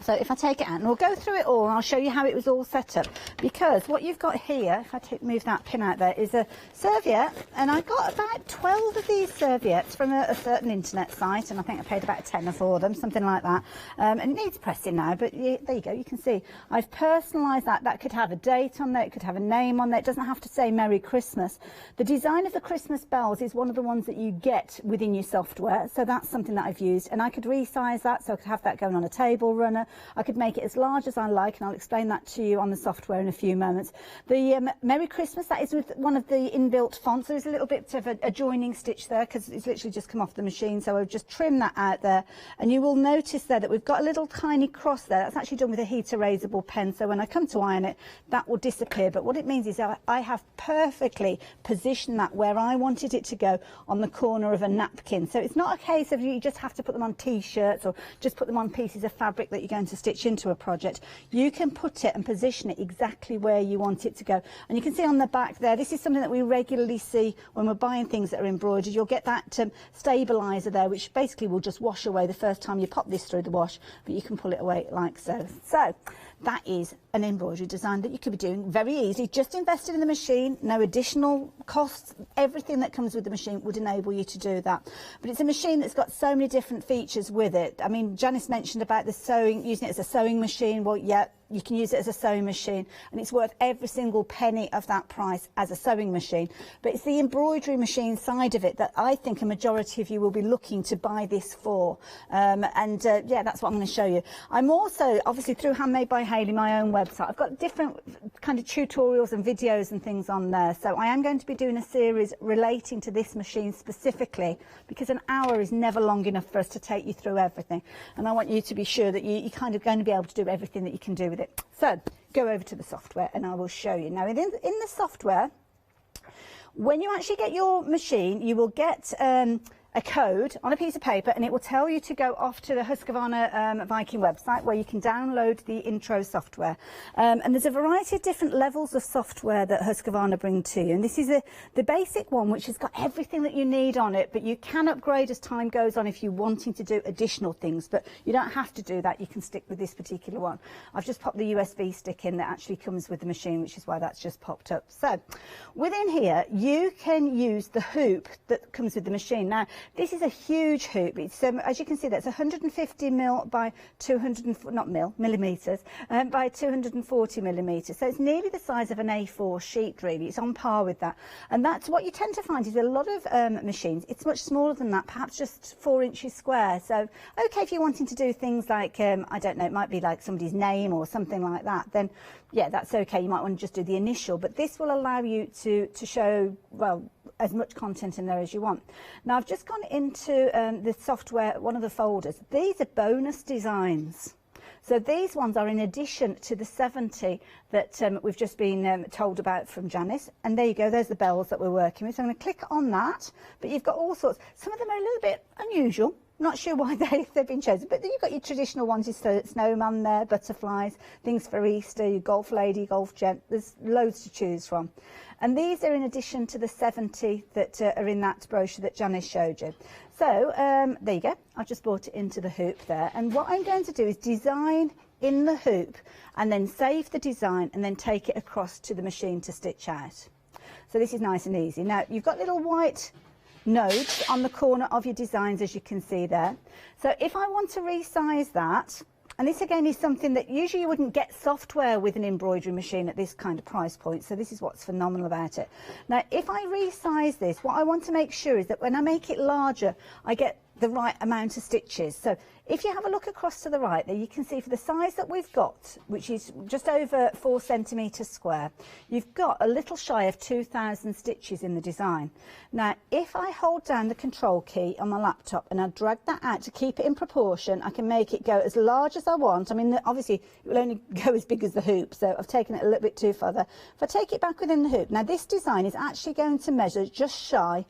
[SPEAKER 1] So if I take it out, and we'll go through it all, and I'll show you how it was all set up. Because what you've got here, if I move that pin out there, is a serviette, and I got about 12 of these serviettes from a certain internet site, and I think I paid about a tenner for them, something like that. And it needs pressing now, but there you go, you can see. I've personalised that. That could have a date on there, it could have a name on there, it doesn't have to say Merry Christmas. The design of the Christmas bells is one of the ones that you get within your software, so that's something that I've used, and I could resize that, so I could have that going on a table runner. I could make it as large as I like, and I'll explain that to you on the software in a few moments. The Merry Christmas, that is with one of the inbuilt fonts. There's a little bit of a joining stitch there because it's literally just come off the machine, so I'll just trim that out there. And you will notice there that we've got a little tiny cross there. That's actually done with a heat erasable pen, so when I come to iron it, that will disappear. But what it means is I have perfectly positioned that where I wanted it to go, on the corner of a napkin. So it's not a case of you just have to put them on T-shirts or just put them on pieces of fabric that you're going to stitch into a project. You can put it and position it exactly where you want it to go. And you can see on the back there, this is something that we regularly see when we're buying things that are embroidered. You'll get that stabiliser there, which basically will just wash away the first time you pop this through the wash, but you can pull it away like so. So that is an embroidery design that you could be doing very easily. Just invested in the machine, no additional costs. Everything that comes with the machine would enable you to do that. But it's a machine that's got so many different features with it. I mean, Janice mentioned about the sewing, using it as a sewing machine. Well, yeah, you can use it as a sewing machine, and it's worth every single penny of that price as a sewing machine. But it's the embroidery machine side of it that I think a majority of you will be looking to buy this for. Yeah, that's what I'm going to show you. I'm also, obviously, through Handmade by Hayley, my own website, I've got different kind of tutorials and videos and things on there. So I am going to be doing a series relating to this machine specifically, because an hour is never long enough for us to take you through everything. And I want you to be sure that you're kind of going to be able to do everything that you can do with it. So go over to the software and I will show you. Now in the software, when you actually get your machine, you will get a code on a piece of paper, and it will tell you to go off to the Husqvarna Viking website, where you can download the intro software. And there's a variety of different levels of software that Husqvarna bring to you. And this is the basic one, which has got everything that you need on it, but you can upgrade as time goes on if you're wanting to do additional things. But you don't have to do that. You can stick with this particular one. I've just popped the USB stick in that actually comes with the machine, which is why that's just popped up. So within here, you can use the hoop that comes with the machine. Now, this is a huge hoop. It's as you can see, that's 150 mil by 200 millimeters by 240 millimeters. So it's nearly the size of an A4 sheet, really. It's on par with that. And that's what you tend to find is a lot of machines. It's much smaller than that, perhaps just 4 inches square. So okay, if you're wanting to do things like I don't know, it might be like somebody's name or something like that, then yeah, that's okay. You might want to just do the initial, but this will allow you to show, well, as much content in there as you want. Now I've just gone into the software, one of the folders. These are bonus designs. So these ones are in addition to the 70 that we've just been told about from Janice. And there you go, there's the bells that we're working with. So I'm going to click on that, but you've got all sorts. Some of them are a little bit unusual. Not sure why they've been chosen, but then you've got your traditional ones, your snowman there, butterflies, things for Easter, your golf lady, golf gent. There's loads to choose from. And these are in addition to the 70 that are in that brochure that Janice showed you. So there you go. I've just brought it into the hoop there. And what I'm going to do is design in the hoop and then save the design and then take it across to the machine to stitch out. So this is nice and easy. Now, you've got little white nodes on the corner of your designs, as you can see there. So if I want to resize that, and this again is something that usually you wouldn't get software with an embroidery machine at this kind of price point, so this is what's phenomenal about it. Now if I resize this, what I want to make sure is that when I make it larger, I get the right amount of stitches. So if you have a look across to the right there, you can see for the size that we've got, which is just over 4 centimetres square, you've got a little shy of 2,000 stitches in the design. Now if I hold down the control key on my laptop and I drag that out to keep it in proportion, I can make it go as large as I want. I mean, obviously it will only go as big as the hoop, so I've taken it a little bit too further. If I take it back within the hoop, now this design is actually going to measure just shy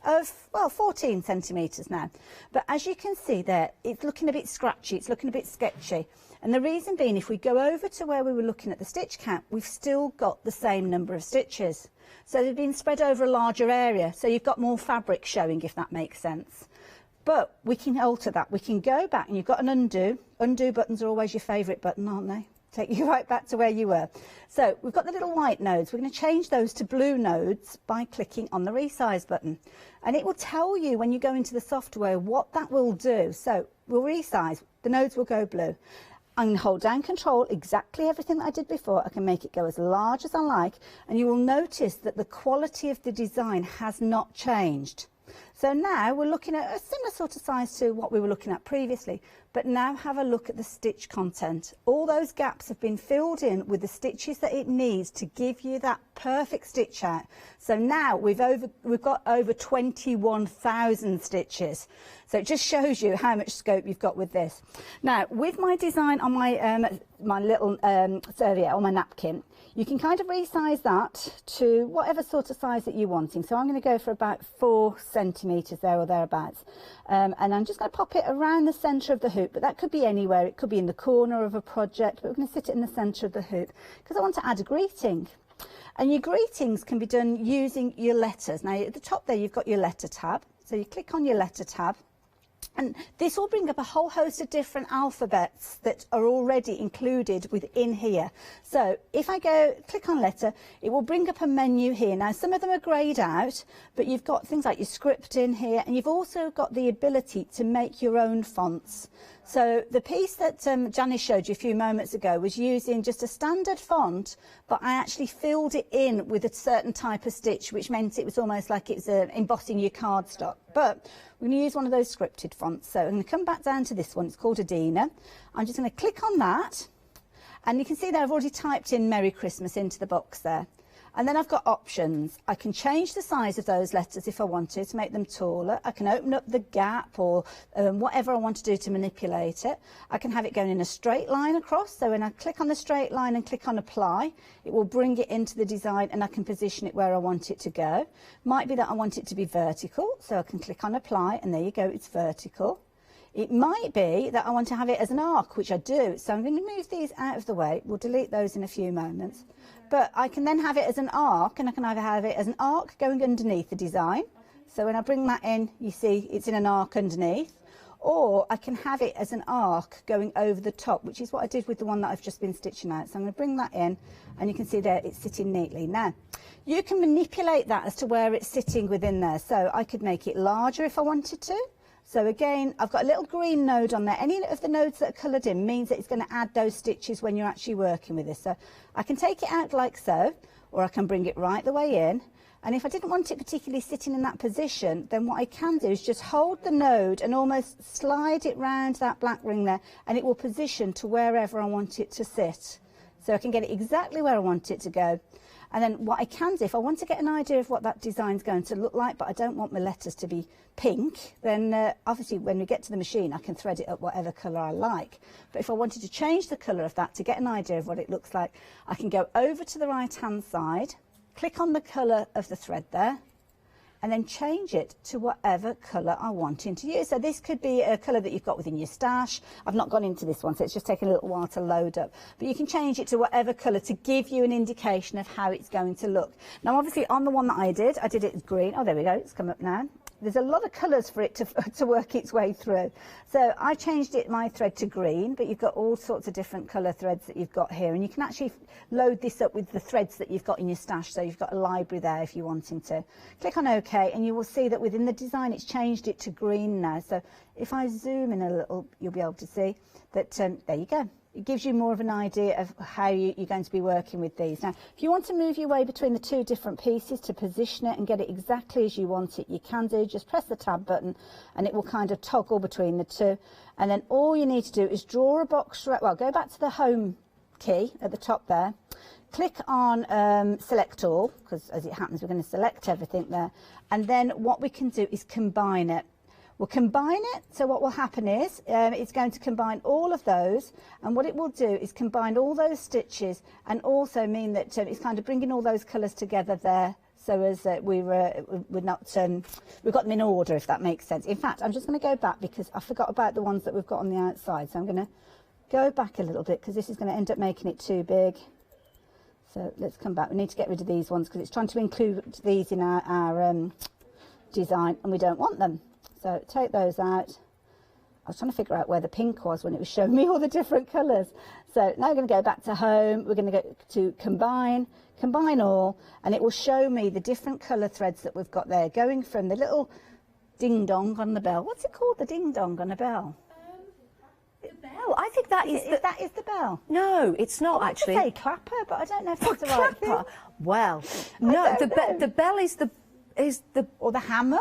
[SPEAKER 1] of, well, 14 centimetres now. But as you can see there, it's looking a bit scratchy, it's looking a bit sketchy. And the reason being, if we go over to where we were looking at the stitch count, we've still got the same number of stitches. So they've been spread over a larger area, so you've got more fabric showing, if that makes sense. But we can alter that. We can go back, and you've got an undo. Undo buttons are always your favourite button, aren't they? Take you right back to where you were. So we've got the little white nodes. We're going to change those to blue nodes by clicking on the resize button. And it will tell you when you go into the software what that will do. So we'll resize, the nodes will go blue. I'm going to hold down control, exactly everything that I did before. I can make it go as large as I like. And you will notice that the quality of the design has not changed. So now we're looking at a similar sort of size to what we were looking at previously, but now have a look at the stitch content. All those gaps have been filled in with the stitches that it needs to give you that perfect stitch out. So now we've got over 21,000 stitches. So it just shows you how much scope you've got with this. Now, with my design on my my little serviette or my napkin, you can kind of resize that to whatever sort of size that you're wanting. So I'm going to go for about 4 centimetres there or thereabouts. And I'm just going to pop it around the centre of the hoop, but that could be anywhere. It could be in the corner of a project, but we're going to sit it in the centre of the hoop because I want to add a greeting. And your greetings can be done using your letters. Now at the top there you've got your letter tab. So you click on your letter tab. And this will bring up a whole host of different alphabets that are already included within here. So if I go click on letter, it will bring up a menu here. Now some of them are greyed out, but you've got things like your script in here, and you've also got the ability to make your own fonts. So the piece that Janice showed you a few moments ago was using just a standard font, but I actually filled it in with a certain type of stitch, which meant it was almost like it was embossing your cardstock. But we're going to use one of those scripted fonts. So I'm going to come back down to this one. It's called Adina. I'm just going to click on that. And you can see there I've already typed in Merry Christmas into the box there. And then I've got options. I can change the size of those letters if I wanted to make them taller. I can open up the gap or whatever I want to do to manipulate it. I can have it going in a straight line across. So when I click on the straight line and click on apply, it will bring it into the design and I can position it where I want it to go. Might be that I want it to be vertical. So I can click on apply and there you go, it's vertical. It might be that I want to have it as an arc, which I do. So I'm going to move these out of the way. We'll delete those in a few moments. But I can then have it as an arc, and I can either have it as an arc going underneath the design. So when I bring that in, you see it's in an arc underneath. Or I can have it as an arc going over the top, which is what I did with the one that I've just been stitching out. So I'm going to bring that in, and you can see there it's sitting neatly. Now, you can manipulate that as to where it's sitting within there. So I could make it larger if I wanted to. So again, I've got a little green node on there. Any of the nodes that are coloured in means that it's going to add those stitches when you're actually working with this. So I can take it out like so, or I can bring it right the way in. And if I didn't want it particularly sitting in that position, then what I can do is just hold the node and almost slide it round that black ring there, and it will position to wherever I want it to sit. So I can get it exactly where I want it to go. And then what I can do, if I want to get an idea of what that design's going to look like, but I don't want my letters to be pink, then obviously when we get to the machine, I can thread it up whatever colour I like. But if I wanted to change the colour of that to get an idea of what it looks like, I can go over to the right-hand side, click on the colour of the thread there, and then change it to whatever colour I want to use. So this could be a colour that you've got within your stash. I've not gone into this one, so it's just taken a little while to load up. But you can change it to whatever colour to give you an indication of how it's going to look. Now, obviously, on the one that I did it as green. Oh, there we go, it's come up now. There's a lot of colours for it to work its way through. So I changed my thread to green, but you've got all sorts of different colour threads that you've got here. And you can actually load this up with the threads that you've got in your stash. So you've got a library there if you're wanting to. Click on OK, and you will see that within the design, it's changed it to green now. So if I zoom in a little, you'll be able to see that, there you go. It gives you more of an idea of how you're going to be working with these. Now, if you want to move your way between the two different pieces to position it and get it exactly as you want it, you can do. Just press the tab button and it will kind of toggle between the two. And then all you need to do is draw a box, well, go back to the home key at the top there. Click on select all, because as it happens, we're going to select everything there. And then what we can do is combine it. We'll combine it, so what will happen is it's going to combine all of those, and what it will do is combine all those stitches and also mean that it's kind of bringing all those colours together there, so as we've got them in order, if that makes sense. In fact, I'm just going to go back because I forgot about the ones that we've got on the outside, so I'm going to go back a little bit because this is going to end up making it too big. So let's come back. We need to get rid of these ones because it's trying to include these in our design, and we don't want them. So take those out. I was trying to figure out where the pink was when it was showing me all the different colours. So now we're going to go back to home. We're going to go to combine all, and it will show me the different colour threads that we've got there, going from the little ding-dong on the bell. What's it called, the ding-dong on a bell?
[SPEAKER 22] The bell. I think that is
[SPEAKER 1] the bell.
[SPEAKER 22] No, it's not actually.
[SPEAKER 1] I say clapper, but I don't know if that's the right thing.
[SPEAKER 22] Well, no, the bell is the
[SPEAKER 1] or the hammer.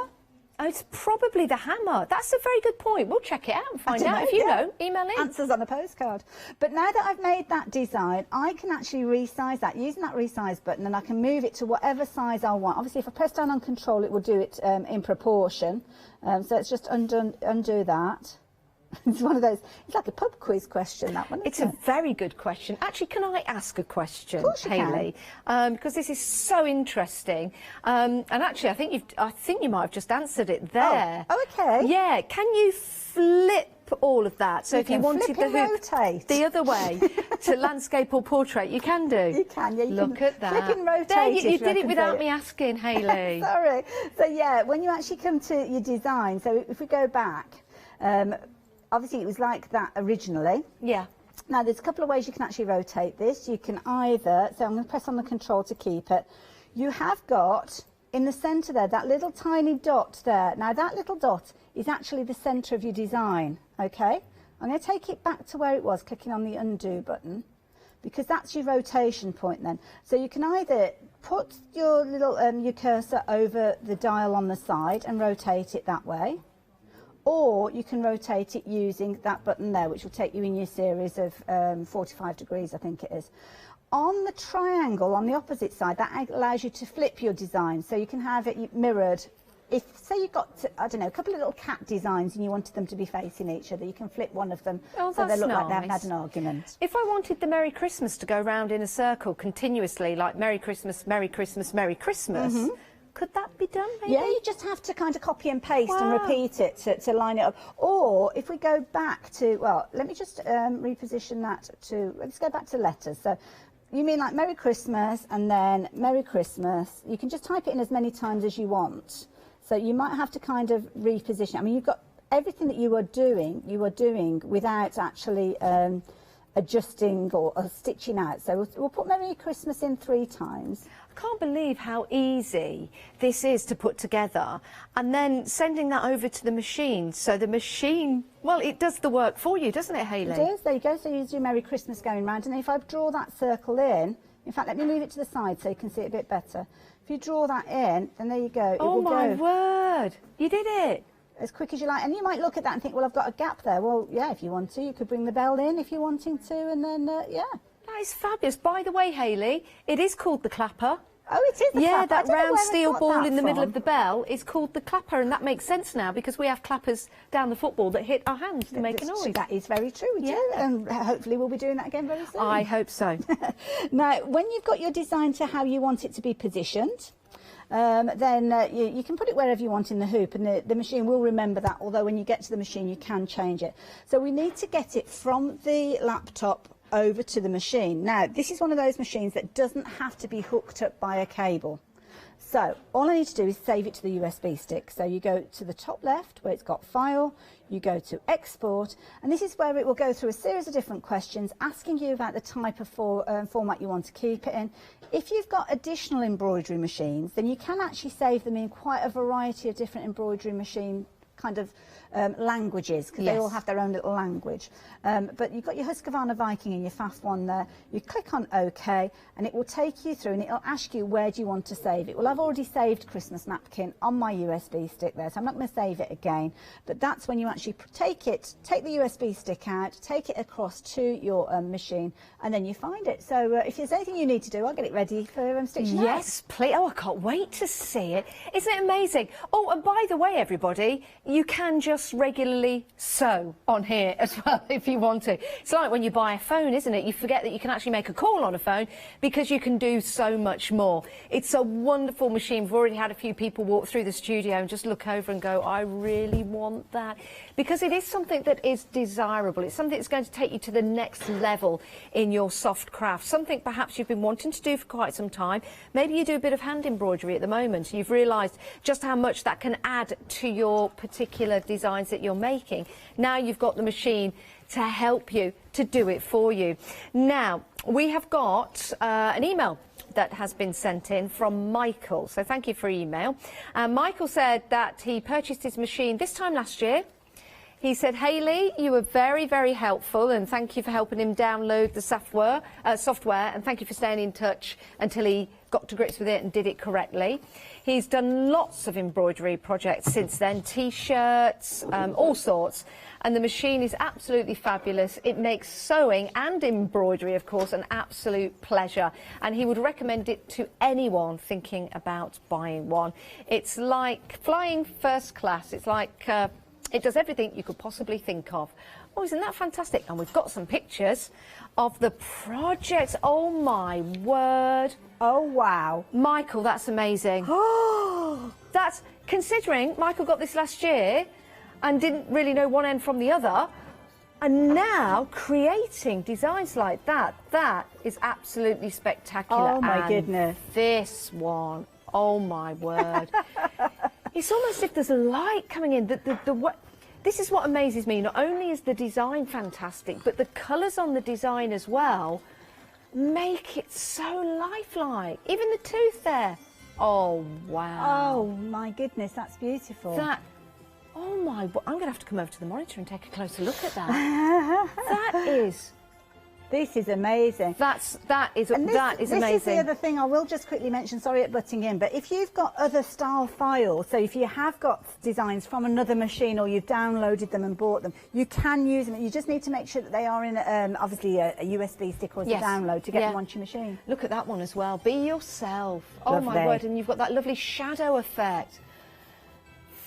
[SPEAKER 22] Oh, it's probably the hammer. That's a very good point. We'll check it out and find out. If you know, email in.
[SPEAKER 1] Answers on a postcard. But now that I've made that design, I can actually resize that using that resize button, and I can move it to whatever size I want. Obviously, if I press down on control, it will do it in proportion. So it's just undo that. It's one of those, it's like a pub quiz question, that one.
[SPEAKER 22] It's a very good question. Actually, can I ask a question,
[SPEAKER 1] of course you
[SPEAKER 22] Hayley? Because this is so interesting. And actually, I think you might have just answered it there.
[SPEAKER 1] Oh, okay.
[SPEAKER 22] Yeah. Can you flip all of that? So if you wanted the hoop
[SPEAKER 1] rotate
[SPEAKER 22] the other way to landscape or portrait, you can do.
[SPEAKER 1] You can, yeah.
[SPEAKER 22] Look at that.
[SPEAKER 1] Flip and rotate.
[SPEAKER 22] There, you did it without me asking, Hayley.
[SPEAKER 1] Sorry. So yeah, when you actually come to your design, so if we go back, obviously it was like that originally.
[SPEAKER 22] Yeah.
[SPEAKER 1] Now there's a couple of ways you can actually rotate this. You can either, so I'm going to press on the control to keep it. You have got in the centre there that little tiny dot there. Now that little dot is actually the centre of your design. Okay. I'm going to take it back to where it was, clicking on the undo button, because that's your rotation point then. So you can either put your little your cursor over the dial on the side and rotate it that way, or you can rotate it using that button there, which will take you in your series of 45 degrees, I think it is. On the triangle on the opposite side, that allows you to flip your design, so you can have it mirrored. If, say you've got, I don't know, a couple of little cat designs and you wanted them to be facing each other, you can flip one of them so they look like they haven't had an argument.
[SPEAKER 22] If I wanted the Merry Christmas to go round in a circle continuously, like Merry Christmas, Merry Christmas, Merry Christmas, could that be done, maybe?
[SPEAKER 1] Yeah, you just have to kind of copy and paste and repeat it to line it up. Or if we go back to, well, let me just reposition that to, let's go back to letters. So you mean like Merry Christmas and then Merry Christmas. You can just type it in as many times as you want. So you might have to kind of reposition. I mean, you've got everything that you are doing without actually adjusting or stitching out. So we'll put Merry Christmas in 3 times.
[SPEAKER 22] I can't believe how easy this is to put together, and then sending that over to the machine. So the machine, well, it does the work for you, doesn't it, Hayley?
[SPEAKER 1] It does. There you go. So you do Merry Christmas going round, and if I draw that circle in fact, let me move it to the side so you can see it a bit better. If you draw that in, then there you go.
[SPEAKER 22] Oh my word! You did it!
[SPEAKER 1] As quick as you like. And you might look at that and think, well, I've got a gap there. Well, yeah, if you want to, you could bring the bell in if you're wanting to, and then, yeah.
[SPEAKER 22] That is fabulous. By the way, Hayley, it is called the clapper.
[SPEAKER 1] Oh, it is the
[SPEAKER 22] Yeah,
[SPEAKER 1] clapper.
[SPEAKER 22] that round steel ball in the middle of the bell is called the clapper, and that makes sense now because we have clappers down the football that hit our hands to make a noise.
[SPEAKER 1] That is very true, we do. And hopefully we'll be doing that again very soon.
[SPEAKER 22] I hope so.
[SPEAKER 1] Now, when you've got your design to how you want it to be positioned, then you can put it wherever you want in the hoop, and the machine will remember that, although when you get to the machine you can change it. So we need to get it from the laptop over to the machine. Now, this is one of those machines that doesn't have to be hooked up by a cable. So all I need to do is save it to the USB stick. So you go to the top left where it's got File, you go to Export, and this is where it will go through a series of different questions asking you about the type of format you want to keep it in. If you've got additional embroidery machines, then you can actually save them in quite a variety of different embroidery machine kind of languages, because they all have their own little language. But you've got your Husqvarna Viking and your fast one there. You click on OK and it will take you through and it'll ask you where do you want to save it. Well, I've already saved Christmas napkin on my USB stick there, so I'm not going to save it again. But that's when you actually take the USB stick out, take it across to your machine, and then you find it. So if there's anything you need to do, I'll get it ready for stitching out.
[SPEAKER 22] Yes, please. Oh, I can't wait to see it. Isn't it amazing? Oh, and by the way, everybody, you can just regularly sew on here as well if you want to. It's like when you buy a phone, isn't it? You forget that you can actually make a call on a phone because you can do so much more. It's a wonderful machine. We've already had a few people walk through the studio and just look over and go, I really want that, because it is something that is desirable. It's something that's going to take you to the next level in your soft craft, something perhaps you've been wanting to do for quite some time. Maybe you do a bit of hand embroidery at the moment. You've realised just how much that can add to your particular designs that you're making. Now you've got the machine to help you to do it for you. Now, we have got an email that has been sent in from Michael, so thank you for email. Michael said that he purchased his machine this time last year. He said, Hayley, you were very, very helpful, and thank you for helping him download the software, and thank you for staying in touch until he got to grips with it and did it correctly. He's done lots of embroidery projects since then, T-shirts, all sorts, and the machine is absolutely fabulous. It makes sewing and embroidery, of course, an absolute pleasure, and he would recommend it to anyone thinking about buying one. It's like flying first class. It's like it does everything you could possibly think of. Oh, isn't that fantastic? And we've got some pictures of the project. Oh, my word.
[SPEAKER 1] Oh, wow.
[SPEAKER 22] Michael, that's amazing. Oh, that's, considering Michael got this last year and didn't really know one end from the other, and now creating designs like that, that is absolutely spectacular.
[SPEAKER 1] Oh, my goodness.
[SPEAKER 22] This one, oh, my word. It's almost as if there's a light coming in. This is what amazes me. Not only is the design fantastic, but the colours on the design as well make it so lifelike. Even the tooth there. Oh, wow.
[SPEAKER 1] Oh, my goodness, that's beautiful.
[SPEAKER 22] Oh, my... I'm going to have to come over to the monitor and take a closer look at that. That is...
[SPEAKER 1] This is amazing.
[SPEAKER 22] That is amazing.
[SPEAKER 1] This is the other thing I will just quickly mention, sorry at butting in, but if you've got other style files, so if you have got designs from another machine or you've downloaded them and bought them, you can use them. You just need to make sure that they are in, obviously, a USB stick or as a download to get them onto your machine.
[SPEAKER 22] Look at that one as well. Be yourself.
[SPEAKER 1] Lovely.
[SPEAKER 22] Oh, my word, and you've got that lovely shadow effect.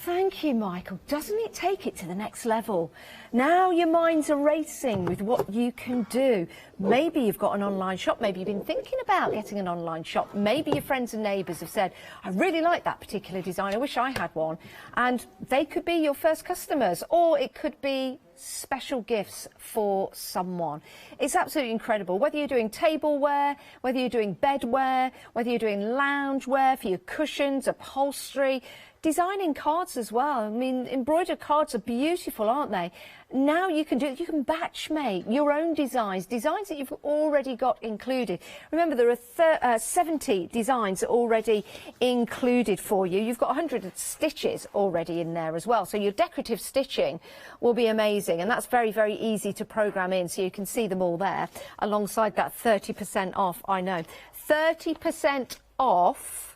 [SPEAKER 22] Thank you, Michael. Doesn't it take it to the next level? Now your minds are racing with what you can do. Maybe you've got an online shop. Maybe you've been thinking about getting an online shop. Maybe your friends and neighbours have said, I really like that particular design. I wish I had one. And they could be your first customers, or it could be special gifts for someone. It's absolutely incredible. Whether you're doing tableware, whether you're doing bedware, whether you're doing loungewear for your cushions, upholstery, designing cards as well. I mean, embroidered cards are beautiful, aren't they? Now you can batch make your own designs that you've already got included. Remember, there are 70 designs already included for you. You've got 100 stitches already in there as well. So your decorative stitching will be amazing, and that's very, very easy to program in, so you can see them all there alongside that 30% off. I know, 30% off.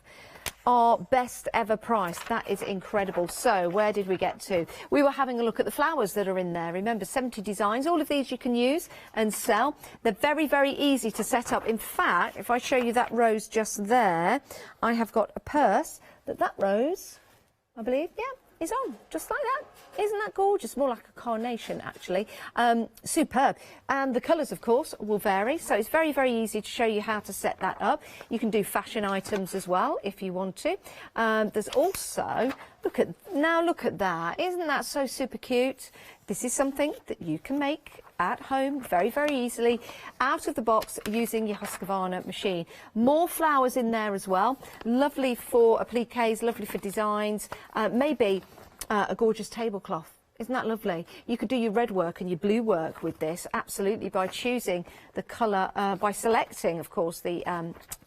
[SPEAKER 22] our best ever price. That is incredible. So where did we get to? We were having a look at the flowers that are in there. Remember, 70 designs. All of these you can use and sell. They're very, very easy to set up. In fact, if I show you that rose just there, I have got a purse that rose, I believe, yeah, is on, just like that. Isn't that gorgeous? More like a carnation, actually. Superb. And the colours, of course, will vary, so it's very, very easy to show you how to set that up. You can do fashion items as well, if you want to. There's also, look at that. Isn't that so super cute? This is something that you can make at home very, very easily, out of the box, using your Husqvarna machine. More flowers in there as well. Lovely for appliques, lovely for designs, maybe a gorgeous tablecloth. Isn't that lovely? You could do your red work and your blue work with this, absolutely, by choosing the colour, by selecting, of course, the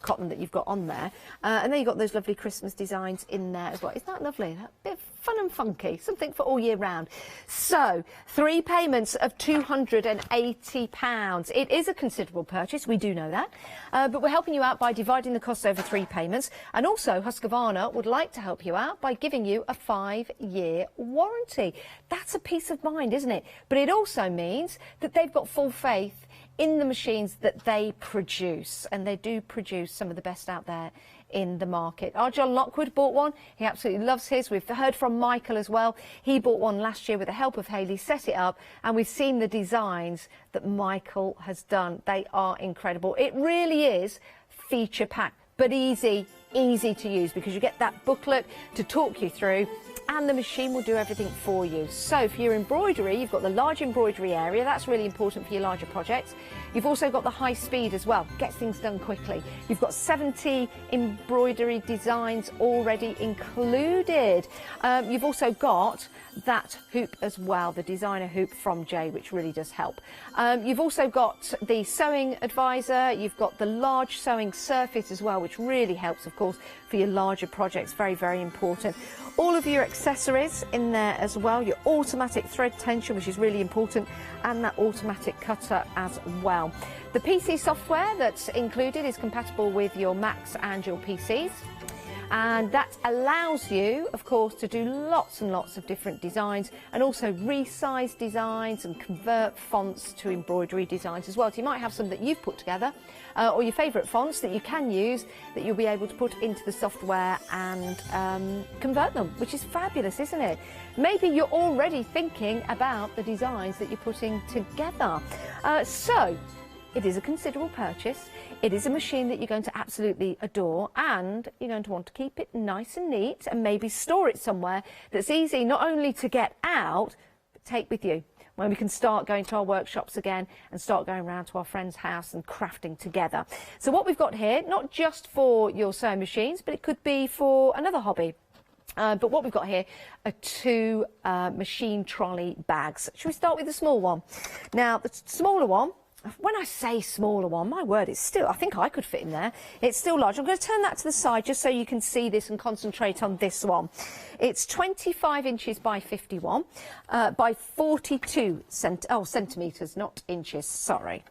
[SPEAKER 22] cotton that you've got on there. And then you've got those lovely Christmas designs in there as well. Isn't that lovely? A bit of fun and funky, something for all year round. So, 3 payments of £280. It is a considerable purchase, we do know that. But we're helping you out by dividing the costs over 3 payments. And also, Husqvarna would like to help you out by giving you a 5-year warranty. That's a peace of mind, isn't it? But it also means that they've got full faith in the machines that they produce, and they do produce some of the best out there in the market. Our John Lockwood bought one. He absolutely loves his. We've heard from Michael as well. He bought one last year with the help of Hayley, set it up, and we've seen the designs that Michael has done. They are incredible. It really is feature packed, but easy to use, because you get that booklet to talk you through, and the machine will do everything for you. So for your embroidery, you've got the large embroidery area. That's really important for your larger projects. You've also got the high speed as well, gets things done quickly. You've got 70 embroidery designs already included. You've also got that hoop as well, the designer hoop from Jay, which really does help. You've also got the sewing advisor. You've got the large sewing surface as well, which really helps, of course, for your larger projects. Very, very important. All of your accessories in there as well, your automatic thread tension, which is really important, and that automatic cutter as well. The PC software that's included is compatible with your Macs and your PCs. And that allows you, of course, to do lots and lots of different designs, and also resize designs and convert fonts to embroidery designs as well. So you might have some that you've put together, or your favourite fonts that you can use, that you'll be able to put into the software and convert them, which is fabulous, isn't it? Maybe you're already thinking about the designs that you're putting together. So it is a considerable purchase. It is a machine that you're going to absolutely adore, and you're going to want to keep it nice and neat, and maybe store it somewhere that's easy not only to get out, but take with you, when we can start going to our workshops again and start going around to our friend's house and crafting together. So what we've got here, not just for your sewing machines, but it could be for another hobby. But what we've got here are 2 machine trolley bags. Should we start with the small one? Now, the smaller one, when I say smaller one, my word, it's still, I think I could fit in there. It's still large. I'm going to turn that to the side just so you can see this and concentrate on this one. It's 25 inches by 51 by 42 centimetres, not inches, sorry.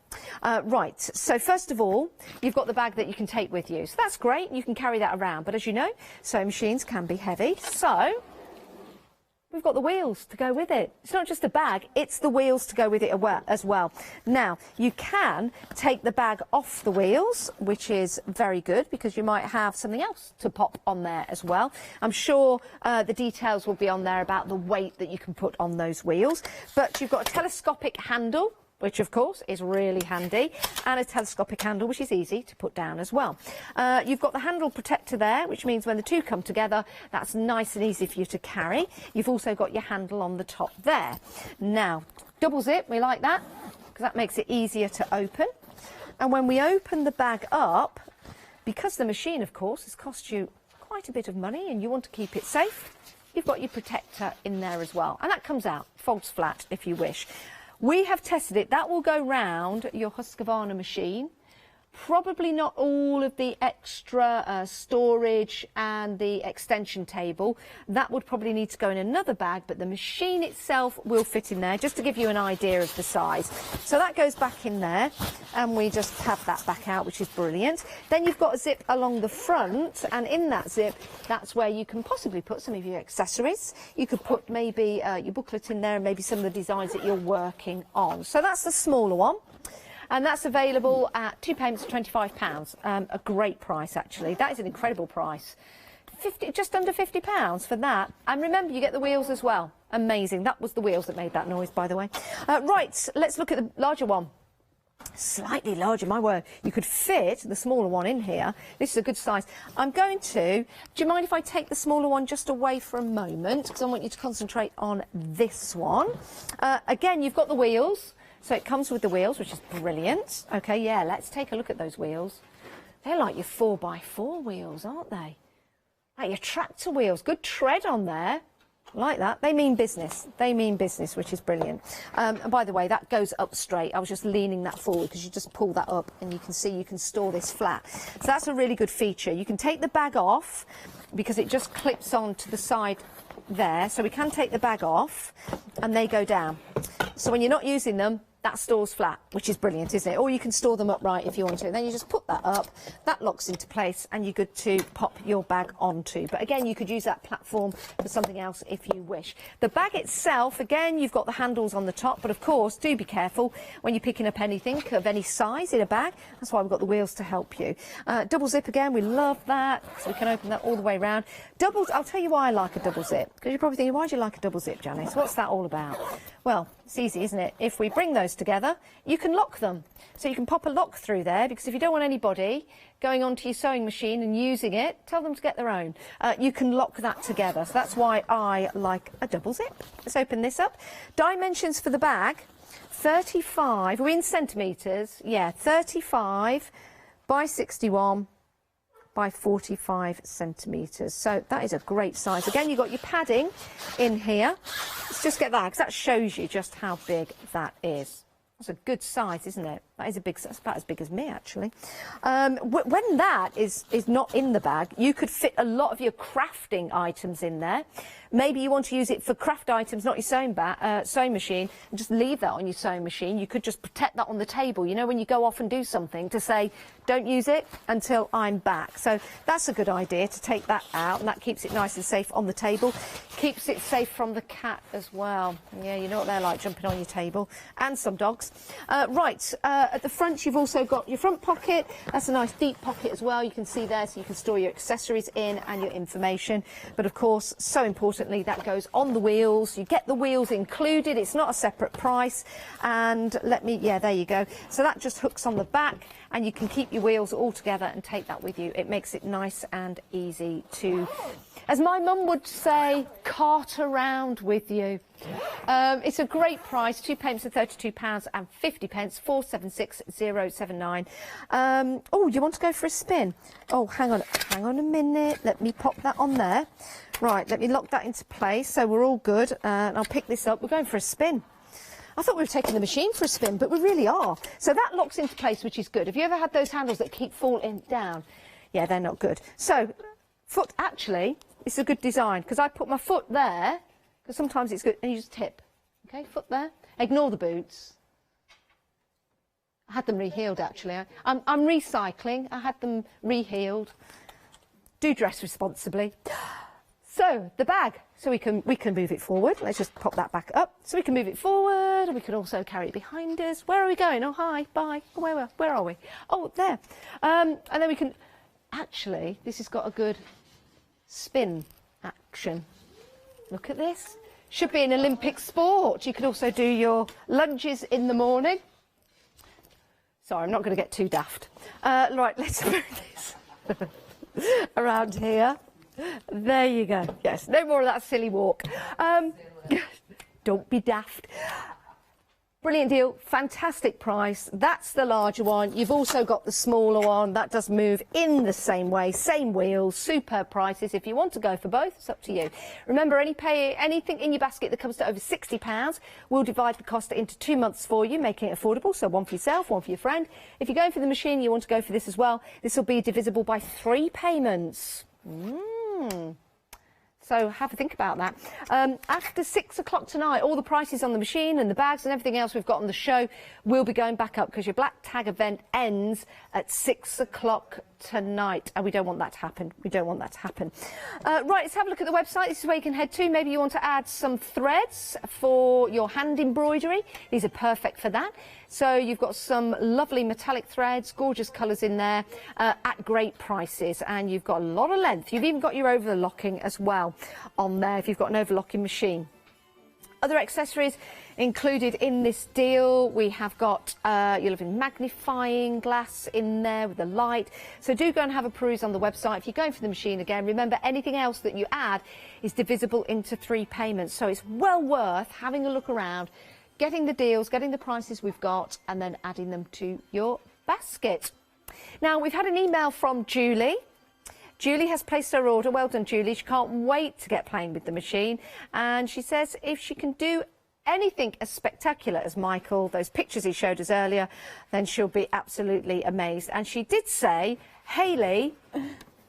[SPEAKER 22] Right, so first of all, you've got the bag that you can take with you. So that's great, you can carry that around. But as you know, sewing machines can be heavy, so we've got the wheels to go with it. It's not just a bag, it's the wheels to go with it as well. Now, you can take the bag off the wheels, which is very good, because you might have something else to pop on there as well. I'm sure the details will be on there about the weight that you can put on those wheels. But you've got a telescopic handle, which of course is really handy, and a telescopic handle, which is easy to put down as well. You've got the handle protector there, which means when the 2 come together, that's nice and easy for you to carry. You've also got your handle on the top there. Now, double zip, we like that, because that makes it easier to open. And when we open the bag up, because the machine, of course, has cost you quite a bit of money and you want to keep it safe, you've got your protector in there as well. And that comes out, folds flat if you wish. We have tested it. That will go round your Husqvarna machine Probably not all of the extra storage and the extension table. That would probably need to go in another bag, but the machine itself will fit in there, just to give you an idea of the size. So that goes back in there, and we just have that back out, which is brilliant. Then you've got a zip along the front, and in that zip, that's where you can possibly put some of your accessories. You could put maybe your booklet in there, and maybe some of the designs that you're working on. So that's the smaller one. And that's available at 2 payments of £25. A great price, actually. That is an incredible price. Just under £50 for that. And remember, you get the wheels as well. Amazing. That was the wheels that made that noise, by the way. Right, let's look at the larger one. Slightly larger, my word. You could fit the smaller one in here. This is a good size. I'm going to... Do you mind if I take the smaller one just away for a moment? Because I want you to concentrate on this one. Again, you've got the wheels. So it comes with the wheels, which is brilliant. OK, yeah, let's take a look at those wheels. They're like your 4x4 wheels, aren't they? Like your tractor wheels. Good tread on there. Like that. They mean business. They mean business, which is brilliant. And by the way, that goes up straight. I was just leaning that forward because you just pull that up and you can see you can store this flat. So that's a really good feature. You can take the bag off because it just clips on to the side there. So we can take the bag off and they go down. So when you're not using them, that stores flat, which is brilliant, isn't it? Or you can store them upright if you want to. And then you just put that up, that locks into place, and you're good to pop your bag onto. But again, you could use that platform for something else if you wish. The bag itself, again, you've got the handles on the top, but of course, do be careful when you're picking up anything of any size in a bag. That's why we've got the wheels to help you. Double zip again, we love that, so we can open that all the way around. Doubles, I'll tell you why I like a double zip, because you're probably thinking, why do you like a double zip, Janice? What's that all about? Well, it's easy, isn't it? If we bring those together, you can lock them. So you can pop a lock through there, because if you don't want anybody going onto your sewing machine and using it, tell them to get their own. You can lock that together. So that's why I like a double zip. Let's open this up. Dimensions for the bag, 35, we're in centimetres, yeah, 35 by 61 by 45 centimetres. So that is a great size. Again, you've got your padding in here. Let's just get that, because that shows you just how big that is. That's a good size, isn't it? That is a big size. It's about as big as me, actually. When that is not in the bag, you could fit a lot of your crafting items in there. Maybe you want to use it for craft items, not your sewing machine, and just leave that on your sewing machine. You could just protect that on the table, you know, when you go off and do something, to say, don't use it until I'm back. So that's a good idea, to take that out, and that keeps it nice and safe on the table. Keeps it safe from the cat as well. Yeah, you know what they're like, jumping on your table, and some dogs. Right, at the front you've also got your front pocket. That's a nice deep pocket as well, you can see there, so you can store your accessories in and your information. But of course, so importantly, that goes on the wheels. You get the wheels included, it's not a separate price. And yeah, there you go. So that just hooks on the back, and you can keep your wheels all together and take that with you. It makes it nice and easy to, as my mum would say, cart around with you. It's a great price, 2 payments of £32 and 50 pence, 476079. Oh, you want to go for a spin? Oh, hang on a minute. Let me pop that on there. Right, let me lock that into place, so we're all good. And I'll pick this up. We're going for a spin. I thought we were taking the machine for a spin, but we really are. So that locks into place, which is good. Have you ever had those handles that keep falling down? Yeah, they're not good. So, foot, actually, it's a good design, because I put my foot there, because sometimes it's good, and you just tip. Okay, foot there. Ignore the boots. I had them re-heeled, actually. I'm recycling. I had them re-heeled. Do dress responsibly. So, the bag. So we can move it forward. Let's just pop that back up. So we can move it forward, and we can also carry it behind us. Where are we going? Oh, hi, bye. Oh, where are we? Oh, there. And then we can... Actually, this has got a good spin action. Look at this. Should be an Olympic sport. You could also do your lunges in the morning. Sorry, I'm not going to get too daft. Right, let's move this around here. There you go. Yes, no more of that silly walk. Don't be daft. Brilliant deal, fantastic price. That's the larger one. You've also got the smaller one. That does move in the same way, same wheels, superb prices. If you want to go for both, it's up to you. Remember, anything in your basket that comes to over £60, we'll divide the cost into 2 months for you, making it affordable. So one for yourself, one for your friend. If you're going for the machine, you want to go for this as well. This will be divisible by 3 payments. So have a think about that. After 6 o'clock tonight, all the prices on the machine and the bags and everything else we've got on the show will be going back up because your Black Tag event ends at 6 o'clock tonight, and we don't want that to happen. We don't want that to happen. Right, let's have a look at the website. This is where you can head to. Maybe you want to add some threads for your hand embroidery. These are perfect for that. So you've got some lovely metallic threads, gorgeous colours in there at great prices, and you've got a lot of length. You've even got your overlocking as well on there if you've got an overlocking machine. Other accessories included in this deal, we have got your lovely magnifying glass in there with the light. So do go and have a peruse on the website. If you're going for the machine again, remember anything else that you add is divisible into 3 payments. So it's well worth having a look around, getting the deals, getting the prices we've got, and then adding them to your basket. Now, we've had an email from Julie. Julie has placed her order. Well done, Julie. She can't wait to get playing with the machine. And she says if she can do anything as spectacular as Michael, those pictures he showed us earlier, then she'll be absolutely amazed. And she did say, Hayley,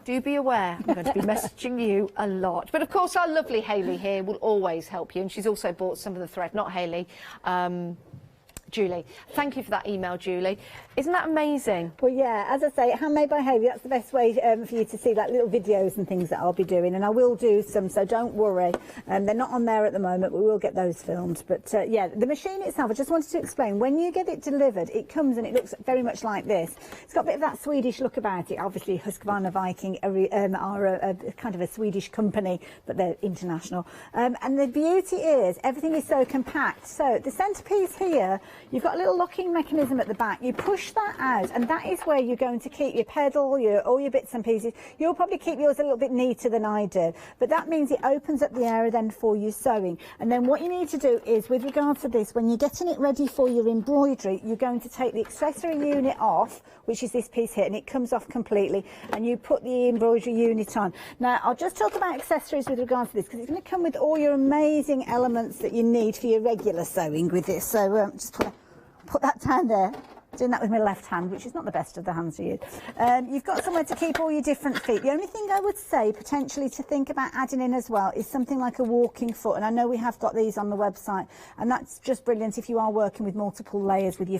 [SPEAKER 22] do be aware, I'm going to be messaging you a lot. But of course, our lovely Hayley here will always help you. And she's also bought some of the thread, not Hayley, Julie. Thank you for that email, Julie. Isn't that amazing?
[SPEAKER 1] Well, yeah, as I say, handmade by Hayley, that's the best way for you to see like little videos and things that I'll be doing, and I will do some, so don't worry. They're not on there at the moment, but we will get those filmed. But yeah, the machine itself, I just wanted to explain, when you get it delivered, it comes and it looks very much like this. It's got a bit of that Swedish look about it. Obviously, Husqvarna Viking are a kind of a Swedish company, but they're international. And the beauty is, everything is so compact. So the centrepiece here, you've got a little locking mechanism at the back. You push that out, and that is where you're going to keep your pedal, all your bits and pieces. You'll probably keep yours a little bit neater than I do, but that means it opens up the area then for you sewing. And then what you need to do is, with regard to this, when you're getting it ready for your embroidery, you're going to take the accessory unit off, which is this piece here, and it comes off completely, and you put the embroidery unit on. Now, I'll just talk about accessories with regard to this, because it's going to come with all your amazing elements that you need for your regular sewing with this. So just put that down there. Doing that with my left hand, which is not the best of the hands to use. You've got somewhere to keep all your different feet. The only thing I would say potentially to think about adding in as well is something like a walking foot, and I know we have got these on the website, and that's just brilliant if you are working with multiple layers with your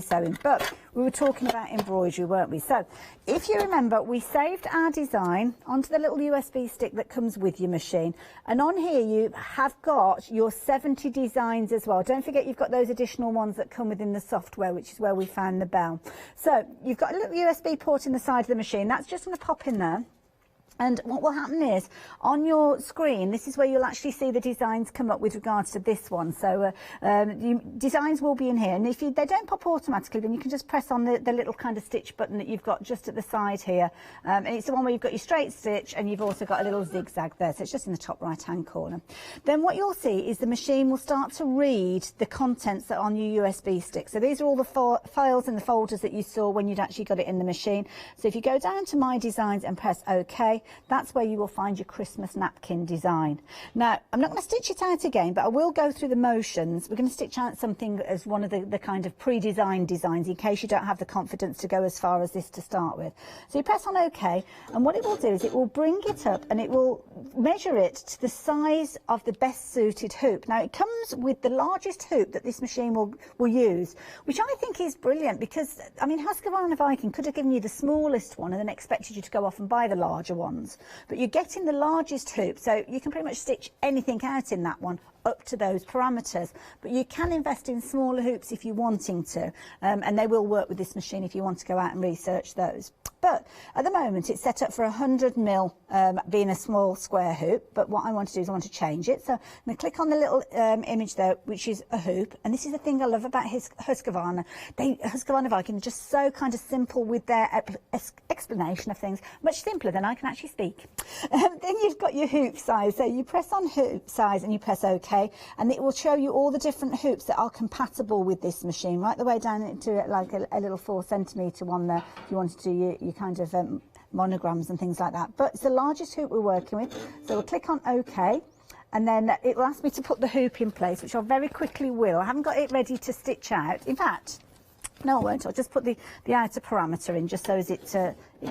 [SPEAKER 1] sewing. But we were talking about embroidery, weren't we? So if you remember, we saved our design onto the little USB stick that comes with your machine, and on here you have got your 70 designs as well. Don't forget you've got those additional ones that come within the software, which is where we found the bell. So you've got a little USB port in the side of the machine. That's just going to pop in there. And what will happen is, on your screen, this is where you'll actually see the designs come up with regards to this one. So designs will be in here, and if they don't pop automatically, then you can just press on the little kind of stitch button that you've got just at the side here. And it's the one where you've got your straight stitch, and you've also got a little zigzag there, so it's just in the top right-hand corner. Then what you'll see is the machine will start to read the contents that are on your USB stick. So these are all the files and the folders that you saw when you'd actually got it in the machine. So if you go down to My Designs and press OK, that's where you will find your Christmas napkin design. Now, I'm not going to stitch it out again, but I will go through the motions. We're going to stitch out something as one of the kind of pre-designed designs in case you don't have the confidence to go as far as this to start with. So you press on OK, and what it will do is it will bring it up and it will measure it to the size of the best suited hoop. Now, it comes with the largest hoop that this machine will use, which I think is brilliant because, I mean, Husqvarna Viking could have given you the smallest one and then expected you to go off and buy the larger ones. But you're getting the largest hoop, so you can pretty much stitch anything out in that one up to those parameters. But you can invest in smaller hoops if you're wanting to, and they will work with this machine if you want to go out and research those. But at the moment it's set up for 100mm being a small square hoop, but what I want to do is I want to change it. So I'm going to click on the little image there, which is a hoop, and this is the thing I love about Husqvarna. Husqvarna Viking are just so kind of simple with their explanation of things, much simpler than I can actually speak. Then you've got your hoop size, so you press on hoop size and you press OK. OK, and it will show you all the different hoops that are compatible with this machine, right the way down into like a little 4 centimetre one there, if you wanted to do your kind of monograms and things like that. But it's the largest hoop we're working with, so we'll click on OK. And then it will ask me to put the hoop in place, which I very quickly will. I haven't got it ready to stitch out. In fact, no, I won't. I'll just put the outer parameter in, just so as it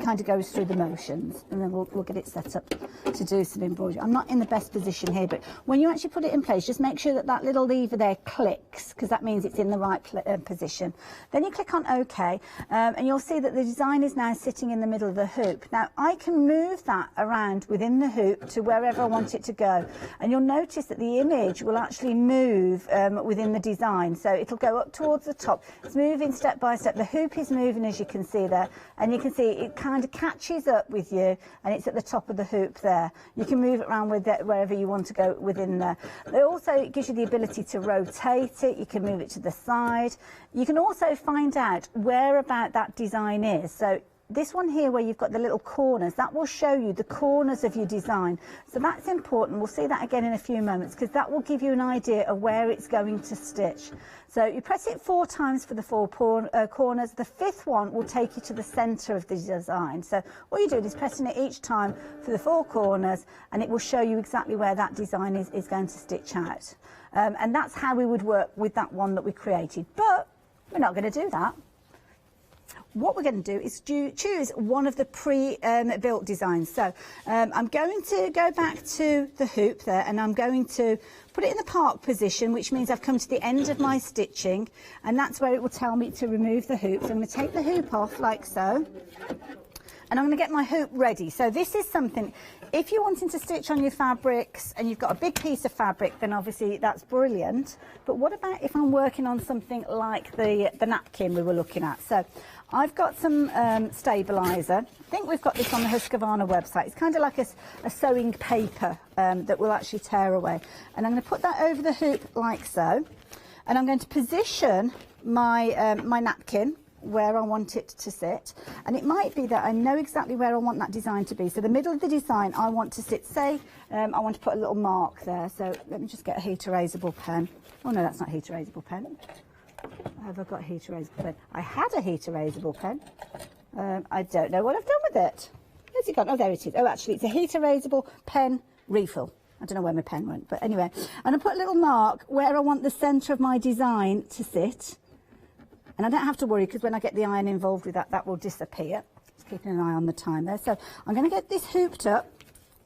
[SPEAKER 1] kind of goes through the motions, and then we'll get it set up to do some embroidery. I'm not in the best position here, but when you actually put it in place, just make sure that that little lever there clicks, because that means it's in the right position. Then you click on OK, and you'll see that the design is now sitting in the middle of the hoop. Now, I can move that around within the hoop to wherever I want it to go, and you'll notice that the image will actually move within the design. So it'll go up towards the top. It's moving step by step. The hoop is moving, as you can see there, and you can see it kind of catches up with you, and it's at the top of the hoop there. You can move it around with it wherever you want to go within there. It also gives you the ability to rotate it. You can move it to the side. You can also find out where about that design is. So this one here where you've got the little corners, that will show you the corners of your design. So that's important. We'll see that again in a few moments, because that will give you an idea of where it's going to stitch. So you press it 4 times for the 4 corners. The 5th one will take you to the centre of the design. So all you're doing is pressing it each time for the 4 corners, and it will show you exactly where that design is going to stitch out. And that's how we would work with that one that we created. But we're not going to do that. What we're going to do is choose one of the pre-built designs. So I'm going to go back to the hoop there, and I'm going to put it in the park position, which means I've come to the end of my stitching, and that's where it will tell me to remove the hoop. So I'm going to take the hoop off like so, and I'm going to get my hoop ready. So this is something, if you're wanting to stitch on your fabrics and you've got a big piece of fabric, then obviously that's brilliant. But what about if I'm working on something like the napkin we were looking at? So I've got some stabiliser. I think we've got this on the Husqvarna website. It's kind of like a sewing paper that will actually tear away. And I'm going to put that over the hoop like so. And I'm going to position my, my napkin where I want it to sit. And it might be that I know exactly where I want that design to be. So the middle of the design I want to sit, say, I want to put a little mark there. So let me just get a heat erasable pen. Oh no, that's not a heat erasable pen. Have I got a heat erasable pen? I had a heat erasable pen. I don't know what I've done with it. Where's it gone? Oh, there it is. Oh, actually, it's a heat erasable pen refill. I don't know where my pen went, but anyway. And I put a little mark where I want the centre of my design to sit. And I don't have to worry, because when I get the iron involved with that, that will disappear. Just keeping an eye on the time there. So I'm going to get this hooped up.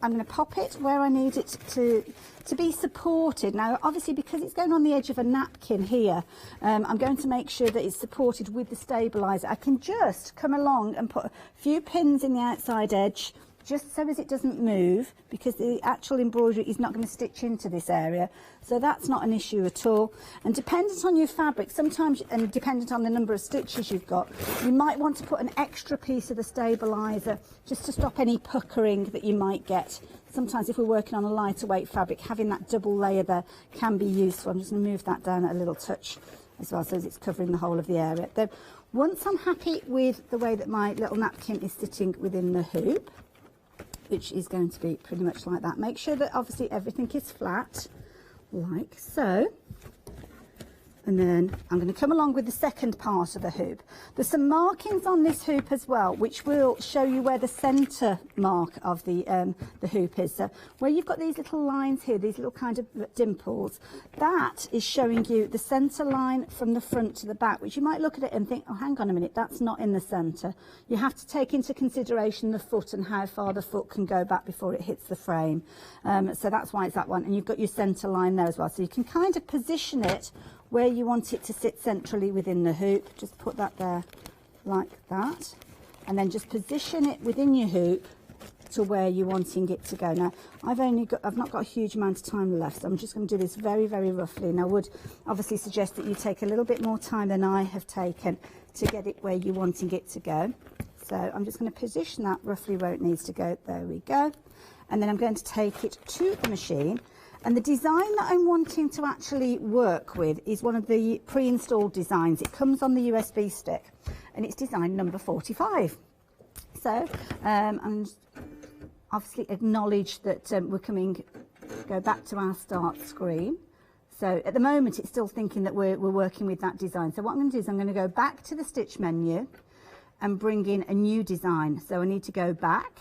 [SPEAKER 1] I'm going to pop it where I need it to be supported. Now, obviously, because it's going on the edge of a napkin here, I'm going to make sure that it's supported with the stabiliser. I can just come along and put a few pins in the outside edge, just so as it doesn't move, because the actual embroidery is not going to stitch into this area. So that's not an issue at all. And dependent on your fabric, sometimes, and dependent on the number of stitches you've got, you might want to put an extra piece of the stabiliser just to stop any puckering that you might get. Sometimes if we're working on a lighter weight fabric, having that double layer there can be useful. I'm just going to move that down a little touch as well, so as it's covering the whole of the area. Then once I'm happy with the way that my little napkin is sitting within the hoop, which is going to be pretty much like that. Make sure that obviously everything is flat, like so. And then I'm going to come along with the second part of the hoop. There's some markings on this hoop as well, which will show you where the centre mark of the hoop is. So where you've got these little lines here, these little kind of dimples, that is showing you the centre line from the front to the back, which you might look at it and think, oh, hang on a minute, that's not in the centre. You have to take into consideration the foot and how far the foot can go back before it hits the frame. So that's why it's that one. And you've got your centre line there as well. So you can kind of position it where you want it to sit centrally within the hoop. Just put that there like that, and then just position it within your hoop to where you're wanting it to go. Now I've not got a huge amount of time left, so I'm just going to do this very, very roughly, and I would obviously suggest that you take a little bit more time than I have taken to get it where you're wanting it to go. So I'm just going to position that roughly where it needs to go. There we go. And then I'm going to take it to the machine. And the design that I'm wanting to actually work with is one of the pre-installed designs. It comes on the USB stick, and it's design number 45. So I'm obviously acknowledge that we're go back to our start screen. So at the moment it's still thinking that we're working with that design. So what I'm going to do is I'm going to go back to the stitch menu and bring in a new design. So I need to go back,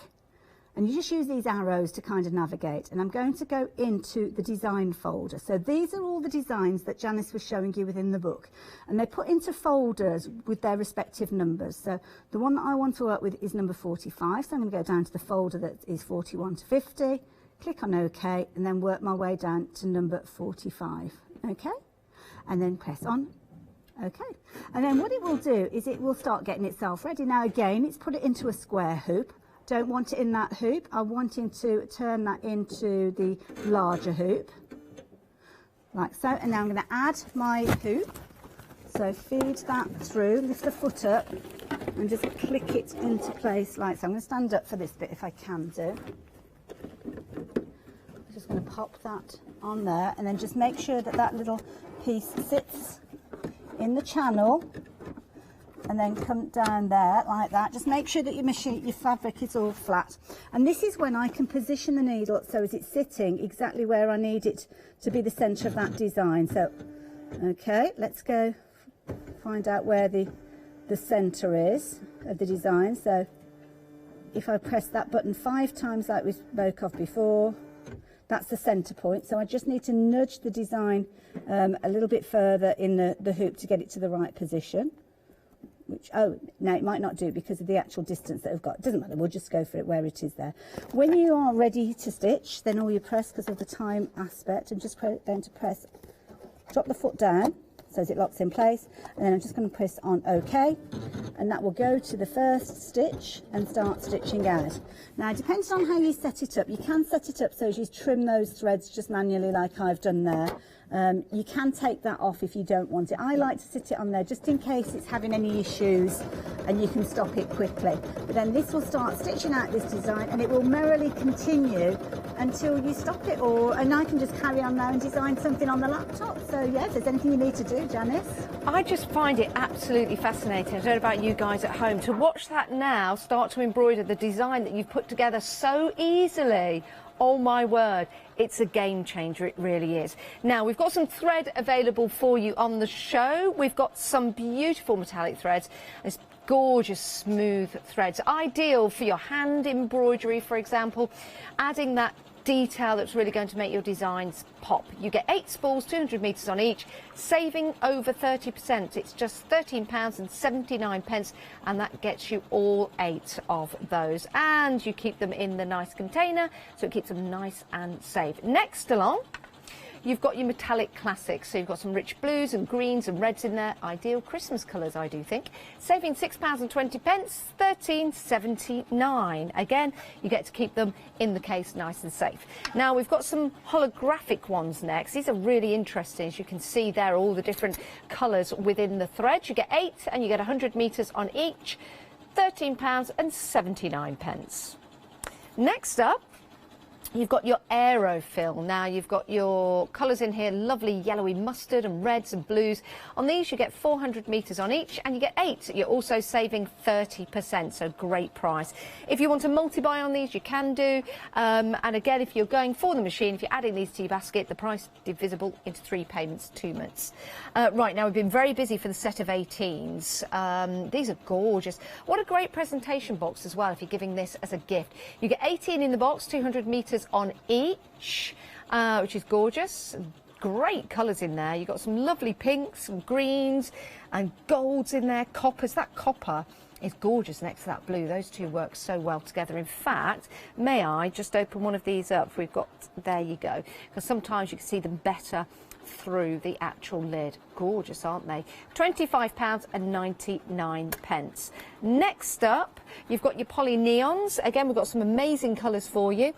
[SPEAKER 1] and you just use these arrows to kind of navigate, and I'm going to go into the design folder. So these are all the designs that Janice was showing you within the book, and they're put into folders with their respective numbers. So the one that I want to work with is number 45, so I'm going to go down to the folder that is 41 to 50, click on OK, and then work my way down to number 45. OK, and then press on OK, and then what it will do is it will start getting itself ready. Now again, it's put it into a square hoop. Don't want it in that hoop. I'm wanting to turn that into the larger hoop, like so. And now I'm going to add my hoop. So feed that through, lift the foot up, and just click it into place like so. I'm going to stand up for this bit if I can do. I'm just going to pop that on there, and then just make sure that that little piece sits in the channel, and then come down there like that. Just make sure that your fabric is all flat, and this is when I can position the needle so as it's sitting exactly where I need it to be the centre of that design. So okay, let's go find out where the centre is of the design. So if I press that button 5 times like we spoke of before, that's the centre point. So I just need to nudge the design a little bit further in the hoop to get it to the right position. Which, oh, now it might not do because of the actual distance that I've got. It doesn't matter, we'll just go for it where it is there. When you are ready to stitch, then all you press, because of the time aspect, I'm just going to press, drop the foot down so as it locks in place, and then I'm just going to press on OK, and that will go to the first stitch and start stitching out. Now, depending on how you set it up, you can set it up so as you trim those threads just manually like I've done there. You can take that off if you don't want it. I like to sit it on there just in case it's having any issues, and you can stop it quickly. But then this will start stitching out this design, and it will merrily continue until you stop it, and I can just carry on now and design something on the laptop. So yeah, if there's anything you need to do, Janice.
[SPEAKER 22] I just find it absolutely fascinating. I don't know about you guys at home, to watch that now start to embroider the design that you've put together so easily. Oh my word, it's a game changer, it really is. Now, we've got some thread available for you on the show. We've got some beautiful metallic threads. It's gorgeous smooth threads, ideal for your hand embroidery, for example, adding that detail that's really going to make your designs pop. You get 8 spools, 200 metres on each, saving over 30%. It's just £13.79, and that gets you all 8 of those, and you keep them in the nice container so it keeps them nice and safe. Next along, you've got your metallic classics, so you've got some rich blues and greens and reds in there, ideal Christmas colours, I do think. Saving £6.20, £13.79. Again, you get to keep them in the case nice and safe. Now, we've got some holographic ones next. These are really interesting. As you can see there, all the different colours within the thread. You get 8 and you get 100 metres on each, £13.79. Next up, you've got your aerofill. Now, you've got your colours in here, lovely yellowy mustard and reds and blues. On these, you get 400 metres on each, and you get 8. You're also saving 30%, so great price. If you want to multi-buy on these, you can do. And again, if you're going for the machine, if you're adding these to your basket, the price is divisible into 3 payments, 2 months. Right, now, we've been very busy for the set of 18s. These are gorgeous. What a great presentation box as well, if you're giving this as a gift. You get 18 in the box, 200 metres on each, which is gorgeous. Great colours in there. You've got some lovely pinks and greens and golds in there, coppers. That copper is gorgeous next to that blue. Those two work so well together. In fact, may I just open one of these up? We've got, there you go, because sometimes you can see them better through the actual lid. Gorgeous, aren't they? £25.99. Next up, you've got your poly neons. Again, we've got some amazing colours for you.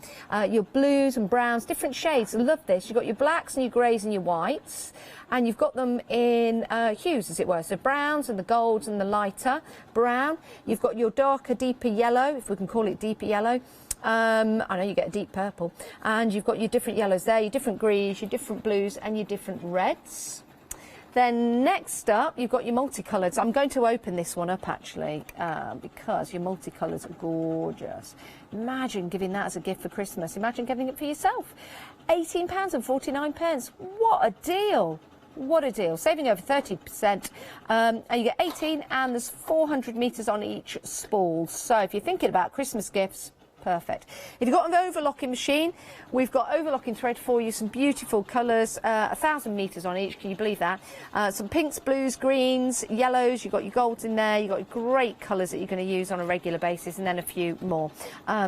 [SPEAKER 22] Your blues and browns, different shades. I love this. You've got your blacks and your greys and your whites, and you've got them in hues, as it were. So browns and the golds and the lighter brown. You've got your darker, deeper yellow, if we can call it deeper yellow. I know you get a deep purple, and you've got your different yellows there, your different greens, your different blues and your different reds. Then next up, you've got your multicolours. I'm going to open this one up actually because your multicolours are gorgeous. Imagine giving that as a gift for Christmas. Imagine giving it for yourself. £18.49. What a deal. What a deal. Saving over 30%. And you get 18 and there's 400 metres on each spool. So if you're thinking about Christmas gifts, perfect. If you've got an overlocking machine, we've got overlocking thread for you, some beautiful colours, 1,000 metres on each, can you believe that? Some pinks, blues, greens, yellows, you've got your golds in there, you've got great colours that you're going to use on a regular basis, and then a few more.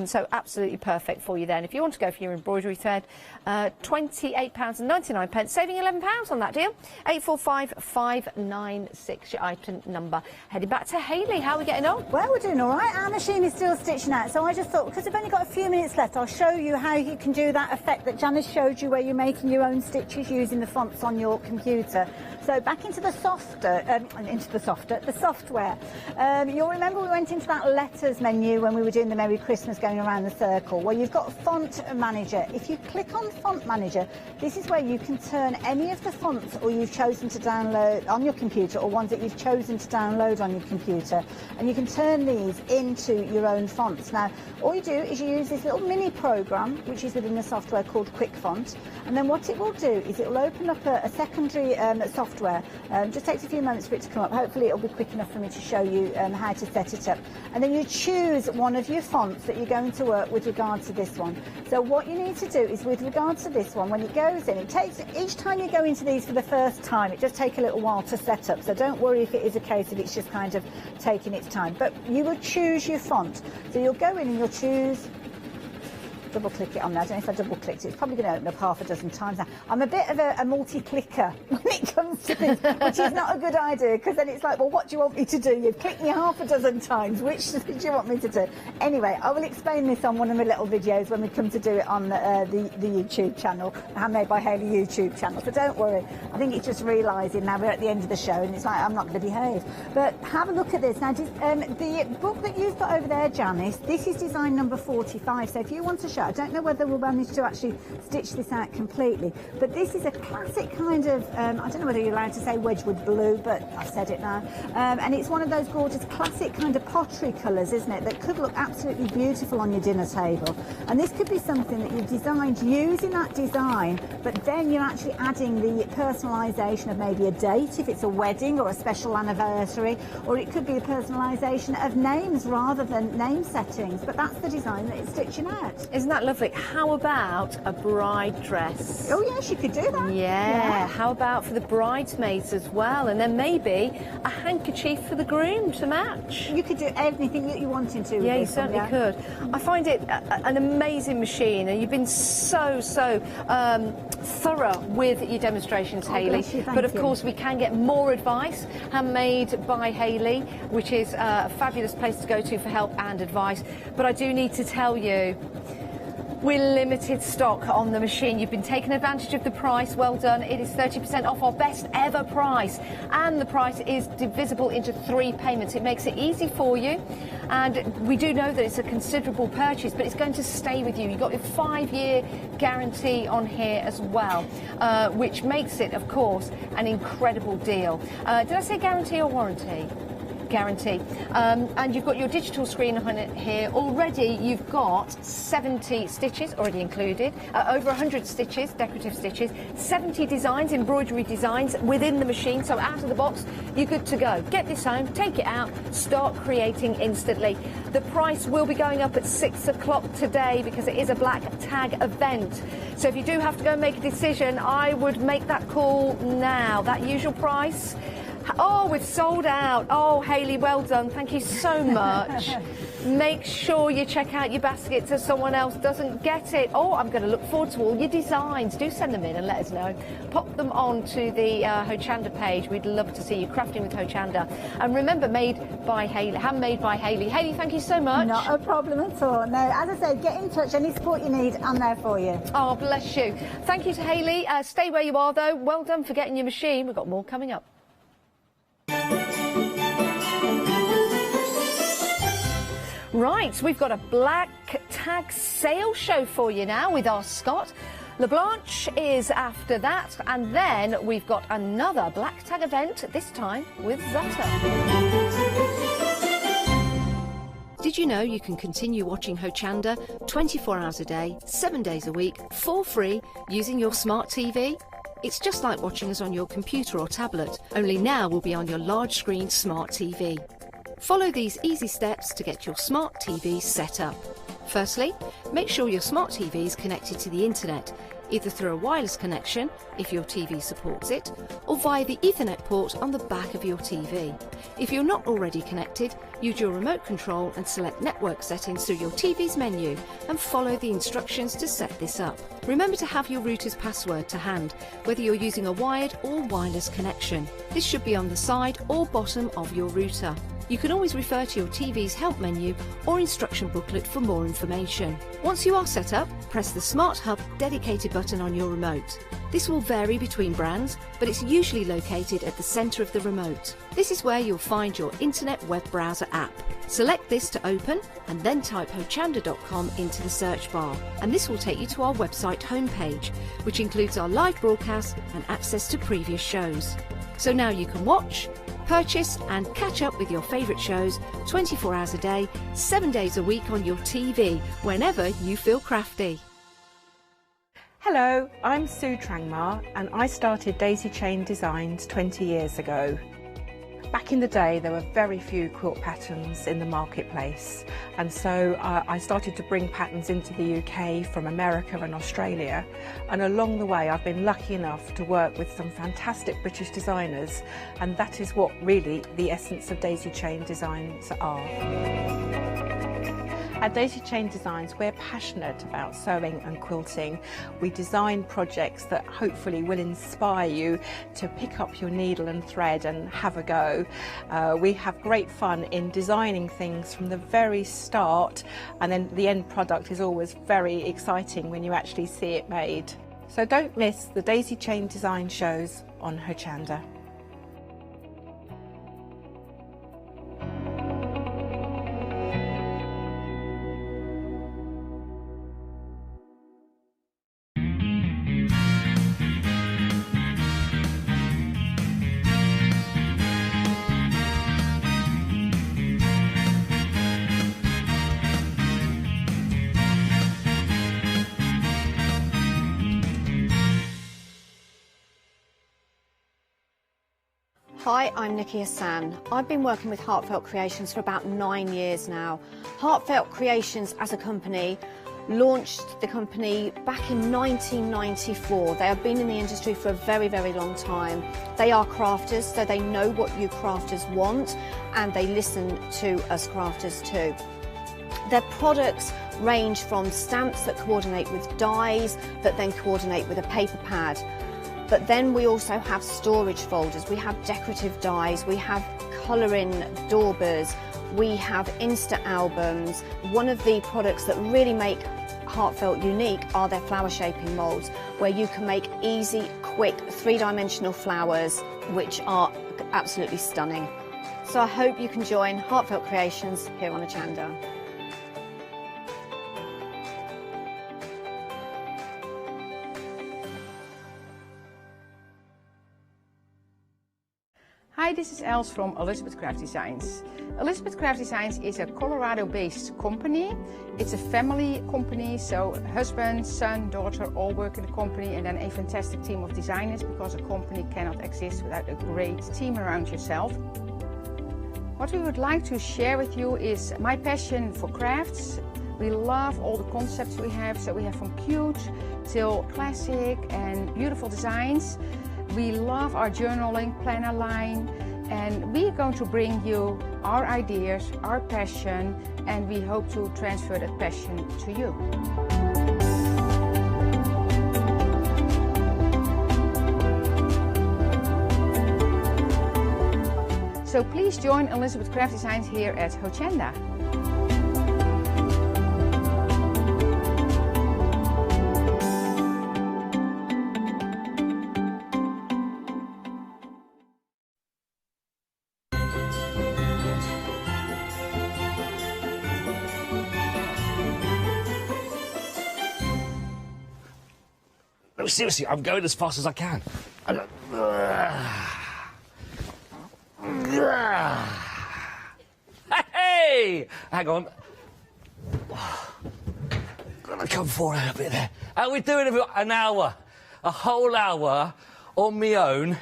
[SPEAKER 22] So absolutely perfect for you then. If you want to go for your embroidery thread, £28.99, saving £11 on that deal. 845596, your item number. Heading back to Hayley, how are we getting on?
[SPEAKER 1] Well, we're doing all right. Our machine is still stitching out, so I just thought, because I've only got a few minutes left, I'll show you how you can do that effect that Janice showed you, where you're making your own stitches using the fonts on your computer. So back into the software. You'll remember we went into that letters menu when we were doing the Merry Christmas going around the circle. Well, you've got Font Manager. If you click on Font Manager, this is where you can turn any of the fonts or you've chosen to download on your computer, or ones that you've chosen to download on your computer, and you can turn these into your own fonts. Now, all you do is you use this little mini program, which is within the software called Quick Font, and then what it will do is it will open up a secondary software. Just takes a few moments for it to come up. Hopefully it'll be quick enough for me to show you how to set it up. And then you choose one of your fonts that you're going to work with regard to this one. So what you need to do is, with regard to this one, when it goes in, it takes, each time you go into these for the first time, it does take a little while to set up. So don't worry if it is a case of it's just kind of taking its time. But you will choose your font. So you'll go in and you'll choose, double click it on there. I don't know if I double clicked it. It's probably going to open up half a dozen times now. I'm a bit of a multi-clicker when it comes to this, which is not a good idea, because then it's like, well, what do you want me to do? You've clicked me half a dozen times. Which do you want me to do? Anyway, I will explain this on one of my little videos when we come to do it on the YouTube channel, Handmade by Hayley YouTube channel. So don't worry. I think it's just realising now we're at the end of the show and it's like, I'm not going to behave. But have a look at this. Now, the book that you've got over there, Janice, this is design number 45. So if you want to show, I don't know whether we'll manage to actually stitch this out completely, but this is a classic kind of, I don't know whether you're allowed to say Wedgwood blue, but I've said it now, and it's one of those gorgeous classic kind of pottery colours, isn't it, that could look absolutely beautiful on your dinner table. And this could be something that you've designed using that design, but then you're actually adding the personalisation of maybe a date, if it's a wedding or a special anniversary, or it could be the personalisation of names rather than name settings, but that's the design that it's stitching out.
[SPEAKER 22] Isn't that lovely? How about a bride dress?
[SPEAKER 1] Oh yes, you could do that.
[SPEAKER 22] Yeah. How about for the bridesmaids as well? And then maybe a handkerchief for the groom to match.
[SPEAKER 1] You could do anything that you wanted to.
[SPEAKER 22] Yeah, you certainly could. I find it an amazing machine, and you've been so thorough with your demonstrations, Hayley. But of course, we can get more advice. Handmade by Hayley, which is a fabulous place to go to for help and advice. But I do need to tell you, we're limited stock on the machine. You've been taking advantage of the price. Well done. It is 30% off our best ever price. And the price is divisible into 3 payments. It makes it easy for you. And we do know that it's a considerable purchase, but it's going to stay with you. You've got your 5-year guarantee on here as well, which makes it, of course, an incredible deal. Did I say guarantee or warranty? Guarantee. And you've got your digital screen on it here. Already you've got 70 stitches already included, over 100 stitches, decorative stitches, 70 designs, embroidery designs within the machine. So out of the box, you're good to go. Get this home, take it out, start creating instantly. The price will be going up at 6 o'clock today because it is a black tag event. So if you do have to go and make a decision, I would make that call now. That usual price. Oh, we've sold out. Oh, Hayley, well done. Thank you so much. Make sure you check out your basket so someone else doesn't get it. Oh, I'm going to look forward to all your designs. Do send them in and let us know. Pop them on to the Hochanda page. We'd love to see you crafting with Hochanda. And remember, made by Hayley, handmade by Hayley. Hayley, thank you so much.
[SPEAKER 1] Not a problem at all. No, as I say, get in touch. Any support you need, I'm there for you.
[SPEAKER 22] Oh, bless you. Thank you to Hayley. Stay where you are, though. Well done for getting your machine. We've got more coming up. Right, we've got a black tag sale show for you now with our Scott. LaBlanche is after that, and then we've got another Black Tag event, this time with Zutta. Did you know you can continue watching Hochanda 24 hours a day, 7 days a week, for free, using your smart TV? It's just like watching us on your computer or tablet, only now we'll be on your large screen smart TV. Follow these easy steps to get your smart TV set up. Firstly, make sure your smart TV is connected to the internet, either through a wireless connection, if your TV supports it, or via the Ethernet port on the back of your TV. If you're not already connected, use your remote control and select network settings through your TV's menu and follow the instructions to set this up. Remember to have your router's password to hand, whether you're using a wired or wireless connection. This should be on the side or bottom of your router. You can always refer to your TV's help menu or instruction booklet for more information. Once you are set up, press the Smart Hub dedicated button on your remote. This will vary between brands, but it's usually located at the centre of the remote. This is where you'll find your internet web browser app. Select this to open and then type hochanda.com into the search bar, and this will take you to our website homepage, which includes our live broadcasts and access to previous shows. So now you can watch, purchase and catch up with your favourite shows 24 hours a day, 7 days a week on your TV, whenever you feel crafty.
[SPEAKER 3] Hello, I'm Sue Trangmar and I started Daisy Chain Designs 20 years ago. Back in the day there were very few quilt patterns in the marketplace, and so I started to bring patterns into the UK from America and Australia, and along the way I've been lucky enough to work with some fantastic British designers, and that is what really the essence of Daisy Chain Designs are. At Daisy Chain Designs, we're passionate about sewing and quilting. We design projects that hopefully will inspire you to pick up your needle and thread and have a go. We have great fun in designing things from the very start, and then the end product is always very exciting when you actually see it made. So don't miss the Daisy Chain Design shows on Hochanda.
[SPEAKER 22] Hi, I'm Nikki Hassan. I've been working with Heartfelt Creations for about 9 years now. Heartfelt Creations as a company launched the company back in 1994. They have been in the industry for a very, very long time. They are crafters, so they know what you crafters want, and they listen to us crafters too. Their products range from stamps that coordinate with dies that then coordinate with a paper pad. But then we also have storage folders, we have decorative dies, we have colouring daubers, we have Insta albums. One of the products that really make Heartfelt unique are their flower shaping moulds, where you can make easy, quick, three-dimensional flowers, which are absolutely stunning. So I hope you can join Heartfelt Creations here on Hochanda.
[SPEAKER 7] Hi, this is Els from Elizabeth Craft Designs. Elizabeth Craft Designs is a Colorado-based company. It's a family company, so husband, son, daughter all work in the company, and then a fantastic team of designers, because a company cannot exist without a great team around yourself. What we would like to share with you is my passion for crafts. We love all the concepts we have, so we have from cute till classic and beautiful designs. We love our journaling planner line, and we are going to bring you our ideas, our passion, and we hope to transfer that passion to you. So please join Elizabeth Craft Designs here at Hochanda.
[SPEAKER 13] No, seriously, I'm going as fast as I can. Hey! Hang on. Gonna come forward a bit there. And we're doing an hour. A whole hour on my own.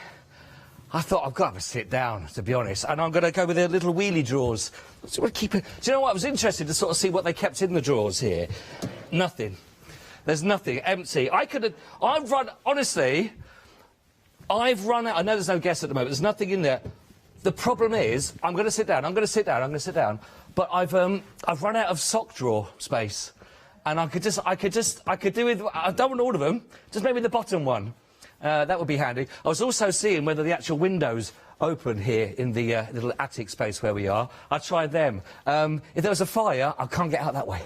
[SPEAKER 13] I thought I've got to have a sit down, to be honest, and I'm going to go with the little wheelie drawers. So we'll keep it. Do you know what? I was interested to sort of see what they kept in the drawers here. Nothing. There's nothing. Empty. Honestly, I've run out. I know there's no guests at the moment. There's nothing in there. The problem is, I'm going to sit down. But I've run out of sock drawer space, and I could do with. I don't want all of them. Just maybe the bottom one. That would be handy. I was also seeing whether the actual windows open here in the little attic space where we are. I tried them. If there was a fire, I can't get out that way.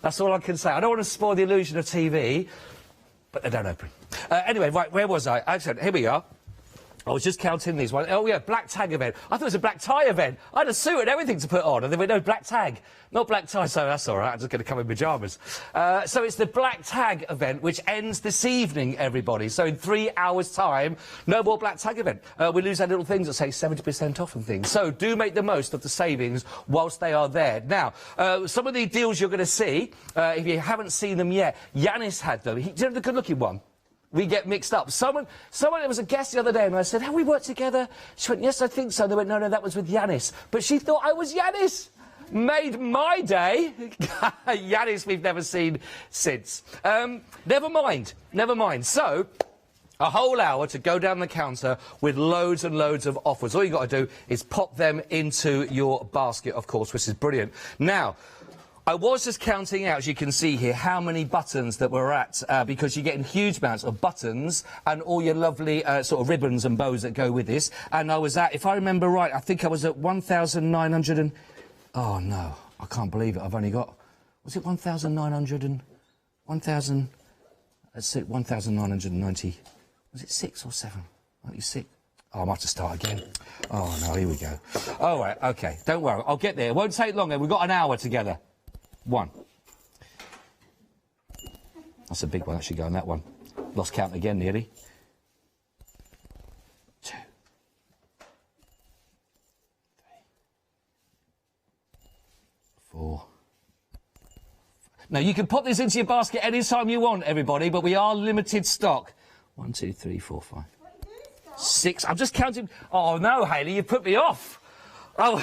[SPEAKER 13] That's all I can say. I don't want to spoil the illusion of TV, but they don't open. Anyway, right, where was I? Excellent. Here we are. I was just counting these. Oh, yeah, black tag event. I thought it was a black tie event. I had a suit and everything to put on, and there were no black tag. Not black tie, so that's all right. I'm just going to come in pyjamas. So it's the black tag event, which ends this evening, everybody. So in 3 hours' time, no more black tag event. We lose our little things that say 70% off and things. So do make the most of the savings whilst they are there. Now, some of the deals you're going to see, if you haven't seen them yet, Yanis had them. Do you know the good-looking one? We get mixed up. Someone, there was a guest the other day, and I said, have we worked together? She went, yes, I think so. They went, no, that was with Yanis. But she thought I was Yanis. Made my day. Yanis we've never seen since. Never mind. So, a whole hour to go down the counter with loads and loads of offers. All you got to do is pop them into your basket, of course, which is brilliant. Now, I was just counting out, as you can see here, how many buttons that we're at, because you're getting huge amounts of buttons and all your lovely sort of ribbons and bows that go with this. And I was at, if I remember right, I think I was at 1,900 and... Oh, no, I can't believe it. I've only got... Was it 1,900 and... 1,000... Let's see, 1,990... Was it 6 or 7? I think it's 6. Oh, I might have to start again. Oh, no, here we go. All right, OK, don't worry. I'll get there. It won't take long, then. We've got an hour together. 1. That's a big one. That should go on that one. Lost count again, nearly. 2. 3. Four. Now, you can pop this into your basket any time you want, everybody, but we are limited stock. 1, 2, 3, 4, 5. 6. I'm just counting. Oh, no, Hayley, you put me off. Oh,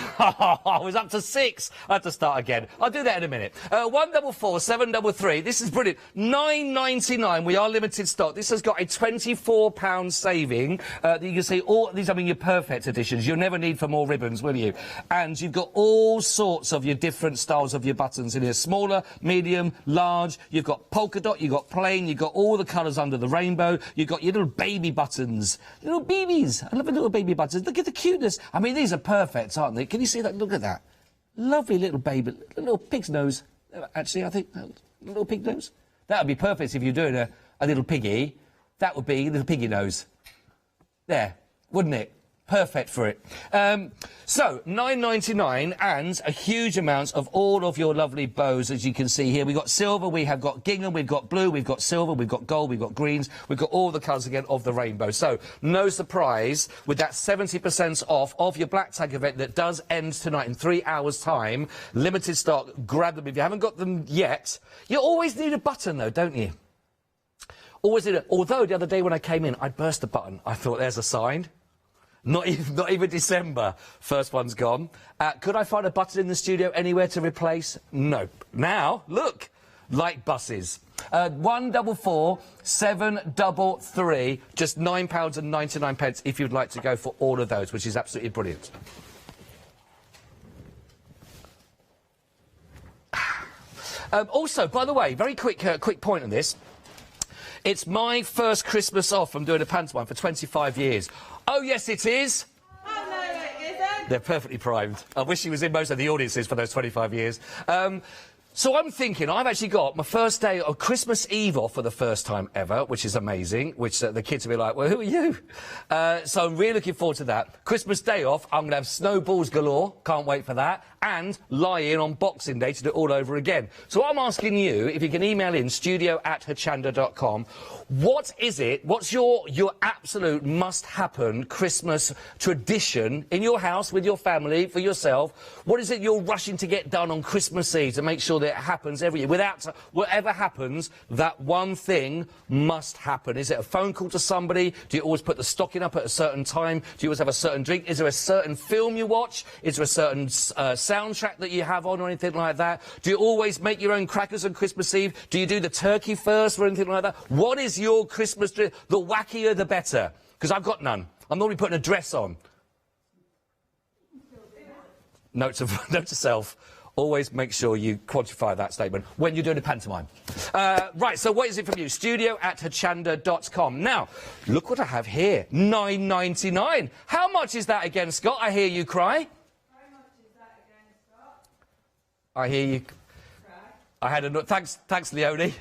[SPEAKER 13] I was up to 6. I have to start again. I'll do that in a minute. 144 733. This is brilliant. £9.99. We are limited stock. This has got a £24 saving. You can see all these. I mean, your perfect editions. You'll never need for more ribbons, will you? And you've got all sorts of your different styles of your buttons in here. Smaller, medium, large. You've got polka dot. You've got plain. You've got all the colours under the rainbow. You've got your little baby buttons. Little babies. I love the little baby buttons. Look at the cuteness. I mean, these are perfect, aren't they? Can you see that? Look at that. Lovely little baby, little pig's nose. Actually, I think, little pig nose. That would be perfect if you're doing a little piggy. That would be a little piggy nose. There, wouldn't it? Perfect for it. So, £9.99 and a huge amount of all of your lovely bows, as you can see here. We've got silver, we have got gingham, we've got blue, we've got silver, we've got gold, we've got greens, we've got all the colours again of the rainbow. So, no surprise with that 70% off of your black tag event that does end tonight in 3 hours' time. Limited stock, grab them if you haven't got them yet. You always need a button though, don't you? Always need it. Although the other day when I came in, I burst a button. I thought, there's a sign. Not even December. First one's gone. Could I find a button in the studio anywhere to replace? Nope. Now, look, like buses. 144 733, just £9.99 if you'd like to go for all of those, which is absolutely brilliant. Also, by the way, very quick point on this. It's my first Christmas off from doing a pantomime for 25 years. Oh, yes, it is.
[SPEAKER 9] Oh, no, it isn't.
[SPEAKER 13] They're perfectly primed. I wish he was in most of the audiences for those 25 years. So I'm thinking, I've actually got my first day of Christmas Eve off for the first time ever, which is amazing, which the kids will be like, well, who are you? So I'm really looking forward to that. Christmas Day off, I'm going to have snowballs galore, can't wait for that, and lie in on Boxing Day to do it all over again. So I'm asking you, if you can email in studio@hochanda.com, what is it, what's your absolute must-happen Christmas tradition in your house, with your family, for yourself? What is it you're rushing to get done on Christmas Eve to make sure that it happens every year? Without whatever happens, that one thing must happen. Is it a phone call to somebody? Do you always put the stocking up at a certain time? Do you always have a certain drink? Is there a certain film you watch? Is there a certain soundtrack that you have on or anything like that? Do you always make your own crackers on Christmas Eve? Do you do the turkey first or anything like that? What is your Christmas dress? The wackier the better, because I've got none. I'm normally putting a dress on. Note to self, always make sure you quantify that statement when you're doing a pantomime. Right, so what is it from you? studio@hochanda.com. Now, look what I have here. £9.99. How much is that again, Scott? I hear you cry.
[SPEAKER 9] How much is that again, Scott?
[SPEAKER 13] I hear you. I had a... Thanks, Leonie.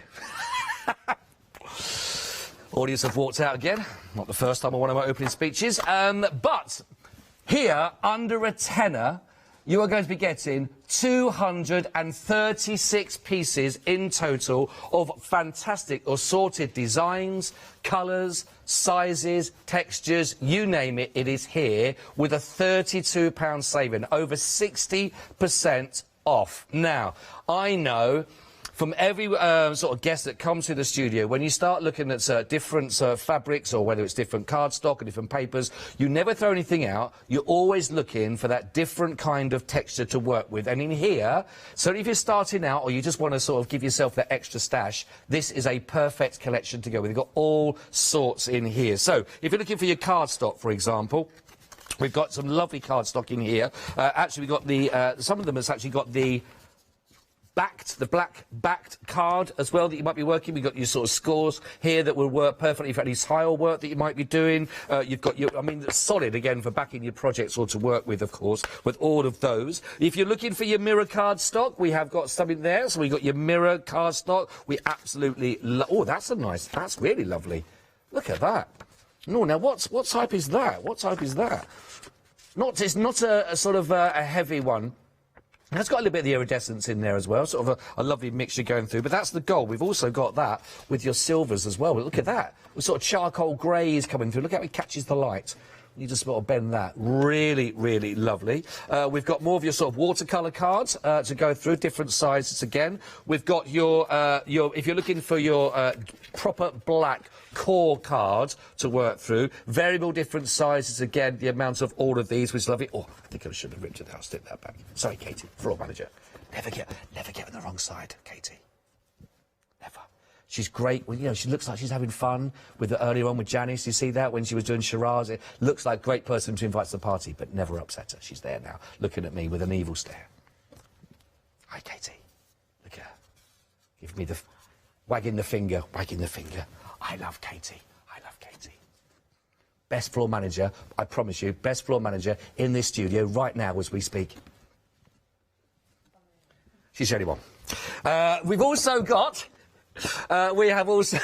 [SPEAKER 13] Audience have walked out again. Not the first time on one of my opening speeches. But here, under a tenner, you are going to be getting 236 pieces in total of fantastic assorted designs, colours, sizes, textures, you name it, it is here, with a £32 saving, over 60% off. Now, I know from every sort of guest that comes to the studio, when you start looking at different fabrics, or whether it's different cardstock or different papers, you never throw anything out. You're always looking for that different kind of texture to work with. And in here, certainly if you're starting out or you just want to sort of give yourself that extra stash, this is a perfect collection to go with. You've got all sorts in here. So if you're looking for your cardstock, for example, we've got some lovely cardstock in here. Actually, we've got the... some of them has actually got the black backed card as well that you might be working. We've got your sort of scores here that will work perfectly for any tile work that you might be doing. You've got your, I mean, solid again for backing your projects or to work with, of course, with all of those. If you're looking for your mirror card stock, we have got something there. So we've got your mirror card stock. We absolutely oh, that's really lovely. Look at that. No, now what type is that? What type is that? It's not a sort of a heavy one. It's got a little bit of the iridescence in there as well, sort of a lovely mixture going through. But that's the gold. We've also got that with your silvers as well. But look at that. With sort of charcoal greys coming through. Look how it catches the light. You just sort of bend that. Really, really lovely. We've got more of your sort of watercolour cards to go through, different sizes again. We've got your if you're looking for your proper black core cards to work through, variable different sizes again, the amount of all of these was lovely. Oh, I think I should have ripped it out, stick that back. Sorry, Katie, floor manager. Never get on the wrong side, Katie. Never. She's great. Well, you know, she looks like she's having fun with earlier on with Janice. You see that when she was doing charades? It looks like a great person to invite to the party, but never upset her. She's there now, looking at me with an evil stare. Hi, Katie. Look at her. Give me the... wagging the finger. I love Katie. I love Katie. Best floor manager, I promise you, best floor manager in this studio right now as we speak. She's the only one. We've also got... we have also...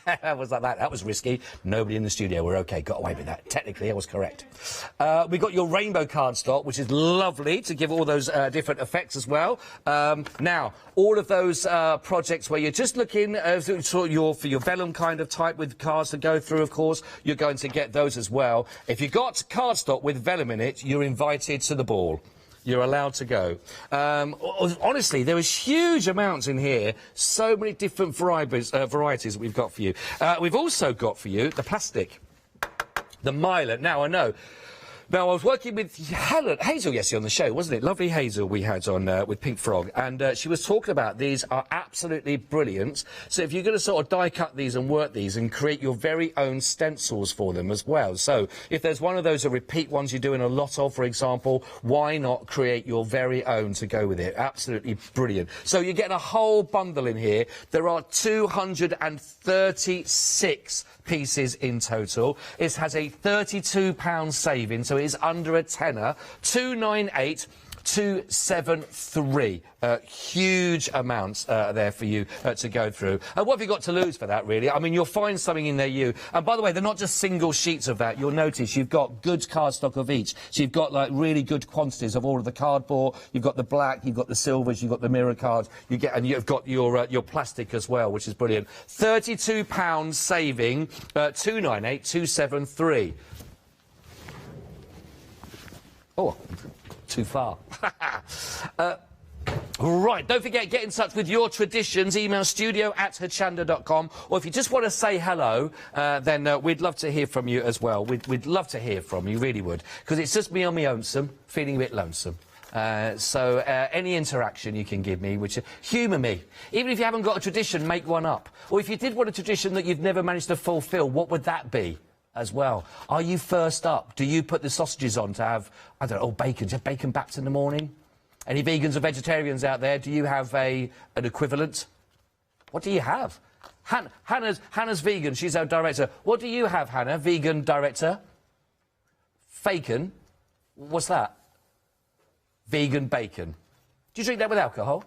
[SPEAKER 13] That was like that. That was risky. Nobody in the studio. We're OK. Got away with that. Technically, I was correct. We've got your rainbow cardstock, which is lovely to give all those different effects as well. Now, all of those projects where you're just looking for your vellum kind of type with cards to go through, of course, you're going to get those as well. If you've got cardstock with vellum in it, you're invited to the ball. You're allowed to go. Honestly, there is huge amounts in here. So many different varieties that we've got for you. We've also got for you the plastic, the Mylan. Now, I know. Now, I was working with Hazel yesterday on the show, wasn't it? Lovely Hazel we had on with Pink Frog. And she was talking about these are absolutely brilliant. So if you're going to sort of die cut these and work these and create your very own stencils for them as well. So if there's one of those repeat ones you're doing a lot of, for example, why not create your very own to go with it? Absolutely brilliant. So you're getting a whole bundle in here. There are 236 pieces in total. It has a £32 saving, so it is under a tenner. 298. 273. Huge amounts there for you to go through. What have you got to lose for that, really? I mean, you'll find something in there, And by the way, they're not just single sheets of that. You'll notice you've got good cardstock of each. So you've got, like, really good quantities of all of the cardboard. You've got the black, you've got the silvers, you've got the mirror cards. And you've got your plastic as well, which is brilliant. £32 saving, 298 273. Oh, too far. Right, don't forget, get in touch with your traditions. Email studio@hochanda.com. Or if you just want to say hello, then we'd love to hear from you as well. We'd love to hear from you, really would. Because it's just me on my lonesome, feeling a bit lonesome. So any interaction you can give me, which humour me. Even if you haven't got a tradition, make one up. Or if you did want a tradition that you've never managed to fulfil, what would that be? As well. Are you first up? Do you put the sausages on to have, I don't know, bacon? Do you have bacon baps in the morning? Any vegans or vegetarians out there? Do you have an equivalent? What do you have? Hannah's vegan. She's our director. What do you have, Hannah? Vegan director? Bacon? What's that? Vegan bacon. Do you drink that with alcohol?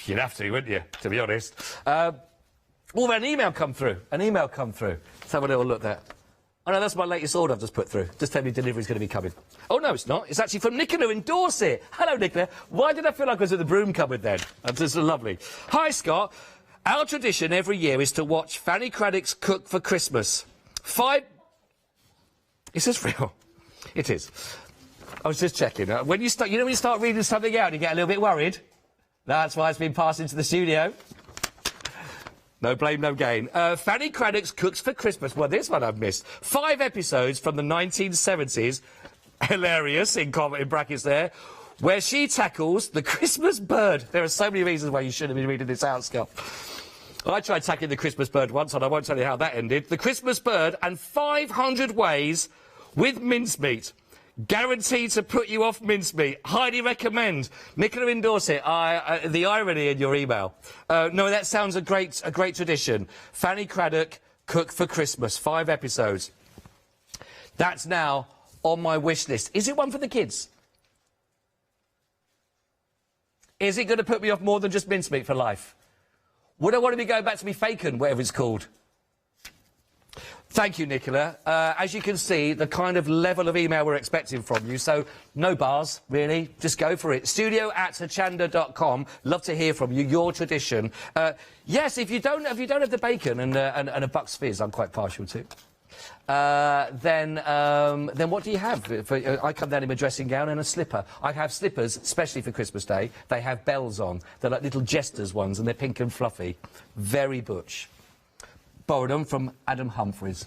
[SPEAKER 13] You'd have to, wouldn't you, to be honest? Oh, an email come through. Let's have a little look there. Oh, no, that's my latest order I've just put through. Just tell me delivery's going to be coming. Oh, no, it's not. It's actually from Nicola in Dorset. Hello, Nicola. Why did I feel like I was at the broom cupboard then? That's just lovely. Hi, Scott. Our tradition every year is to watch Fanny Craddock's Cook for Christmas. Is this real? It is. I was just checking. When you start reading something out, you get a little bit worried. That's why it's been passed into the studio. No blame, no gain. Fanny Craddock's Cooks for Christmas. Well, this one I've missed. 5 episodes from the 1970s. Hilarious, in brackets there. Where she tackles the Christmas bird. There are so many reasons why you shouldn't be reading this out, Scott. I tried tackling the Christmas bird once, and I won't tell you how that ended. The Christmas bird and 500 ways with mincemeat. Guaranteed to put you off mincemeat. Highly recommend. Nicola in Dorset, the irony in your email. No, that sounds a great tradition. Fanny Craddock, Cook for Christmas, 5 episodes. That's now on my wish list. Is it one for the kids? Is it going to put me off more than just mincemeat for life? Would I want to be going back to me bacon, whatever it's called? Thank you, Nicola. As you can see, the kind of level of email we're expecting from you, so no bars, really. Just go for it. studio@hochanda.com. Love to hear from you, your tradition. Yes, if you don't have the bacon and a Bucks Fizz, I'm quite partial to. Then what do you have? I come down in my dressing gown and a slipper. I have slippers, especially for Christmas Day. They have bells on. They're like little jesters ones, and they're pink and fluffy. Very butch. Borrowed them from Adam Humphreys.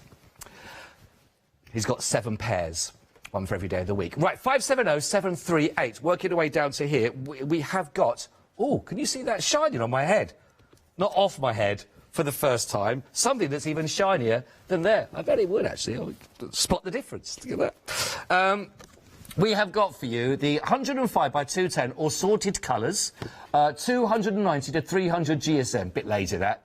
[SPEAKER 13] He's got 7 pairs, one for every day of the week. Right, 570-738. Working our way down to here, we have got... Oh, can you see that shining on my head? Not off my head for the first time. Something that's even shinier than there. I bet it would, actually. I'll spot the difference. Look at that. We have got for you the 105 by 210 or sorted colours, 290 to 300 GSM. Bit lazy, that.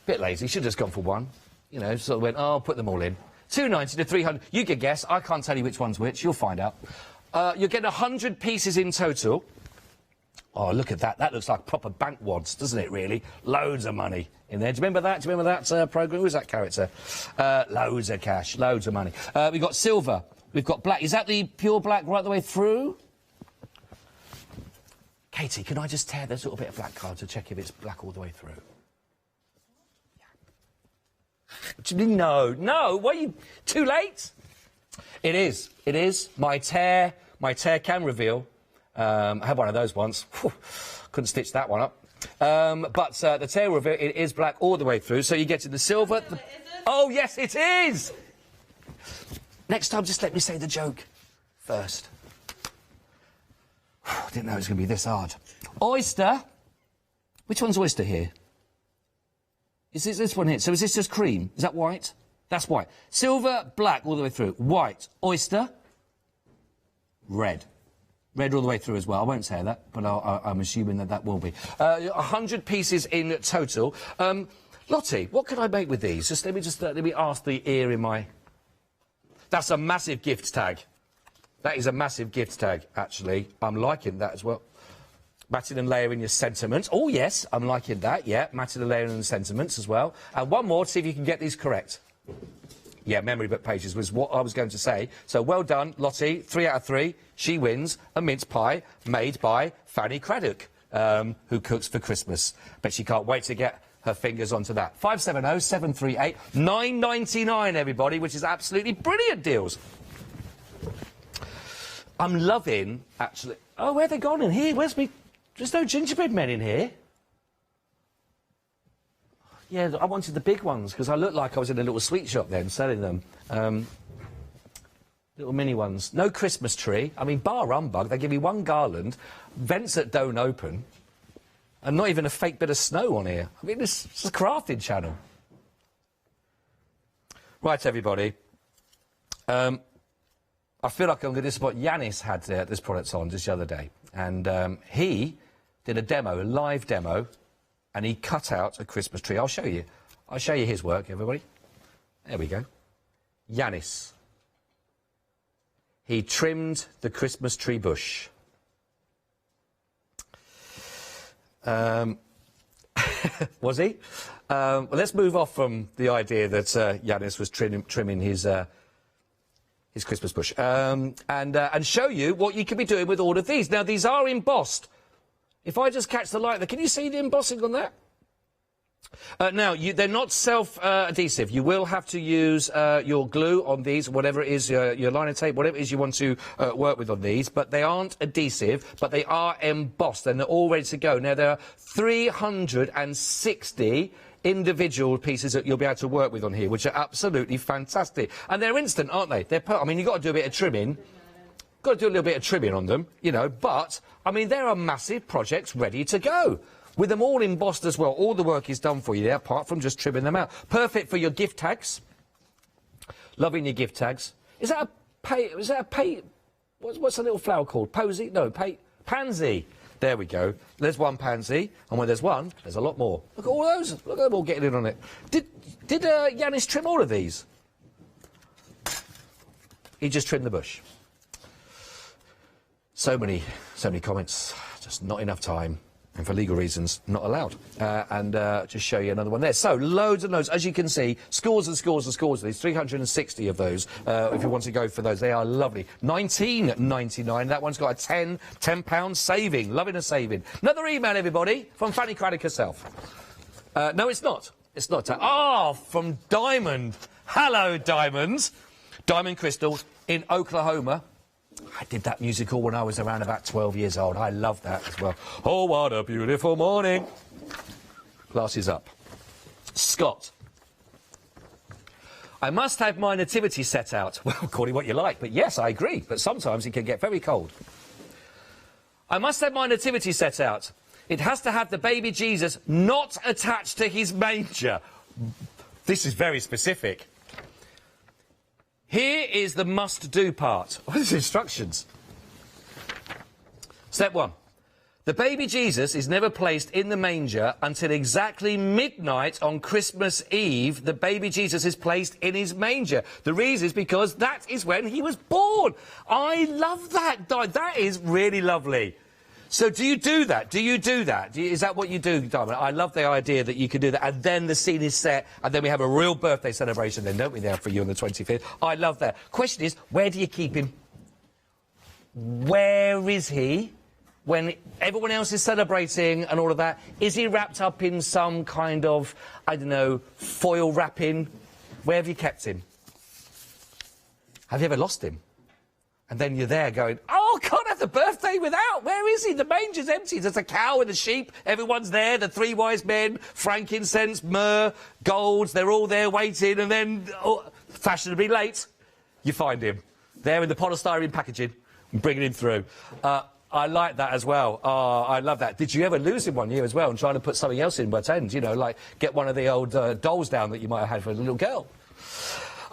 [SPEAKER 13] Bit lazy. Should have just gone for one. You know, sort of went, oh, I'll put them all in. 290 to 300. You can guess. I can't tell you which one's which. You'll find out. You're getting 100 pieces in total. Oh, look at that. That looks like proper bank wads, doesn't it, really? Loads of money in there. Do you remember that? Do you remember that programme? Who was that character? Loads of cash. Loads of money. We've got silver. We've got black. Is that the pure black right the way through? Katie, can I just tear this little bit of black card to check if it's black all the way through? No, why are you too late? It is. My tear can reveal. I had one of those once. Couldn't stitch that one up. But the tear reveal, it is black all the way through. So you get to the silver. Oh, yes, it is. Next time, just let me say the joke first. Didn't know it was going to be this hard. Oyster. Which one's oyster here? Is this one here? So is this just cream? Is that white? That's white. Silver, black all the way through. White. Oyster. Red. Red all the way through as well. I won't say that, but I'm assuming that will be. 100 pieces in total. Lottie, what can I make with these? Let me ask the ear in my... That's a massive gift tag. That is a massive gift tag, actually. I'm liking that as well. Matting and layering your sentiments. Oh, yes, I'm liking that, yeah. Matting and layering the sentiments as well. And one more to see if you can get these correct. Yeah, memory book pages was what I was going to say. So well done, Lottie. 3 out of 3. She wins a mince pie made by Fanny Craddock, who cooks for Christmas. Bet she can't wait to get her fingers onto that. 570 738 999, everybody, which is absolutely brilliant deals. I'm loving, actually... Oh, where have they gone in here? Where's me... There's no gingerbread men in here. Yeah, I wanted the big ones, because I looked like I was in a little sweet shop then, selling them. Little mini ones. No Christmas tree. I mean, bar humbug, they give me one garland, vents that don't open, and not even a fake bit of snow on here. I mean, this is a crafting channel. Right, everybody. I feel like I'm going to disappoint. Yanis had this product on just the other day, and he did a demo, a live demo, and he cut out a Christmas tree. I'll show you. I'll show you his work, everybody. There we go. Yanis. He trimmed the Christmas tree bush. Was he? Well, let's move off from the idea that Yanis was trimming his Christmas bush, and show you what you could be doing with all of these. Now, these are embossed. If I just catch the light, can you see the embossing on that? Now, they're not self-adhesive. You will have to use your glue on these, whatever it is, your liner tape, whatever it is you want to work with on these, but they aren't adhesive, but they are embossed, and they're all ready to go. Now, there are 360 individual pieces that you'll be able to work with on here, which are absolutely fantastic. And they're instant, aren't they? I mean, you've got to do a bit of trimming. Got to do a little bit of trimming on them, you know, but, I mean, there are massive projects ready to go. With them all embossed as well. All the work is done for you there, apart from just trimming them out. Perfect for your gift tags. Loving your gift tags. Is that a what's a little flower called? Posy? No, pansy. There we go. There's one pansy, and when there's one, there's a lot more. Look at all those. Look at them all getting in on it. Did Yanis trim all of these? He just trimmed the bush. So many comments. Just not enough time. And for legal reasons, not allowed. Just show you another one there. So, loads and loads. As you can see, scores and scores and scores of these. 360 of those, if you want to go for those. They are lovely. £19.99. That one's got a £10 saving. Loving a saving. Another email, everybody, from Fanny Craddock herself. No, it's not. It's not. From Diamond. Hello, Diamond. Diamond Crystal in Oklahoma. I did that musical when I was around about 12 years old. I love that as well. Oh, what a beautiful morning. Glasses up. Scott. I must have my nativity set out. Well, call it what you like, but yes, I agree. But sometimes it can get very cold. I must have my nativity set out. It has to have the baby Jesus not attached to his manger. This is very specific. Here is the must-do part. What is the instructions? Step 1. The baby Jesus is never placed in the manger until exactly midnight on Christmas Eve. The baby Jesus is placed in his manger. The reason is because that is when he was born. I love that. That is really lovely. So do you do that? Do you do that? Is that what you do, Diamond? I love the idea that you can do that, and then the scene is set, and then we have a real birthday celebration then, don't we, there for you on the 25th? I love that. Question is, where do you keep him? Where is he when everyone else is celebrating and all of that? Is he wrapped up in some kind of, I don't know, foil wrapping? Where have you kept him? Have you ever lost him? And then you're there going, oh, can't have the birthday without. Where is he? The manger's empty. There's a cow and a sheep. Everyone's there. The 3 wise men, frankincense, myrrh, golds. They're all there waiting. And then, fashionably late, you find him there in the polystyrene packaging and bringing him through. I like that as well. I love that. Did you ever lose him one year as well and trying to put something else in by end? You know, like get one of the old dolls down that you might have had for a little girl.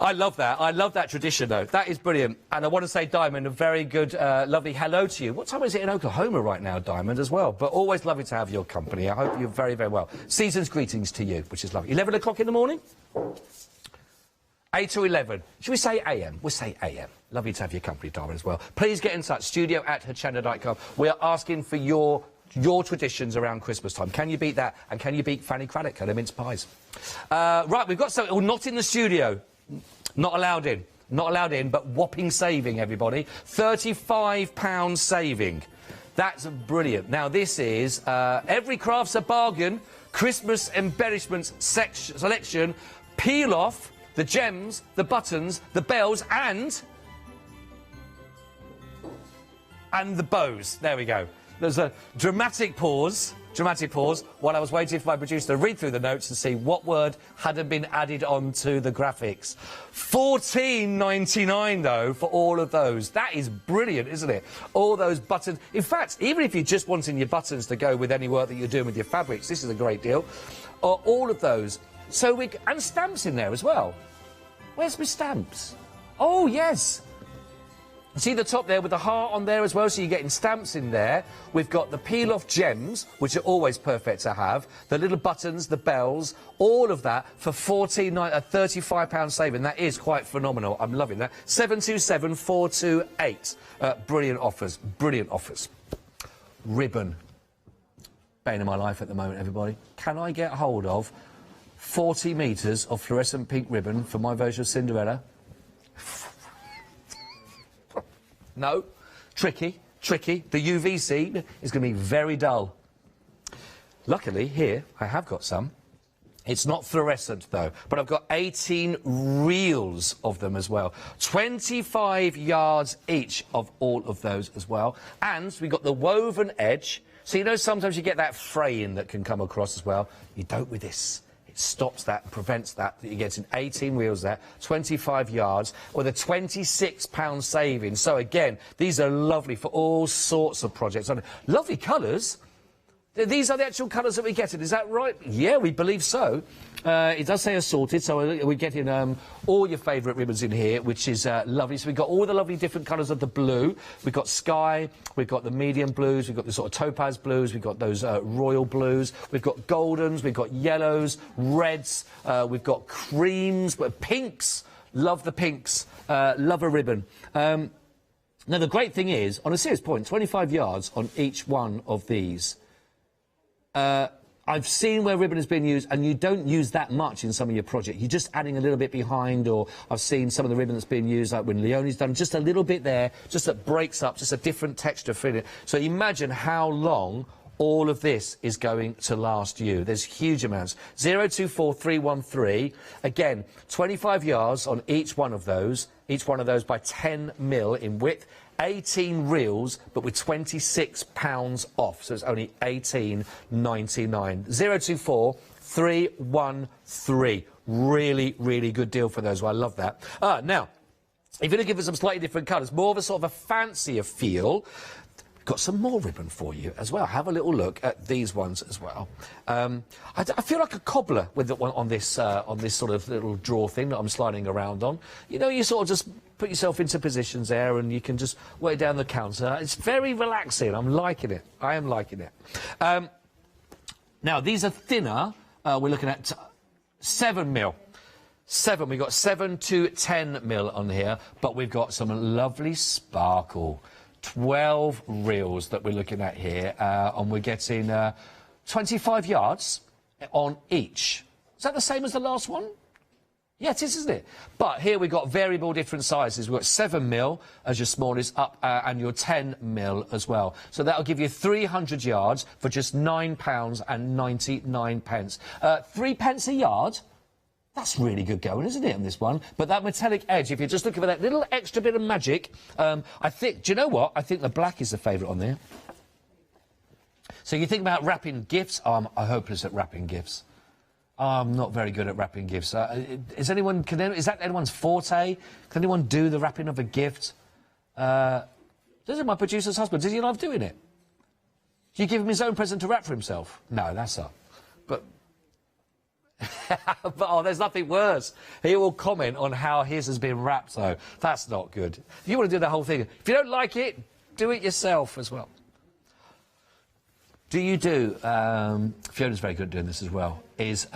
[SPEAKER 13] I love that. I love that tradition, though. That is brilliant. And I want to say, Diamond, a very good, lovely hello to you. What time is it in Oklahoma right now, Diamond, as well? But always lovely to have your company. I hope you're very, very well. Season's greetings to you, which is lovely. 11 o'clock in the morning? 8 to 11. Should we say AM? We'll say AM. Lovely to have your company, Darwin, as well. Please get in touch, studio@hochanda.com. We are asking for your traditions around Christmas time. Can you beat that? And can you beat Fanny Craddock and her mince pies? Right, we've got something. Oh, not in the studio. Not allowed in. Not allowed in, but whopping saving, everybody. £35 saving. That's brilliant. Now, this is Every Craft's a Bargain, Christmas embellishments selection, peel off the gems, the buttons, the bells, and the bows. There we go. There's a dramatic pause while I was waiting for my producer to read through the notes and see what word hadn't been added onto the graphics. £14.99 though for all of those. That is brilliant, isn't it? All those buttons. In fact, even if you're just wanting your buttons to go with any work that you're doing with your fabrics, this is a great deal. All of those. And stamps in there as well. Where's my stamps? Oh, yes. See the top there with the heart on there as well, so you're getting stamps in there. We've got the peel-off gems, which are always perfect to have. The little buttons, the bells, all of that for £35 saving. That is quite phenomenal. I'm loving that. 727-428. Brilliant offers. Brilliant offers. Ribbon. Bane of my life at the moment, everybody. Can I get hold of 40 metres of fluorescent pink ribbon for my version of Cinderella? No. Tricky. The UVC is going to be very dull. Luckily, here, I have got some. It's not fluorescent, though, but I've got 18 reels of them as well. 25 yards each of all of those as well. And we've got the woven edge. So, you know, sometimes you get that fraying that can come across as well. You don't with this. It stops that, prevents that. You're getting 18 reels there, 25 yards, with a £26 saving. So, again, these are lovely for all sorts of projects. Lovely colours. These are the actual colours that we're getting, is that right? Yeah, we believe so. It does say assorted, so we're getting all your favourite ribbons in here, which is lovely. So we've got all the lovely different colours of the blue. We've got sky, we've got the medium blues, we've got the sort of topaz blues, we've got those royal blues, we've got goldens, we've got yellows, reds, we've got creams, but pinks. Love the pinks. Love a ribbon. Now, the great thing is, on a serious point, 25 yards on each one of these. I've seen where ribbon has been used, and you don't use that much in some of your projects. You're just adding a little bit behind, or I've seen some of the ribbon that's been used, like when Leonie's done, just a little bit there, just that breaks up, just a different texture for it. So imagine how long all of this is going to last you. There's huge amounts. 024313. Again, 25 yards on each one of those by 10 mil in width. 18 reels, but with £26 off, so it's only $18.99. 024313. Really, really good deal for those. Well, I love that. Now, if you're going to give us some slightly different colours, more of a sort of a fancier feel, got some more ribbon for you as well. Have a little look at these ones as well. I feel like a cobbler with the one on this sort of little drawer thing that I'm sliding around on. You know, you sort of just put yourself into positions there, and you can just work down the counter. It's very relaxing. I'm liking it. I am liking it. Now, these are thinner. We're looking at 7 mil. We've got 7 to 10 mil on here, but we've got some lovely sparkle. 12 reels that we're looking at here, and we're getting 25 yards on each. Is that the same as the last one? Yeah, it is, isn't it? But here we've got variable different sizes. We've got 7 mil as your smallest up, and your 10 mil as well. So that'll give you 300 yards for just £9.99. 3 pence a yard? That's really good going, isn't it, on this one? But that metallic edge, if you're just looking for that little extra bit of magic, I think, do you know what? I think the black is the favourite on there. So you think about wrapping gifts. I'm hopeless at wrapping gifts. I'm not very good at wrapping gifts. Is that anyone's forte? Can anyone do the wrapping of a gift? This is my producer's husband. Does he love doing it? Do you give him his own present to wrap for himself? No, that's not. But... but, oh, there's nothing worse. He will comment on how his has been wrapped, though. That's not good. If you want to do the whole thing, if you don't like it, do it yourself as well. Do you do... Fiona's very good at doing this as well, is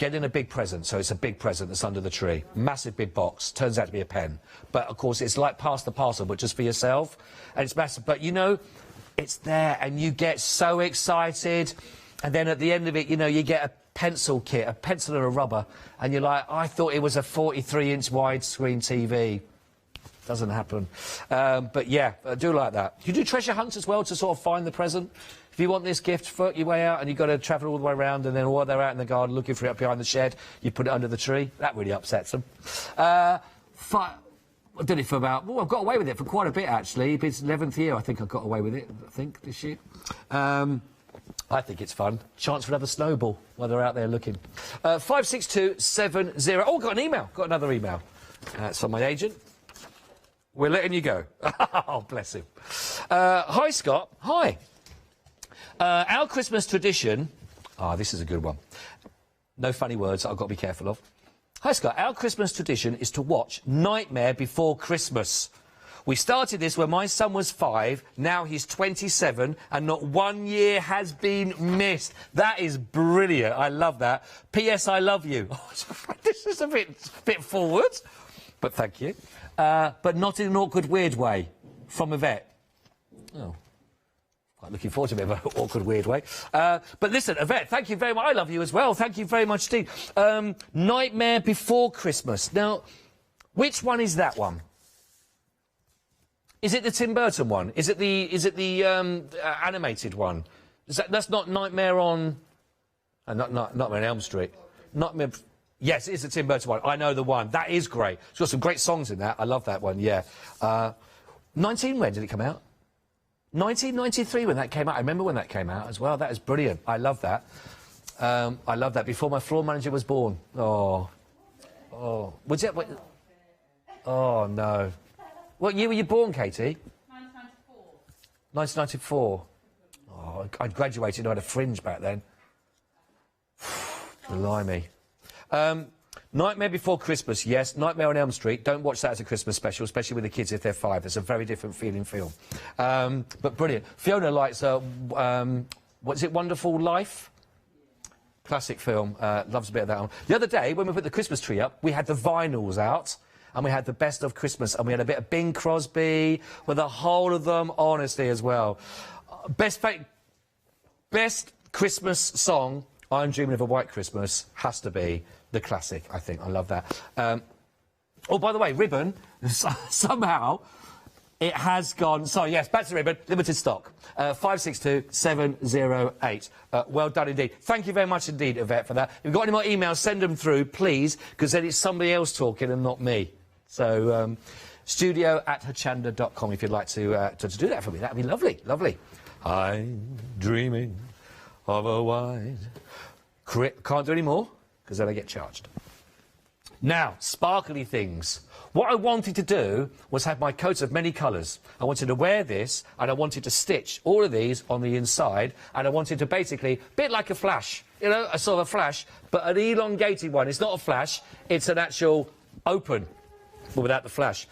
[SPEAKER 13] getting a big present, so it's a big present that's under the tree. Massive big box, turns out to be a pen. But, of course, it's like pass the parcel, but just for yourself. And it's massive. But, you know, it's there, and you get so excited. And then at the end of it, you know, you get a pencil kit, a pencil and a rubber, and you're like, I thought it was a 43-inch widescreen TV. Doesn't happen. But, yeah, I do like that. You do treasure hunts as well to sort of find the present? If you want this gift, foot your way out and you've got to travel all the way around, and then while they're out in the garden looking for it up behind the shed, you put it under the tree. That really upsets them. I did it for about... Oh, I've got away with it for quite a bit, actually. It's 11th year, I think I got away with it, this year. I think it's fun. Chance for another snowball while they're out there looking. 56270... Oh, got an email. Got another email. It's from my agent. We're letting you go. Oh, bless him. Hi, Scott. Hi. Our Christmas tradition... this is a good one. No funny words I've got to be careful of. Hi, Scott. Our Christmas tradition is to watch Nightmare Before Christmas. We started this when my son was 5, now he's 27, and not 1 year has been missed. That is brilliant. I love that. P.S. I love you. This is a bit forward, but thank you. But not in an awkward, weird way. From Yvette. Oh. Quite looking forward to a bit of an awkward, weird way. But listen, Yvette, thank you very much. I love you as well. Thank you very much indeed. Nightmare Before Christmas. Now, which one is that one? Is it the Tim Burton one? Is it the animated one? That's not Nightmare on... Nightmare on Elm Street. Nightmare... Yes, it is the Tim Burton one. I know the one. That is great. It's got some great songs in that. I love that one, yeah. When did it come out? 1993 when that came out. I remember when that came out as well. That is brilliant. I love that. I love that. Before my floor manager was born. Oh. Was it... Oh, no. What year were you born, Katie? 1994. 1994. Oh, I graduated. I had a fringe back then. Blimey. Nightmare Before Christmas, yes. Nightmare on Elm Street. Don't watch that as a Christmas special, especially with the kids if they're 5. It's a very different feeling film. But brilliant. Fiona likes, what is it, Wonderful Life? Classic film. Loves a bit of that one. The other day, when we put the Christmas tree up, we had the vinyls out, and we had the Best of Christmas, and we had a bit of Bing Crosby, with the whole of them, honestly, as well. Best Christmas song, I'm Dreaming of a White Christmas, has to be the classic, I think. I love that. Oh, by the way, ribbon, somehow, it has gone... Sorry, yes, back to ribbon, limited stock. 562708. Well done indeed. Thank you very much indeed, Yvette, for that. If you've got any more emails, send them through, please, because then it's somebody else talking and not me. So, studio@hochanda.com if you'd like to do that for me. That'd be lovely, lovely. I'm dreaming of a white... Can't do any more, because then I get charged. Now, sparkly things. What I wanted to do was have my coats of many colours. I wanted to wear this, and I wanted to stitch all of these on the inside, and I wanted to basically, a bit like a flash, you know, a sort of a flash, but an elongated one. It's not a flash, it's an actual open, but without the flash.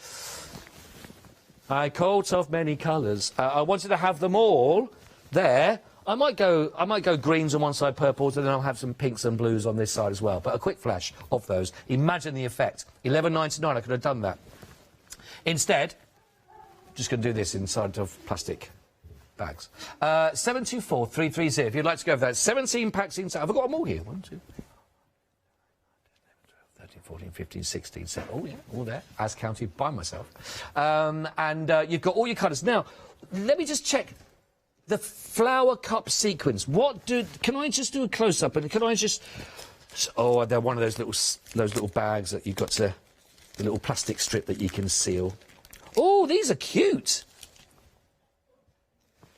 [SPEAKER 13] My coats of many colours. I wanted to have them all there. I might go greens on one side, purples, and then I'll have some pinks and blues on this side as well. But a quick flash of those. Imagine the effect. £11.99, I could have done that. Instead, I'm just going to do this inside of plastic bags. 724330, if you'd like to go for that. 17 packs inside. Have I got them all here? 1, 2, 13, 14, 15, 16, 17. Oh, yeah, all there, as counted by myself. You've got all your colours. Now, let me just check. The flower cup sequence. Can I just do a close-up? And can I just... Oh, they're one of those little bags that you've got to... The little plastic strip that you can seal. Oh, these are cute.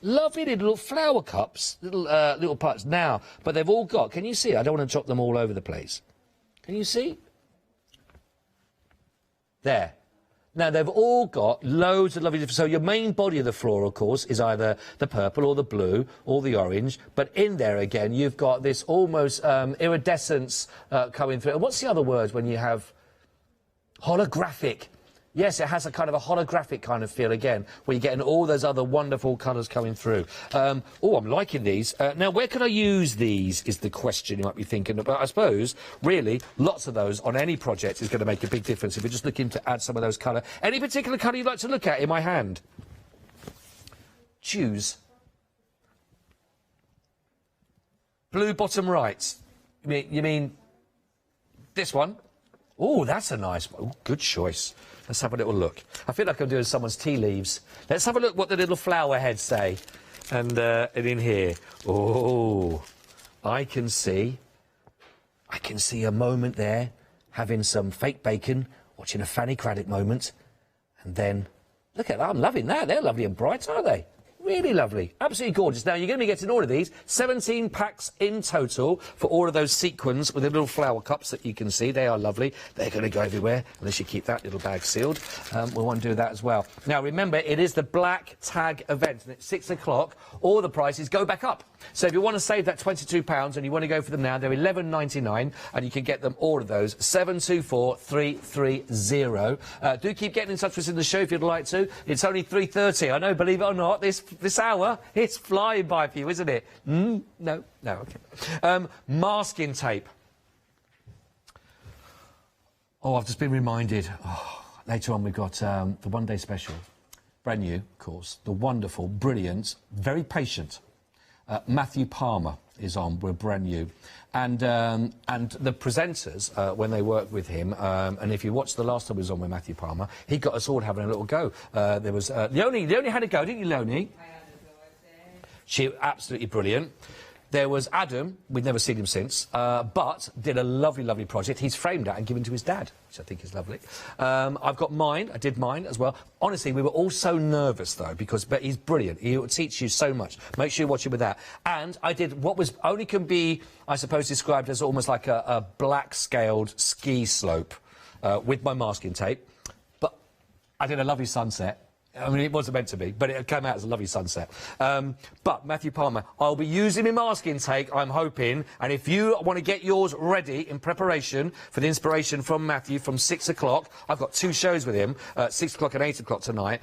[SPEAKER 13] Lovely little flower cups. Little parts. Now, but they've all got... Can you see? I don't want to drop them all over the place. Can you see? There. Now, they've all got loads of lovely... So your main body of the floral, of course, is either the purple or the blue or the orange. But in there, again, you've got this almost iridescence coming through. And what's the other word when you have holographic? Yes, it has a kind of a holographic kind of feel again, where you're getting all those other wonderful colours coming through. Oh, I'm liking these. Now, where can I use these is the question you might be thinking. But I suppose, really, lots of those on any project is going to make a big difference if you're just looking to add some of those colour. Any particular colour you'd like to look at in my hand? Choose. Blue bottom right. You mean this one? Oh, that's a nice one. Ooh, good choice. Let's have a little look. I feel like I'm doing someone's tea leaves. Let's have a look what the little flower heads say. And in here. Oh, I can see a moment there, having some fake bacon, watching a Fanny Craddock moment. And then, look at that, I'm loving that. They're lovely and bright, aren't they? Really lovely. Absolutely gorgeous. Now, you're going to be getting all of these. 17 packs in total for all of those sequins with the little flower cups that you can see. They are lovely. They're going to go everywhere, unless you keep that little bag sealed. We'll want to do that as well. Now, remember, it is the Black Tag event, and at 6 o'clock, all the prices go back up. So if you want to save that £22 and you want to go for them now, they're £11.99, and you can get them, all of those, 724-330. Do keep getting in touch with us in the show if you'd like to. It's only 3:30. I know, believe it or not, this hour, it's flying by for you, isn't it? No, okay. Masking tape. Oh, I've just been reminded. Oh, later on, we've got the one-day special. Brand new, of course. The wonderful, brilliant, very patient Matthew Palmer is on. We're brand new. And the presenters, when they worked with him, and if you watched the last time he was on with Matthew Palmer, he got us all having a little go. There was Leonie had a go, didn't you, Leonie? I had a go, I think. She absolutely brilliant. There was Adam, we've never seen him since, but did a lovely, lovely project. He's framed that and given to his dad, which I think is lovely. I've got mine, I did mine as well. Honestly, we were all so nervous, though, but he's brilliant. He will teach you so much. Make sure you watch it with that. And I did what was only can be, I suppose, described as almost like a black-scaled ski slope with my masking tape. But I did a lovely sunset. I mean, it wasn't meant to be, but it came out as a lovely sunset. But, Matthew Palmer, I'll be using my masking tape, I'm hoping, and if you want to get yours ready in preparation for the inspiration from Matthew from 6 o'clock, I've got 2 shows with him, 6 o'clock and 8 o'clock tonight,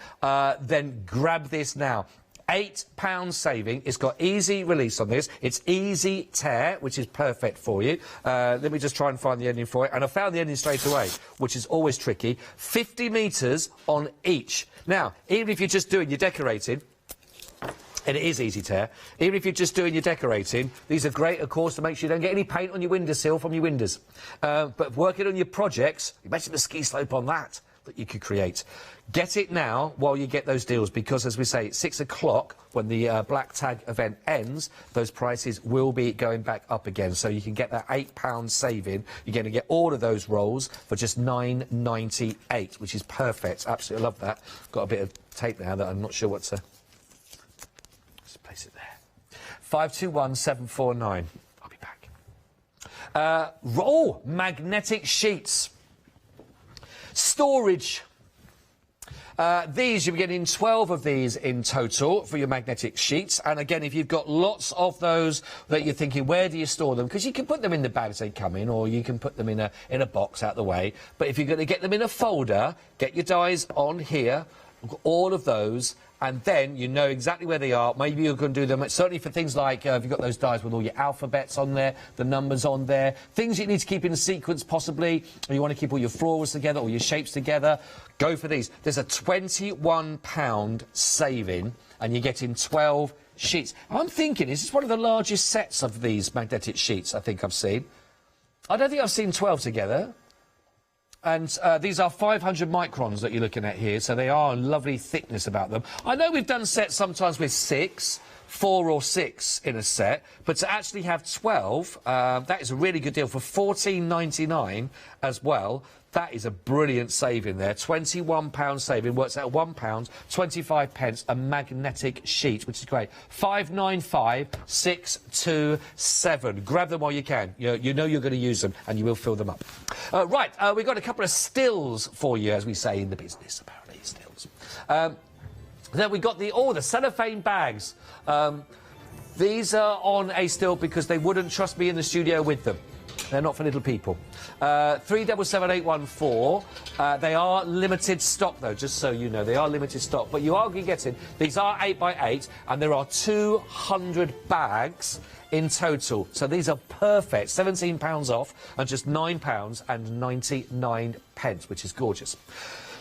[SPEAKER 13] then grab this now. £8 saving. It's got easy release on this. It's easy tear, which is perfect for you. Let me just try and find the ending for it. And I found the ending straight away, which is always tricky. 50 metres on each. Now, even if you're just doing your decorating, and it is easy tear, even if you're just doing your decorating, these are great, of course, to make sure you don't get any paint on your windowsill from your windows. But working on your projects, imagine the ski slope on that you could create. Get it now while you get those deals, because, as we say, 6 o'clock, when the Black Tag event ends, those prices will be going back up again. So you can get that £8 saving. You're going to get all of those rolls for just £9.98, which is perfect. Absolutely love that. Got a bit of tape now that I'm not sure what to... Let's place it there. 521749. I'll be back. Magnetic sheets. Storage. These, you'll be getting 12 of these in total for your magnetic sheets. And again, if you've got lots of those that you're thinking, where do you store them? Because you can put them in the bags they come in, or you can put them in a box out the way. But if you're going to get them in a folder, get your dies on here, all of those, and then you know exactly where they are. Maybe you can do them, certainly for things like, if you've got those dies with all your alphabets on there, the numbers on there, things you need to keep in a sequence possibly, or you want to keep all your florals together, or your shapes together, go for these. There's a £21 saving, and you're getting 12 sheets. I'm thinking, is this one of the largest sets of these magnetic sheets I think I've seen? I don't think I've seen 12 together. And these are 500 microns that you're looking at here, so they are a lovely thickness about them. I know we've done sets sometimes with 4 or 6 in a set, but to actually have 12, that is a really good deal for £14.99 as well. That is a brilliant saving there. £21 saving, works out £1, 25 pence, a magnetic sheet, which is great. 595627. Grab them while you can. You know you're going to use them, and you will fill them up. Right, we've got a couple of stills for you, as we say in the business, apparently, stills. Then we got the cellophane bags. These are on a still because they wouldn't trust me in the studio with them. They're not for little people. 377814. They are limited stock, though, just so you know. They are limited stock. But you are getting... These are 8x8, and there are 200 bags in total. So these are perfect. £17 off and just £9.99, which is gorgeous.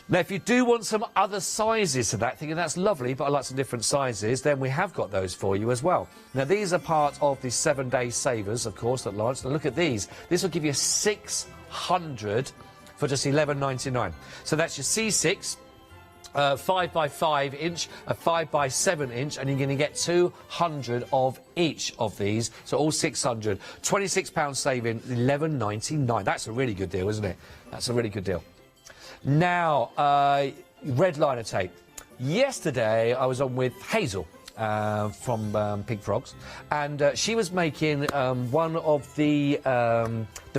[SPEAKER 13] Now, if you do want some other sizes to that, thinking that's lovely, but I like some different sizes, then we have got those for you as well. Now, these are part of the 7-day savers, of course, that launched. Now, look at these. This will give you 600 for just £11.99. So that's your C6, 5x5 inch, a 5x7 inch, and you're going to get 200 of each of these. So all 600. £26 saving, £11.99. That's a really good deal, isn't it? That's a really good deal. Now, red liner tape. Yesterday, I was on with Hazel from Pig Frogs, and she was making one of the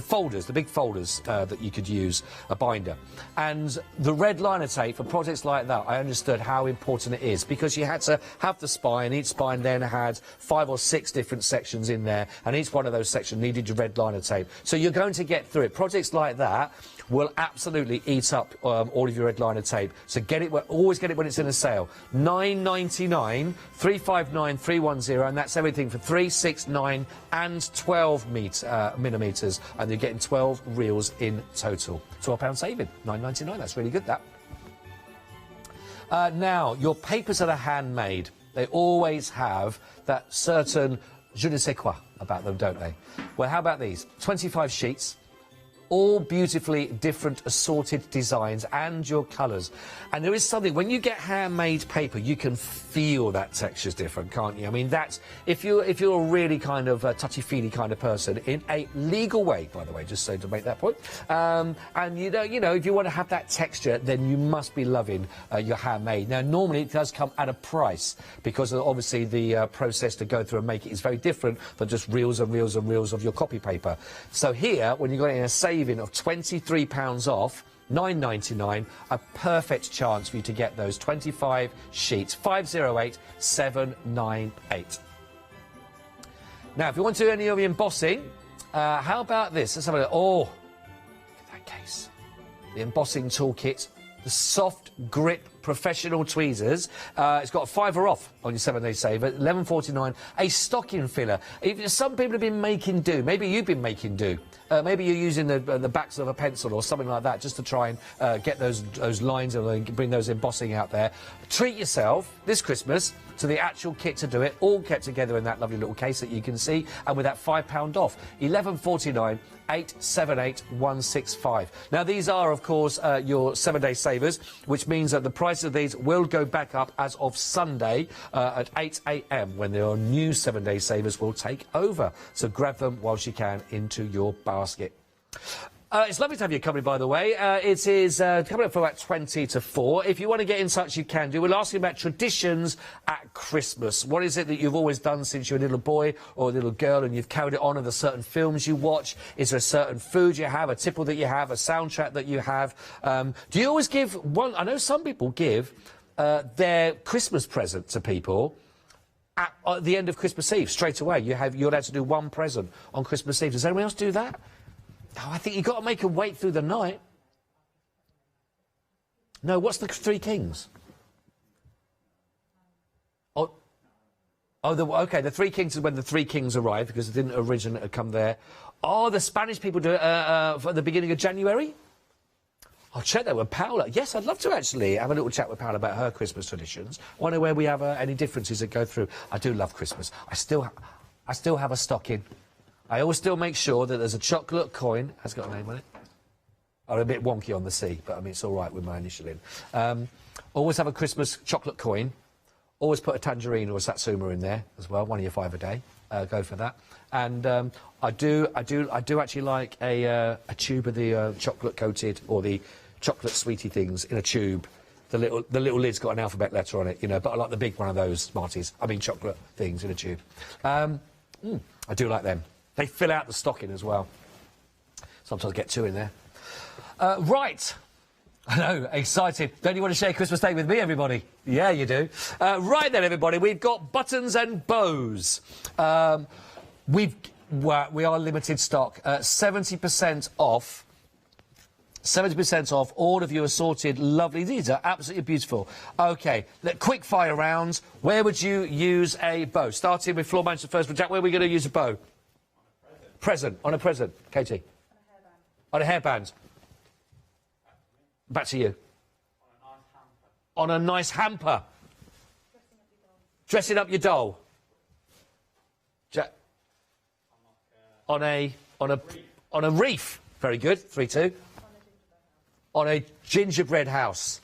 [SPEAKER 13] folders, the big folders that you could use, a binder. And the red liner tape for projects like that, I understood how important it is, because you had to have the spine. Each spine then had 5 or 6 different sections in there, and each one of those sections needed your red liner tape. So you're going to get through it. Projects like that will absolutely eat up all of your red liner tape. So get it, always get it when it's in a sale. £9.99, 359 310, and that's everything for 3, 6, 9 and 12 millimetres, and you're getting 12 reels in total. £12 saving, £9.99. That's really good, that. Now, your papers that are handmade, they always have that certain je ne sais quoi about them, don't they? Well, how about these? 25 sheets. All beautifully different assorted designs and your colours. And there is something, when you get handmade paper, you can feel that texture's different, can't you? I mean, that's, if you're a really kind of touchy-feely kind of person, in a legal way, by the way, just so to make that point. And you know, if you want to have that texture, then you must be loving your handmade. Now, normally it does come at a price, because obviously the process to go through and make it is very different than just reels and reels and reels of your copy paper. So here, when you've got it in a saving of £23 off, £9.99, a perfect chance for you to get those 25 sheets. 508 798. Now, if you want to do any of the embossing, how about this? Let's have a look. Oh, look at that case. The embossing toolkit, the soft grip professional tweezers. It's got a £5 off on your 7-day saver, £11.49. A stocking filler. Some people have been making do. Maybe you've been making do. Maybe you're using the backs of a pencil or something like that just to try and get those lines and bring those embossing out there. Treat yourself this Christmas to the actual kit to do it, all kept together in that lovely little case that you can see, and with that £5 off, £11.49, 878 165. Now, these are, of course, your 7-day savers, which means that the price of these will go back up as of Sunday at 8 a.m. when their new 7-day savers will take over. So grab them whilst you can into your basket. It's lovely to have your company, by the way. It is coming up for about 20 to 4. If you want to get in touch, you can do. We're asking about traditions at Christmas. What is it that you've always done since you were a little boy or a little girl, and you've carried it on? Are there certain films you watch? Is there a certain food you have, a tipple that you have, a soundtrack that you have? Do you always give one? I know some people give their Christmas present to people at the end of Christmas Eve, straight away. You're allowed to do one present on Christmas Eve. Does anyone else do that? Oh, I think you've got to make them wait through the night. No, what's the Three Kings? OK, the Three Kings is when the Three Kings arrive, because it didn't originally come there. Oh, the Spanish people do it at the beginning of January? I'll check that with Paola. Yes, I'd love to actually have a little chat with Paola about her Christmas traditions. I wonder where we have any differences that go through. I do love Christmas. I still have a stocking. I always still make sure that there's a chocolate coin. Has got a name on it. I'm a bit wonky on the C, but I mean, it's all right with my initial in. Always have a Christmas chocolate coin. Always put a tangerine or a satsuma in there as well. One of your 5 a day. Go for that. And I do actually like a tube of the chocolate coated or the chocolate sweetie things in a tube. The little lid's got an alphabet letter on it, you know. But I like the big one of those Smarties. I mean, chocolate things in a tube. I do like them. They fill out the stocking as well. Sometimes get 2 in there. Right. I know, excited. Don't you want to share Christmas Day with me, everybody? Yeah, you do. Right then, everybody, we've got buttons and bows. we are limited stock. 70% off. 70% off, all of you assorted, lovely. These are absolutely beautiful. OK, quick fire rounds. Where would you use a bow? Starting with floor manager first. Jack, where are we going to use a bow? Present. On a present. Katie? On a hairband. Back to you. On a nice hamper. Dressing up your doll. Jack? On a reef. Very good. 3-2. On a gingerbread house.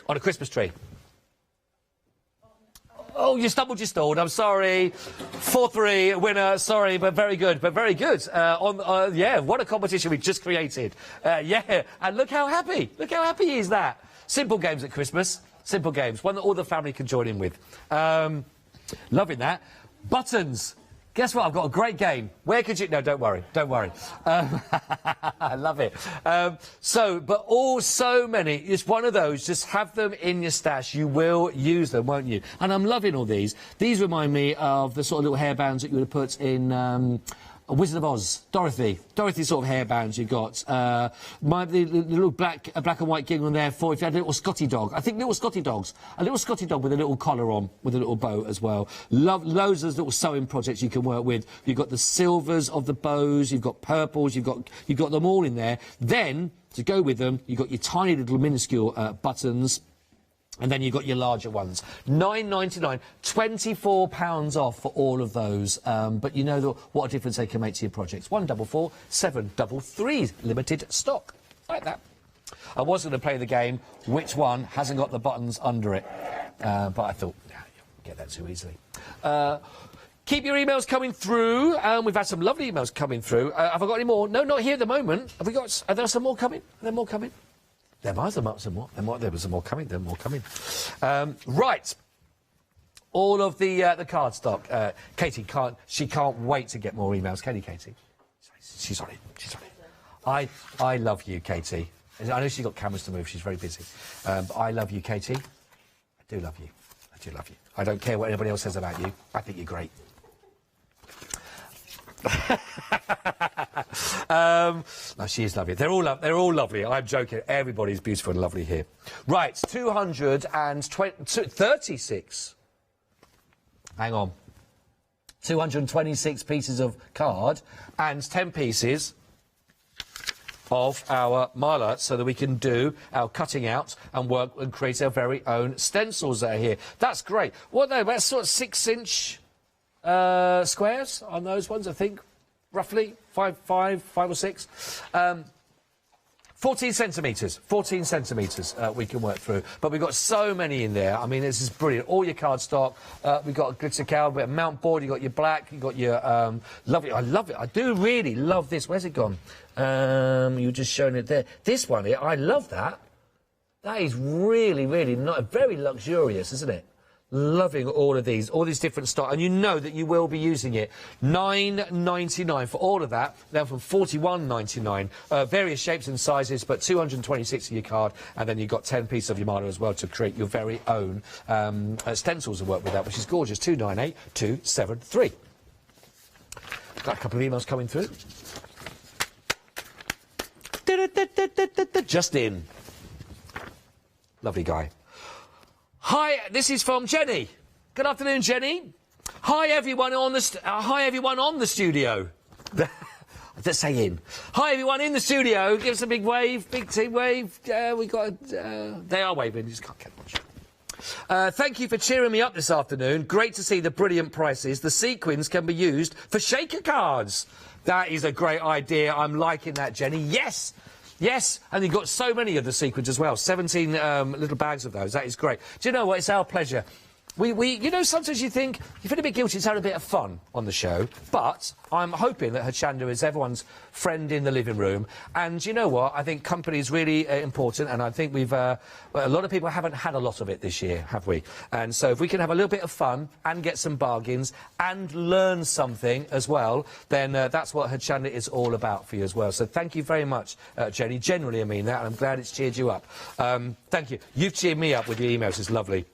[SPEAKER 13] On a Christmas tree. Oh, you stumbled, you stalled. I'm sorry. 4-3, winner. Sorry, but very good. But very good. Yeah, what a competition we've just created. Yeah, and look how happy. Look how happy he is that. Simple games at Christmas. Simple games. One that all the family can join in with. Loving that. Buttons. Guess what? I've got a great game. Where could you... No, don't worry. Don't worry. I love it. But so many. It's one of those. Just have them in your stash. You will use them, won't you? And I'm loving all these. These remind me of the sort of little hairbands that you would have put in... Wizard of Oz, Dorothy sort of hairbands you got. The little black and white gingham there for if you had a little Scotty dog. I think little Scotty dogs. A little Scotty dog with a little collar on, with a little bow as well. Loads of little sewing projects you can work with. You've got the silvers of the bows, you've got purples, you've got them all in there. Then, to go with them, you've got your tiny little minuscule buttons. And then you've got your larger ones. $9.99, £24 off for all of those. But you know what a difference they can make to your projects. 144 733 limited stock. Like that. I was going to play the game, which one hasn't got the buttons under it? But I thought, nah, you'll get that too easily. Keep your emails coming through. We've had some lovely emails coming through. Have I got any more? No, not here at the moment. Have we got... Are there some more coming? Are there more coming? There was some more. There was some more coming. There were more coming. Right. All of the cardstock. Katie can't wait to get more emails. Can you, Katie? She's on it. She's on it. I love you, Katie. I know she's got cameras to move. She's very busy. But I love you, Katie. I do love you. I do love you. I don't care what anybody else says about you. I think you're great. No, she is lovely. They're all lovely. I'm joking. Everybody's beautiful and lovely here. Right, 236. Hang on. 226 pieces of card and 10 pieces of our mylar so that we can do our cutting out and work and create our very own stencils that are here. That's great. What are they? About sort of 6-inch squares on those ones, I think. Roughly 5 or 6. 14 centimetres. 14 centimetres we can work through. But we've got so many in there. I mean, this is brilliant. All your cardstock. We've got a glitter cow, a mount board. You've got your black. You've got your... lovely. I love it. I do really love this. Where's it gone? You were just showing it there. This one here, I love that. That is really, really very luxurious, isn't it? Loving all these different styles, and you know that you will be using it. $9.99 for all of that, then from $41.99. Various shapes and sizes, but 226 of your card, and then you've got 10 pieces of your mylar as well to create your very own stencils and work with that, which is gorgeous. 298-273. Got a couple of emails coming through. Just in. Lovely guy. Hi, this is from Jenny. Good afternoon, Jenny. Hi, everyone on the studio. Let's say in. Hi, everyone in the studio. Give us a big wave, big team wave. We got. They are waving. You just can't get much. Thank you for cheering me up this afternoon. Great to see the brilliant prices. The sequins can be used for shaker cards. That is a great idea. I'm liking that, Jenny. Yes. Yes, and you've got so many of the sequins as well. 17 little bags of those. That is great. Do you know what? It's our pleasure. You know, sometimes you think you feel a bit guilty to having a bit of fun on the show, but I'm hoping that Hochanda is everyone's friend in the living room. And you know what? I think company is really important, and I think we've a lot of people haven't had a lot of it this year, have we? And so if we can have a little bit of fun and get some bargains and learn something as well, then that's what Hochanda is all about for you as well. So thank you very much, Jenny. Generally, I mean that, and I'm glad it's cheered you up. Thank you. You've cheered me up with your emails. It's lovely.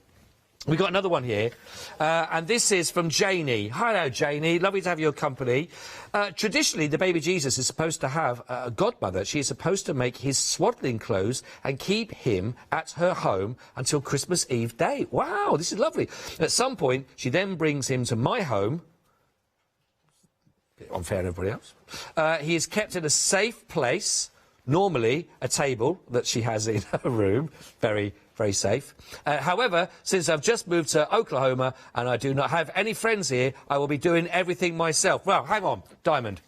[SPEAKER 13] We've got another one here, and this is from Janie. Hello, Janie. Lovely to have your company. Traditionally, the baby Jesus is supposed to have a godmother. She is supposed to make his swaddling clothes and keep him at her home until Christmas Eve day. Wow, this is lovely. At some point, she then brings him to my home. Bit unfair to everybody else. He is kept in a safe place, normally a table that she has in her room. Very safe. However, since I've just moved to Oklahoma and I do not have any friends here, I will be doing everything myself. Well, hang on, Diamond.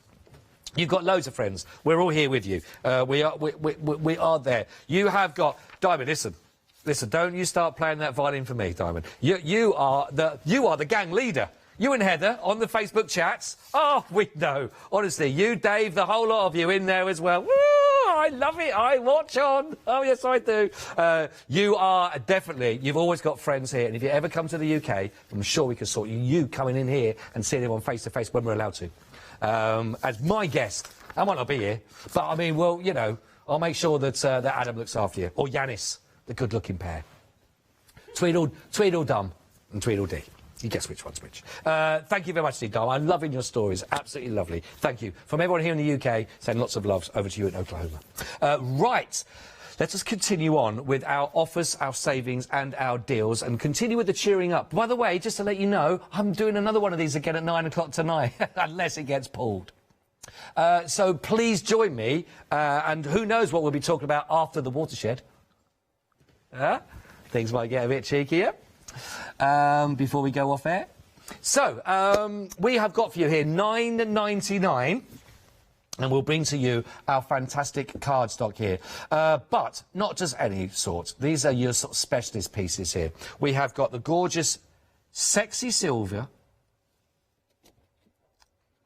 [SPEAKER 13] You've got loads of friends. We're all here with you. We are there. You have got... Diamond, listen. Listen, don't you start playing that violin for me, Diamond. You are the gang leader. You and Heather on the Facebook chats. Oh, we know. Honestly, you, Dave, the whole lot of you in there as well. Woo! I love it. I watch on. Oh, yes, I do. You are definitely... You've always got friends here. And if you ever come to the UK, I'm sure we can sort you coming in here and seeing everyone face-to-face when we're allowed to. As my guest. I might not be here. But, I mean, well, you know, I'll make sure that, that Adam looks after you. Or Yanis, the good-looking pair. Tweedledum and Tweedledee. You guess which one's which. Thank you very much, Steve Dom. I'm loving your stories. Absolutely lovely. Thank you. From everyone here in the UK, send lots of loves over to you in Oklahoma. Right. Let us continue on with our offers, our savings and our deals and continue with the cheering up. By the way, just to let you know, I'm doing another one of these again at 9 o'clock tonight, unless it gets pulled. So please join me, and who knows what we'll be talking about after the watershed. Things might get a bit cheekier. Before we go off air. So, we have got for you here $9.99, and we'll bring to you our fantastic cardstock here. But not just any sort. These are your sort of specialist pieces here. We have got the gorgeous Sexy Silver.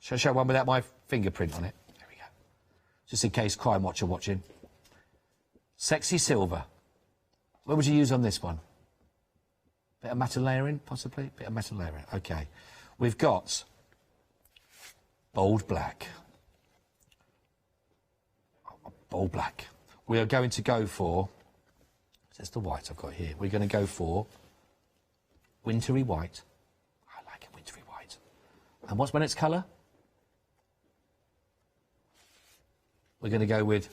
[SPEAKER 13] Shall I show one without my fingerprint on it? There we go. Just in case Crime Watch are watching. Sexy Silver. What would you use on this one? Bit of matte layering, possibly? Bit of matte layering. OK. We've got bold black. Bold black. We are going to go for... That's the white I've got here. We're going to go for wintry white. I like it, wintry white. And what's my next colour? We're going to go with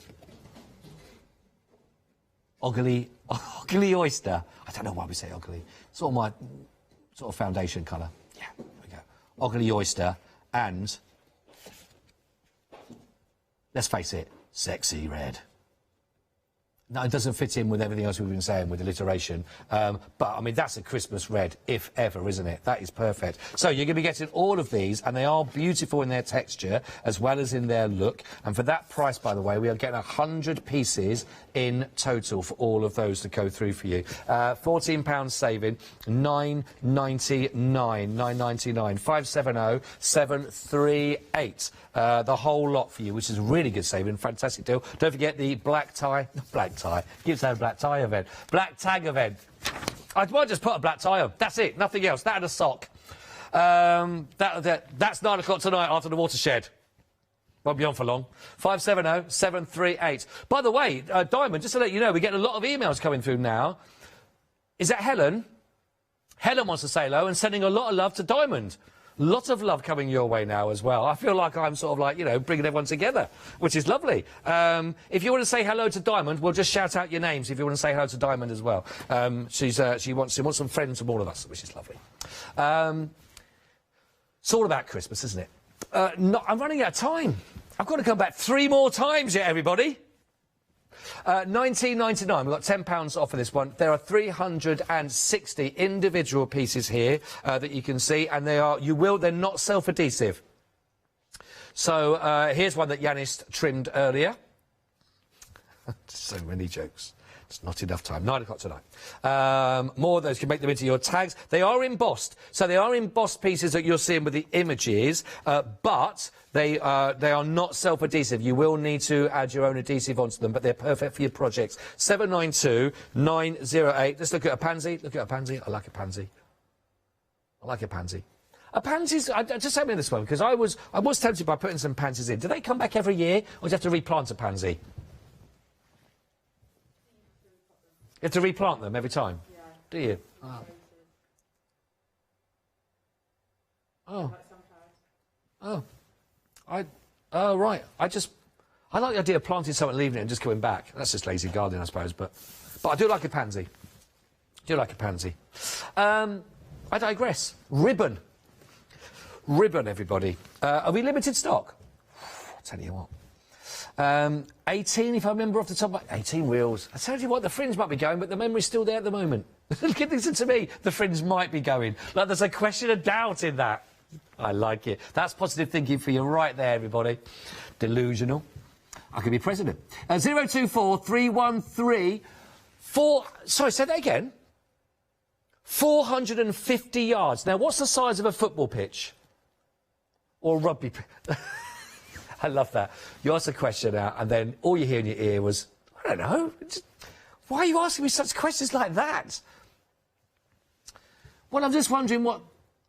[SPEAKER 13] ugly oyster. I don't know why we say ugly. Sort of my foundation colour. Yeah, there we go. Ugly oyster and, let's face it, sexy red. No, it doesn't fit in with everything else we've been saying with alliteration. But, I mean, that's a Christmas red, if ever, isn't it? That is perfect. So you're going to be getting all of these, and they are beautiful in their texture as well as in their look. And for that price, by the way, we are getting 100 pieces in total for all of those to go through for you. £14 saving, $9.99, $9.99, 570 738. The whole lot for you, which is a really good saving, fantastic deal. Don't forget the black tie, keep saying black tie event, black tag event. I might just put a black tie on. That's it, nothing else. That and a sock. That's 9 o'clock tonight after the watershed. Won't be on for long. 570 738. By the way, Diamond, just to let you know, we're getting a lot of emails coming through now. Is that Helen? Helen wants to say hello and sending a lot of love to Diamond. Lots of love coming your way now as well. I feel like I'm sort of like, you know, bringing everyone together, which is lovely. If you want to say hello to Diamond, we'll just shout out your names if you want to say hello to Diamond as well. She wants some friends from all of us, which is lovely. It's all about Christmas, isn't it? I'm running out of time. I've got to come back 3 more times yet, everybody. $19.99. We've got £10 off of this one. There are 360 individual pieces here that you can see, and they're not self-adhesive. So here's one that Yanis trimmed earlier. So many jokes. It's not enough time. 9 o'clock tonight. More of those. You can make them into your tags. They are embossed. So they are embossed pieces that you're seeing with the images, but they are not self-adhesive. You will need to add your own adhesive onto them, but they're perfect for your projects. 792 908. Let's look at a pansy. Look at a pansy. I like a pansy. I like a pansy. A pansies, just tell me this one, because I was tempted by putting some pansies in. Do they come back every year, or do you have to replant a pansy? You have to replant them every time? Yeah. Do you? Oh. Oh. Oh. Oh, right. I like the idea of planting something, leaving it and just coming back. That's just lazy gardening, I suppose, but I do like a pansy. I digress. Ribbon. Ribbon, everybody. Are we limited stock? I'll tell you what. 18, if I remember off the top of my... 18 reels. I tell you what, the fringe might be going, but the memory's still there at the moment. Listen to me. The fringe might be going. Like, there's a question of doubt in that. I like it. That's positive thinking for you right there, everybody. Delusional. I could be president. 024 313 4... Sorry, say that again. 450 yards. Now, what's the size of a football pitch? Or rugby pitch? I love that. You asked a question out, and then all you hear in your ear was, I don't know. Why are you asking me such questions like that? Well, I'm just wondering what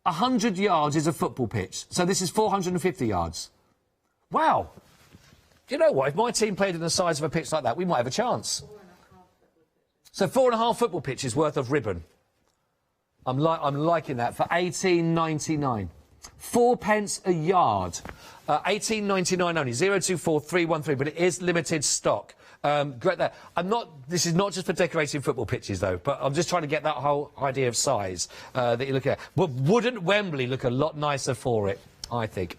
[SPEAKER 13] 100 yards is a football pitch. So this is 450 yards. Wow. Do you know what? If my team played in the size of a pitch like that, we might have a chance. 4.5 football pitches. So 4.5 football pitches worth of ribbon. I'm liking that for £18.99. 4p a yard. £18.99 only. 024 313. But it is limited stock. Great that. This is not just for decorating football pitches, though, but I'm just trying to get that whole idea of size that you're looking at. But wouldn't Wembley look a lot nicer for it, I think?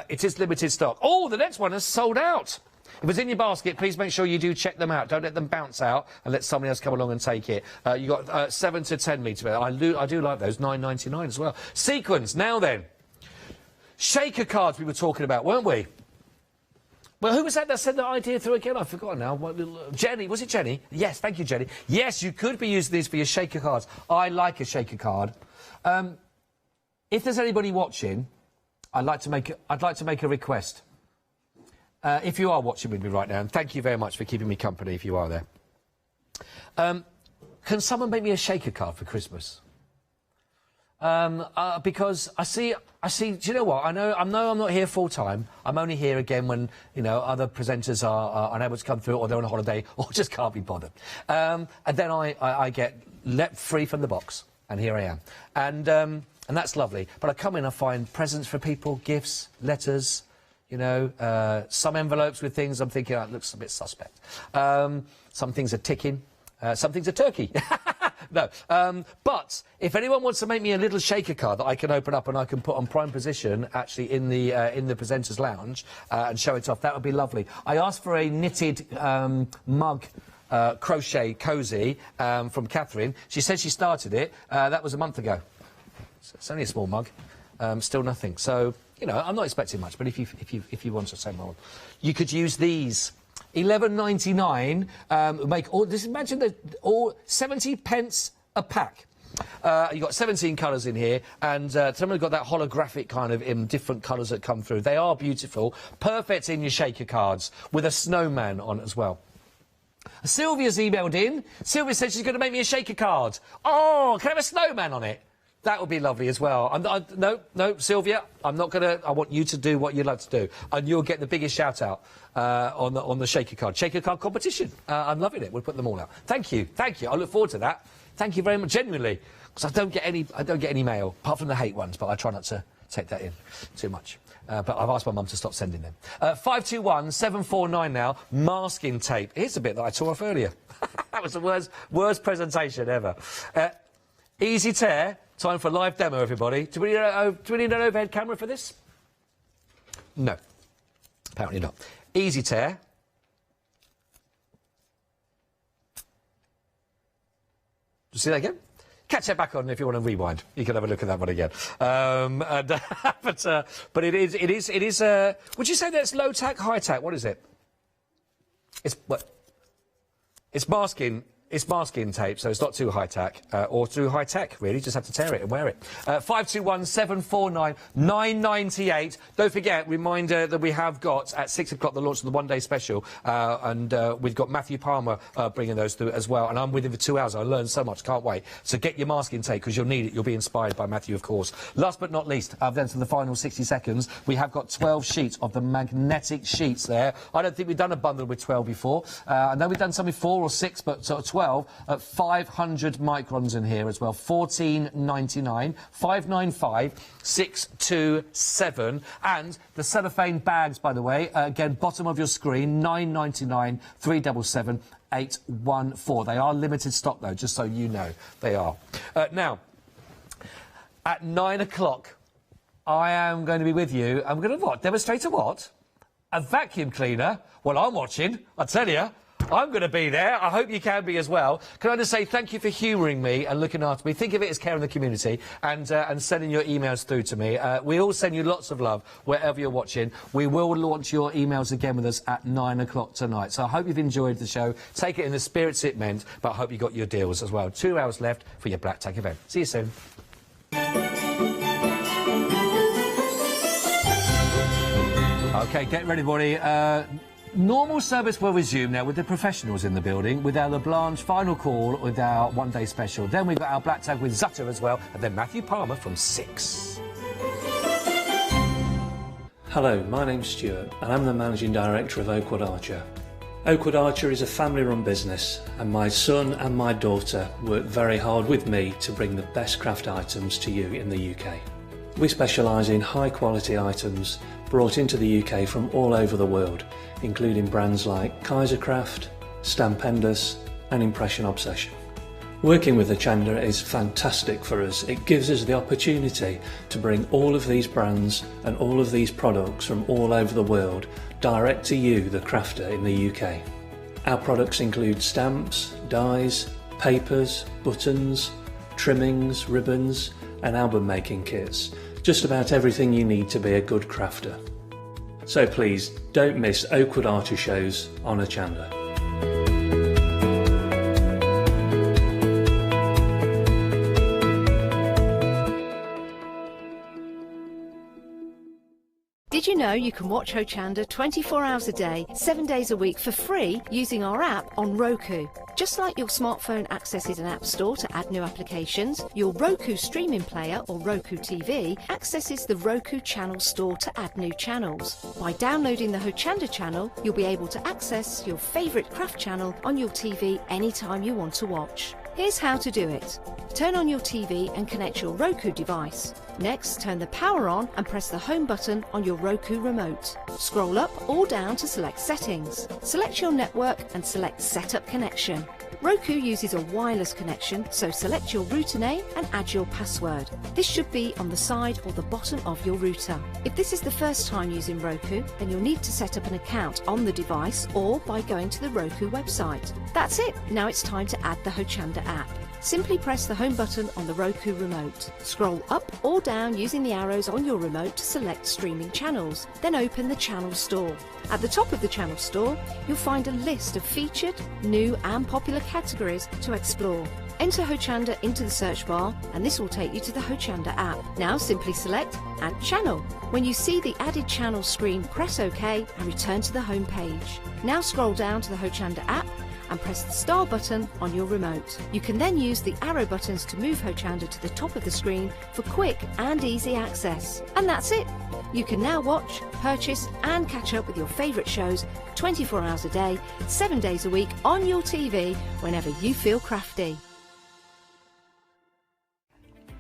[SPEAKER 13] It is limited stock. Oh, the next one has sold out. If it's in your basket, please make sure you do check them out. Don't let them bounce out and let somebody else come along and take it. You've got 7 to 10 metre. I do like those, £9.99 as well. Sequins, now then. Shaker cards we were talking about, weren't we? Well, who was that sent that idea through again? I've forgotten now. Jenny, was it Jenny? Yes, thank you, Jenny. Yes, you could be using these for your shaker cards. I like a shaker card. If there's anybody watching, I'd like to make a request. If you are watching with me right now, and thank you very much for keeping me company if you are there. Can someone make me a shaker card for Christmas? Because I see, do you know what? I know I'm not here full time. I'm only here again when, you know, other presenters are unable to come through, or they're on a holiday, or just can't be bothered. And then I get let free from the box, and here I am. And that's lovely. But I come in, I find presents for people, gifts, letters, you know, some envelopes with things I'm thinking, it looks a bit suspect. Some things are ticking. Some things are turkey. No. But if anyone wants to make me a little shaker card that I can open up and I can put on prime position, actually in the presenters' lounge and show it off, that would be lovely. I asked for a knitted mug. Crochet cosy from Catherine. She said she started it. That was a month ago. So it's only a small mug. Still nothing. So, you know, I'm not expecting much. But if you want to say more, you could use these. £11.99. Make all this. Imagine that all 70 pence a pack. You've got 17 colours in here, and someone's got that holographic kind of in different colours that come through. They are beautiful. Perfect in your shaker cards with a snowman on as well. Sylvia's emailed in. Sylvia said she's going to make me a shaker card. Oh, can I have a snowman on it? That would be lovely as well. No, Sylvia, I'm not going to... I want you to do what you'd like to do. And you'll get the biggest shout-out on the shaker card. Shaker card competition. I'm loving it. We'll put them all out. Thank you. Thank you. I look forward to that. Thank you very much, genuinely. Because I don't get any mail, apart from the hate ones, but I try not to take that in too much. But I've asked my mum to stop sending them. 521 749 now. Masking tape. Here's the bit that I tore off earlier. That was the worst presentation ever. Easy tear. Time for a live demo, everybody. Do we need an overhead camera for this? No. Apparently not. Easy tear. See that again? Catch that back on if you want to rewind. You can have a look at that one again. But it is. Would you say that's low tack, high tack? What is it? It's masking. It's masking tape, so it's not too high tack or too high tech. Really, just have to tear it and wear it. 521 749 998. Don't forget, reminder that we have got at 6 o'clock the launch of the one-day special, and we've got Matthew Palmer bringing those through as well. And I'm with him for 2 hours. I learned so much, can't wait. So get your masking tape because you'll need it. You'll be inspired by Matthew, of course. Last but not least, then to the final 60 seconds, we have got 12 sheets of the magnetic sheets there. I don't think we've done a bundle with 12 before. I know we've done some with 4 or 6, but sort of 12 12 at 500 microns in here as well. $14.99, 595 627. And the cellophane bags, by the way, again, bottom of your screen, $9.99, 377 814. They are limited stock, though, just so you know. They are. Now, at 9 o'clock, I am going to be with you. I'm going to what? Demonstrate a what? A vacuum cleaner. Well, I'm watching, I tell you. I'm going to be there. I hope you can be as well. Can I just say thank you for humouring me and looking after me. Think of it as caring the community and sending your emails through to me. We all send you lots of love wherever you're watching. We will launch your emails again with us at 9 o'clock tonight. So I hope you've enjoyed the show. Take it in the spirits it meant, but I hope you got your deals as well. 2 hours left for your Black Tag event. See you soon. OK, get ready, everybody. Normal service will resume now with the professionals in the building, with our LaBlanche final call with our one-day special. Then we've got our Black Tag with Zutta as well, and then Matthew Palmer from 6.
[SPEAKER 12] Hello, my name's Stuart, and I'm the Managing Director of Oakwood Archer. Oakwood Archer is a family-run business, and my son and my daughter work very hard with me to bring the best craft items to you in the UK. We specialise in high-quality items brought into the UK from all over the world, including brands like Kaisercraft, Stampendous and Impression Obsession. Working with Hochanda is fantastic for us. It gives us the opportunity to bring all of these brands and all of these products from all over the world direct to you, the crafter in the UK. Our products include stamps, dies, papers, buttons, trimmings, ribbons and album making kits. Just about everything you need to be a good crafter. So please, don't miss Oakwood Archer shows on Hochanda.
[SPEAKER 22] Did you know you can watch Hochanda 24 hours a day, 7 days a week for free using our app on Roku? Just like your smartphone accesses an app store to add new applications, your Roku streaming player or Roku TV accesses the Roku channel store to add new channels. By downloading the Hochanda channel, you'll be able to access your favourite craft channel on your TV anytime you want to watch. Here's how to do it. Turn on your TV and connect your Roku device. Next, turn the power on and press the home button on your Roku remote. Scroll up or down to select settings. Select your network and select Setup Connection. Roku uses a wireless connection, so select your router name and add your password. This should be on the side or the bottom of your router. If this is the first time using Roku, then you'll need to set up an account on the device or by going to the Roku website. That's it. Now it's time to add the Hochanda app. Simply press the home button on the Roku remote. Scroll up or down using the arrows on your remote to select streaming channels. Then open the channel store. At the top of the channel store, you'll find a list of featured, new and popular categories to explore. Enter Hochanda into the search bar and this will take you to the Hochanda app. Now simply select Add Channel. When you see the added channel screen, press OK and return to the home page. Now scroll down to the Hochanda app and press the star button on your remote. You can then use the arrow buttons to move Hochanda to the top of the screen for quick and easy access. And that's it! You can now watch, purchase and catch up with your favourite shows 24 hours a day, 7 days a week on your TV whenever you feel crafty.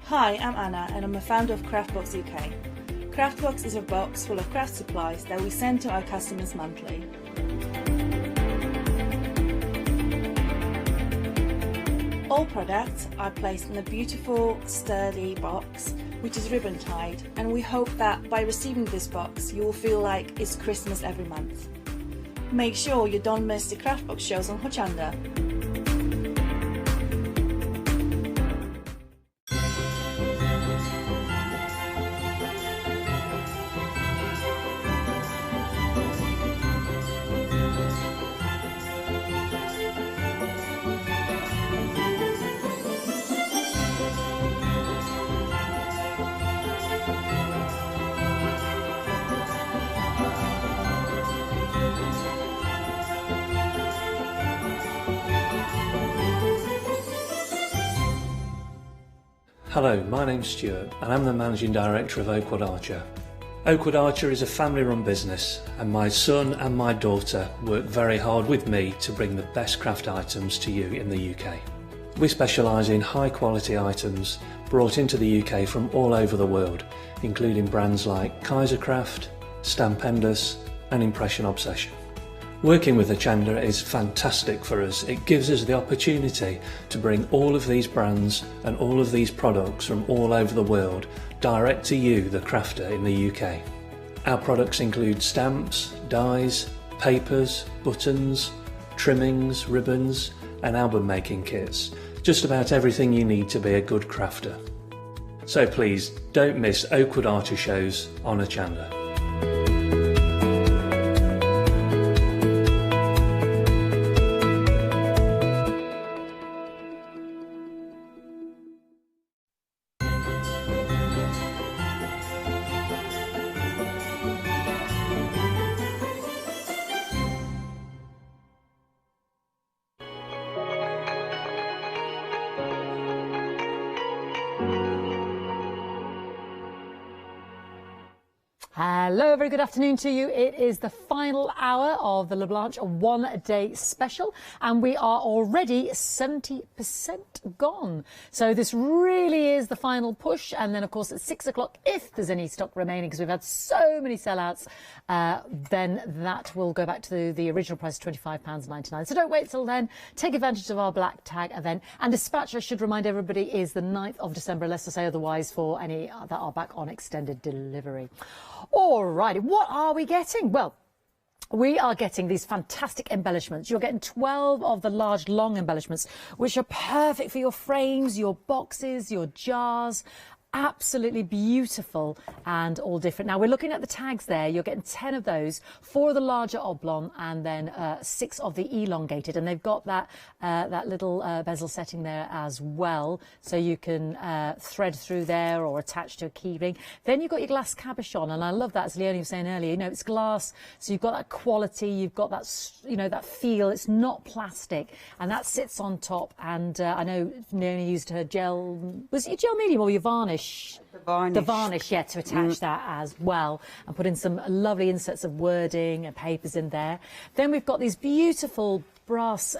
[SPEAKER 5] Hi, I'm Anna and I'm a founder of Craftbox UK. Craftbox is a box full of craft supplies that we send to our customers monthly. All products are placed in a beautiful, sturdy box, which is ribbon tied, and we hope that by receiving this box, you will feel like it's Christmas every month. Make sure you don't miss the Craftbox shows on Hochanda.
[SPEAKER 12] Hello, my name's Stuart and I'm the Managing Director of Oakwood Archer. Oakwood Archer is a family-run business, and my son and my daughter work very hard with me to bring the best craft items to you in the UK. We specialise in high-quality items brought into the UK from all over the world, including brands like Kaisercraft, Stampendous and Impression Obsession. Working with Hochanda is fantastic for us. It gives us the opportunity to bring all of these brands and all of these products from all over the world direct to you, the crafter in the UK. Our products include stamps, dies, papers, buttons, trimmings, ribbons and album making kits. Just about everything you need to be a good crafter. So please don't miss Oakwood Archer shows on Hochanda.
[SPEAKER 2] Hello, very good afternoon to you. It is the final hour of the LaBlanche one-day special, and we are already 70% gone. So this really is the final push, and then of course at 6 o'clock, if there's any stock remaining, because we've had so many sellouts, then that will go back to the original price of £25.99. So don't wait till then. Take advantage of our Black Tag event. And dispatch, I should remind everybody, is the 9th of December, unless I say otherwise, for any that are back on extended delivery. Alrighty, what are we getting? Well, we are getting these fantastic embellishments. You're getting 12 of the large, long embellishments, which are perfect for your frames, your boxes, your jars. Absolutely beautiful and all different. Now we're looking at the tags there. You're getting 10 of those, 4 of the larger oblong and then 6 of the elongated, and they've got that that little bezel setting there as well, so you can thread through there or attach to a keyring. Then you've got your glass cabochon, and I love that, as Leonie was saying earlier. You know, it's glass, so you've got that quality, you've got that, you know, that feel. It's not plastic, and that sits on top. And I know Leonie used her gel. Was it your gel medium or your varnish? The varnish, yeah, to attach that as well, and put in some lovely inserts of wording and papers in there. Then we've got these beautiful brass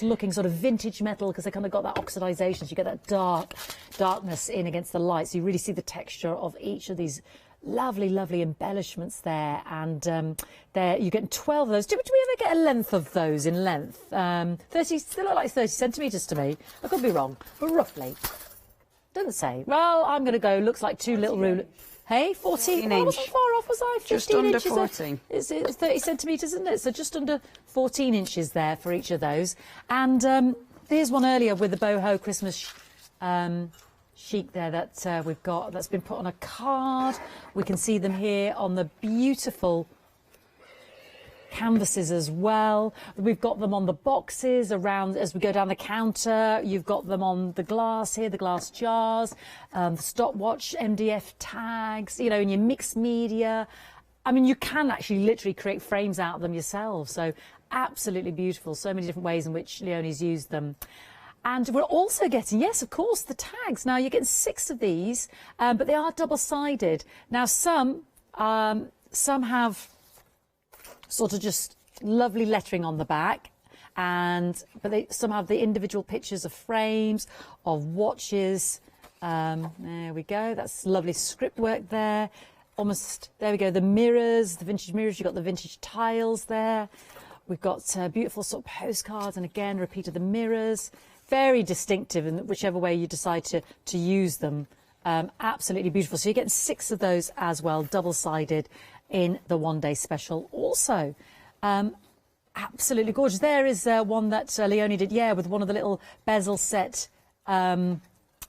[SPEAKER 2] looking sort of vintage metal, because they kind of got that oxidization, so you get that darkness in against the light, so you really see the texture of each of these lovely embellishments there. And there you're getting 12 of those. Do we ever get a length of those in length? 30, still look like 30 centimetres to me. I could be wrong, but roughly. Doesn't say. Well, I'm going to go, looks like 2 little rulers. Hey, 14 inch. I wasn't far off, was I? 15
[SPEAKER 18] just under
[SPEAKER 2] inches
[SPEAKER 18] 14.
[SPEAKER 2] It's 30 centimetres, isn't it? So just under 14 inches there for each of those. And there's one earlier with the boho Christmas chic there that we've got, that's been put on a card. We can see them here on the beautiful canvases as well. We've got them on the boxes around as we go down the counter. You've got them on the glass here, the glass jars, the stopwatch MDF tags, you know, in your mixed media. I mean, you can actually literally create frames out of them yourself. So absolutely beautiful. So many different ways in which Leonie's used them. And we're also getting, yes, of course, the tags. Now, you're getting 6 of these, but they are double-sided. Now, some have sort of just lovely lettering on the back, but some have the individual pictures of frames, of watches. There we go. That's lovely script work there. Almost, there we go, the mirrors, the vintage mirrors. You've got the vintage tiles there. We've got beautiful sort of postcards, and again, repeat of the mirrors. Very distinctive in whichever way you decide to use them. Absolutely beautiful. So you're getting 6 of those as well, double-sided, in the one-day special also. Absolutely gorgeous. There is one that Leonie did, yeah, with one of the little bezel set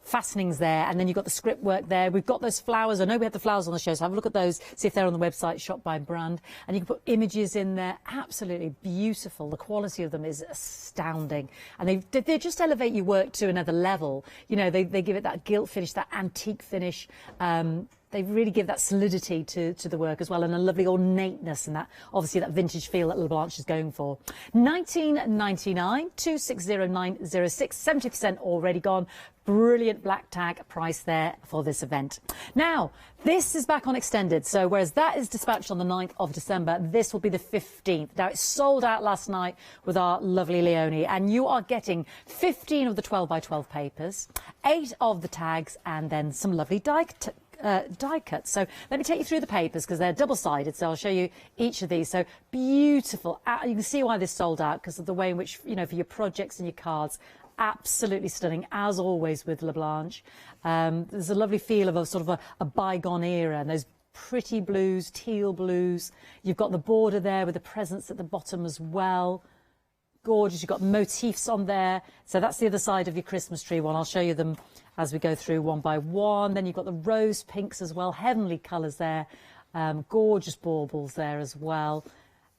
[SPEAKER 2] fastenings there, and then you've got the script work there. We've got those flowers. I know we have the flowers on the show, so have a look at those, see if they're on the website, shop by brand, and you can put images in there. Absolutely beautiful. The quality of them is astounding, and they just elevate your work to another level. You know, they give it that gilt finish, that antique finish. they really give that solidity to the work as well, and a lovely ornateness, and that obviously that vintage feel that LaBlanche is going for. £19.99, 260906, 70% already gone. Brilliant black tag price there for this event. Now, this is back on extended, so whereas that is dispatched on the 9th of December, this will be the 15th. Now, it sold out last night with our lovely Leonie, and you are getting 15 of the 12 by 12 papers, 8 of the tags, and then some lovely die cuts. So let me take you through the papers because they're double-sided, so I'll show you each of these. So beautiful. You can see why this sold out because of the way in which, you know, for your projects and your cards, absolutely stunning, as always with LaBlanche. There's a lovely feel of a sort of a bygone era, and those pretty blues, teal blues. You've got the border there with the presents at the bottom as well. Gorgeous. You've got motifs on there. So that's the other side of your Christmas tree one. I'll show you them as we go through one by one. Then you've got the rose pinks as well, heavenly colours there. Gorgeous baubles there as well.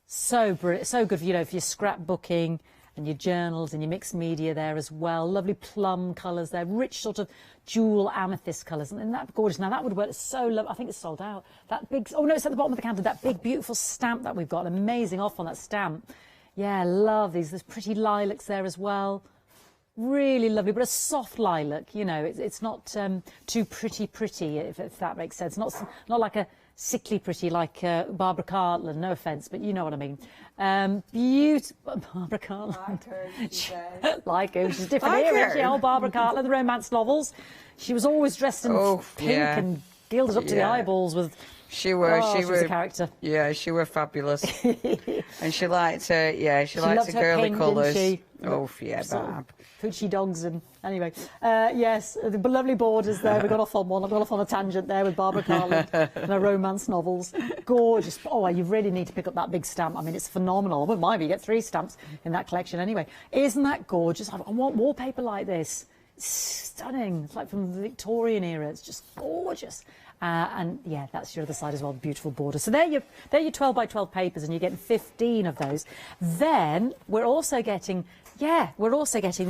[SPEAKER 2] So brilliant, so good, you know, for your scrapbooking and your journals and your mixed media there as well. Lovely plum colours there, rich sort of jewel amethyst colours. And that gorgeous. Now that would work so lovely. I think it's sold out. That big, oh no, it's at the bottom of the counter. That big beautiful stamp that we've got, an amazing off on that stamp. Yeah, love these. There's pretty lilacs there as well. Really lovely, but a soft lilac, you know. It's not too pretty, if that makes sense. Not like a sickly pretty like Barbara Cartland, no offence, but you know what I mean. Beautiful. Barbara Cartland. Like her, she's different here, isn't she? Oh, Barbara Cartland, the romance novels. She was always dressed in pink and gilded up to the eyeballs with...
[SPEAKER 18] She was
[SPEAKER 2] a character.
[SPEAKER 18] Yeah, she were fabulous. And she liked her, she liked the girly
[SPEAKER 2] pink,
[SPEAKER 18] colours.
[SPEAKER 2] didn't she?
[SPEAKER 18] Oh, yeah, Barb.
[SPEAKER 2] Poochie dogs and... Anyway, yes, the lovely borders there. We got off on one. I got off on a tangent there with Barbara Cartland and her romance novels. Gorgeous. Oh, you really need to pick up that big stamp. I mean, it's phenomenal. I wouldn't mind if you get 3 stamps in that collection anyway. Isn't that gorgeous? I want wallpaper like this. It's stunning. It's like from the Victorian era. It's just gorgeous. And yeah, that's your other side as well, beautiful border. So they're your 12 by 12 papers, and you're getting 15 of those. Then we're also getting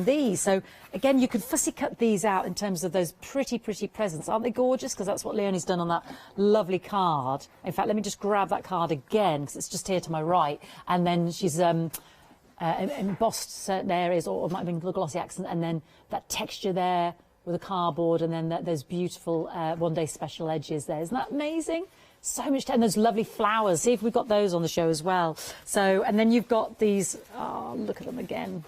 [SPEAKER 2] these. So again, you can fussy cut these out in terms of those pretty presents. Aren't they gorgeous? Because that's what Leonie's done on that lovely card. In fact, let me just grab that card again because it's just here to my right. And then she's embossed certain areas, or it might have been glossy accent, and then that texture there with a cardboard, and then those beautiful one-day special edges there. Isn't that amazing? So much, and those lovely flowers. See if we've got those on the show as well. So, and then you've got these, oh, look at them again.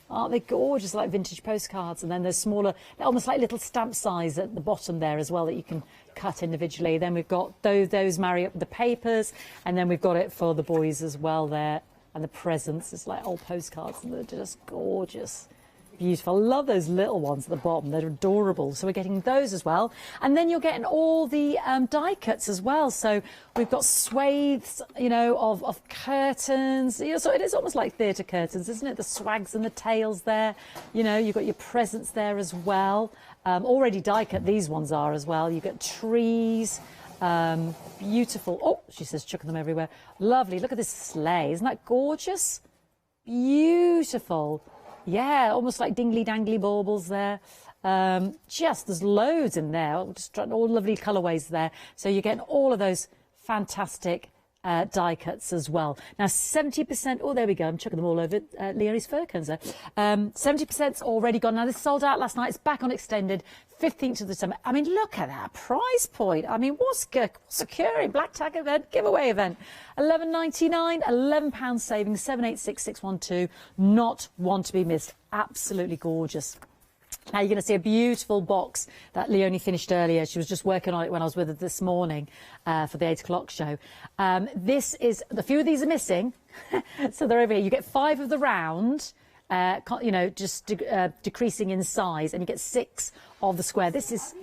[SPEAKER 2] Aren't they gorgeous, like vintage postcards? And then there's smaller, almost like little stamp size at the bottom there as well that you can cut individually. Then we've got those marry up with the papers, and then we've got it for the boys as well there. And the presents, it's like old postcards, and they're just gorgeous. Beautiful. I love those little ones at the bottom. They're adorable. So we're getting those as well. And then you're getting all the die cuts as well. So we've got swathes, you know, of curtains. You know, so it is almost like theatre curtains, isn't it? The swags and the tails there. You know, you've got your presents there as well. Already die cut, these ones are as well. You've got trees. Beautiful. Oh, she says chucking them everywhere. Lovely. Look at this sleigh. Isn't that gorgeous? Beautiful. Yeah, almost like dingly-dangly baubles there. There's loads in there. Just all lovely colourways there. So you're getting all of those fantastic die cuts as well. Now, 70%... Oh, there we go. I'm chucking them all over Leonie's fur cones there. 70%'s already gone. Now, this sold out last night. It's back on extended. 15th of December. I mean, look at that price point. I mean, what's securing? Black tag event, giveaway event. £11.99, £11 savings, 786612. Not one to be missed. Absolutely gorgeous. Now you're going to see a beautiful box that Leonie finished earlier. She was just working on it when I was with her this morning for the 8 o'clock show. This is, a few of these are missing, so they're over here. You get 5 of the round. You know, just decreasing in size, and you get 6 of the square. This is...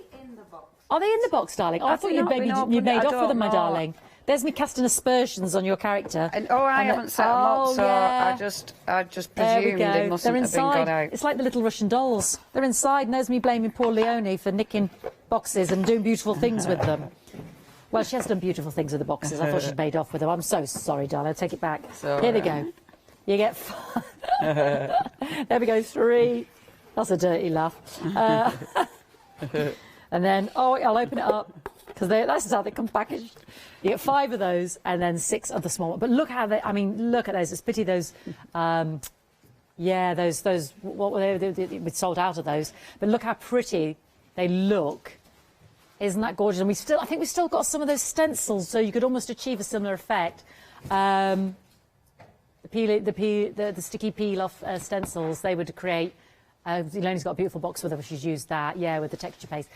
[SPEAKER 2] Are they in the box, darling? Oh, I thought you made off with them, my darling. There's me casting aspersions on your character.
[SPEAKER 18] I haven't set them up, so I just presumed they mustn't have been got out.
[SPEAKER 2] It's like the little Russian dolls. They're inside, and there's me blaming poor Leonie for nicking boxes and doing beautiful things with them. Well, she has done beautiful things with the boxes. I thought she'd made off with them. I'm so sorry, darling. I'll take it back. Here they go. You get 5. There we go, 3. That's a dirty laugh. And then, I'll open it up. because that's how they come packaged. You get 5 of those and then 6 of the small ones. But look how they, I mean, look at those. It's pity those, yeah, those, what were they? We sold out of those. But look how pretty they look. Isn't that gorgeous? And I think we still got some of those stencils, so you could almost achieve a similar effect. The sticky peel-off stencils, they would create. Eloni's got a beautiful box with her. She's used that, yeah, with the texture paste.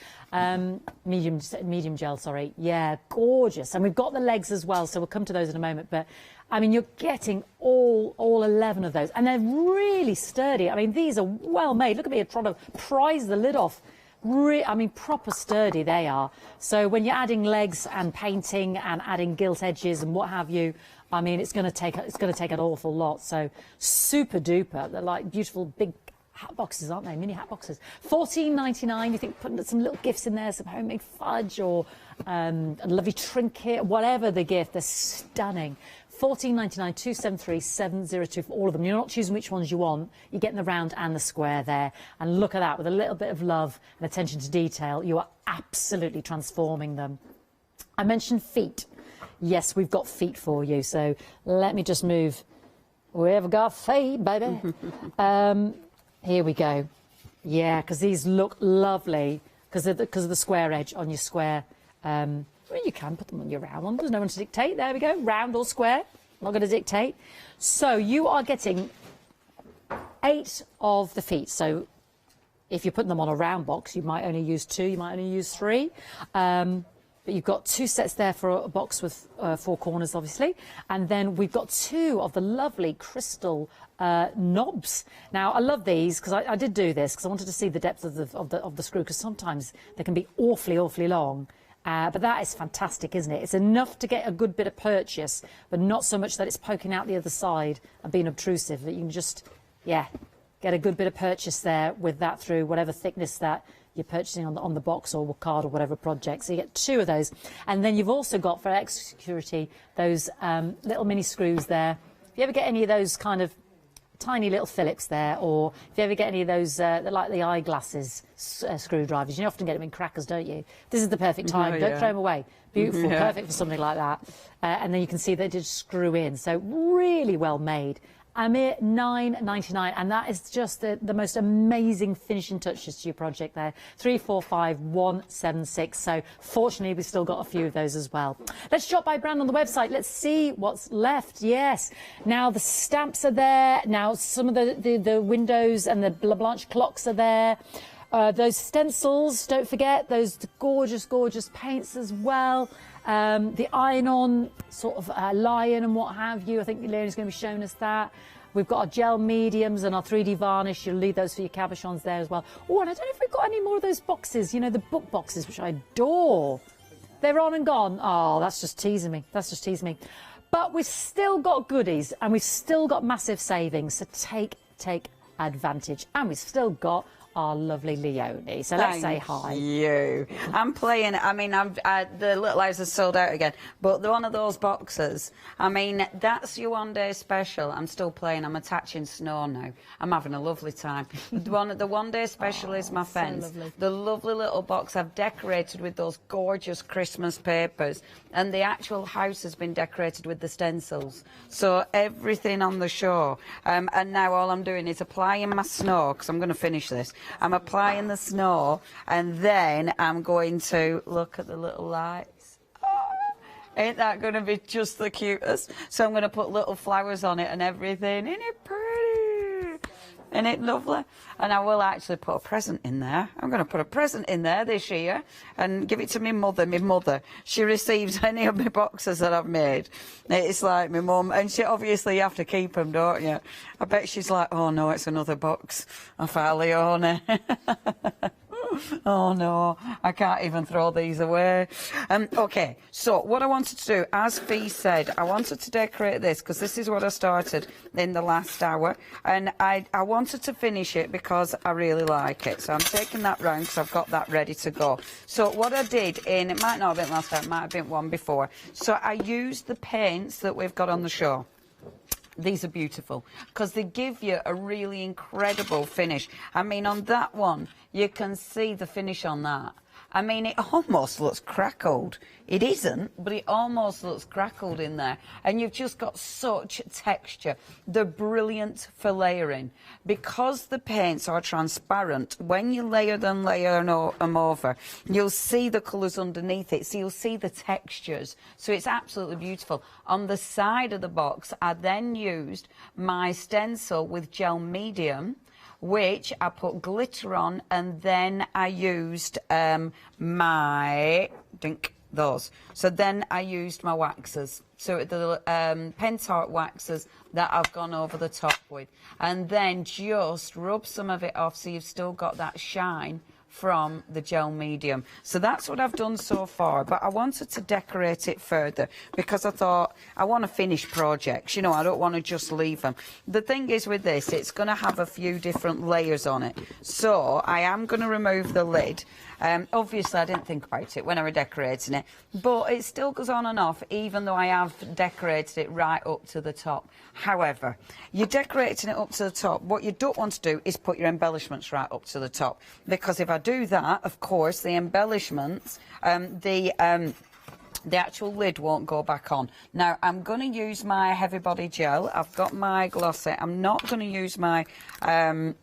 [SPEAKER 2] Medium gel, sorry. Yeah, gorgeous. And we've got the legs as well, so we'll come to those in a moment. But I mean, you're getting all 11 of those, and they're really sturdy. I mean, these are well made. Look at me trying to prise the lid off. I mean, proper sturdy they are. So when you're adding legs and painting and adding gilt edges and what have you, I mean, it's going to take an awful lot. So super duper. They're like beautiful big hat boxes, aren't they? Mini hat boxes. $14.99. You think putting some little gifts in there, some homemade fudge or a lovely trinket, whatever the gift, they're stunning. $14.99, 273 702 for all of them. You're not choosing which ones you want. You're getting the round and the square there. And look at that, with a little bit of love and attention to detail, you are absolutely transforming them. I mentioned feet. Yes, we've got feet for you. So let me just move. We've got feet, baby. Here we go. Yeah, because these look lovely because of the square edge on your square. Well, you can put them on your round one. There's no one to dictate. There we go. Round or square. Not going to dictate. So you are getting 8 of the feet. So if you're putting them on a round box, you might only use 2. You might only use 3. But you've got 2 sets there for a box with 4 corners, obviously. And then we've got 2 of the lovely crystal knobs. Now, I love these because I did do this because I wanted to see the depth of the screw, because sometimes they can be awfully long. But that is fantastic, isn't it? It's enough to get a good bit of purchase, but not so much that it's poking out the other side and being obtrusive, that you can just, yeah, get a good bit of purchase there with that through whatever thickness that you're purchasing on the box or card or whatever project. So you get 2 of those. And then you've also got, for extra security, those little mini screws there. If you ever get any of those kind of tiny little Phillips there, or if you ever get any of those like the eyeglasses screwdrivers, you often get them in crackers, don't you? This is the perfect time. Don't throw them away. Beautiful, perfect for something like that. And then you can see they did screw in, so really well made. A mere $9.99, and that is just the most amazing finishing touches to your project there. 345176. So fortunately, we've still got a few of those as well. Let's shop by brand on the website. Let's see what's left. Yes. Now the stamps are there. Now some of the windows and the LaBlanche clocks are there. Those stencils, don't forget, those gorgeous paints as well. The iron-on sort of lion and what have you. I think Leonie's going to be showing us that. We've got our gel mediums and our 3D varnish. You'll leave those for your cabochons there as well. Oh, and I don't know if we've got any more of those boxes, you know, the book boxes, which I adore. They're on and gone. Oh, that's just teasing me. That's just teasing me. But we've still got goodies and we've still got massive savings. So take advantage. And we've still got our lovely Leonie. So let's say hi.
[SPEAKER 18] Thank you. I'm playing, I mean, the little eyes are sold out again, but one of those boxes, I mean, that's your one-day special. I'm still playing. I'm attaching snow now. I'm having a lovely time. The one-day special is my fence. So the lovely little box I've decorated with those gorgeous Christmas papers, and the actual house has been decorated with the stencils. So everything on the show. And now all I'm doing is applying my snow, because I'm going to finish this. I'm applying the snow, and then I'm going to look at the little lights. Oh, ain't that going to be just the cutest? So I'm going to put little flowers on it and everything. Isn't it pretty? Isn't it lovely? And I will actually put a present in there. I'm going to put a present in there this year and give it to my mother. My mother, she receives any of my boxes that I've made. It's like my mum, and she obviously you have to keep them, don't you? I bet she's like, oh no, it's another box. I found Leone. Oh no, I can't even throw these away. Okay, so what I wanted to do, as Fee said, I wanted to decorate this because this is what I started in the last hour, and I wanted to finish it because I really like it. So I'm taking that round because I've got that ready to go. So what I did it might not have been last time, it might have been one before. So I used the paints that we've got on the show. These are beautiful because they give you a really incredible finish. I mean, on that one, you can see the finish on that. I mean, it almost looks crackled. It isn't, but it almost looks crackled in there. And you've just got such texture. They're brilliant for layering. Because the paints are transparent, when you layer them over, you'll see the colours underneath it, so you'll see the textures. So it's absolutely beautiful. On the side of the box, I then used my stencil with gel medium, which I put glitter on, and then I used those. So then I used my waxes. So the Pentart waxes that I've gone over the top with. And then just rub some of it off so you've still got that shine from the gel medium. So that's what I've done so far, but I wanted to decorate it further because I thought I want to finish projects, you know, I don't want to just leave them. The thing is with this, it's going to have a few different layers on it, so I am going to remove the lid. Obviously I didn't think about it when I was decorating it, but it still goes on and off even though I have decorated it right up to the top. However, you're decorating it up to the top, what you don't want to do is put your embellishments right up to the top, because if I do that, of course, the embellishments, the actual lid won't go back on. Now, I'm going to use my heavy body gel. I've got my glossy. I'm not going to use my glue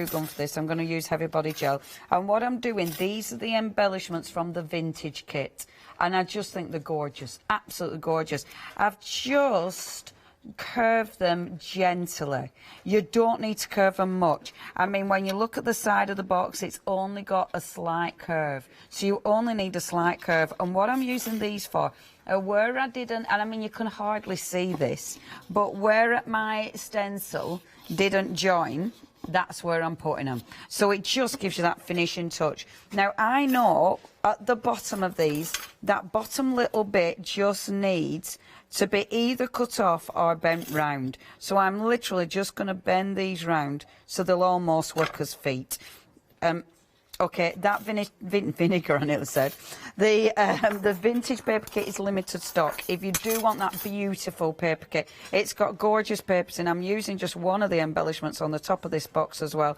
[SPEAKER 18] gun for this. I'm going to use heavy body gel. And what I'm doing, these are the embellishments from the vintage kit. And I just think they're gorgeous, absolutely gorgeous. I've just curve them gently. You don't need to curve them much. I mean, when you look at the side of the box, it's only got a slight curve. So you only need a slight curve. And what I'm using these for, where I didn't, and I mean, you can hardly see this, but where my stencil didn't join, that's where I'm putting them. So it just gives you that finishing touch. Now, I know at the bottom of these, that bottom little bit just needs to be either cut off or bent round. So I'm literally just going to bend these round so they'll almost work as feet. Okay, that vinegar, I nearly said. The vintage paper kit is limited stock. If you do want that beautiful paper kit, it's got gorgeous papers, and I'm using just one of the embellishments on the top of this box as well.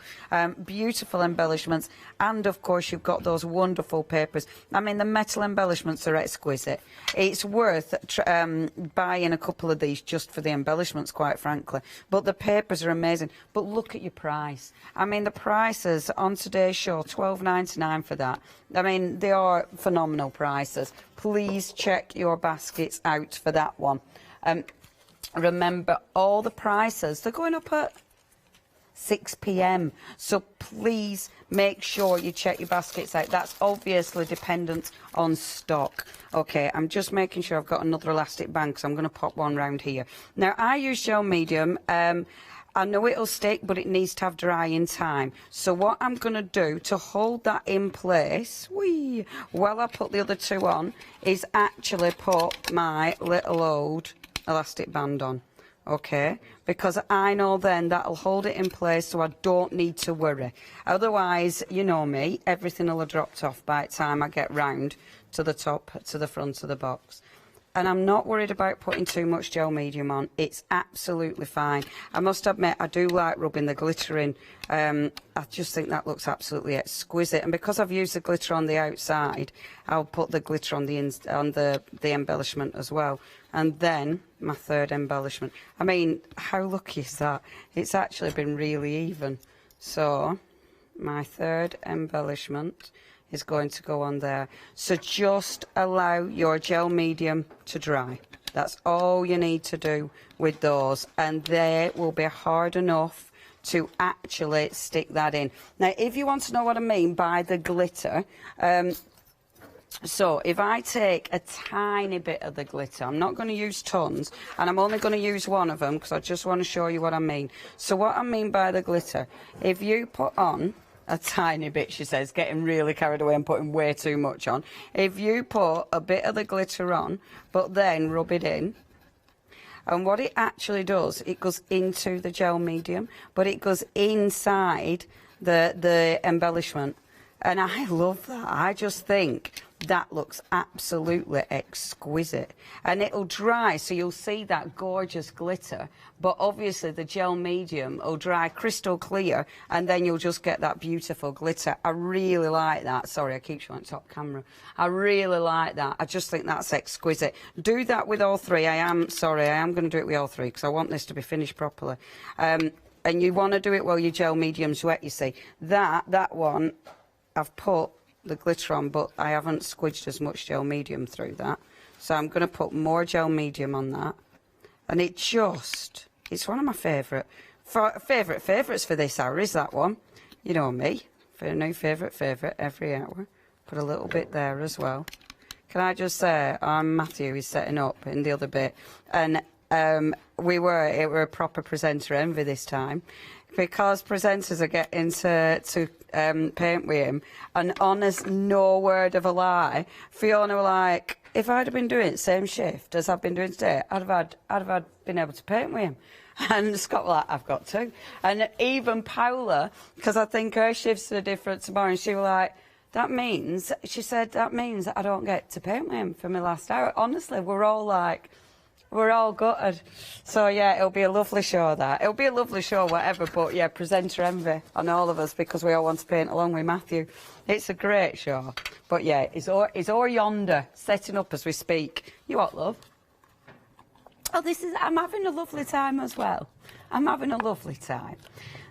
[SPEAKER 18] Beautiful embellishments, and of course you've got those wonderful papers. I mean, the metal embellishments are exquisite. It's worth buying a couple of these just for the embellishments, quite frankly. But the papers are amazing. But look at your price. I mean, the prices on today's show, $12.99 for that. I mean, they are phenomenal prices. Please check your baskets out for that one. Remember, all the prices, they're going up at 6 p.m. So please make sure you check your baskets out. That's obviously dependent on stock. Okay, I'm just making sure I've got another elastic band because I'm going to pop one round here. Now, I use gel medium. I know it'll stick, but it needs to have drying time. So what I'm going to do to hold that in place, while I put the other two on, is actually put my little old elastic band on. Okay, because I know then that'll hold it in place so I don't need to worry. Otherwise, you know me, everything will have dropped off by the time I get round to the top, to the front of the box. And I'm not worried about putting too much gel medium on. It's absolutely fine. I must admit, I do like rubbing the glitter in. I just think that looks absolutely exquisite. And because I've used the glitter on the outside, I'll put the glitter on the embellishment as well. And then my third embellishment. I mean, how lucky is that? It's actually been really even. So my third embellishment is going to go on there. So just allow your gel medium to dry. That's all you need to do with those, and they will be hard enough to actually stick that in. Now, if you want to know what I mean by the glitter, so if I take a tiny bit of the glitter, I'm not going to use tons, and I'm only going to use one of them because I just want to show you what I mean. So what I mean by the glitter, if you put on a tiny bit, she says, getting really carried away and putting way too much on. If you put a bit of the glitter on, but then rub it in, and what it actually does, it goes into the gel medium, but it goes inside the embellishment. And I love that. I just think That looks absolutely exquisite. And it'll dry, so you'll see that gorgeous glitter. But obviously the gel medium will dry crystal clear, and then you'll just get that beautiful glitter. I really like that. Sorry, I keep showing top camera. I really like that. I just think that's exquisite. Do that with all three. I am going to do it with all three because I want this to be finished properly. And you want to do it while your gel medium's wet, you see. That one, I've put the glitter on, but I haven't squidged as much gel medium through that. So I'm going to put more gel medium on that. And it's one of my favourites for this hour is that one. You know me, for a new favourite every hour. Put a little bit there as well. Can I just say, Matthew is setting up in the other bit, and it were a proper presenter envy this time, because presenters are getting to paint with him, and honest, no word of a lie, Fiona were like, if I'd have been doing the same shift as I've been doing today, I'd have been able to paint with him. And Scott was like, I've got to. And even Paula, because I think her shifts are different tomorrow, and she was like, she said, that means that I don't get to paint with him for my last hour. Honestly, we're all gutted. So, yeah, it'll be a lovely show, that. It'll be a lovely show, whatever, but, yeah, presenter envy on all of us because we all want to paint along with Matthew. It's a great show. But, yeah, it's all yonder, setting up as we speak. You what, love? Oh, I'm having a lovely time as well. I'm having a lovely time.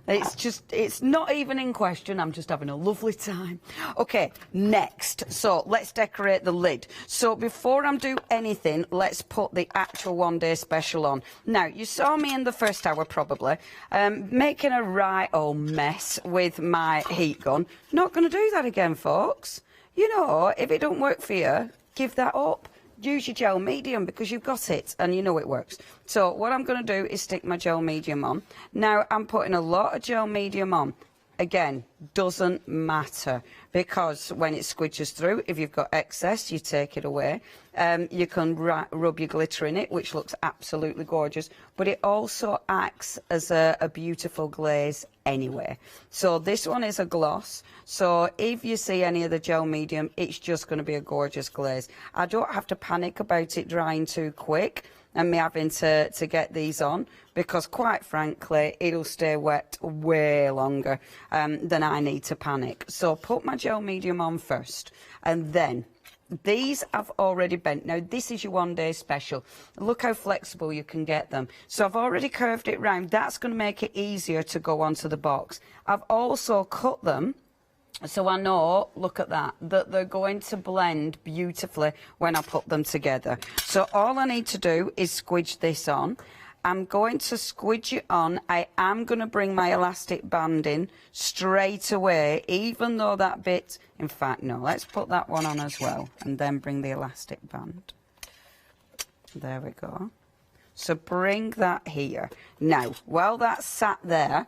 [SPEAKER 18] It's not even in question, I'm just having a lovely time. Okay, next, so let's decorate the lid. So before I do anything, let's put the actual one-day special on. Now, you saw me in the first hour probably, making a right old mess with my heat gun. Not going to do that again, folks. You know, if it don't work for you, give that up. Use your gel medium because you've got it and you know it works. So what I'm going to do is stick my gel medium on. Now I'm putting a lot of gel medium on. Again, doesn't matter because when it squidges through, if you've got excess, you take it away. You can rub your glitter in it, which looks absolutely gorgeous, but it also acts as a beautiful glaze anyway. So this one is a gloss, so if you see any of the gel medium, it's just going to be a gorgeous glaze. I don't have to panic about it drying too quick and me having to get these on, because quite frankly it'll stay wet way longer than I need to panic. So put my gel medium on first, and then these I've already bent. Now this is your one-day special. Look how flexible you can get them. So I've already curved it round. That's going to make it easier to go onto the box. I've also cut them so I know, look at that they're going to blend beautifully when I put them together. So all I need to do is squidge this on. I'm going to squidge it on. I am going to bring my elastic band in straight away, even though that bit, in fact, no, let's put that one on as well and then bring the elastic band. There we go. So bring that here. Now, while that's sat there,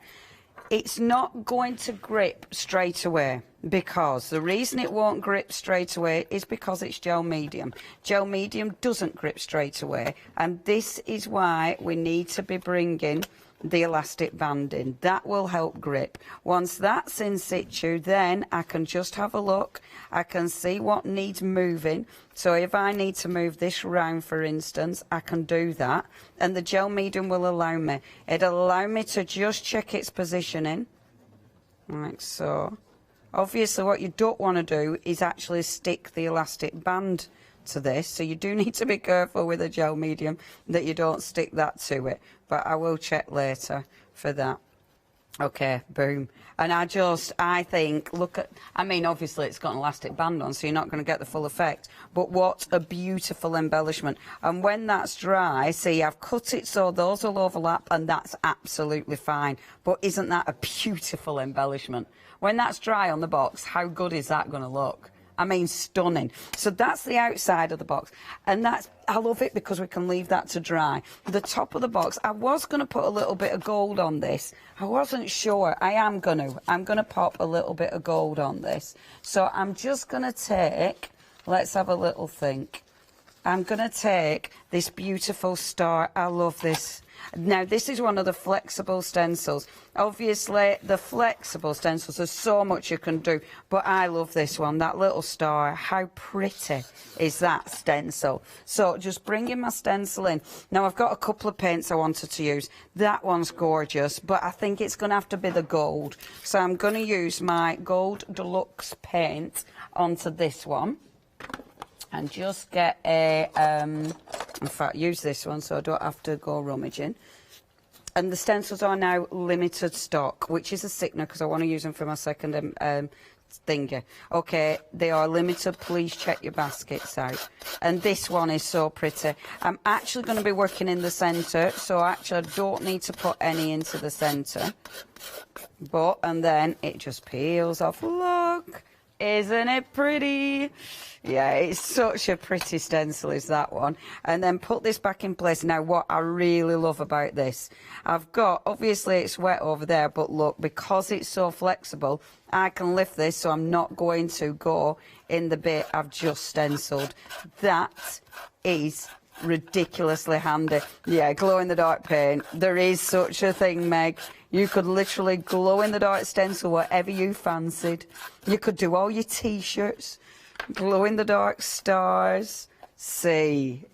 [SPEAKER 18] it's not going to grip straight away, because the reason it won't grip straight away is because it's gel medium. Gel medium doesn't grip straight away, and this is why we need to be bringing the elastic band in. That will help grip. Once that's in situ, then I can just have a look. I can see what needs moving. So if I need to move this round, for instance, I can do that, and the gel medium will allow me. It'll allow me to just check its positioning, like so. Obviously what you don't want to do is actually stick the elastic band to this, so you do need to be careful with a gel medium that you don't stick that to it, but I will check later for that. Okay, boom. And I think, look at, I mean, obviously it's got an elastic band on, so you're not going to get the full effect, but what a beautiful embellishment. And when that's dry, see, I've cut it so those will overlap, and that's absolutely fine. But isn't that a beautiful embellishment? When that's dry on the box, how good is that going to look? I mean, stunning. So that's the outside of the box, and I love it because we can leave that to dry. The top of the box, I was going to put a little bit of gold on this. I wasn't sure. I'm going to pop a little bit of gold on this. So I'm just going to take, let's have a little think. I'm going to take this beautiful star. I love this. Now, this is one of the flexible stencils. Obviously, the flexible stencils, there's so much you can do, but I love this one, that little star. How pretty is that stencil? So, just bringing my stencil in. Now, I've got a couple of paints I wanted to use. That one's gorgeous, but I think it's going to have to be the gold. So, I'm going to use my Gold Deluxe paint onto this one. And just get a, in fact, use this one so I don't have to go rummaging. And the stencils are now limited stock, which is a sickener because I want to use them for my second thingy. Okay, they are limited. Please check your baskets out. And this one is so pretty. I'm actually going to be working in the centre, so actually I don't need to put any into the centre. But, and then it just peels off. Look, isn't it pretty? Yeah, it's such a pretty stencil is that one. And then put this back in place. Now, what I really love about this, I've got, obviously it's wet over there, but look, because it's so flexible, I can lift this so I'm not going to go in the bit I've just stenciled. That is ridiculously handy. Yeah, glow-in-the-dark paint. There is such a thing, Meg. You could literally glow-in-the-dark stencil whatever you fancied. You could do all your T-shirts. Glow-in-the-dark stars. See.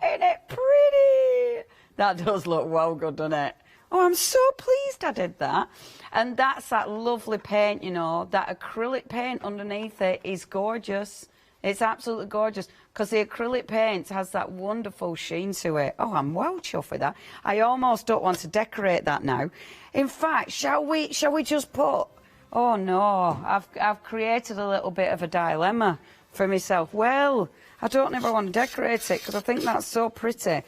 [SPEAKER 18] Ain't it pretty? That does look well good, doesn't it? Oh, I'm so pleased I did that. And that's that lovely paint, you know. That acrylic paint underneath it is gorgeous. It's absolutely gorgeous because the acrylic paint has that wonderful sheen to it. Oh, I'm well chuffed with that. I almost don't want to decorate that now. In fact, shall we just put... Oh, no, I've created a little bit of a dilemma for myself. Well, I don't ever want to decorate it because I think that's so pretty.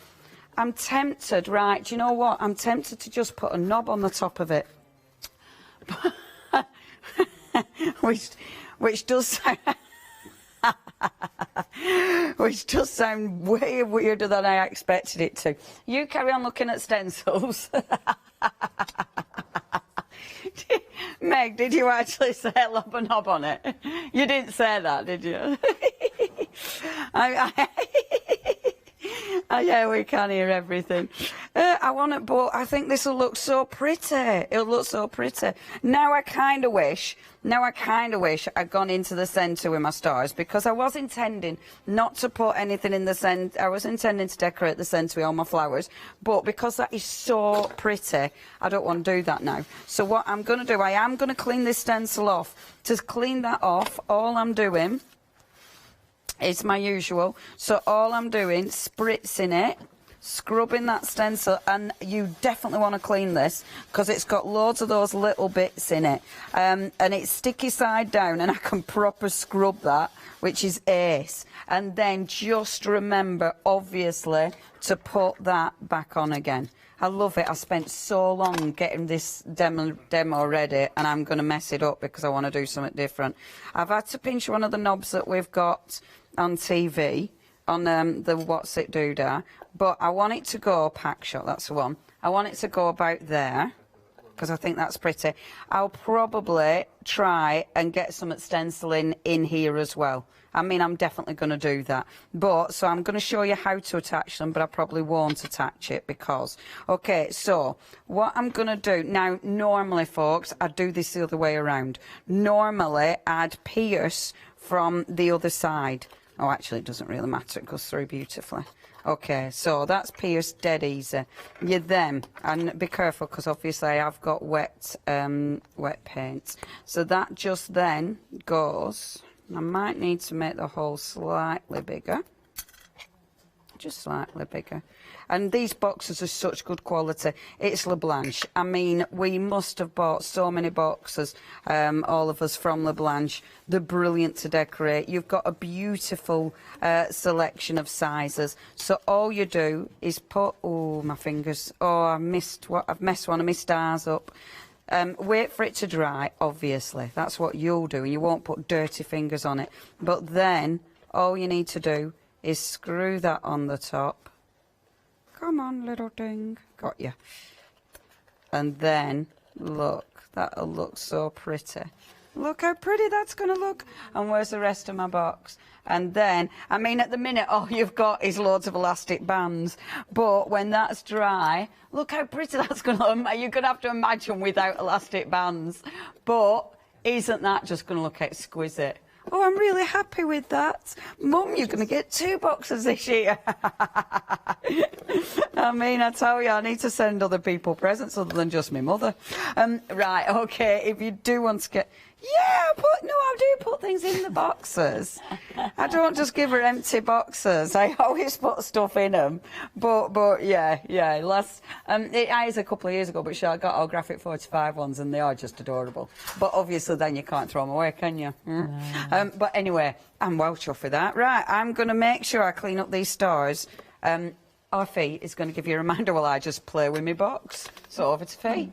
[SPEAKER 18] I'm tempted, right, do you know what? I'm tempted to just put a knob on the top of it. which does sound... which does sound way weirder than I expected it to. You carry on looking at stencils. Meg, did you actually say lob a knob on it? You didn't say that, did you? Yeah, we can hear everything. I want it, but I think this will look so pretty. It'll look so pretty. Now I kind of wish I'd gone into the centre with my stars because I was intending not to put anything in the centre. I was intending to decorate the centre with all my flowers, but because that is so pretty, I don't want to do that now. So what I'm going to do, I am going to clean this stencil off. To clean that off, all I'm doing... It's my usual. So all I'm doing, spritzing it, scrubbing that stencil, and you definitely want to clean this because it's got loads of those little bits in it. And it's sticky side down, and I can proper scrub that, which is ace. And then just remember, obviously, to put that back on again. I love it. I spent so long getting this demo ready, and I'm going to mess it up because I want to do something different. I've had to pinch one of the knobs that we've got on TV, on the What's It Doodah, but I want it to go, pack shot, that's the one. I want it to go about there, because I think that's pretty. I'll probably try and get some stenciling in here as well. I mean, I'm definitely going to do that. But, so I'm going to show you how to attach them, but I probably won't attach it because... Okay, so, what I'm going to do... Now, normally, folks, I'd do this the other way around. Normally, I'd pierce from the other side. Oh, actually, it doesn't really matter. It goes through beautifully. Okay, so that's pierced dead easy. You then, and be careful because obviously I've got wet paint. So that just then goes... I might need to make the hole slightly bigger. Just slightly bigger. And these boxes are such good quality. It's LaBlanche. I mean, we must have bought so many boxes, all of us from LaBlanche. They're brilliant to decorate. You've got a beautiful selection of sizes. So all you do is put... Oh, my fingers. Oh, I've messed one of my stars up. Wait for it to dry, obviously. That's what you'll do. You won't put dirty fingers on it. But then, all you need to do is screw that on the top. Come on, little thing. Got you. And then, look, that'll look so pretty. Look how pretty that's going to look. And where's the rest of my box? And then, I mean, at the minute, all you've got is loads of elastic bands. But when that's dry, look how pretty that's going to look. You're going to have to imagine without elastic bands. But isn't that just going to look exquisite? Oh, I'm really happy with that. Mum, you're going to get 2 boxes this year. I mean, I tell you, I need to send other people presents other than just my mother. Right, OK, if you do want to get... Yeah, I do put things in the boxes. I don't just give her empty boxes. I always put stuff in them. But yeah. It is a couple of years ago, but I got our graphic 45 ones, and they are just adorable. But obviously, then you can't throw them away, can you? No. But anyway, I'm well chuffed with that. Right, I'm going to make sure I clean up these stars. Our Fee is going to give you a reminder while I just play with my box. So over to Fee.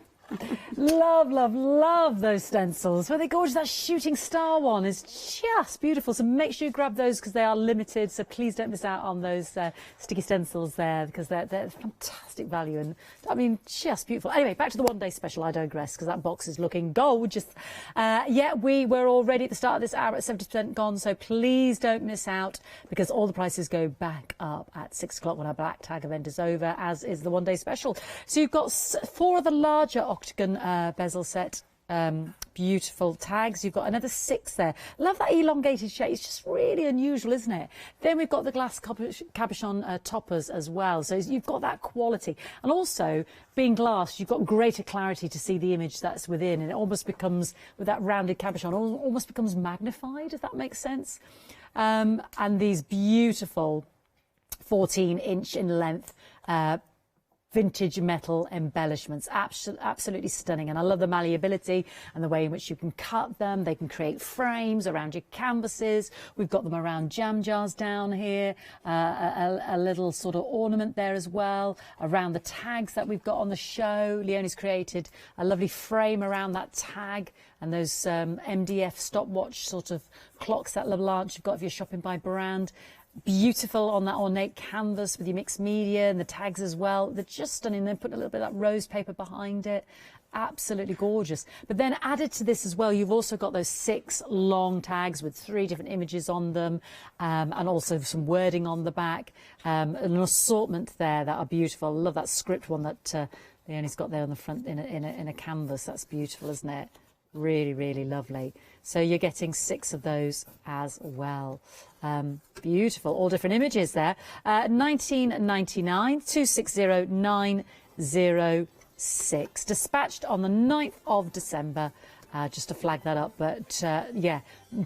[SPEAKER 2] Love those stencils. Well, they're gorgeous. That shooting star one is just beautiful. So make sure you grab those because they are limited. So please don't miss out on those sticky stencils there because they're fantastic value and, I mean, just beautiful. Anyway, back to the one-day special. I digress because that box is looking gorgeous. Yeah, we were already at the start of this hour at 70% gone. So please don't miss out because all the prices go back up at 6 o'clock when our black tag event is over, as is the one-day special. So you've got 4 of the larger octagon bezel set, beautiful tags. You've got another 6 there. Love that elongated shape. It's just really unusual, isn't it? Then we've got the glass cabochon toppers as well. So you've got that quality. And also, being glass, you've got greater clarity to see the image that's within. And it almost becomes, with that rounded cabochon, almost becomes magnified, if that makes sense. And these beautiful 14-inch in length vintage metal embellishments, absolutely stunning. And I love the malleability and the way in which you can cut them. They can create frames around your canvases. We've got them around jam jars down here, a little sort of ornament there as well around the tags that we've got on the show. Leonie's created a lovely frame around that tag and those MDF stopwatch sort of clocks that LaBlanche you've got if you're shopping by brand. Beautiful on that ornate canvas with your mixed media and the tags as well. They're just stunning. They put a little bit of that rose paper behind it. Absolutely gorgeous. But then added to this as well, you've also got those 6 long tags with 3 different images on them, and also some wording on the back, an assortment there that are beautiful. I love that script one that Leonie's got there on the front in a canvas. That's beautiful, isn't it? Really, really lovely. So you're getting 6 of those as well. Beautiful, all different images there. 19.99, 260906. Dispatched on the 9th of December. Just to flag that up, but yeah,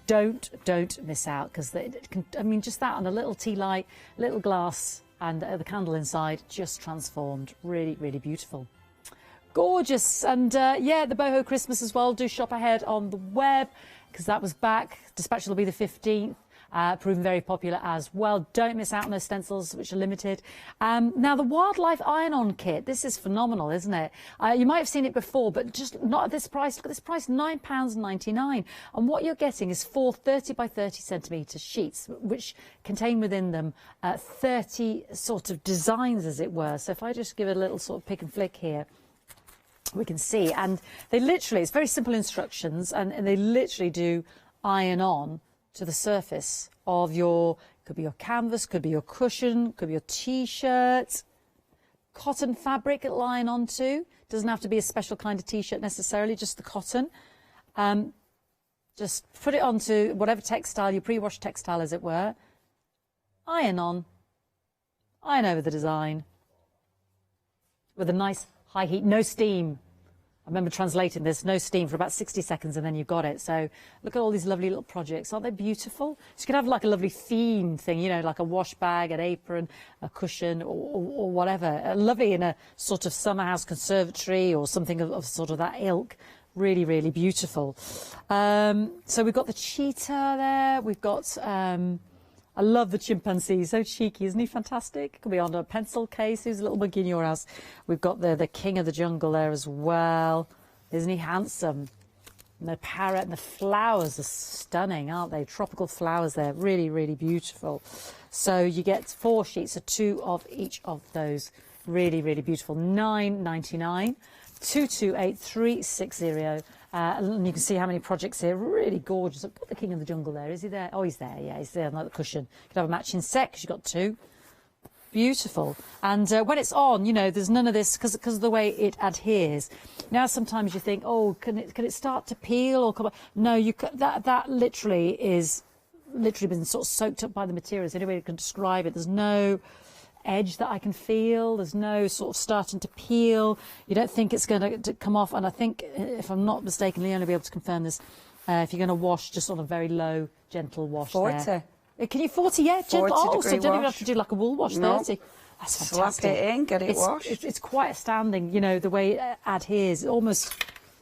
[SPEAKER 2] don't miss out because I mean, just that on a little tea light, little glass, and the candle inside just transformed. Really, really beautiful. Gorgeous. And yeah, the boho Christmas as well. Do shop ahead on the web because that was back. Dispatch will be the 15th. Proven very popular as well. Don't miss out on those stencils, which are limited. Now, the wildlife iron-on kit. This is phenomenal, isn't it? You might have seen it before, but just not at this price. Look at this price, £9.99. And what you're getting is 4 30 by 30 centimetre sheets, which contain within them 30 sort of designs, as it were. So if I just give it a little sort of pick and flick here, we can see. And they literally, it's very simple instructions, and they literally do iron on to the surface of your, could be your canvas, could be your cushion, could be your T-shirt, cotton fabric it'll iron onto. Doesn't have to be a special kind of T-shirt necessarily, just the cotton. Just put it onto whatever textile, your pre-washed textile as it were. Iron on, iron over the design with a nice high heat, no steam. I remember translating this, no steam for about 60 seconds and then you've got it. So look at all these lovely little projects. Aren't they beautiful? So you could have like a lovely theme thing, you know, like a wash bag, an apron, a cushion or whatever. Lovely in a sort of summer house conservatory or something of sort of that ilk. Really, really beautiful. So we've got the cheetah there. We've got... I love the chimpanzee, so cheeky, isn't he fantastic? Could be on a pencil case. Who's a little monkey in your house? We've got the king of the jungle there as well. Isn't he handsome? And the parrot and the flowers are stunning, aren't they? Tropical flowers there, really, really beautiful. So you get 4 sheets of 2 of each of those. Really, really beautiful. £9.99, 228360. And you can see how many projects here, really gorgeous. I've got the King of the Jungle there. Is he there? Oh, he's there. Yeah, he's there on like the cushion. You could have a matching set because you've got two. Beautiful. And when it's on, you know, there's none of this because of the way it adheres. Now, sometimes you think, oh, can it start to peel or come? No, that literally is been sort of soaked up by the materials. Any way you can describe it. There's no edge that I can feel. There's no sort of starting to peel. You don't think it's going to come off. And I think, if I'm not mistaken, Leona will be able to confirm this. If you're going to wash, just on a very low, gentle wash
[SPEAKER 18] 40.
[SPEAKER 2] there. Can you 40? Yeah, gentle. Oh, so don't even have to do like a wool wash.
[SPEAKER 18] No.
[SPEAKER 2] 30. That's
[SPEAKER 18] Slap
[SPEAKER 2] fantastic.
[SPEAKER 18] it in, get it washed.
[SPEAKER 2] It's quite astounding, you know, the way it adheres. It almost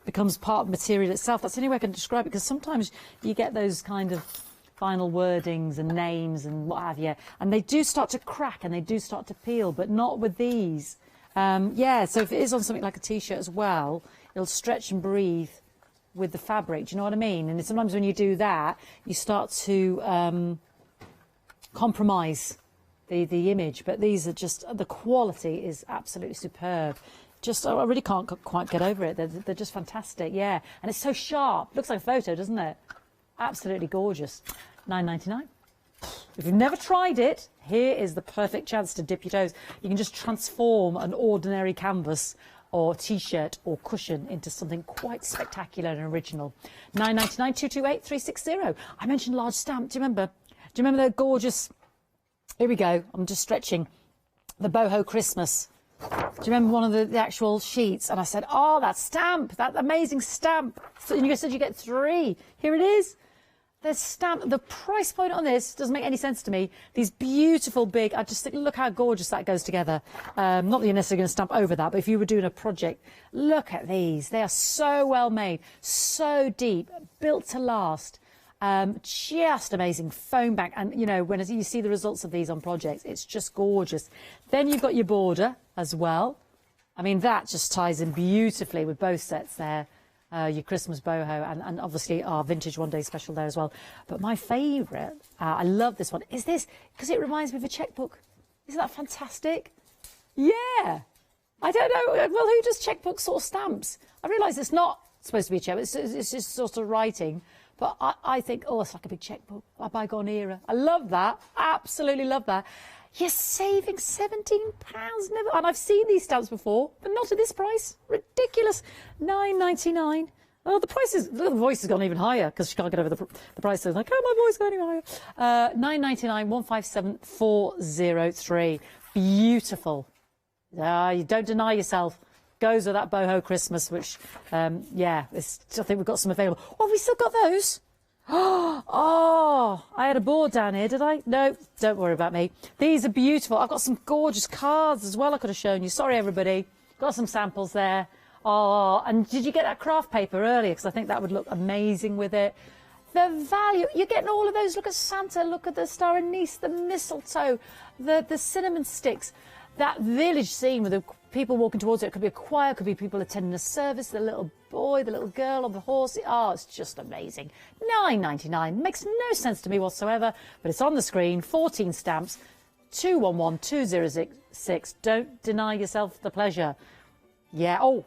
[SPEAKER 2] becomes part of the material itself. That's the only way I can describe it, because sometimes you get those kind of final wordings and names and what have you, and they do start to crack and they do start to peel, but not with these. Yeah, so if it is on something like a T-shirt as well, it'll stretch and breathe with the fabric. Do you know what I mean? And sometimes when you do that, you start to compromise the image, but these are just, the quality is absolutely superb. Just, I really can't quite get over it. They're just fantastic, yeah. And it's so sharp. Looks like a photo, doesn't it? Absolutely gorgeous. £9.99. If you've never tried it, here is the perfect chance to dip your toes. You can just transform an ordinary canvas or T-shirt or cushion into something quite spectacular and original. £9.99, 228 360. I mentioned large stamp. Do you remember? Do you remember the gorgeous... Here we go. I'm just stretching. The Boho Christmas. Do you remember one of the actual sheets? And I said, oh, that stamp, that amazing stamp. And you said you get 3. Here it is. The stamp, the price point on this doesn't make any sense to me. These beautiful big, I just think, look how gorgeous that goes together. Not that you're necessarily going to stamp over that, but if you were doing a project, look at these. They are so well made, so deep, built to last. Just amazing foam back, and you know, when you see the results of these on projects, it's just gorgeous. Then you've got your border as well. I mean, that just ties in beautifully with both sets there. Your Christmas boho and obviously our vintage one day special there as well. But my favourite, I love this one, is this, because it reminds me of a checkbook. Isn't that fantastic? Yeah. I don't know, well, who does checkbook sort of stamps? I realise it's not supposed to be a checkbook, it's just sort of writing. But I think, oh, it's like a big checkbook, a bygone era. I love that, absolutely love that. You're saving £17, never, and I've seen these stamps before, but not at this price. Ridiculous. £9.99. Oh, the voice has gone even higher because she can't get over the price. So like, oh, my voice going even higher. £9.99, 157403. Beautiful. You don't deny yourself. Goes with that boho Christmas, which, yeah, I think we've got some available. Oh, have we still got those? Oh, I had a board down here, did I? No, don't worry about me. These are beautiful. I've got some gorgeous cards as well I could have shown you. Sorry, everybody. Got some samples there. Oh, and did you get that craft paper earlier? Because I think that would look amazing with it. The value, you're getting all of those. Look at Santa, look at the star anise, the mistletoe, the cinnamon sticks. That village scene with the people walking towards it. It could be a choir, it could be people attending a service, the little boy, the little girl on the horse. Oh, it's just amazing. £9.99. Makes no sense to me whatsoever, but it's on the screen. 14 stamps, 211206. Don't deny yourself the pleasure. Yeah, oh,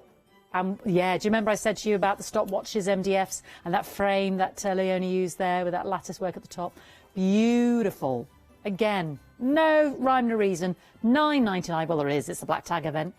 [SPEAKER 2] yeah, do you remember I said to you about the stopwatches, MDFs, and that frame that Leonie used there with that lattice work at the top? Beautiful. Again, no rhyme or reason. £9.99. Well, there is. It's a black tag event.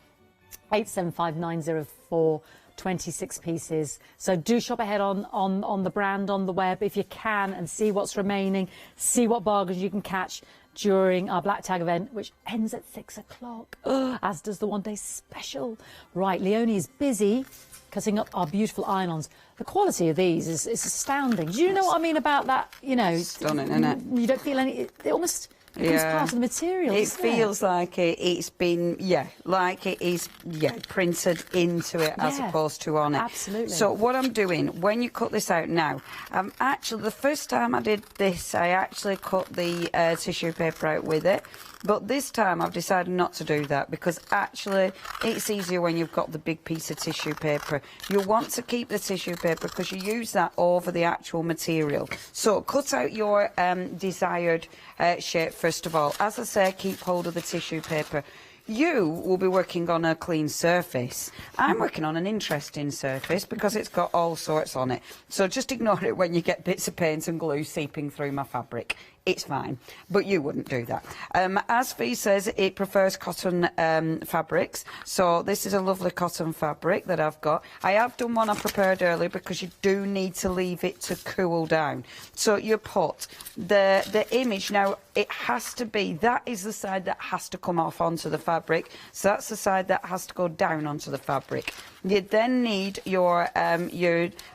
[SPEAKER 2] 875904. 26 pieces. So do shop ahead on the brand on the web if you can, and see what's remaining. See what bargains you can catch during our black tag event, which ends at 6 o'clock. As does the one day special. Right, Leonie is busy cutting up our beautiful iron-ons. The quality of these is astounding. Do you know what I mean about that? You know,
[SPEAKER 18] stunning, isn't it?
[SPEAKER 2] You don't feel any. It almost becomes part of the material.
[SPEAKER 18] It feels like it's been, like it is, printed into it as opposed to on it.
[SPEAKER 2] Absolutely.
[SPEAKER 18] So what I'm doing, when you cut this out now, actually the first time I did this, I actually cut the tissue paper out with it. But this time I've decided not to do that, because actually it's easier when you've got the big piece of tissue paper. You want to keep the tissue paper because you use that over the actual material. So cut out your desired shape first of all. As I say, keep hold of the tissue paper. you will be working on a clean surface. I'm working on an interesting surface because it's got all sorts on it. So just ignore it when you get bits of paint and glue seeping through my fabric. It's fine, but you wouldn't do that. As Fee says, it prefers cotton fabrics. So this is a lovely cotton fabric that I've got. I have done one I prepared earlier because you do need to leave it to cool down. So you put the image, now it has to be, that is the side that has to come off onto the fabric. So that's the side that has to go down onto the fabric. You then need your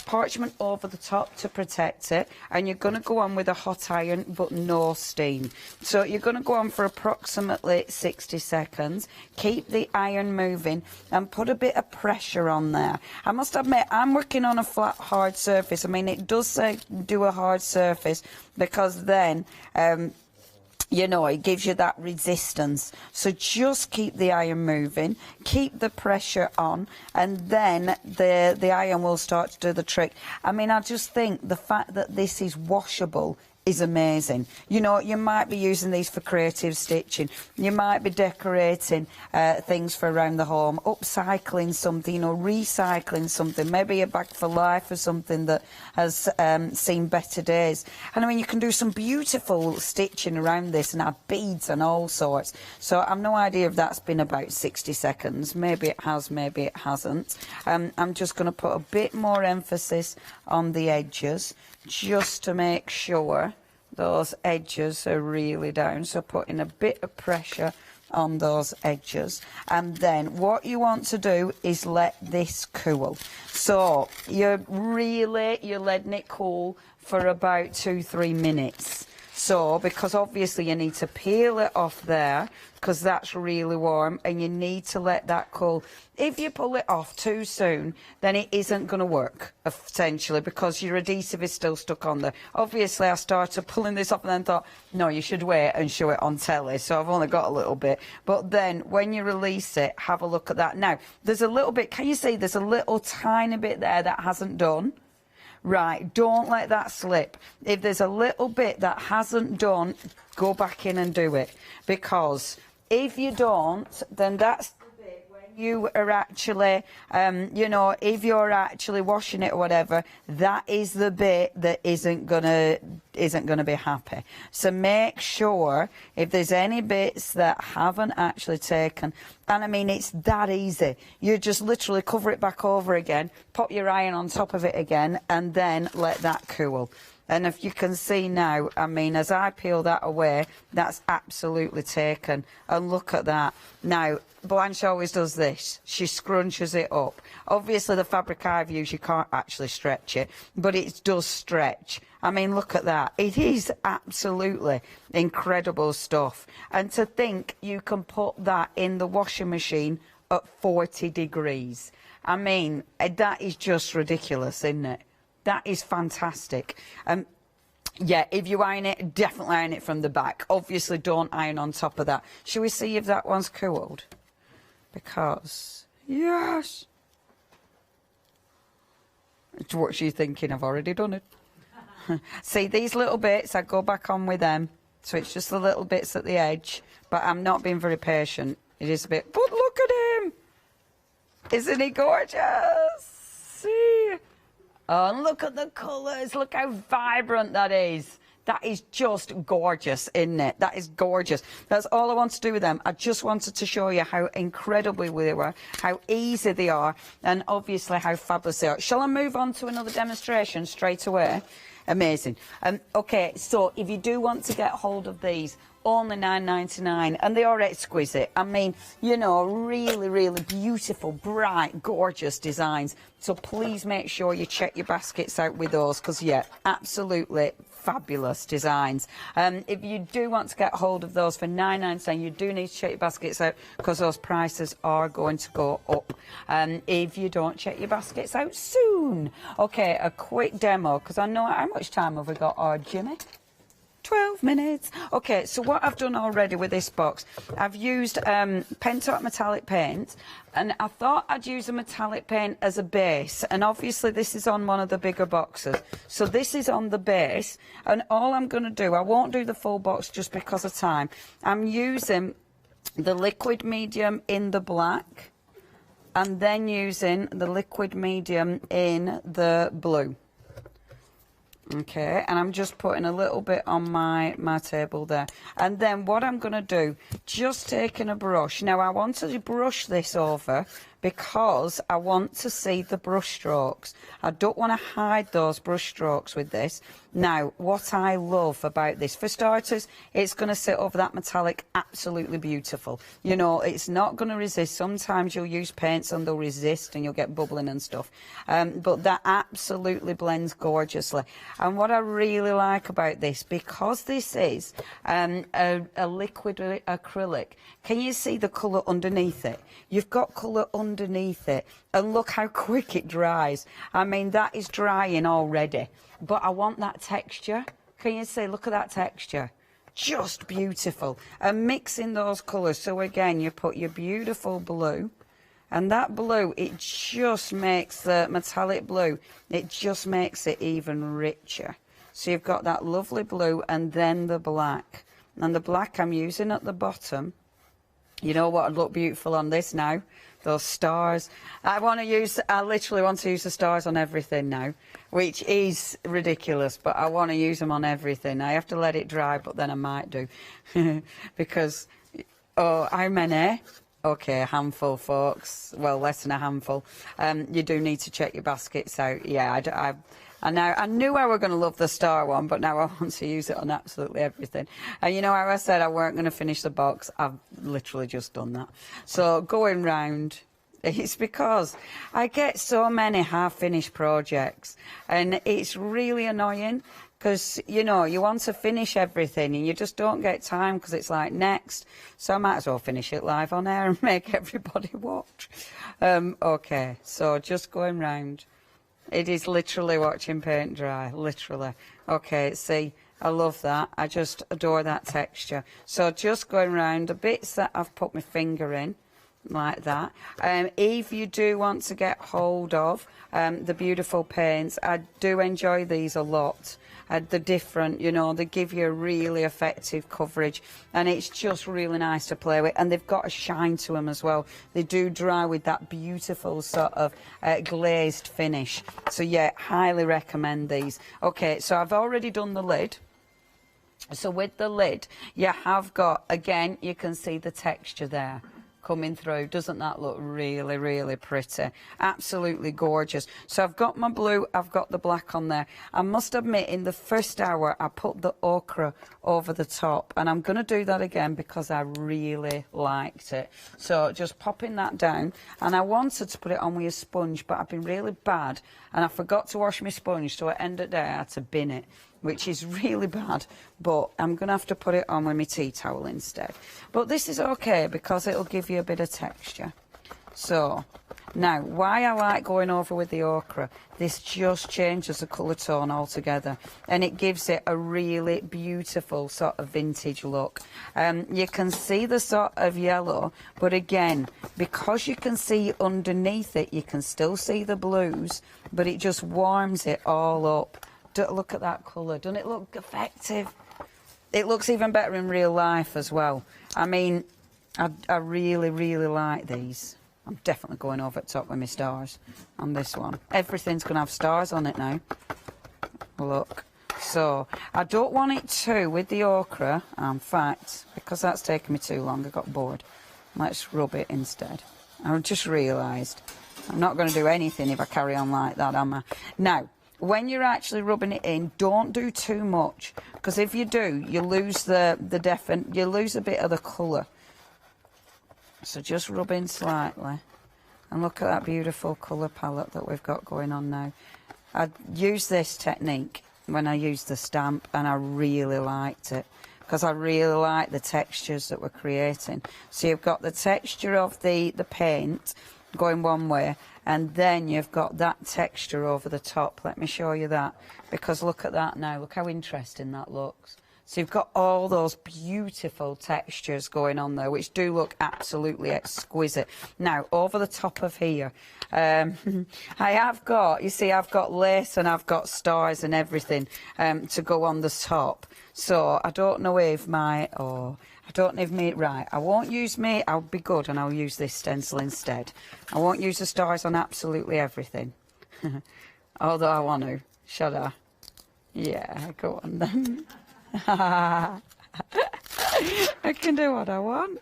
[SPEAKER 18] parchment over the top to protect it, and you're going to go on with a hot iron but no steam. So you're going to go on for approximately 60 seconds. Keep the iron moving and put a bit of pressure on there. I must admit, I'm working on a flat, hard surface. I mean, it does say do a hard surface because then you know, it gives you that resistance. So just keep the iron moving, keep the pressure on, and then the iron will start to do the trick. I mean, I just think the fact that this is washable is amazing. You know, you might be using these for creative stitching. You might be decorating things for around the home, upcycling something, you know, recycling something, maybe a bag for life or something that has seen better days. And I mean, you can do some beautiful stitching around this and add beads and all sorts. So I've no idea if that's been about 60 seconds. Maybe it has, maybe it hasn't. I'm just going to put a bit more emphasis on the edges just to make sure those edges are really down. So putting a bit of pressure on those edges, and then what you want to do is let this cool. So you're letting it cool for about 2-3 minutes. So, because obviously you need to peel it off there because that's really warm, and you need to let that cool. If you pull it off too soon, then it isn't going to work, essentially, because your adhesive is still stuck on there. Obviously, I started pulling this off and then thought, no, you should wait and show it on telly, so I've only got a little bit. But then, when you release it, have a look at that. Now, there's a little bit, can you see there's a little tiny bit there that hasn't done? Right, don't let that slip. If there's a little bit that hasn't done, go back in and do it. Because if you don't, then that's the bit when you are actually, you know, if you're actually washing it or whatever, that is the bit that isn't gonna be happy. So make sure if there's any bits that haven't actually taken, and I mean, it's that easy. You just literally cover it back over again, pop your iron on top of it again, and then let that cool. And if you can see now, I mean, as I peel that away, that's absolutely taken. And look at that. Now, Blanche always does this. She scrunches it up. Obviously, the fabric I've used, you can't actually stretch it, but it does stretch. I mean, look at that. It is absolutely incredible stuff. And to think you can put that in the washing machine at 40 degrees. I mean, that is just ridiculous, isn't it? That is fantastic. Yeah, if you iron it, definitely iron it from the back. Obviously, don't iron on top of that. Shall we see if that one's cooled? Because, yes. What's she thinking? I've already done it. See, these little bits, I go back on with them. So it's just the little bits at the edge. But I'm not being very patient. It is a bit, but look at him. Isn't he gorgeous? See? Oh, and look at the colours. Look how vibrant that is. That is just gorgeous, isn't it? That is gorgeous. That's all I want to do with them. I just wanted to show you how incredible they were, how easy they are, and obviously how fabulous they are. Shall I move on to another demonstration straight away? Amazing. Okay, so if you do want to get hold of these, only £9.99, and they are exquisite. I mean, you know, really, really beautiful, bright, gorgeous designs. So please make sure you check your baskets out with those, because, yeah, absolutely fabulous designs. If you do want to get hold of those for £9.99, you do need to check your baskets out, because those prices are going to go up if you don't check your baskets out soon. Okay, a quick demo, because I know how much time have we got, Jimmy? 12 minutes. Okay, so what I've done already with this box, I've used Pentot metallic paint, and I thought I'd use a metallic paint as a base, and obviously this is on one of the bigger boxes. So this is on the base, and all I'm going to do, I won't do the full box just because of time, I'm using the liquid medium in the black, and then using the liquid medium in the blue. Okay, and I'm just putting a little bit on my table there. And then what I'm going to do, just taking a brush. Now, I want to brush this over because I want to see the brush strokes. I don't want to hide those brush strokes with this. Now, what I love about this, for starters, it's going to sit over that metallic absolutely beautiful. You know, it's not going to resist. Sometimes you'll use paints and they'll resist and you'll get bubbling and stuff. But that absolutely blends gorgeously. And what I really like about this, because this is a liquid acrylic, can you see the colour underneath it? You've got colour underneath it, and look how quick it dries. I mean, that is drying already, but I want that texture. Can you see? Look at that texture. Just beautiful. And mixing those colours. So again, you put your beautiful blue, and that blue, it just makes the metallic blue, it just makes it even richer. So you've got that lovely blue and then the black. And the black I'm using at the bottom. You know what would look beautiful on this now? Those stars. I literally want to use the stars on everything now, which is ridiculous, but I want to use them on everything. I have to let it dry, but then I might do. Because, oh, how many? Okay, a handful, folks. Well, less than a handful. You do need to check your baskets out. Yeah, I knew I were going to love the star one, but now I want to use it on absolutely everything. And you know how I said I weren't going to finish the box? I've literally just done that. So going round, it's because I get so many half-finished projects, and it's really annoying because, you know, you want to finish everything and you just don't get time because it's like next. So I might as well finish it live on air and make everybody watch. Okay, so just going round. It is literally watching paint dry, literally. Okay, see, I love that. I just adore that texture. So just going around the bits that I've put my finger in, like that. If you do want to get hold of the beautiful paints, I do enjoy these a lot. The different, you know, they give you a really effective coverage, and it's just really nice to play with, and they've got a shine to them as well. They do dry with that beautiful sort of glazed finish. So yeah, highly recommend these. Okay, so I've already done the lid. So with the lid, you have got, again, you can see the texture there coming through. Doesn't that look really, really pretty? Absolutely gorgeous. So I've got my blue, I've got the black on there. I must admit, in the first hour, I put the ochre over the top, and I'm going to do that again because I really liked it. So just popping that down, and I wanted to put it on with a sponge, but I've been really bad, and I forgot to wash my sponge, so at the end of the day, I had to bin it, which is really bad, but I'm going to have to put it on with my tea towel instead. But this is okay because it'll give you a bit of texture. So, now, why I like going over with the ochre, this just changes the colour tone altogether, and it gives it a really beautiful sort of vintage look. You can see the sort of yellow, but again, because you can see underneath it, you can still see the blues, but it just warms it all up. Look at that colour. Doesn't it look effective? It looks even better in real life as well. I mean, I really, really like these. I'm definitely going over the top with my stars on this one. Everything's going to have stars on it now. Look. So, I don't want it too with the ochre. In fact, because that's taken me too long, I got bored. Let's rub it instead. I just realised I'm not going to do anything if I carry on like that, am I? Now, when you're actually rubbing it in, don't do too much, because if you do, you lose you lose a bit of the colour. So just rub in slightly, and look at that beautiful colour palette that we've got going on now. I used this technique when I used the stamp, and I really liked it, because I really like the textures that we're creating. So you've got the texture of the paint going one way, and then you've got that texture over the top. Let me show you that, because look at that now. Look how interesting that looks. So you've got all those beautiful textures going on there, which do look absolutely exquisite. Now, over the top of here, I have got, you see, I've got lace and I've got stars and everything to go on the top. So I don't know if right, I won't use me, I'll be good and I'll use this stencil instead. I won't use the stars on absolutely everything. Although I want to, should I? Yeah, go on then. I can do what I want.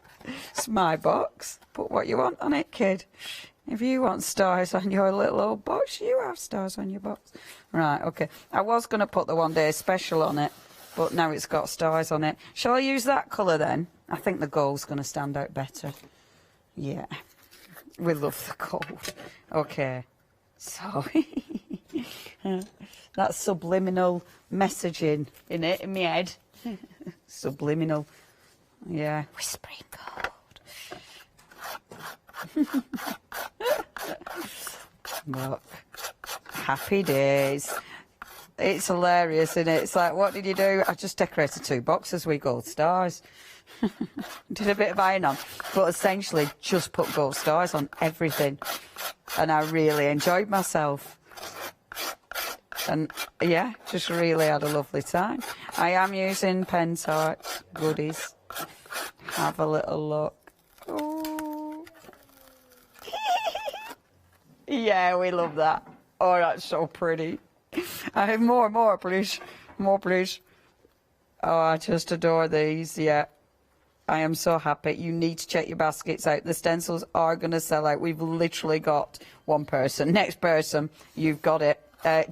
[SPEAKER 18] It's my box. Put what you want on it, kid. If you want stars on your little old box, you have stars on your box. Right, okay. I was going to put the one day special on it, but now it's got stars on it. Shall I use that colour then? I think the gold's going to stand out better. Yeah. We love the gold. Okay. So, that's subliminal messaging in it, in my head. Subliminal. Yeah. Whispering gold. Look. Happy days. It's hilarious, isn't it? It's like, what did you do? I just decorated 2 boxes with gold stars. Did a bit of iron on, but essentially just put gold stars on everything. And I really enjoyed myself. And yeah, just really had a lovely time. I am using Pentart goodies. Have a little look. Oh. Yeah, we love that. Oh, that's so pretty. I have more, please. More, please. Oh, I just adore these, yeah. I am so happy. You need to check your baskets out. The stencils are going to sell out. We've literally got one person. Next person, you've got it.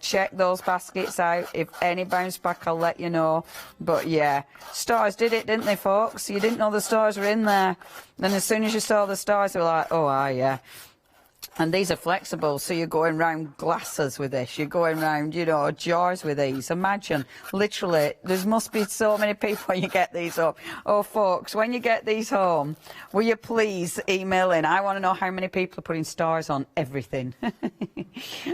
[SPEAKER 18] Check those baskets out. If any bounce back, I'll let you know. But yeah, stars did it, didn't they, folks? You didn't know the stars were in there. Then as soon as you saw the stars, they were like, oh, yeah. And these are flexible, so you're going round glasses with this. You're going round, you know, jars with these. Imagine, literally, there must be so many people when you get these home. Oh, folks, when you get these home, will you please email in? I want to know how many people are putting stars on everything.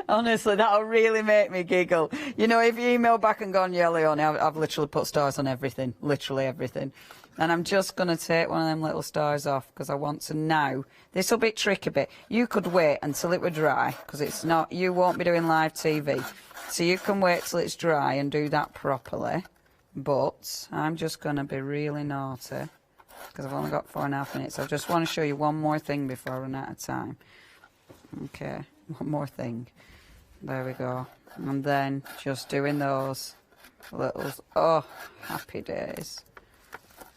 [SPEAKER 18] Honestly, that'll really make me giggle. You know, if you email back and go, yeah, Leonie, I've literally put stars on everything. Literally everything. And I'm just going to take one of them little stars off because I want to know. This will be tricky bit. You could wait until it were dry because it's not, you won't be doing live TV. So you can wait till it's dry and do that properly. But I'm just going to be really naughty because I've only got 4.5 minutes. I just want to show you one more thing before I run out of time. Okay, one more thing. There we go. And then just doing those little, oh, happy days.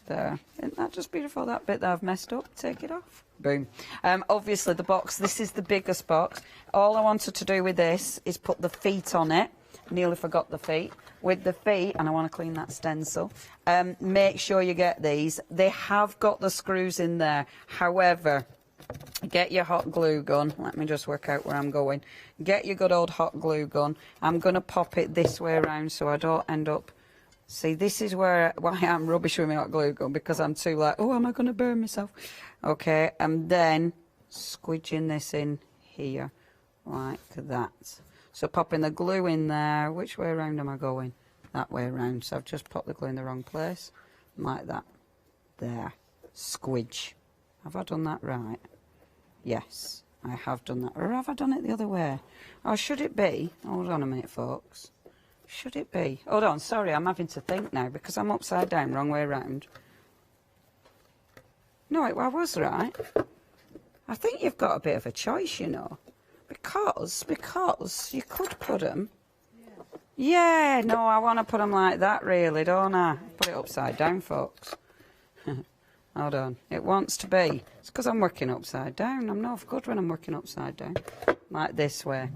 [SPEAKER 18] There. Isn't that just beautiful, that bit that I've messed up? Take it off. Boom. Obviously the box, this is the biggest box. All I wanted to do with this is put the feet on it. Nearly forgot the feet. With the feet, and I want to clean that stencil, make sure you get these. They have got the screws in there. However, get your hot glue gun. Let me just work out where I'm going. Get your good old hot glue gun. I'm going to pop it this way around so I don't end up. See, this is why I'm rubbish with my hot glue gun, because I'm too like, oh, am I going to burn myself? Okay, and then squidging this in here, like that. So popping the glue in there. Which way around am I going? That way around. So I've just popped the glue in the wrong place, like that. There. Squidge. Have I done that right? Yes, I have done that. Or have I done it the other way? Or should it be? Hold on a minute, folks. Should it be? Hold on, sorry, I'm having to think now because I'm upside down, wrong way around. No, I was right. I think you've got a bit of a choice, you know. Because you could put them. Yeah, no, I want to put them like that, really, don't I? Put it upside down, folks. Hold on, it wants to be. It's because I'm working upside down. I'm not good when I'm working upside down. Like this way.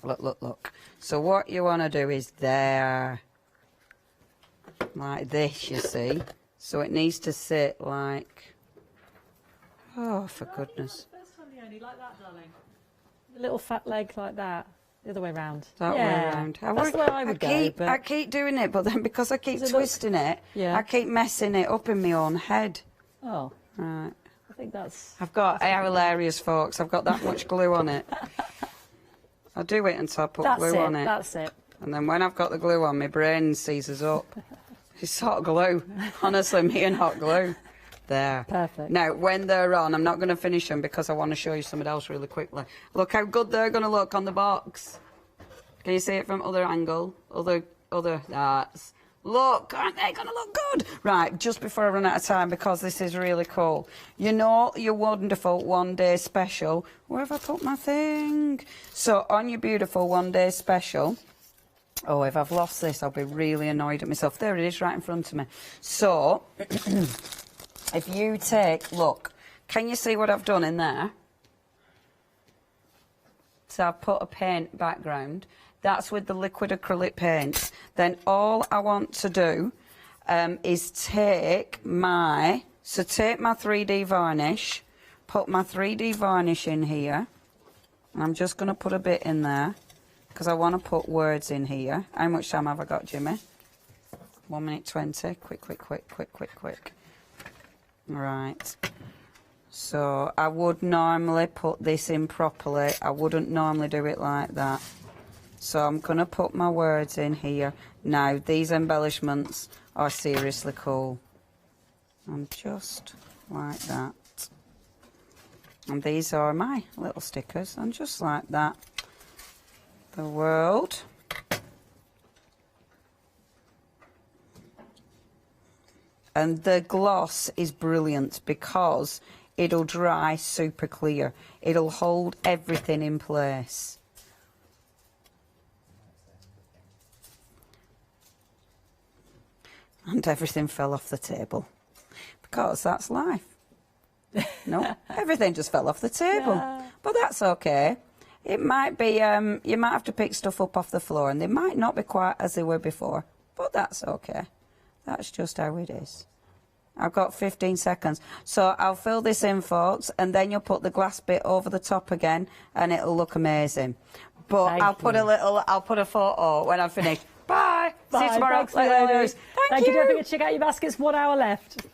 [SPEAKER 18] Look, look, look. So what you want to do is there. Like this, you see. So it needs to sit like... Oh, for goodness.
[SPEAKER 2] Like that, darling. A little fat leg like that. The other way round.
[SPEAKER 18] That way around.
[SPEAKER 2] That's the way I would go. But...
[SPEAKER 18] I keep doing it, but then because I keep twisting it, I keep messing it up in my own head.
[SPEAKER 2] Oh.
[SPEAKER 18] Right.
[SPEAKER 2] I think that's...
[SPEAKER 18] I've got... How hilarious, folks. I've got that much glue on it. I do it until I put glue on it.
[SPEAKER 2] That's it.
[SPEAKER 18] And then when I've got the glue on, my brain seizes up. It's hot glue. Honestly, me and hot glue. There.
[SPEAKER 2] Perfect.
[SPEAKER 18] Now, when they're on, I'm not going to finish them because I want to show you something else really quickly. Look how good they're going to look on the box. Can you see it from other angle? Other that's. Look, aren't they going to look good? Right, just before I run out of time, because this is really cool. You know your wonderful one-day special. Where have I put my thing? So, on your beautiful one-day special... Oh, if I've lost this, I'll be really annoyed at myself. There it is, right in front of me. So, if you take... Look, can you see what I've done in there? So, I've put a paint background. That's with the liquid acrylic paints. Then all I want to do is take my 3D varnish, put my 3D varnish in here. I'm just going to put a bit in there because I want to put words in here. How much time have I got, Jimmy? 1 minute 20. Quick. Right. So I would normally put this in properly. I wouldn't normally do it like that. So I'm going to put my words in here. Now, these embellishments are seriously cool. And just like that. And these are my little stickers. And just like that. The world. And the gloss is brilliant because it'll dry super clear. It'll hold everything in place. And everything fell off the table. Because that's life. No, everything just fell off the table. Yeah. But that's okay. It might be, you might have to pick stuff up off the floor and they might not be quite as they were before. But that's okay. That's just how it is. I've got 15 seconds. So I'll fill this in, folks, and then you'll put the glass bit over the top again and it'll look amazing. But I'll put a photo when I've finished. Bye. See you tomorrow.
[SPEAKER 2] Thanks, Thank you. Don't forget to check out your baskets. 1 hour left.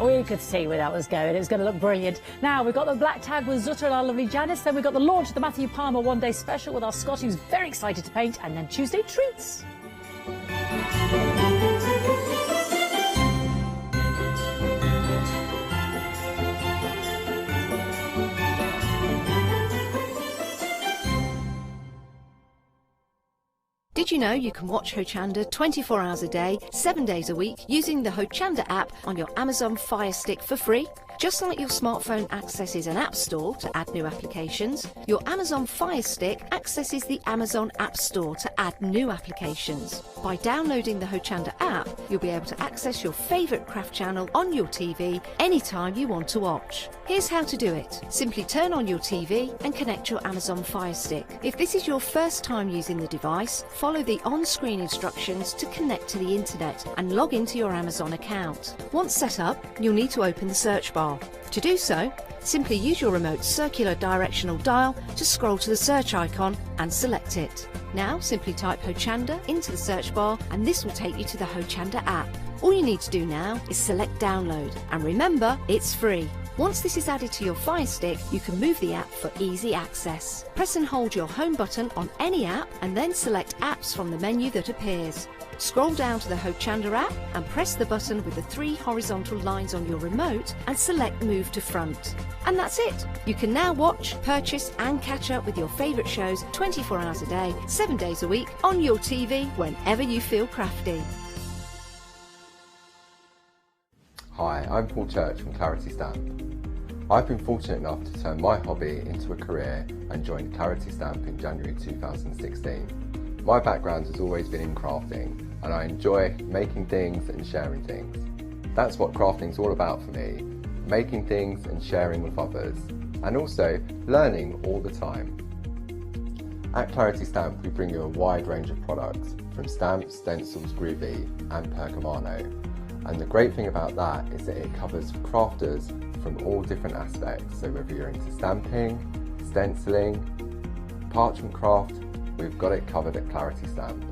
[SPEAKER 2] We could see where that was going. It was going to look brilliant. Now, we've got the black tag with Zutta and our lovely Janice. Then we've got the launch of the Matthew Palmer one-day special with our Scott, who's very excited to paint. And then Tuesday treats.
[SPEAKER 6] Did you know you can watch Hochanda 24 hours a day, 7 days a week using the Hochanda app on your Amazon Fire Stick for free? Just like your smartphone accesses an app store to add new applications, your Amazon Fire Stick accesses the Amazon App Store to add new applications. By downloading the Hochanda app, you'll be able to access your favourite craft channel on your TV anytime you want to watch. Here's how to do it. Simply turn on your TV and connect your Amazon Fire Stick. If this is your first time using the device, follow the on-screen instructions to connect to the internet and log into your Amazon account. Once set up, you'll need to open the search bar. To do so, simply use your remote circular directional dial to scroll to the search icon and select it. Now simply type Hochanda into the search bar and this will take you to the Hochanda app. All you need to do now is select download, and remember, it's free. Once this is added to your Fire Stick, you can move the app for easy access. Press and hold your home button on any app and then select apps from the menu that appears. Scroll down to the Hochanda app and press the button with the 3 horizontal lines on your remote and select Move to Front. And that's it! You can now watch, purchase and catch up with your favourite shows 24 hours a day, 7 days a week on your TV whenever you feel crafty.
[SPEAKER 16] Hi, I'm Paul Church from Clarity Stamp. I've been fortunate enough to turn my hobby into a career and joined Clarity Stamp in January 2016. My background has always been in crafting and I enjoy making things and sharing things. That's what crafting's all about for me, making things and sharing with others, and also learning all the time. At Clarity Stamp we bring you a wide range of products from stamps, stencils, groovy and pergamano. And the great thing about that is that it covers crafters from all different aspects. So whether you're into stamping, stenciling, parchment craft, we've got it covered at Clarity Stamp.